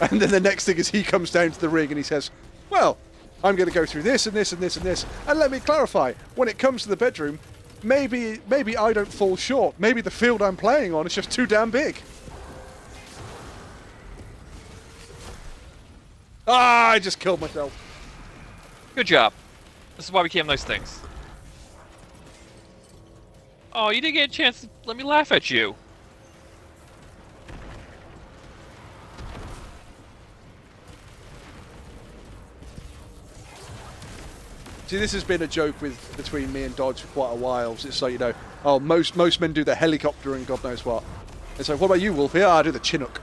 And then the next thing is he comes down to the ring and he says, well, I'm going to go through this and this and this and this. And let me clarify, when it comes to the bedroom, maybe I don't fall short. Maybe the field I'm playing on is just too damn big. Ah, I just killed myself. Good job. This is why we can't have nice things. Oh, you didn't get a chance to let me laugh at you. See, this has been a joke between me and Dodge for quite a while. It's like, you know, oh, most men do the helicopter and God knows what. It's like, what about you, Wolfie? I do the Chinook.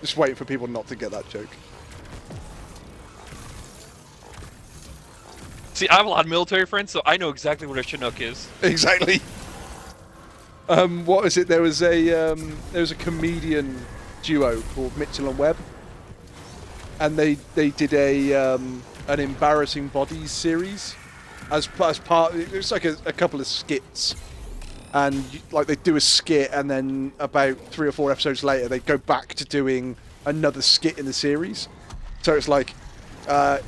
Just waiting for people not to get that joke. See, I have a lot of military friends, so I know exactly what a Chinook is. Exactly. What was it? There was a comedian duo called Mitchell and Webb, and they did an embarrassing bodies series as part. It was like a couple of skits, and like they do a skit, and then about 3 or 4 episodes later, they go back to doing another skit in the series. So it's like.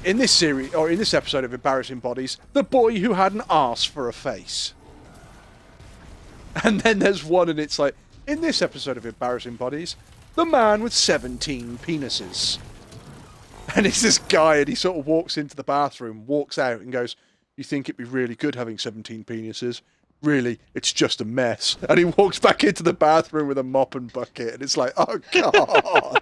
In this series, or in this episode of Embarrassing Bodies, the boy who had an arse for a face. And then there's one, and it's like, in this episode of Embarrassing Bodies, the man with 17 penises. And it's this guy, and he sort of walks into the bathroom, walks out, and goes, you think it'd be really good having 17 penises? Really, it's just a mess. And he walks back into the bathroom with a mop and bucket, and it's like, oh, God.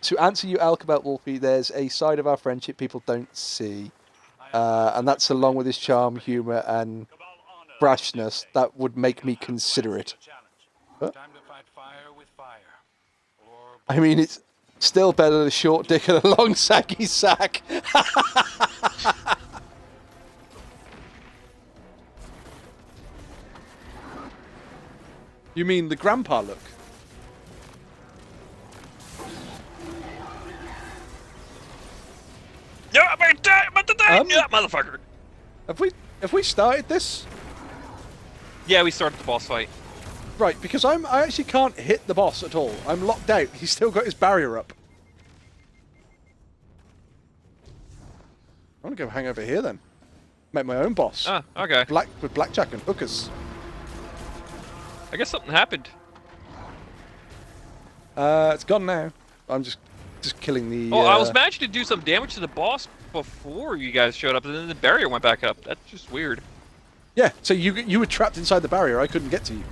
To answer you, Alcabelt Wolfie, there's a side of our friendship people don't see. And that's along with his charm, humour, and brashness that would make me consider it. Huh? I mean, it's still better than a short dick and a long saggy sack. You mean the grandpa look? Yeah, motherfucker. Have we started this? Yeah, we started the boss fight. Right, because I actually can't hit the boss at all. I'm locked out. He's still got his barrier up. I want to go hang over here then. Make my own boss. Ah, okay. With blackjack and hookers. I guess something happened. It's gone now. I'm just killing the... Oh, I was managing to do some damage to the boss before you guys showed up, and then the barrier went back up. That's just weird. Yeah, so you were trapped inside the barrier. I couldn't get to you.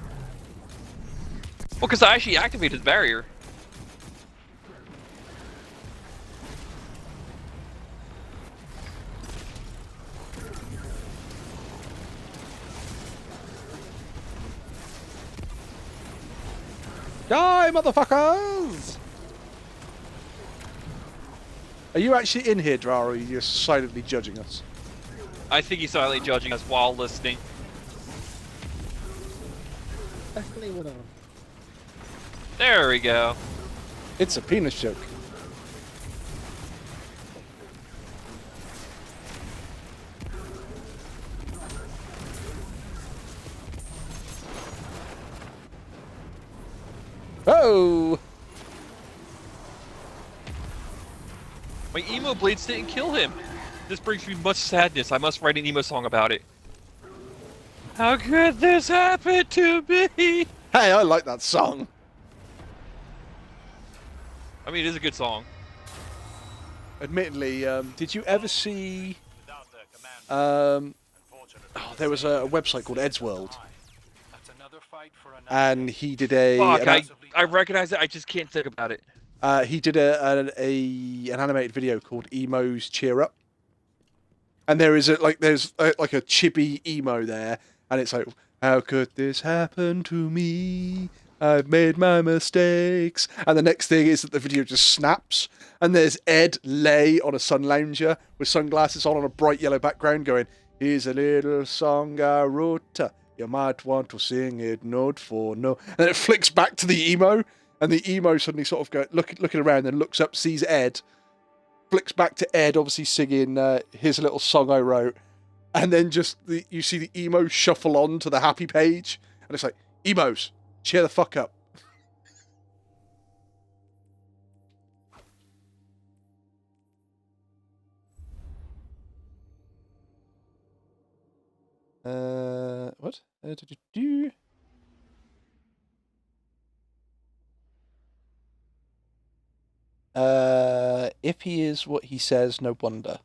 Well, because I actually activated the barrier. Die, motherfuckers! Are you actually in here, Dra, or are you just silently judging us? I think he's silently judging us while listening. Definitely would have. There we go. It's a penis joke. Oh! My emo blades didn't kill him. This brings me much sadness. I must write an emo song about it. How could this happen to me? Hey, I like that song. I mean, it is a good song. Admittedly, did you ever see... Without their command, oh, there was a website called Ed's World, That's another fight for another. and he did a... Fuck, an- I recognize it. I just can't think about it. he did an animated video called Emo's Cheer Up, and there's a chibi emo there, and it's like, how could this happen to me? I've made my mistakes. And the next thing is that the video just snaps, and there's Ed lay on a sun lounger with sunglasses on a bright yellow background, going, "Here's a little song I wrote. You might want to sing it note for note." And then it flicks back to the emo. And the emo suddenly sort of looking around and looks up, sees Ed, flicks back to Ed, obviously singing his little song I wrote, and then you see the emo shuffle on to the happy page, and it's like, emos, cheer the fuck up. What? If he is what he says, no wonder.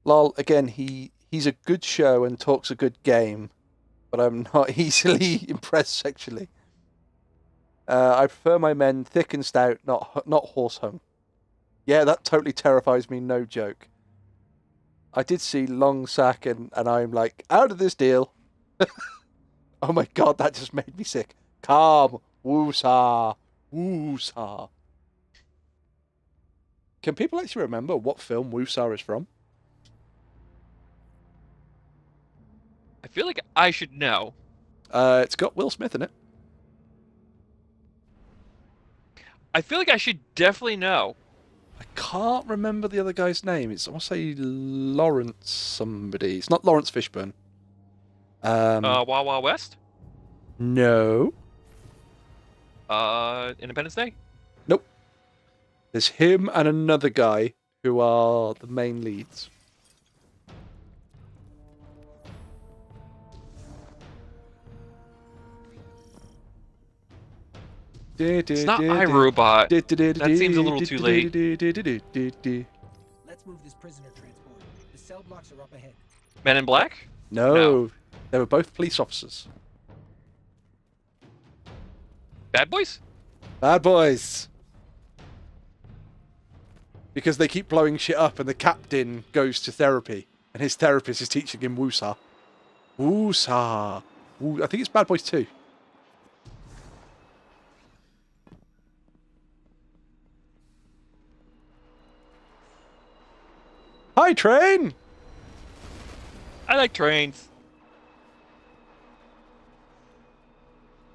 Lol, again, he's a good show and talks a good game, but I'm not easily impressed sexually. I prefer my men thick and stout, not horse hung. Yeah, that totally terrifies me, no joke. I did see long sack and I'm like, out of this deal. Oh my god, that just made me sick. Calm, woosah, woosah. Can people actually remember what film Woosah is from? I feel like I should know. It's got Will Smith in it. I feel like I should definitely know. I can't remember the other guy's name. I want to say Lawrence somebody. It's not Lawrence Fishburne. Wild Wild West? No. Independence Day? Nope. There's him and another guy who are the main leads. It's not iRobot. That seems a little too late. Let's move this prisoner transport. The cell blocks are up ahead. Men in Black? No. They were both police officers. Bad Boys? Bad Boys. Because they keep blowing shit up and the captain goes to therapy and his therapist is teaching him woosah. Woosah. I think it's Bad Boys 2. Hi, train! I like trains.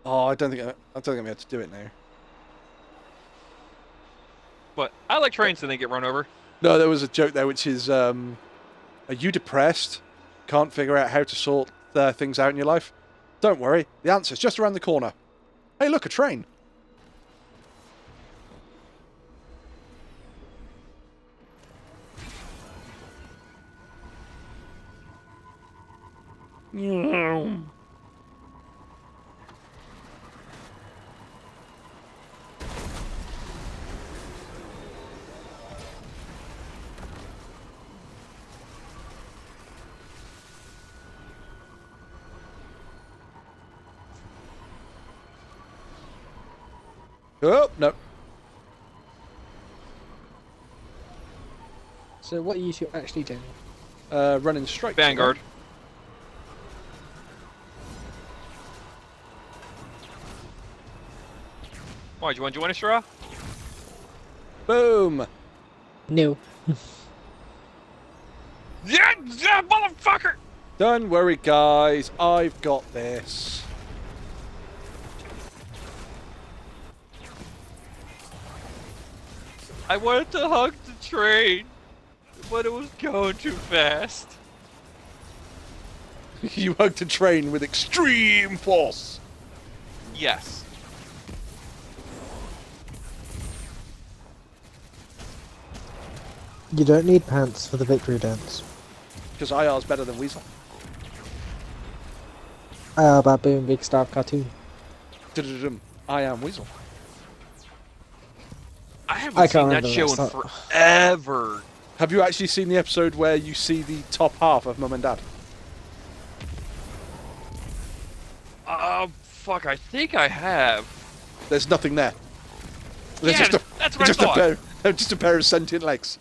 Oh, I don't think I'm able to do it now. But I like trains and they get run over. No, there was a joke there, which is, are you depressed? Can't figure out how to sort things out in your life? Don't worry, the answer's just around the corner. Hey, look, a train. Oh, no. So what are you two actually doing? Running straight. Vanguard. Why, do you want to join us, Shara? Boom. No. Yeah, motherfucker! Don't worry, guys. I've got this. I wanted to hug the train, but it was going too fast. You hugged a train with extreme force. Yes. You don't need pants for the victory dance. Because IR's better than Weasel. Baboon, Big Star cartoon. Dum-dum-dum. I am Weasel. I haven't seen that show in that. forever. Have you actually seen the episode where you see the top half of Mum and Dad? Fuck, I think I have. There's nothing there. There's Yeah, just a, that's what I just thought. just a pair of sentient legs.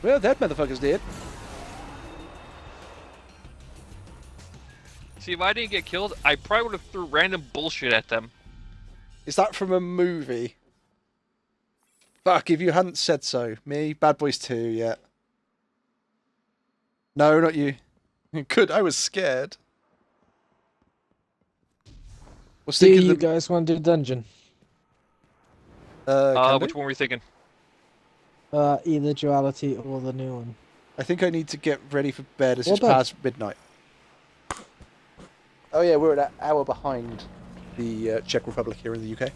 Well, that motherfucker's dead. See, if I didn't get killed, I probably would have threw random bullshit at them. Is that from a movie? Fuck, if you hadn't said so. Me, Bad Boys 2, yeah. No, not you. Good, I was scared. Was Do thinking you the, guys want to do dungeon? Which one were you thinking? Either Duality or the new one. I think I need to get ready for bed as Well it's done. past midnight. Oh yeah, we're an hour behind the Czech Republic here in the UK.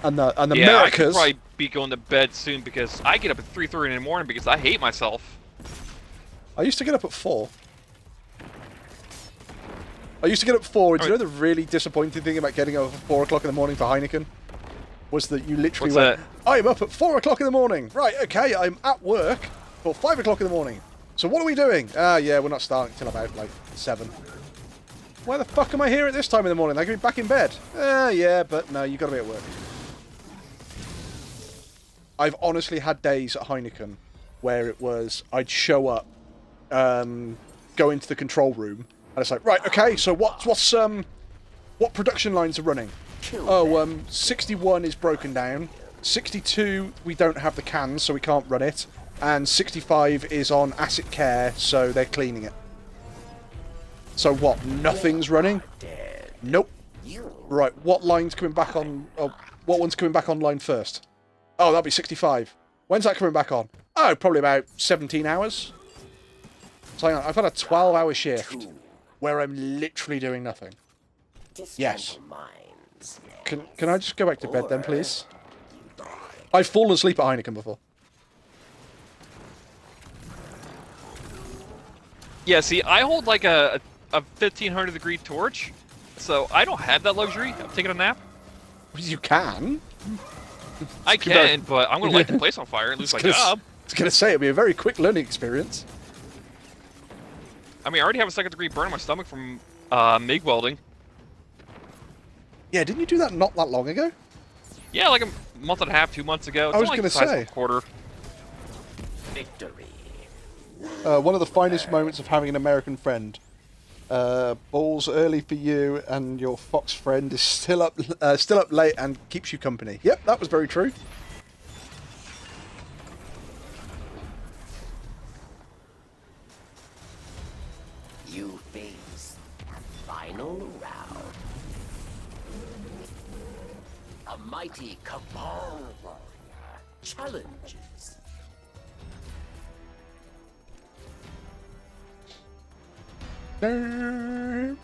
And the Yeah, I could Americas. probably be going to bed soon because I get up at 3:30 in the morning because I hate myself. I used to get up at 4. I used to get up at 4. Do you know the really disappointing thing about getting up at 4 o'clock in the morning for Heineken? Was that you literally What's went, I'm up at 4 o'clock in the morning. Right, okay, I'm at work till 5 o'clock in the morning. So what are we doing? Yeah, we're not starting till about, like, 7. Why the fuck am I here at this time in the morning? I could be back in bed. Yeah, but no, you got to be at work. I've honestly had days at Heineken where it was, I'd show up, go into the control room, and it's like, right, okay, so what production lines are running? Oh, 61 is broken down. 62, we don't have the cans, so we can't run it. And 65 is on asset care, so they're cleaning it. So what, nothing's running? Nope. Right, what line's coming back on... Oh, what one's coming back online first? Oh, that'll be 65. When's that coming back on? Oh, probably about 17 hours. So hang on, I've had a 12-hour shift where I'm literally doing nothing. Yes. Can I just go back to bed then, please? I've fallen asleep at Heineken before. Yeah, see, I hold like a 1500 degree torch, so I don't have that luxury of taking a nap. You can. I can, but I'm gonna light the place on fire and lose my job. I was gonna say it'll be a very quick learning experience. I mean, I already have a second degree burn on my stomach from MIG welding. Yeah, didn't you do that not that long ago? Yeah, like a month and a half, 2 months ago. It's I was only gonna the size of say. a quarter. Victory. One of the finest moments of having an American friend. Balls early for you, and your fox friend is still up late and keeps you company. Yep, that was very true. You face final round. A mighty Cabal warrior challenges. Oh,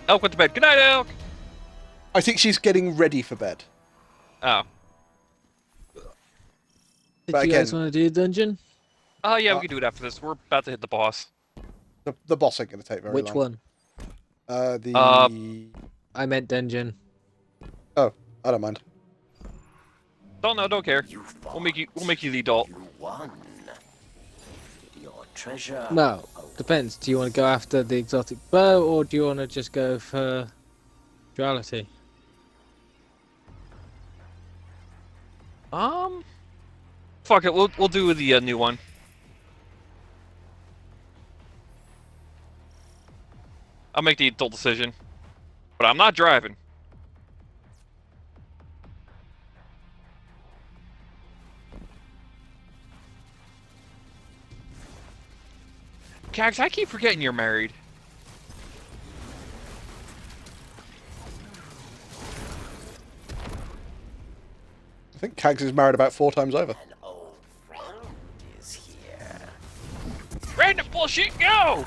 Elk went to bed. Good night, Elk! I think she's getting ready for bed. Oh. But Did you guys again- want to do dungeon? Oh, yeah, we can do it after this. We're about to hit the boss. The boss ain't gonna take very long. Which one? I meant dungeon. Oh, I don't mind. Don't care. We'll make you the adult. You won. Your treasure. No, depends. Do you want to go after the exotic bow, or do you want to just go for duality? Fuck it. We'll do the new one. I'll make the adult decision, but I'm not driving. Cax, I keep forgetting you're married. I think Cags is married about 4 times over. An old friend is here. Random bullshit, go!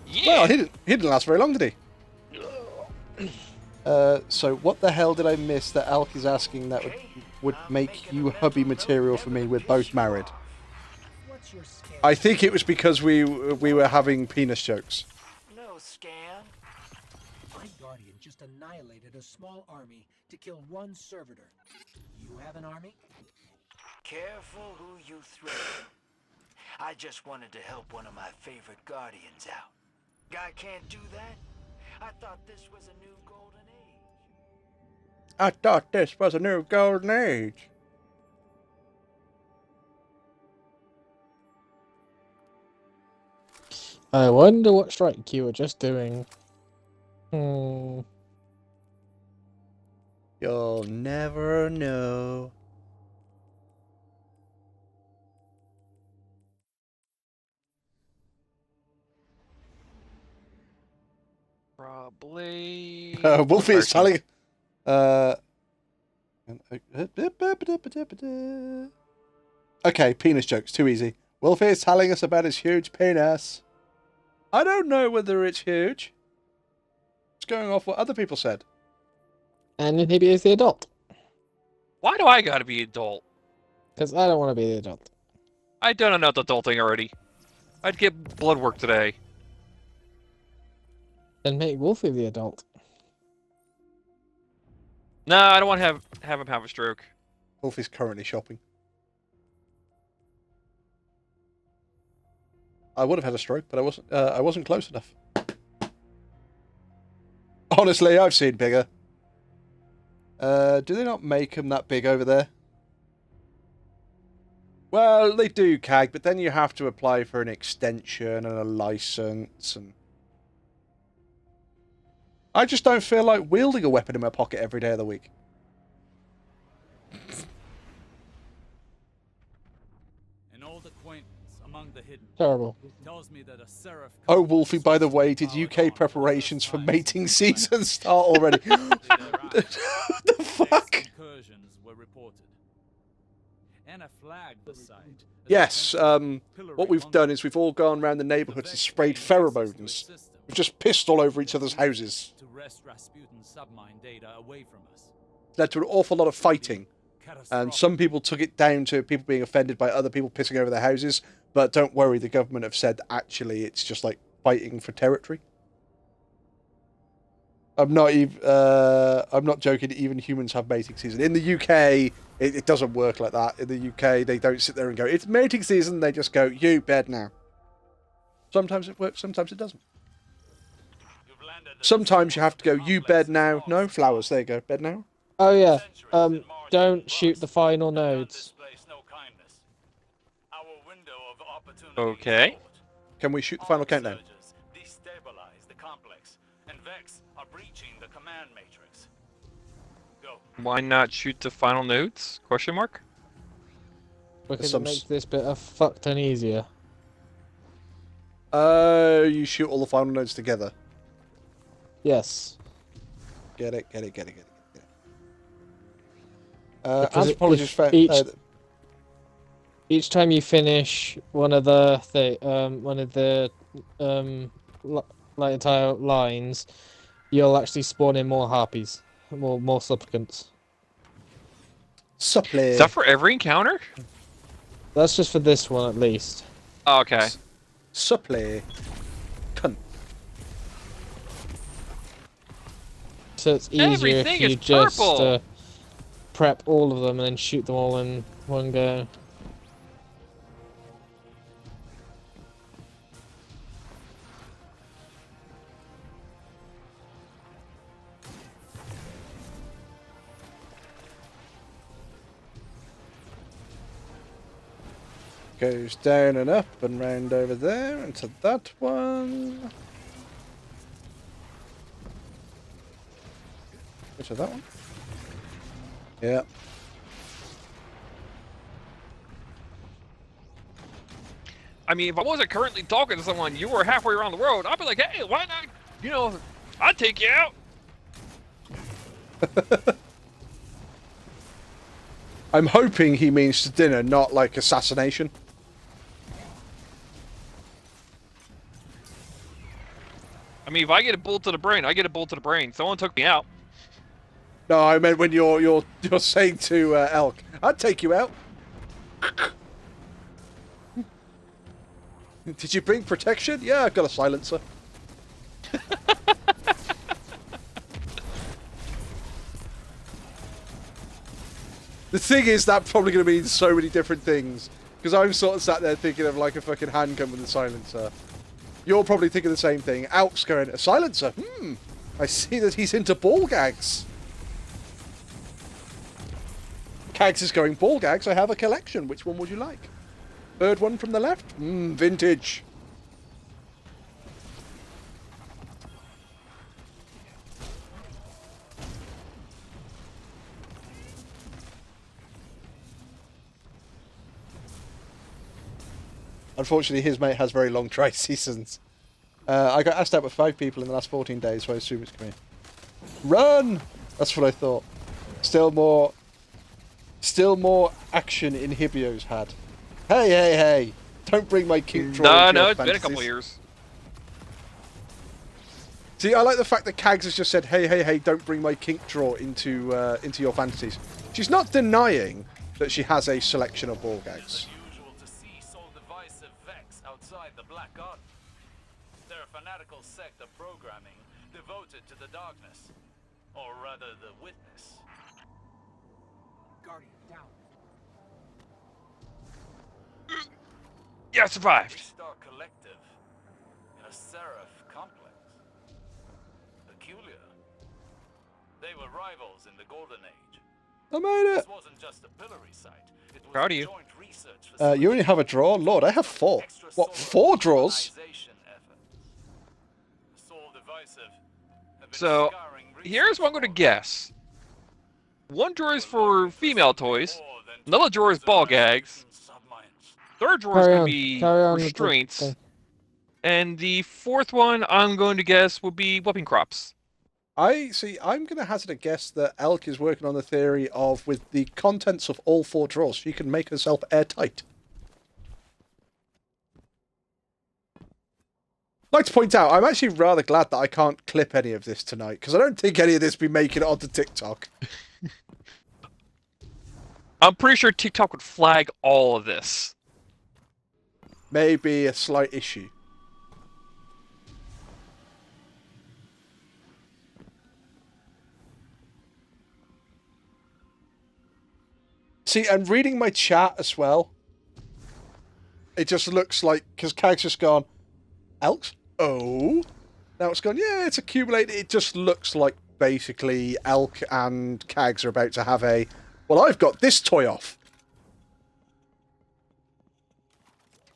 Yeah. Well, he didn't last very long, did he? So what the hell did I miss that Alk is asking that would make you hubby material for me? We're both married. What's your scam? I think it was because we were having penis jokes. No scam. My guardian just annihilated a small army to kill one servitor. You have an army? Careful who you threaten. I just wanted to help one of my favorite guardians out. Guy can't do that? I thought this was a new golden age. I thought this was a new golden age. I wonder what strike you were just doing. You'll never know. Probably. Wolfie is telling. Okay, penis jokes, too easy. Wolfie is telling us about his huge penis. I don't know whether it's huge. It's going off what other people said. And maybe he's the adult. Why do I gotta be adult? Because I don't want to be the adult. I done enough adulting already. I'd get blood work today. Then make Wolfie the adult. No, I don't want to have him have a stroke. Wolfie's currently shopping. I would have had a stroke, but I wasn't close enough. Honestly, I've seen bigger. Do they not make them that big over there? Well, they do, CAG, but then you have to apply for an extension and a license, and I just don't feel like wielding a weapon in my pocket every day of the week. An old acquaintance among the hidden Terrible. tells me that a seraph. Oh, Wolfie, by the way, did UK preparations for mating season start already? What the fuck? Incursions were reported. And a flag the site. Yes, what we've done is we've all gone around the neighbourhoods and sprayed pheromones. We've just pissed all over each other's houses. To wrest Rasputin's submine data away from us. Led to an awful lot of fighting. And some people took it down to people being offended by other people pissing over their houses. But don't worry, the government have said actually it's just like fighting for territory. I'm not joking. Even humans have mating season. In the UK, it doesn't work like that. In the UK, they don't sit there and go, "It's mating season." They just go, "You bed now." Sometimes it works. Sometimes it doesn't. Sometimes you have to go, "You bed now." No flowers. There you go. Bed now. Oh yeah. Don't shoot the final nodes. Okay. Can we shoot the final countdown? Destabilize the complex, and Vex are breaching the command matrix. Go. Why not shoot the final nodes? Question mark. Because it makes this bit a fuck ton easier. You shoot all the final nodes together. Yes. Get it. Because Anthropologist each time you finish one of the like entire lines, you'll actually spawn in more harpies, more supplicants. Supply. Is that for every encounter? That's just for this one at least. Oh, okay. Supply. Cunt. So it's easier Everything if you is just purple. prep all of them and then shoot them all in one go. Goes down and up and round over there into that one. Into that one. Yeah. I mean, if I wasn't currently talking to someone, you were halfway around the world, I'd be like, hey, why not? You know, I'd take you out. I'm hoping he means to dinner, not like assassination. I mean, if I get a bullet to the brain, I get a bullet to the brain. Someone took me out. No, I meant when you're saying to Elk, I'd take you out. Did you bring protection? Yeah, I've got a silencer. The thing is, that's probably going to mean so many different things. Because I'm sort of sat there thinking of like a fucking handgun with a silencer. You're probably thinking the same thing. Alp's going, a silencer? I see that he's into ball gags. Kags is going, ball gags? I have a collection. Which one would you like? Third one from the left? Vintage. Unfortunately, his mate has very long try seasons. I got asked out with 5 people in the last 14 days, so I assume it's coming. Run! That's what I thought. Still more action in Hibio's had. Hey! Don't bring my cute draw. No, it's been a couple of years. See, I like the fact that Kags has just said, hey, don't bring my kink draw into your fantasies. She's not denying that she has a selection of ball gags. They're a fanatical sect of programming devoted to the darkness. Or rather, the witness. Guardian, down. Yeah, I survived. Star Collective. A Seraph complex. Peculiar. They were rivals in the Golden Age. I made it! This wasn't just a pillory site. It was Proud of you. joint research facility. You only have a draw? Lord, I have 4. What, 4 draws? So, here's what I'm going to guess. One drawer is for female toys. Another drawer is ball gags. Third drawer is going to be restraints. And the fourth one, I'm going to guess, will be whooping crops. I'm going to hazard a guess that Elk is working on the theory of, with the contents of all 4 drawers, she can make herself airtight. I'd like to point out, I'm actually rather glad that I can't clip any of this tonight, because I don't think any of this will be making it onto TikTok. I'm pretty sure TikTok would flag all of this. Maybe a slight issue. See, I'm reading my chat as well. It just looks like, because Kag's just gone, Elks? Oh? Now it's gone, yeah, it's accumulated. It just looks like basically Elk and Kags are about to have a, well, I've got this toy off.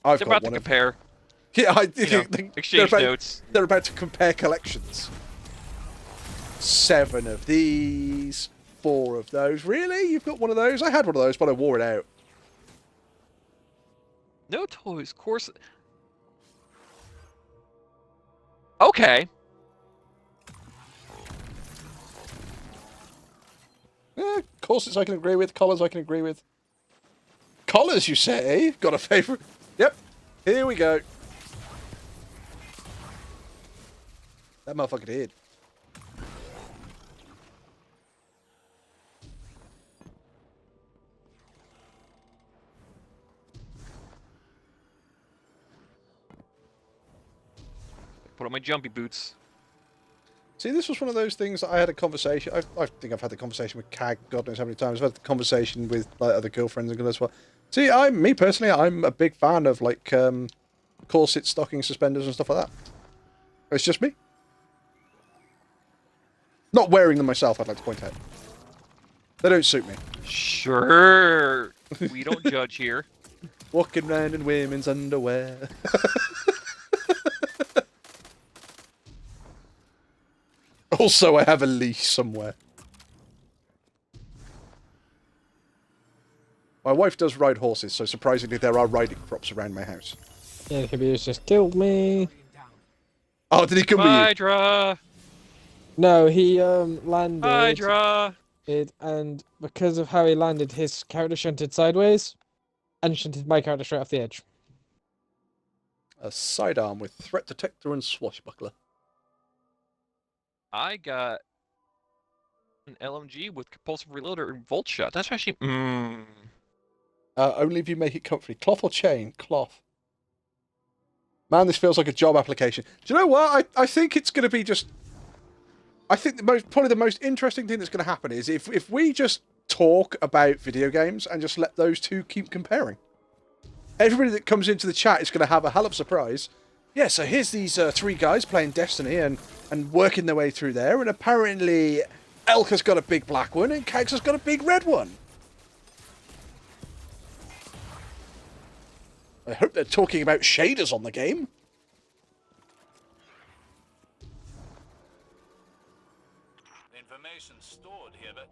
They're about to compare. Yeah, exchange notes. They're about to compare collections. 7 of these, 4 of those. Really? You've got one of those? I had one of those, but I wore it out. No toys, course. Okay. Corsets I can agree with. Collars I can agree with. Collars, you say? Got a favourite? Yep. Here we go. That motherfucker did. Put on my jumpy boots. See, this was one of those things that I had a conversation. I think I've had the conversation with Kag, God knows how many times. I've had the conversation with like other girlfriends and girls as well. See, me personally, I'm a big fan of like corset, stocking, suspenders, and stuff like that. It's just me. Not wearing them myself, I'd like to point out. They don't suit me. Sure. We don't judge here. Walking around in women's underwear. Also, I have a leash somewhere. My wife does ride horses, so surprisingly there are riding crops around my house. Yeah, Hibiyo's just killed me. Oh, did he come with you? Hydra! No, he landed. Hydra! And because of how he landed, his character shunted sideways, and shunted my character straight off the edge. A sidearm with threat detector and swashbuckler. I got an LMG with compulsive reloader and volt shot. That's actually. Only if you make it comfy. Cloth or chain? Cloth. Man, this feels like a job application. Do you know what? I think it's going to be just... I think probably the most interesting thing that's going to happen is if we just talk about video games and just let those two keep comparing. Everybody that comes into the chat is going to have a hell of a surprise. Yeah, so here's these three guys playing Destiny and working their way through there, and apparently Elka's got a big black one and Kag's got a big red one. I hope they're talking about shaders on the game. The information stored here, but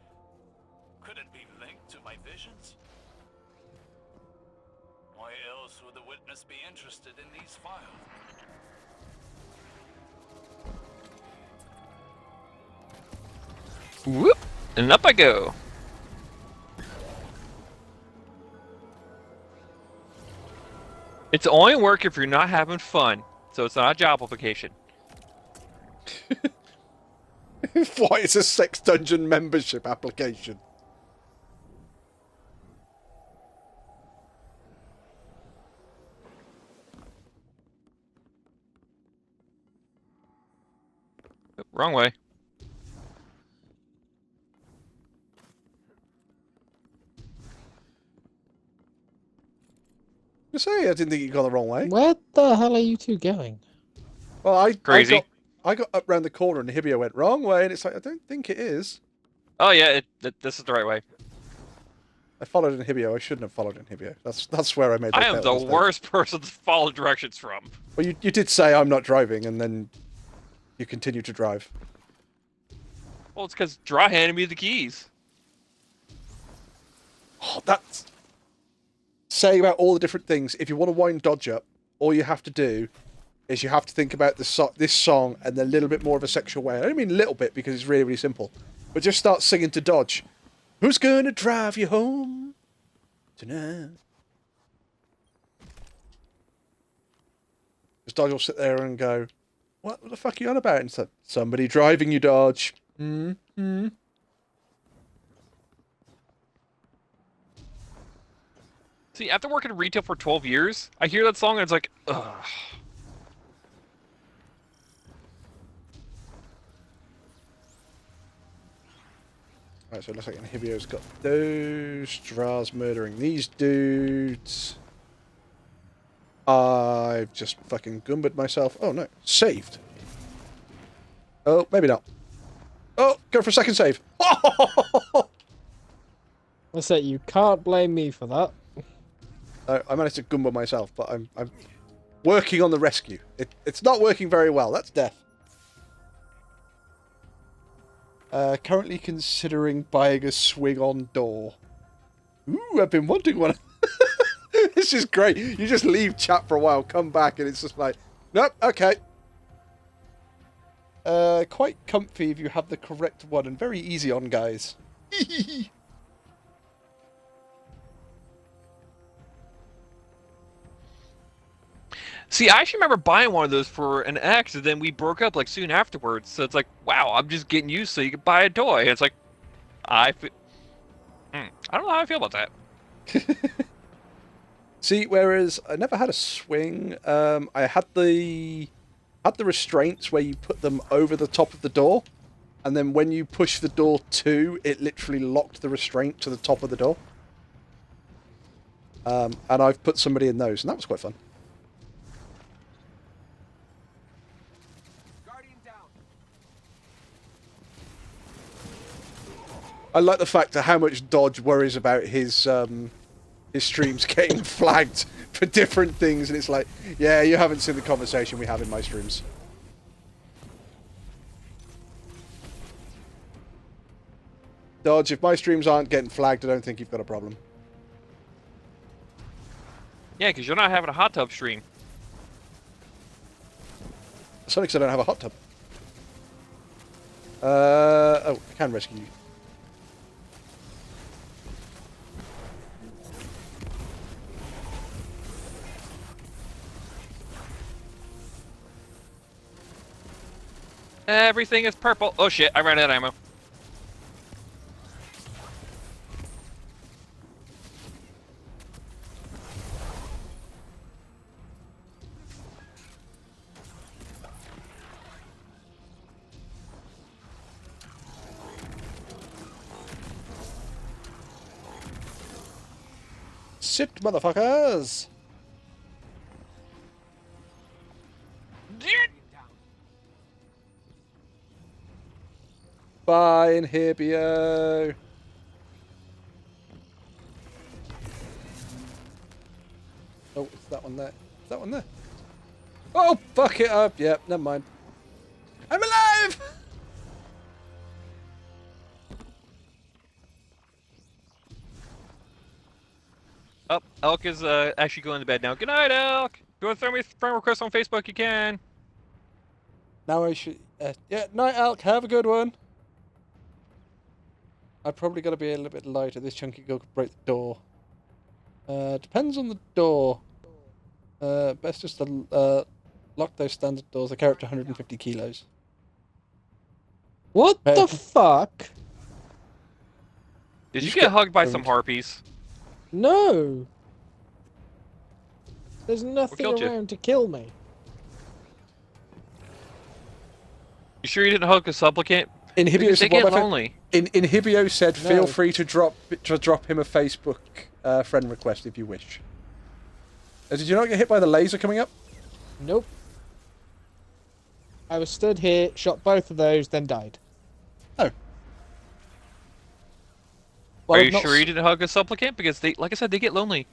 could it be linked to my visions? Why else would the witness be interested in these files? Whoop! And up I go. It's only work if you're not having fun, so it's not a job application. Why, it's a sex dungeon membership application. Wrong way. I say I didn't think you got the wrong way. Where the hell are you two going? Well, Crazy. I got up round the corner and Hibio went wrong way, and it's like, I don't think it is. Oh yeah, this is the right way. I followed in Hibio. I shouldn't have followed in Hibio. That's where I made. I am the worst person to follow directions from. Well, you did say I'm not driving, and then you continue to drive. Well, it's because Draw handed me the keys. Oh, that's saying about all the different things. If you want to wind dodge up, all you have to do is you have to think about this song and a little bit more of a sexual way. I don't mean a little bit because it's really, really simple. But just start singing to dodge. Who's gonna drive you home tonight? Because Dodge will sit there and go, what the fuck are you on about? And it's like, somebody driving you, Dodge. Mm-hmm. See, after working in retail for 12 years, I hear that song and it's like, ugh. Right, so it looks like Inhibio's got those. Stra's murdering these dudes. I've just fucking gumbered myself. Oh no, saved. Oh, maybe not. Oh, go for a second save. I said you can't blame me for that. I managed to gumbo myself, but I'm working on the rescue. It's not working very well. That's death. Currently considering buying a swing-on door. Ooh, I've been wanting one. This is great. You just leave chat for a while, come back, and it's just like, nope, okay. Quite comfy if you have the correct one, and very easy on, guys. See, I actually remember buying one of those for an ex, and then we broke up like soon afterwards. So it's like, wow, I'm just getting used so you can buy a toy. It's like, I don't know how I feel about that. See, whereas I never had a swing, I had the restraints where you put them over the top of the door, and then when you push the door to, it literally locked the restraint to the top of the door. And I've put somebody in those, and that was quite fun. I like the fact of how much Dodge worries about his streams getting flagged for different things, and it's like, yeah, you haven't seen the conversation we have in my streams. Dodge, if my streams aren't getting flagged, I don't think you've got a problem. Yeah, because you're not having a hot tub stream. It's only because I don't have a hot tub. Oh, I can rescue you. Everything is purple. Oh shit, I ran out of ammo. Sit, motherfuckers! Bye, Inhibio. Oh, it's that one there. Is that one there? Oh, fuck it up. Yep, never mind. I'm alive! Oh, Elk is actually going to bed now. Good night, Elk! If you want to throw me a friend request on Facebook, you can. Now I should... yeah, night, Elk. Have a good one. I've probably got to be a little bit lighter. This chunky girl could break the door. Depends on the door. Best just to lock those standard doors. They carry up to 150 kilos. What the fuck? Did you get hugged by some harpies? No. There's nothing killed you? around to kill me. You sure you didn't hug a supplicant? Inhibio Because they said, get what about lonely. Inhibio said, No. feel free to drop him a Facebook friend request if you wish. Did you not get hit by the laser coming up? Nope. I was stood here, shot both of those, then died. Oh. Are you sure you didn't hug a supplicant? Because they, like I said, they get lonely.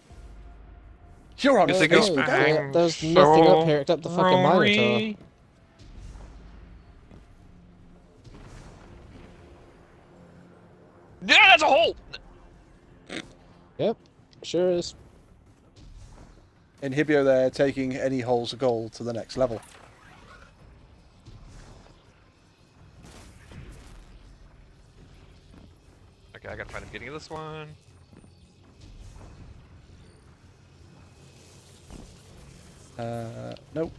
You're on Because they go, Facebook. Yeah, there's nothing up here except the fucking Minotaur. Yeah, that's a hole! Yep, sure is. Inhibio there, taking any holes of gold to the next level. Okay, I gotta find him getting this one. Nope.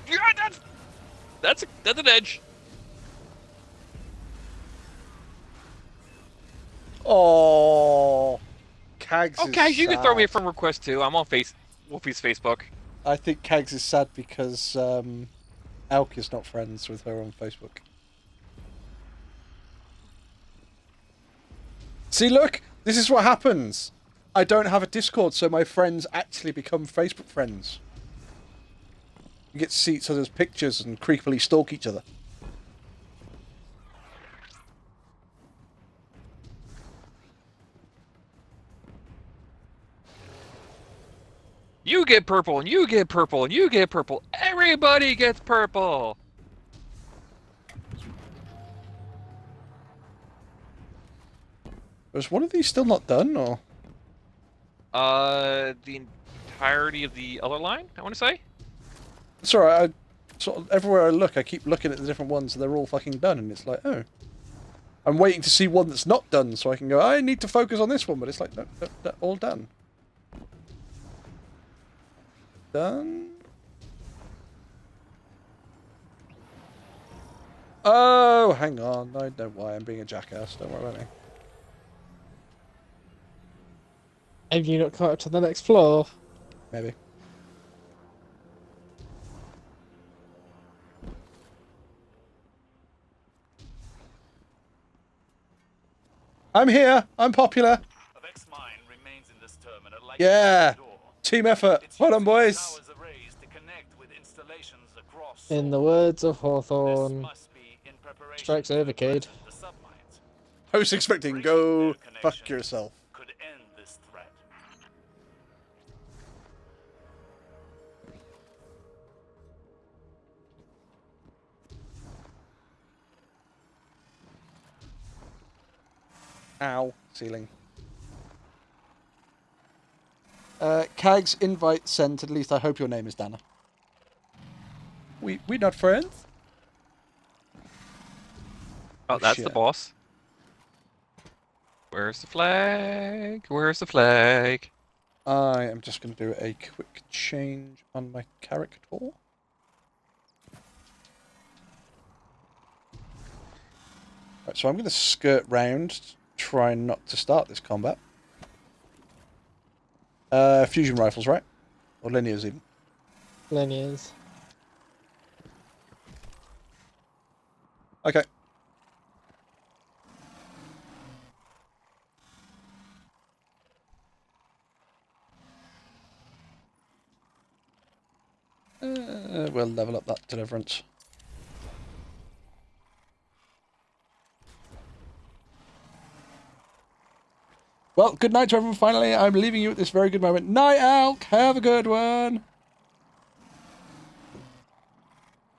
Yeah, that's an edge. Oh, Kags. Okay, is you can throw me a sad. friend request too. I'm on Wolfie's Facebook. I think Kags is sad because Elk is not friends with her on Facebook. See, look, this is what happens. I don't have a Discord, so my friends actually become Facebook friends. You get to see each other's pictures and creepily stalk each other. You get purple, and you get purple, and you get purple. Everybody gets purple. Was one of these still not done, or? The entirety of the other line, I want to say. It's alright, I sort of, everywhere I look, I keep looking at the different ones, and they're all fucking done, and it's like, oh. I'm waiting to see one that's not done, so I can go, I need to focus on this one, but it's like, no, all done. Done? Oh, hang on, I know why, I'm being a jackass, don't worry about me. Have you not caught up to the next floor? Maybe. I'm here. I'm popular. Vex Mine remains in this terminal like Yeah. the door. Team effort. Well done, boys. Towers arrays to connect with installations across In the words of Hawthorne, must be in preparation strikes over, kid. the submines. I was expecting go fuck yourself. Ow. Ceiling. Kags, invite sent. At least I hope your name is Dana. We're not friends? Oh, that's shit. the boss. Where's the flag? Where's the flag? I am just going to do a quick change on my character. Right, so I'm going to skirt round, trying not to start this combat. Fusion rifles, right? Or linears even. Linears. Okay. We'll level up that deliverance. Well, good night to everyone, finally. I'm leaving you at this very good moment. Night, Alk! Have a good one!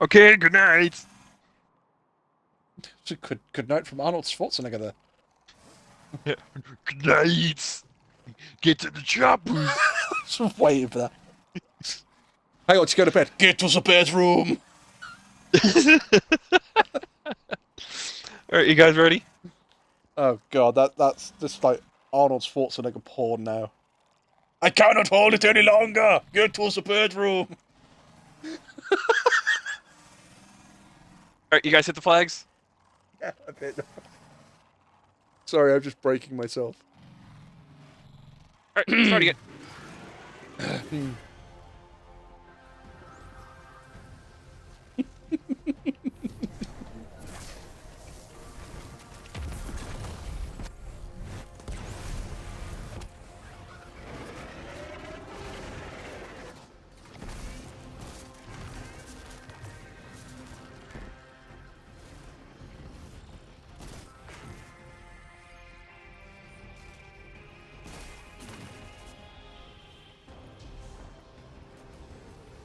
Okay, good night. Good night from Arnold Schwarzenegger there. Good night. Get to the choppers. Just waiting for that. Hang on, let's go to bed. Get to the bedroom! Alright, you guys ready? Oh god, that's just like Arnold Schwarzenegger porn now. I cannot hold it any longer! Get to the bedroom! Alright, you guys hit the flags? Yeah, a bit. Sorry, I'm just breaking myself. Alright, start again.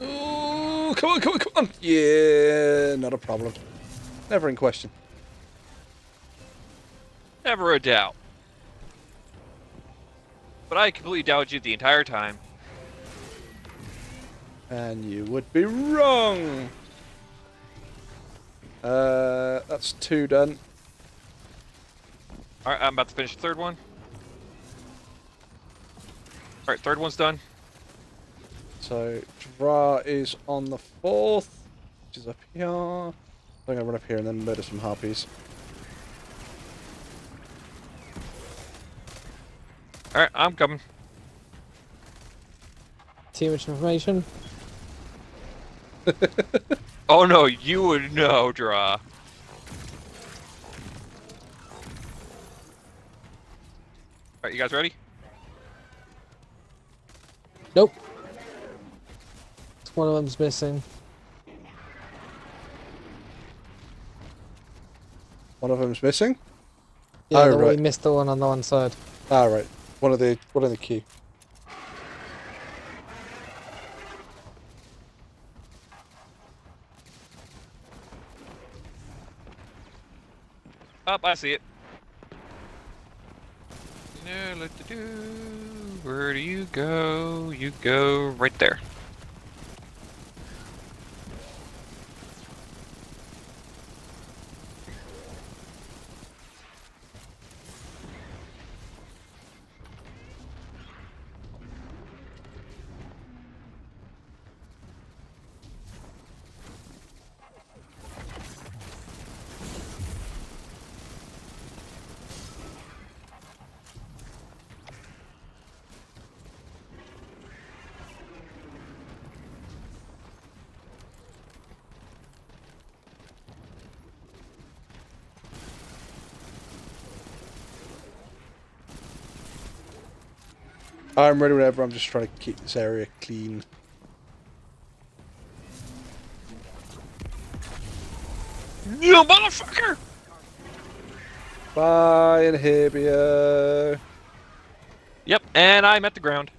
Oh, come on, come on, come on! Yeah, not a problem. Never in question. Never a doubt. But I completely doubted you the entire time. And you would be wrong! That's 2 done. Alright, I'm about to finish the third one. Alright, third one's done. So, Dra is on the 4th, which is up here. I'm going to run up here and then murder some harpies. Alright, I'm coming. Too much information. Oh no, you would know, Dra. Alright, you guys ready? Nope. One of them's missing. One of them's missing? Yeah, Oh, we right. missed the one on the one side. Ah, right. One in the queue. Up, I see it. Where do you go? You go right there. I'm ready whenever. I'm just trying to keep this area clean. You motherfucker! Bye, Inhibio. Yep, and I'm at the ground.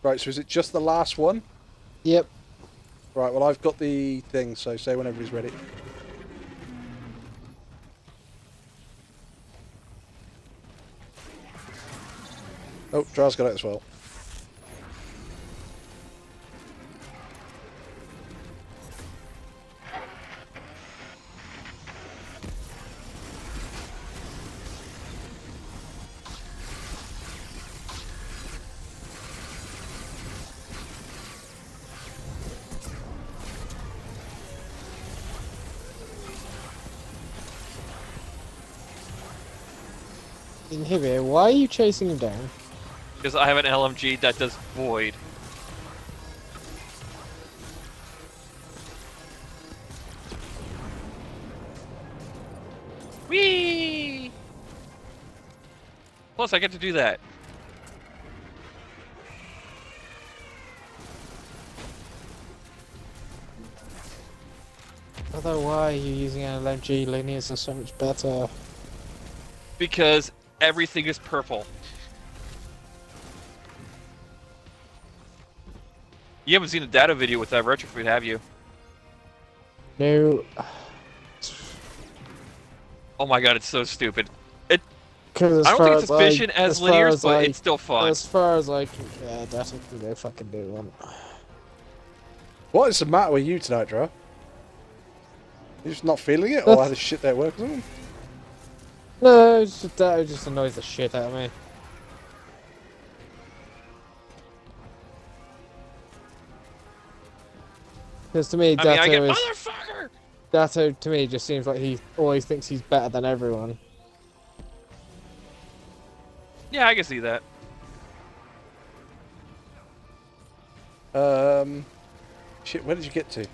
Right, so is it just the last one? Yep. Right, well I've got the thing, so say when everybody's ready. Oh, Drah's got it as well. Inhibit, why are you chasing him down? Because I have an LMG that does void. Whee! Plus, I get to do that. Although, why are you using an LMG? Linears are so much better. Because everything is purple. You haven't seen the data video with that retrofit, have you? No. Oh my god, it's so stupid. I Because don't think it's efficient as linears, but it's still fun. As far as I can, yeah, that's what they fucking do one. What is the matter with you tonight, Drah? You just not feeling it, or had a shit day at work or something? No, it's just, that just annoys the shit out of me. Because to me, Datto to me just seems like he always thinks he's better than everyone. Yeah, I can see that. Shit, where did you get to?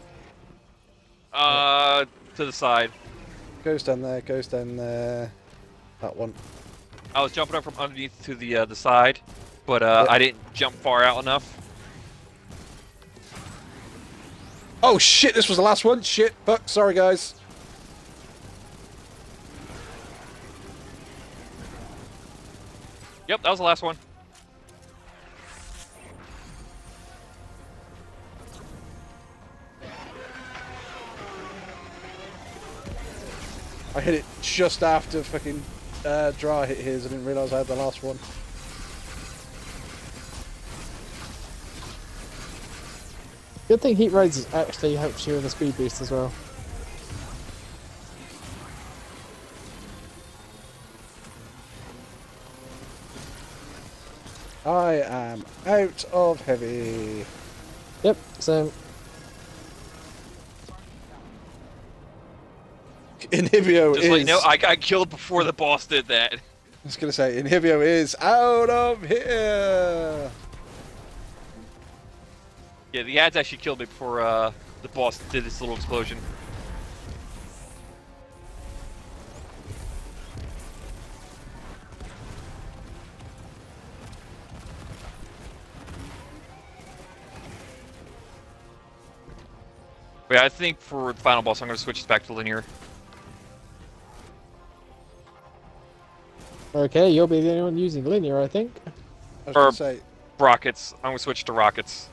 To the side. Goes down there, goes down there. That one. I was jumping up from underneath to the side, but Yep. I didn't jump far out enough. Oh shit, this was the last one. Shit, fuck, sorry guys. Yep, that was the last one. I hit it just after fucking Drah hit his. I didn't realise I had the last one. Good thing Heat Rays actually helps you with a speed boost as well. I am out of heavy. Yep, so Inhibio Just is... like, no, I got killed before the boss did that. I was going to say, Inhibio is out of here! Yeah, the ads actually killed me before the boss did this little explosion. But yeah, I think for the final boss, I'm going to switch this back to linear. okay, you'll be the only one using linear, I think. I was going to say... Rockets. I'm going to switch to rockets.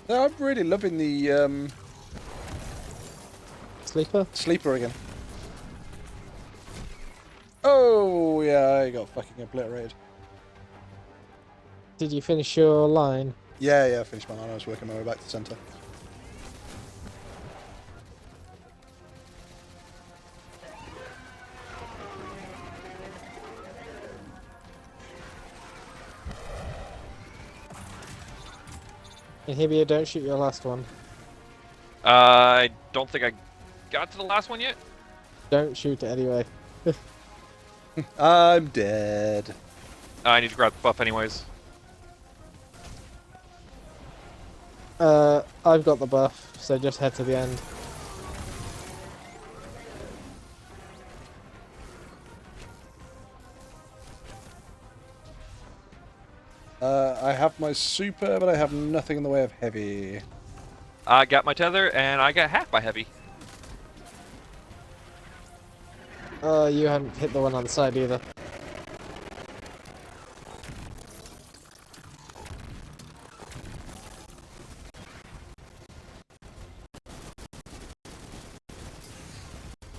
No, I'm really loving the Sleeper again. Oh yeah, I got fucking obliterated. Did you finish your line? Yeah, I finished my line. I was working my way back to the centre. Inhibia, don't shoot your last one. I don't think I got to the last one yet. Don't shoot it anyway. I'm dead. I need to grab the buff anyways. I've got the buff, so just head to the end. I have my super, but I have nothing in the way of heavy. I got my tether, and I got half my heavy. You haven't hit the one on the side either.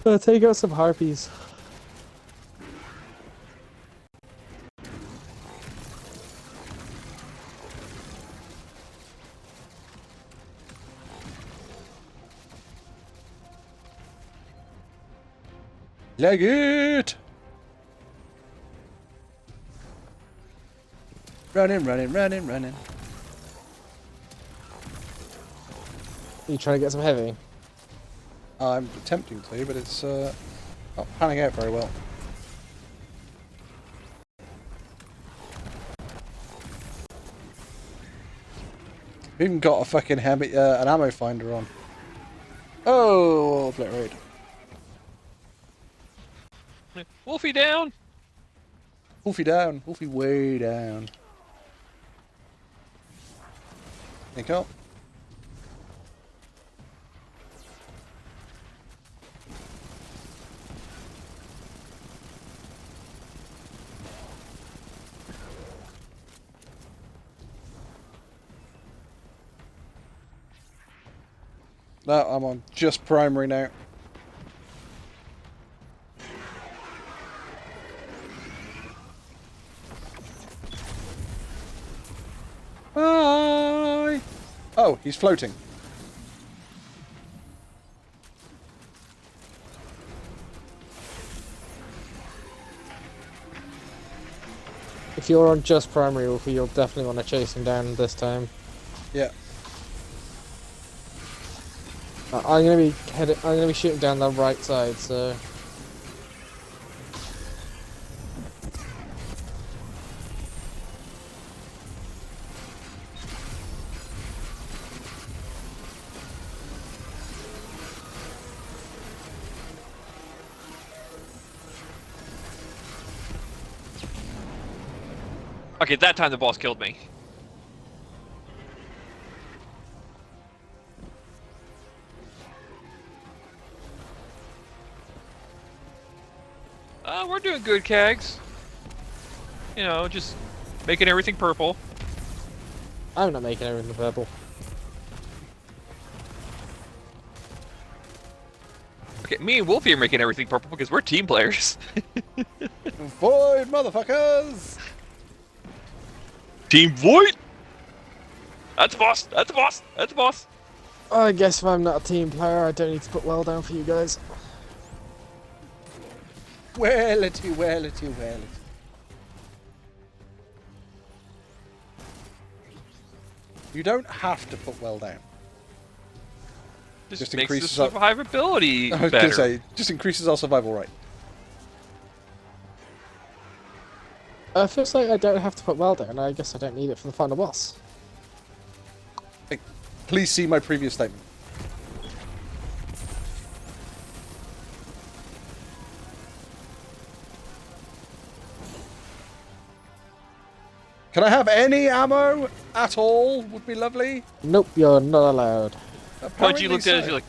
Take out some harpies. Leg it! Running, running, running, running. You trying to get some heavy? I'm attempting to, but it's not panning out very well. We've even got a fucking an ammo finder on. Oh, obliterate. Wolfie down! Wolfie down. Wolfie way down. Think up. No, I'm on just primary now. Bye! Oh, he's floating. If you're on just primary Wolfie, you'll definitely want to chase him down this time. Yeah. I'm gonna be shooting down the right side, so. Okay, that time the boss killed me. We're doing good, Kags. You know, just making everything purple. I'm not making everything purple. Okay, me and Wolfie are making everything purple because we're team players. Void, motherfuckers! Team Void! That's the boss! That's the boss! That's the boss! I guess if I'm not a team player, I don't need to put well down for you guys. Wellity, wellity, wellity. You don't have to put well down. Just makes the survivability I was better. gonna say, just increases our survival rate. Feels like I don't have to put well down. I guess I don't need it for the final boss. Hey, please see my previous statement. Can I have any ammo at all? Would be lovely. Nope, you're not allowed. But you looked at it, you're like,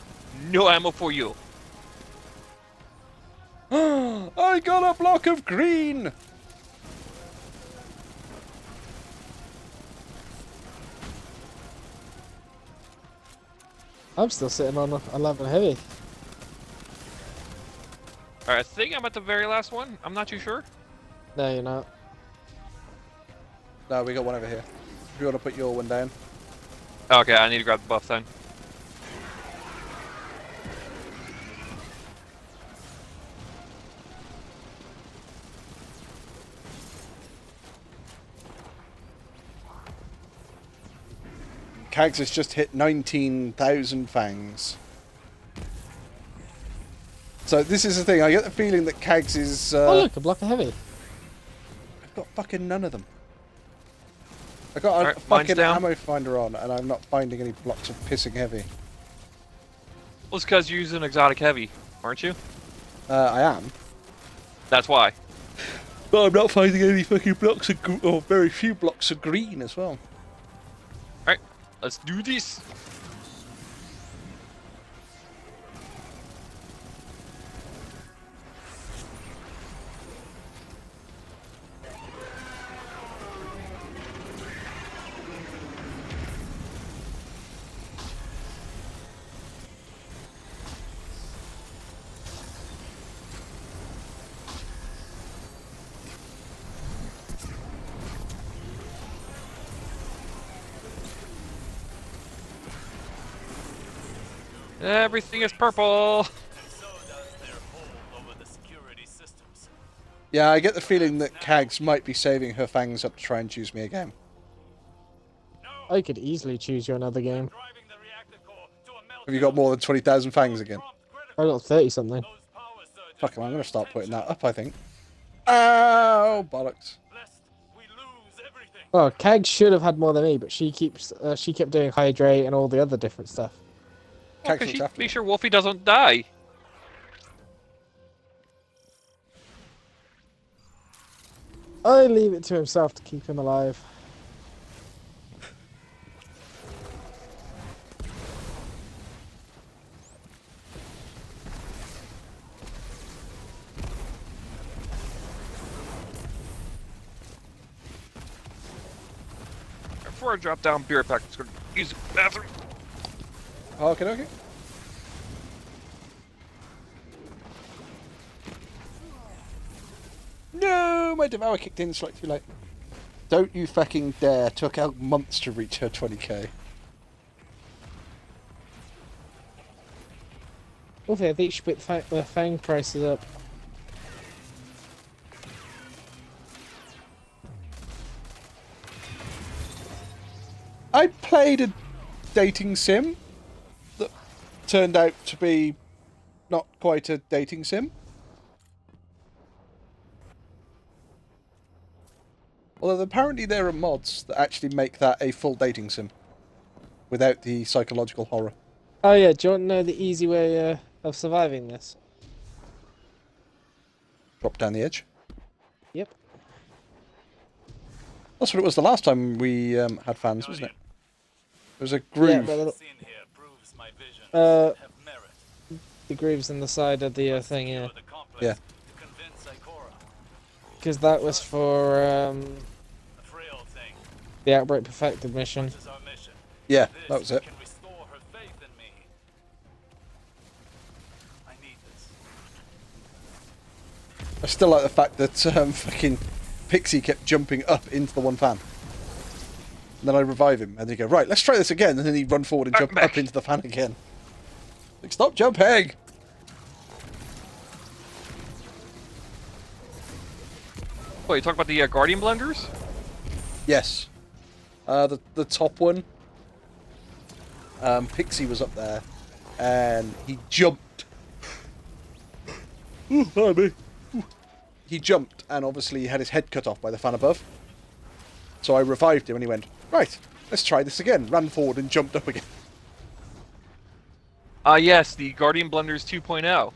no ammo for you. I got a block of green. I'm still sitting on 11 heavy. Alright, I think I'm at the very last one. I'm not too sure. No, you're not. No, we got one over here. If you want to put your one down. Okay, I need to grab the buff then. Kags has just hit 19,000 fangs. So this is the thing, I get the feeling that Kags is... oh look, a block of heavy. I've got fucking none of them. I got a right, fucking down. ammo finder on, and I'm not finding any blocks of pissing heavy. Well, it's because you're using exotic heavy, aren't you? I am. That's why. But I'm not finding any fucking blocks of or very few blocks of green as well. Alright, let's do this. Everything is purple. And so does their hold over the security systems. Yeah, I get the feeling that Kags might be saving her fangs up to try and choose me again. I could easily choose you another game. Have you got more than 20,000 fangs again? I got 30 something. Fuck 'em, I'm going to start putting that up, I think. Ow! Bollocks. Oh, Kag should have had more than me, but she kept doing hydrate and all the other different stuff. Well, make sure Wolfie doesn't die. I leave it to himself to keep him alive. Before I drop down beer pack, I'm just gonna use the bathroom. Okay, okay. No, my Devour kicked in slightly too late. Don't you fucking dare. Took out months to reach her 20k. Wolfie, I think you should put the fang prices up. I played a dating sim that turned out to be not quite a dating sim. Although apparently there are mods that actually make that a full dating sim without the psychological horror. Oh yeah, do you want to know the easy way of surviving this? Drop down the edge. Yep. That's what it was the last time we had fans, wasn't it? It was a groove. Yeah, the grooves in the side of the thing, yeah. Yeah. Because that was for the Outbreak Perfected mission. Yeah, that was it. I still like the fact that fucking Pixie kept jumping up into the one fan. And then I revive him, and they go, right, let's try this again. And then he'd run forward and jump up into the fan again. Like, stop jumping! What, you talking about the Guardian blenders? Yes. The top one. Pixie was up there, and he jumped. Ooh, pardon me. He jumped, and obviously he had his head cut off by the fan above. So I revived him, and he went, right, let's try this again. Ran forward and jumped up again. Yes, the Guardian blenders 2.0.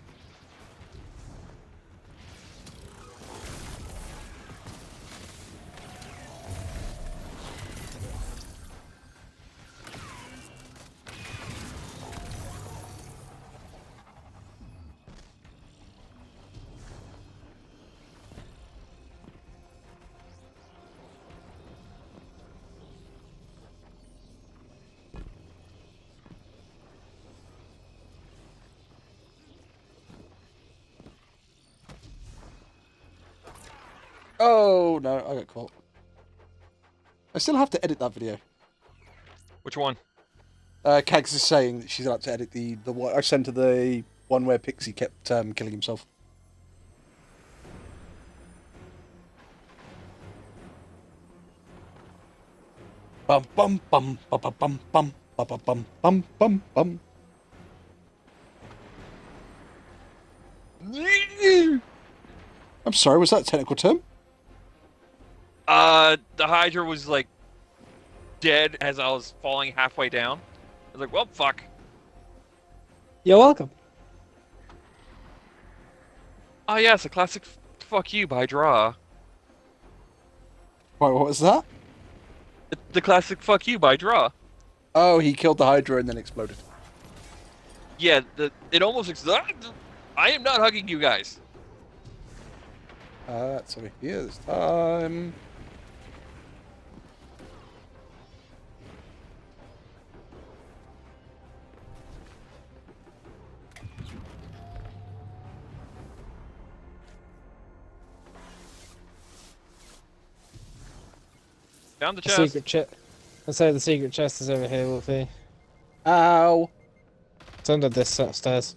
Oh, no, I got caught. I still have to edit that video. Which one? Kags is saying that she's allowed to edit the one I sent her, the one where Pixie kept killing himself. Bum bum bum bum bum bum bum bum bum bum bum bum. I'm sorry, was that a technical term? The Hydra was like dead as I was falling halfway down. I was like, well, fuck. You're welcome. Oh yeah, it's a classic fuck you by Draw. Wait, what was that? The classic fuck you by Draw. Oh, he killed the Hydra and then exploded. Yeah, it almost I am not hugging you guys. That's over here this time. Found the The chest. secret chest. Let's say the secret chest is over here, Wolfie. Ow! It's under this set of stairs.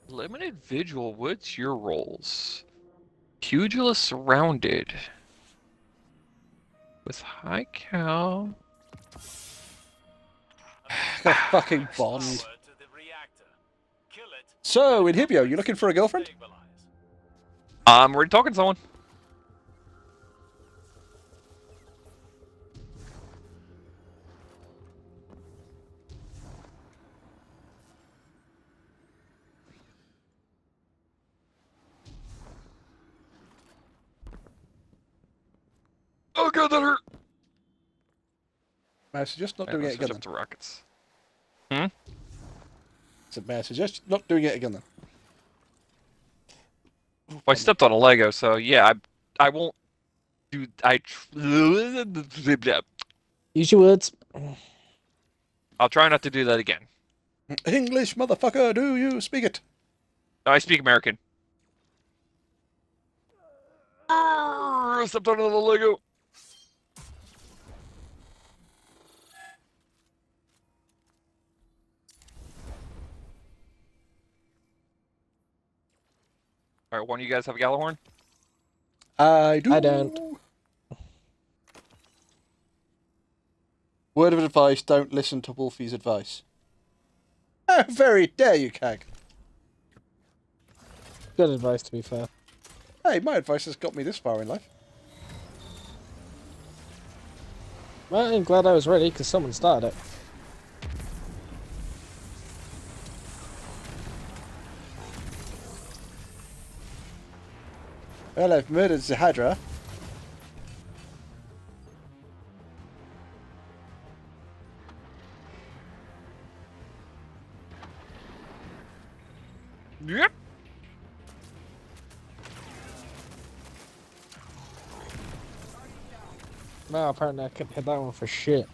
Limited vigil. What's your roles? Pugilist surrounded. With high cal. Got a fucking bond. So, Inhibio, you looking for a girlfriend? I'm already talking to someone. Oh god, that hurt! May I suggest not doing it again then? To rockets. Hmm? So may I suggest not doing it again then? Well, I stepped on a Lego, so yeah, I won't do. Use your words. I'll try not to do that again. English, motherfucker, do you speak it? I speak American. I stepped on another Lego. Alright, one of you guys have a Gallahorn? I do. I don't. Word of advice, don't listen to Wolfie's advice. How very dare you, Cag. Good advice, to be fair. Hey, my advice has got me this far in life. Well, I'm glad I was ready, because someone started it. Well, I've murdered the Hydra. Yep. Well, apparently I couldn't hit that one for shit.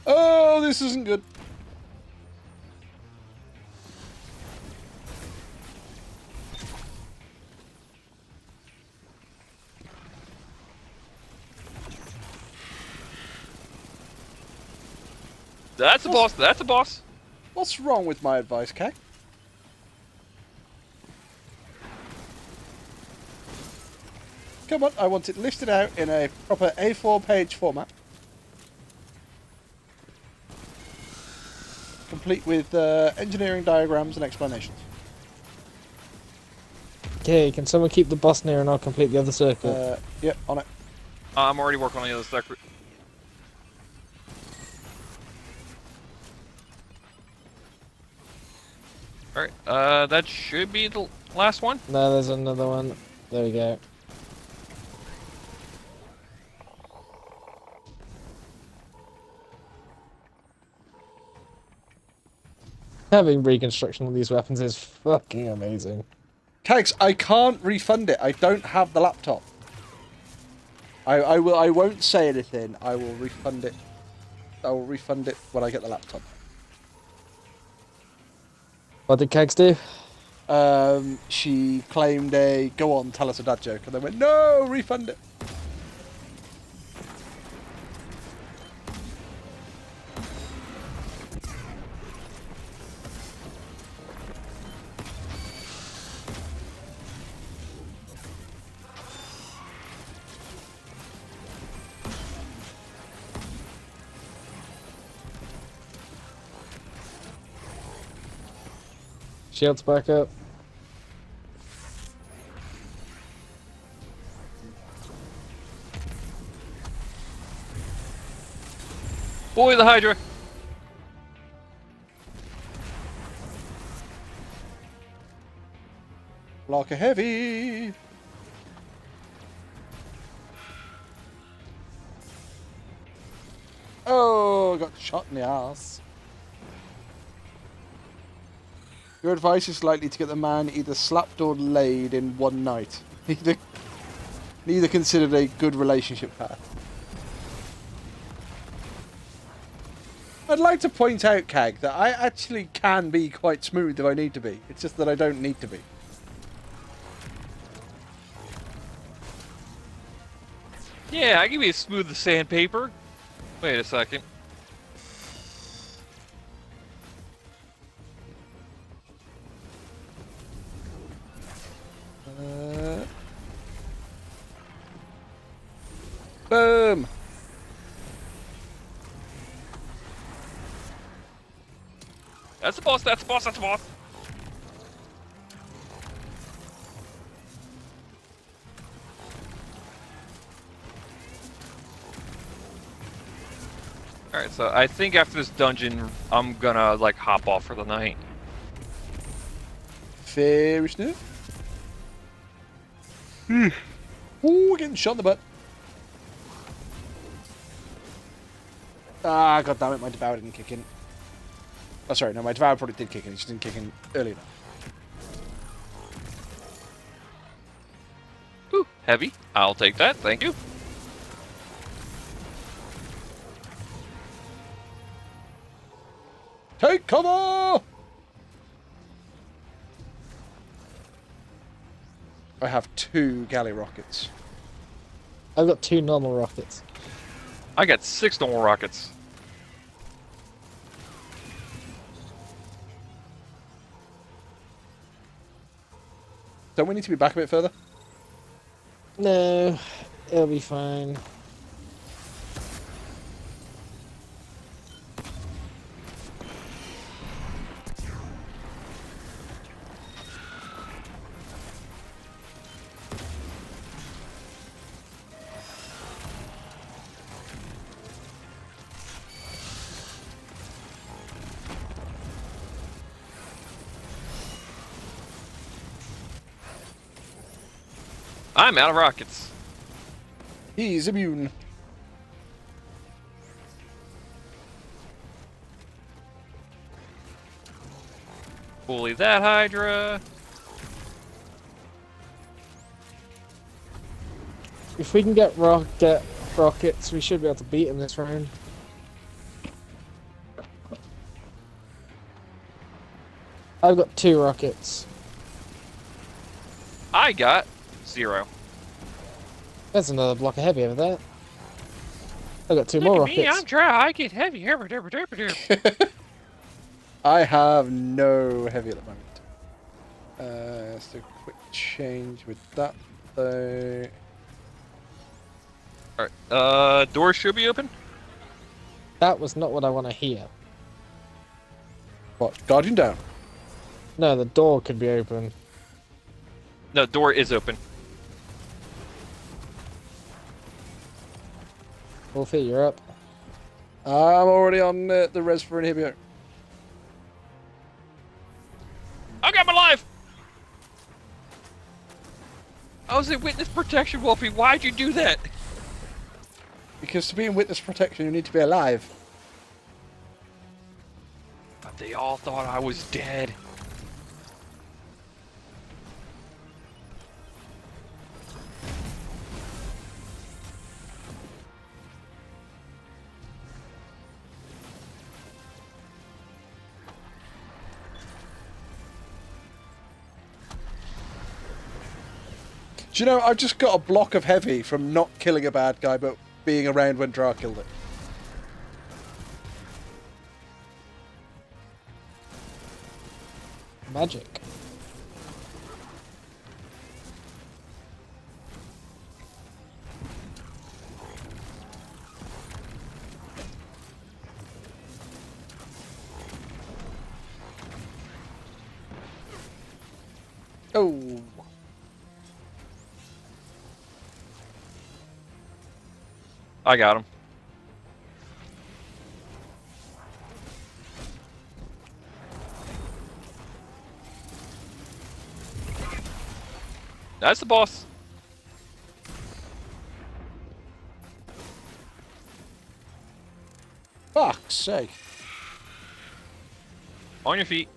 Oh, this isn't good. That's a boss. That's a boss. What's wrong with my advice, Cag? Come on, I want it listed out in a proper A4 page format. Complete with engineering diagrams and explanations. Okay, can someone keep the boss near and I'll complete the other circle? Yep, on it. I'm already working on the other sector. Alright, that should be the last one. No, there's another one. There we go. Having reconstruction of these weapons is fucking amazing. Cags, I can't refund it. I don't have the laptop. I won't say anything. I will refund it. I will refund it when I get the laptop. What did Kegs do? She claimed a go on, tell us a dad joke, and they went, no, refund it. Shields back up. Boy, the Hydra! Like a heavy. Oh, got shot in the ass. Your advice is likely to get the man either slapped or laid in one night. Neither considered a good relationship path. I'd like to point out, Cag, that I actually can be quite smooth if I need to be. It's just that I don't need to be. Yeah, I can be as smooth as sandpaper. Wait a second. Boom! That's the boss, that's the boss, that's the boss! Alright, so I think after this dungeon, I'm gonna, like, hop off for the night. Fair enough. Ooh, getting shot in the butt. Ah, god damn it, my Devour didn't kick in. Oh, sorry, no, my Devour probably did kick in, it just didn't kick in early enough. Ooh, heavy. I'll take that, thank you. Take cover! I have 2 galley rockets. I've got 2 normal rockets. I got 6 normal rockets. Don't we need to be back a bit further? No, it'll be fine. I'm out of rockets. He's immune. Bully that Hydra. If we can get rockets, we should be able to beat him this round. I've got 2 rockets. I got 0. There's another block of heavy over there. I've got 2 Look more at rockets. me, I'm dry. I get heavy. I have no heavy at the moment. Let's do a quick change with that though. Alright, doors should be open. That was not what I want to hear. What? Guardian down? No, the door could be open. No, door is open. Wolfie, you're up. I'm already on the res for inhibitor. I got my life! I was in witness protection, Wolfie. Why'd you do that? Because to be in witness protection, you need to be alive. But they all thought I was dead. Do you know, I've just got a block of heavy from not killing a bad guy, but being around when Dra killed it. Magic. Oh. I got him. That's the boss. Fuck's sake. On your feet.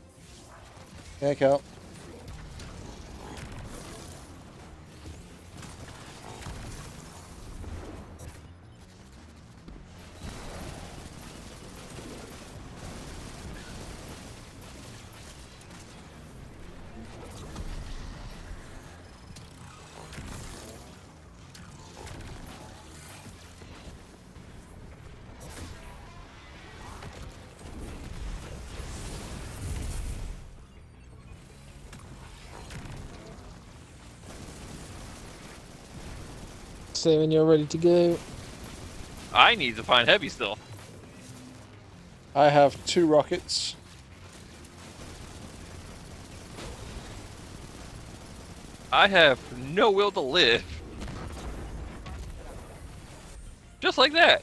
Yeah, Cal. say when you're ready to go. I need to find heavy still. I have 2 rockets. I have no will to live. Just like that.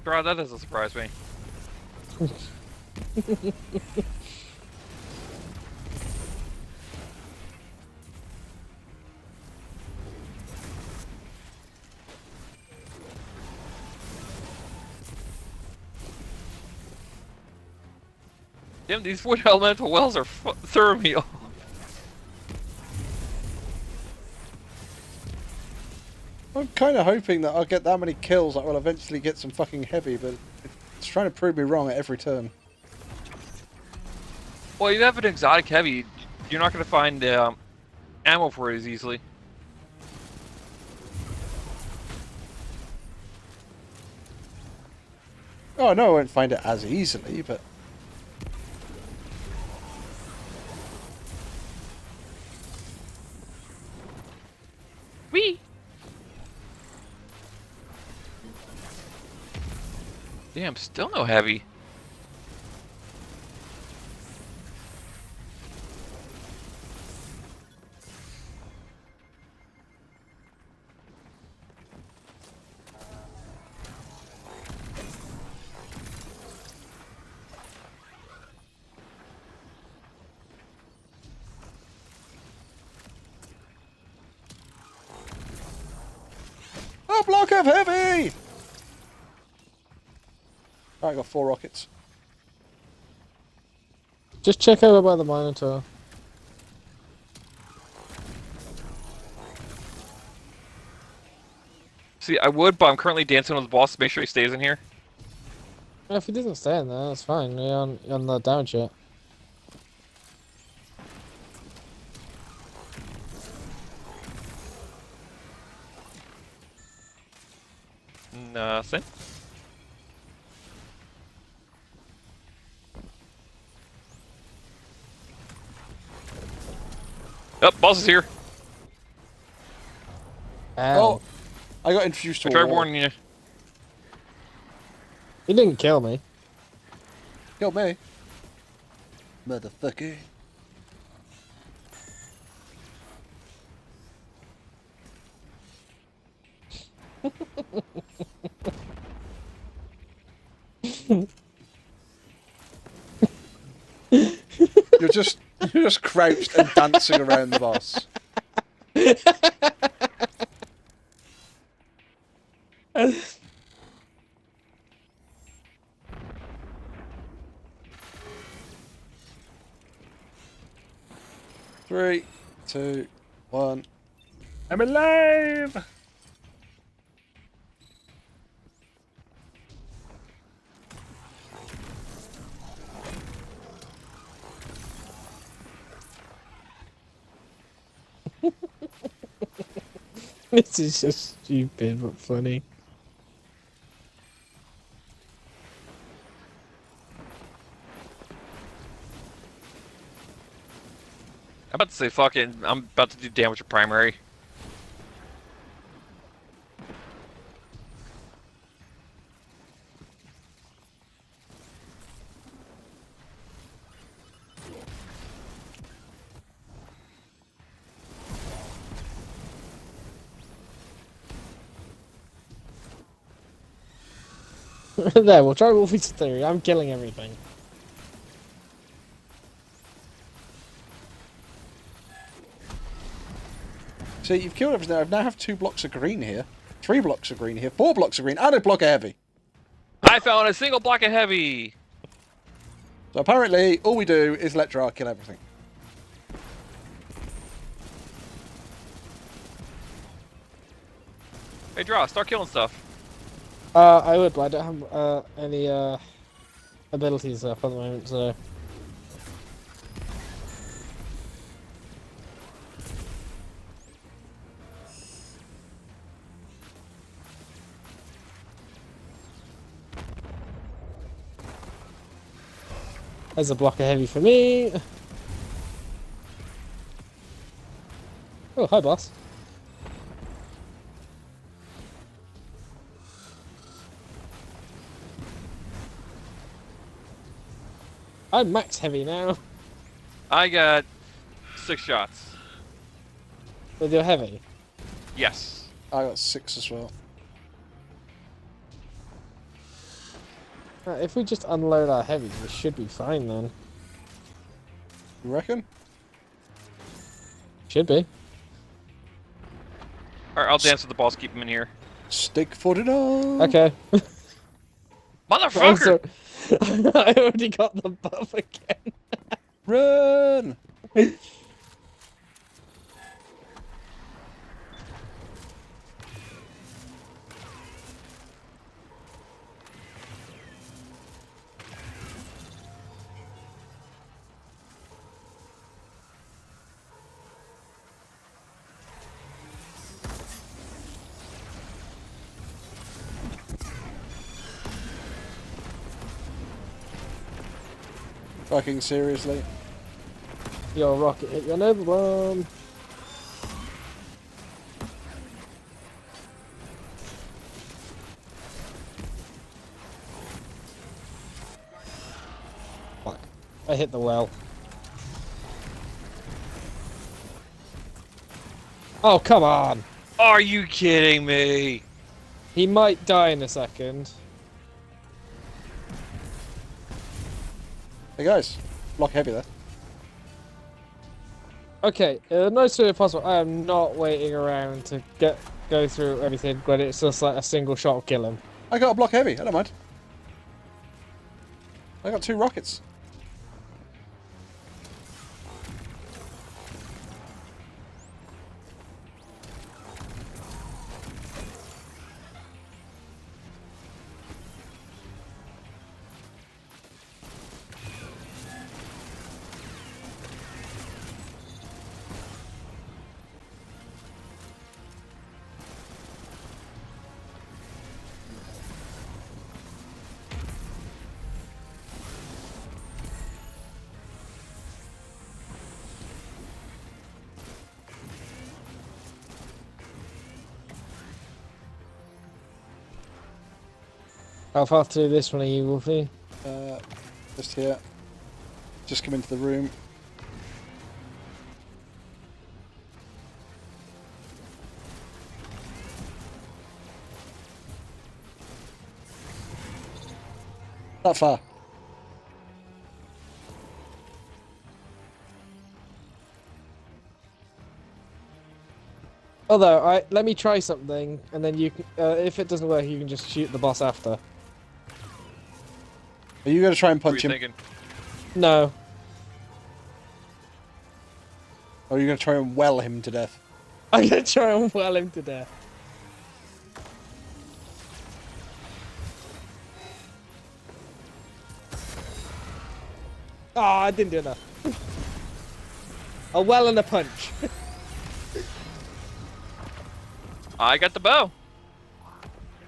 Bro, that doesn't surprise me. Damn, these wood elemental wells are throwing me off. I'm kind of hoping that I'll get that many kills that will eventually get some fucking heavy, but it's trying to prove me wrong at every turn. Well, you have an exotic heavy, you're not going to find ammo for it as easily. Oh, no, I won't find it as easily, but... Whee! Damn, still no heavy. A block of heavy! Alright, I got 4 rockets. Just check over by the Minotaur. See, I would, but I'm currently dancing with the boss to make sure he stays in here. If he doesn't stay in there, that's fine. You're on the damage yet. Nothing. Oh, boss is here. Oh, I got introduced to I a tried wall. warning you. He didn't kill me. Killed me. Motherfucker. You're just crouched and dancing around the boss. Three, 2, 1. I'm alive! This is just stupid but funny. I'm about to say fucking, I'm about to do damage to primary. There, we'll try Wolfie's theory. I'm killing everything. See, you've killed everything. I now have 2 blocks of green here, 3 blocks of green here, 4 blocks of green, and a block of heavy. I found a single block of heavy! So apparently, all we do is let Dra kill everything. Hey, Draw, start killing stuff. I would, but I don't have any abilities up at the moment, so... There's a block of heavy for me. Oh, hi, boss. I'm max heavy now. I got 6 shots. With your heavy? Yes. I got 6 as well. If we just unload our heavy, we should be fine then. You reckon? Should be. Alright, I'll dance with the boss, keep him in here. Stick for dinner. Okay. Motherfucker! I already got the buff again. Run! Fucking seriously. Your rocket hit your noble bomb. Fuck. I hit the well. Oh, come on! Are you kidding me? He might die in a second. Hey guys, block heavy there. Okay, no sooner possible. I am not waiting around to go through everything when it's just like a single shot will kill him. I got a block heavy, I don't mind. I got 2 rockets. How far through this one are you, Wolfie? Just here. Just come into the room. Not far. Although, let me try something, and then you can, if it doesn't work, you can just shoot the boss after. Are you going to try and What are punch you him? thinking? No. Or are you going to try and well him to death? I'm gonna try and well him to death. Oh, I didn't do enough. A well and a punch. I got the bow.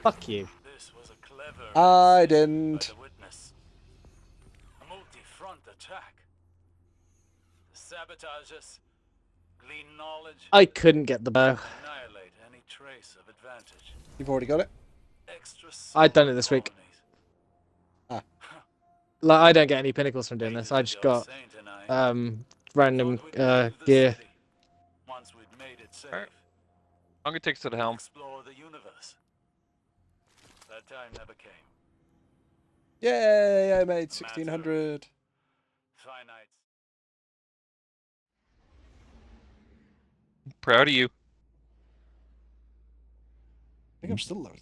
Fuck you. This was a clever I by didn't. the witness. A multi-front attack. The sabotagers glean knowledge, I couldn't get the bow. annihilate any trace of advantage. You've already got it? Extra I'd done it this week. colonies. Like, I don't get any pinnacles from doing this. I just got Saint and I random thought we'd leave the gear. city once we'd made it safe. Alright. I'm gonna take us to the helm. Explore the universe. That time never came. Yay, I made 1600. Finite. Proud of you. I think I'm still low.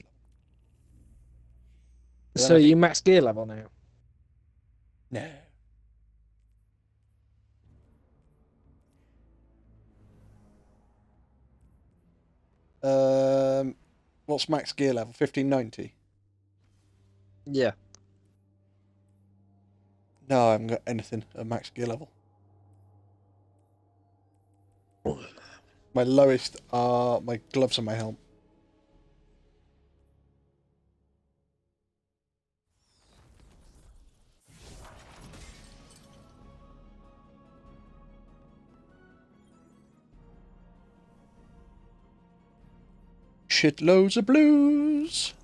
So you max gear level now? No. What's max gear level? 1590? Yeah. No, I haven't got anything at max gear level. My lowest are my gloves and my helm. shitloads of blues.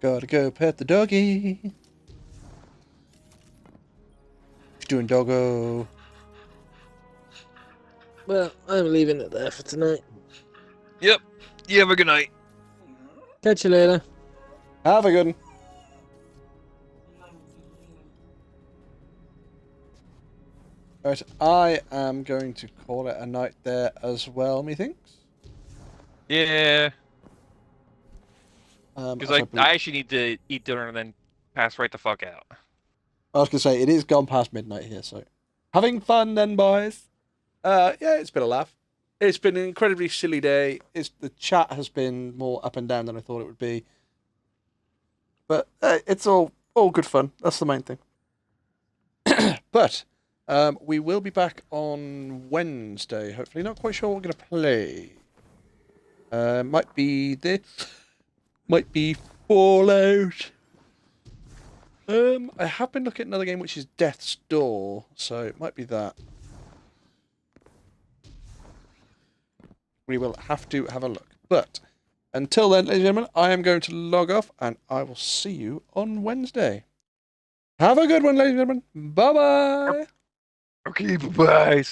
Gotta go pet the doggy. What you doing, doggo? Well, I'm leaving it there for tonight. Yep. You have a good night. Catch you later. Have a good one. Right, I am going to call it a night there as well, methinks. Yeah. Because Because I actually need to eat dinner and then pass right the fuck out. I was going to say, it is gone past midnight here, so... Having fun then, boys. Yeah, it's been a laugh. It's been an incredibly silly day. The chat has been more up and down than I thought it would be. But it's all good fun. That's the main thing. But we will be back on Wednesday, hopefully. Not quite sure what we're going to play. Might be this. Might be Fallout. I have been looking at another game which is Death's Door, so it might be that. We will have to have a look. But until then, ladies and gentlemen, I am going to log off and I will see you on Wednesday. Have a good one, ladies and gentlemen. Bye-bye. Okay, bye-bye.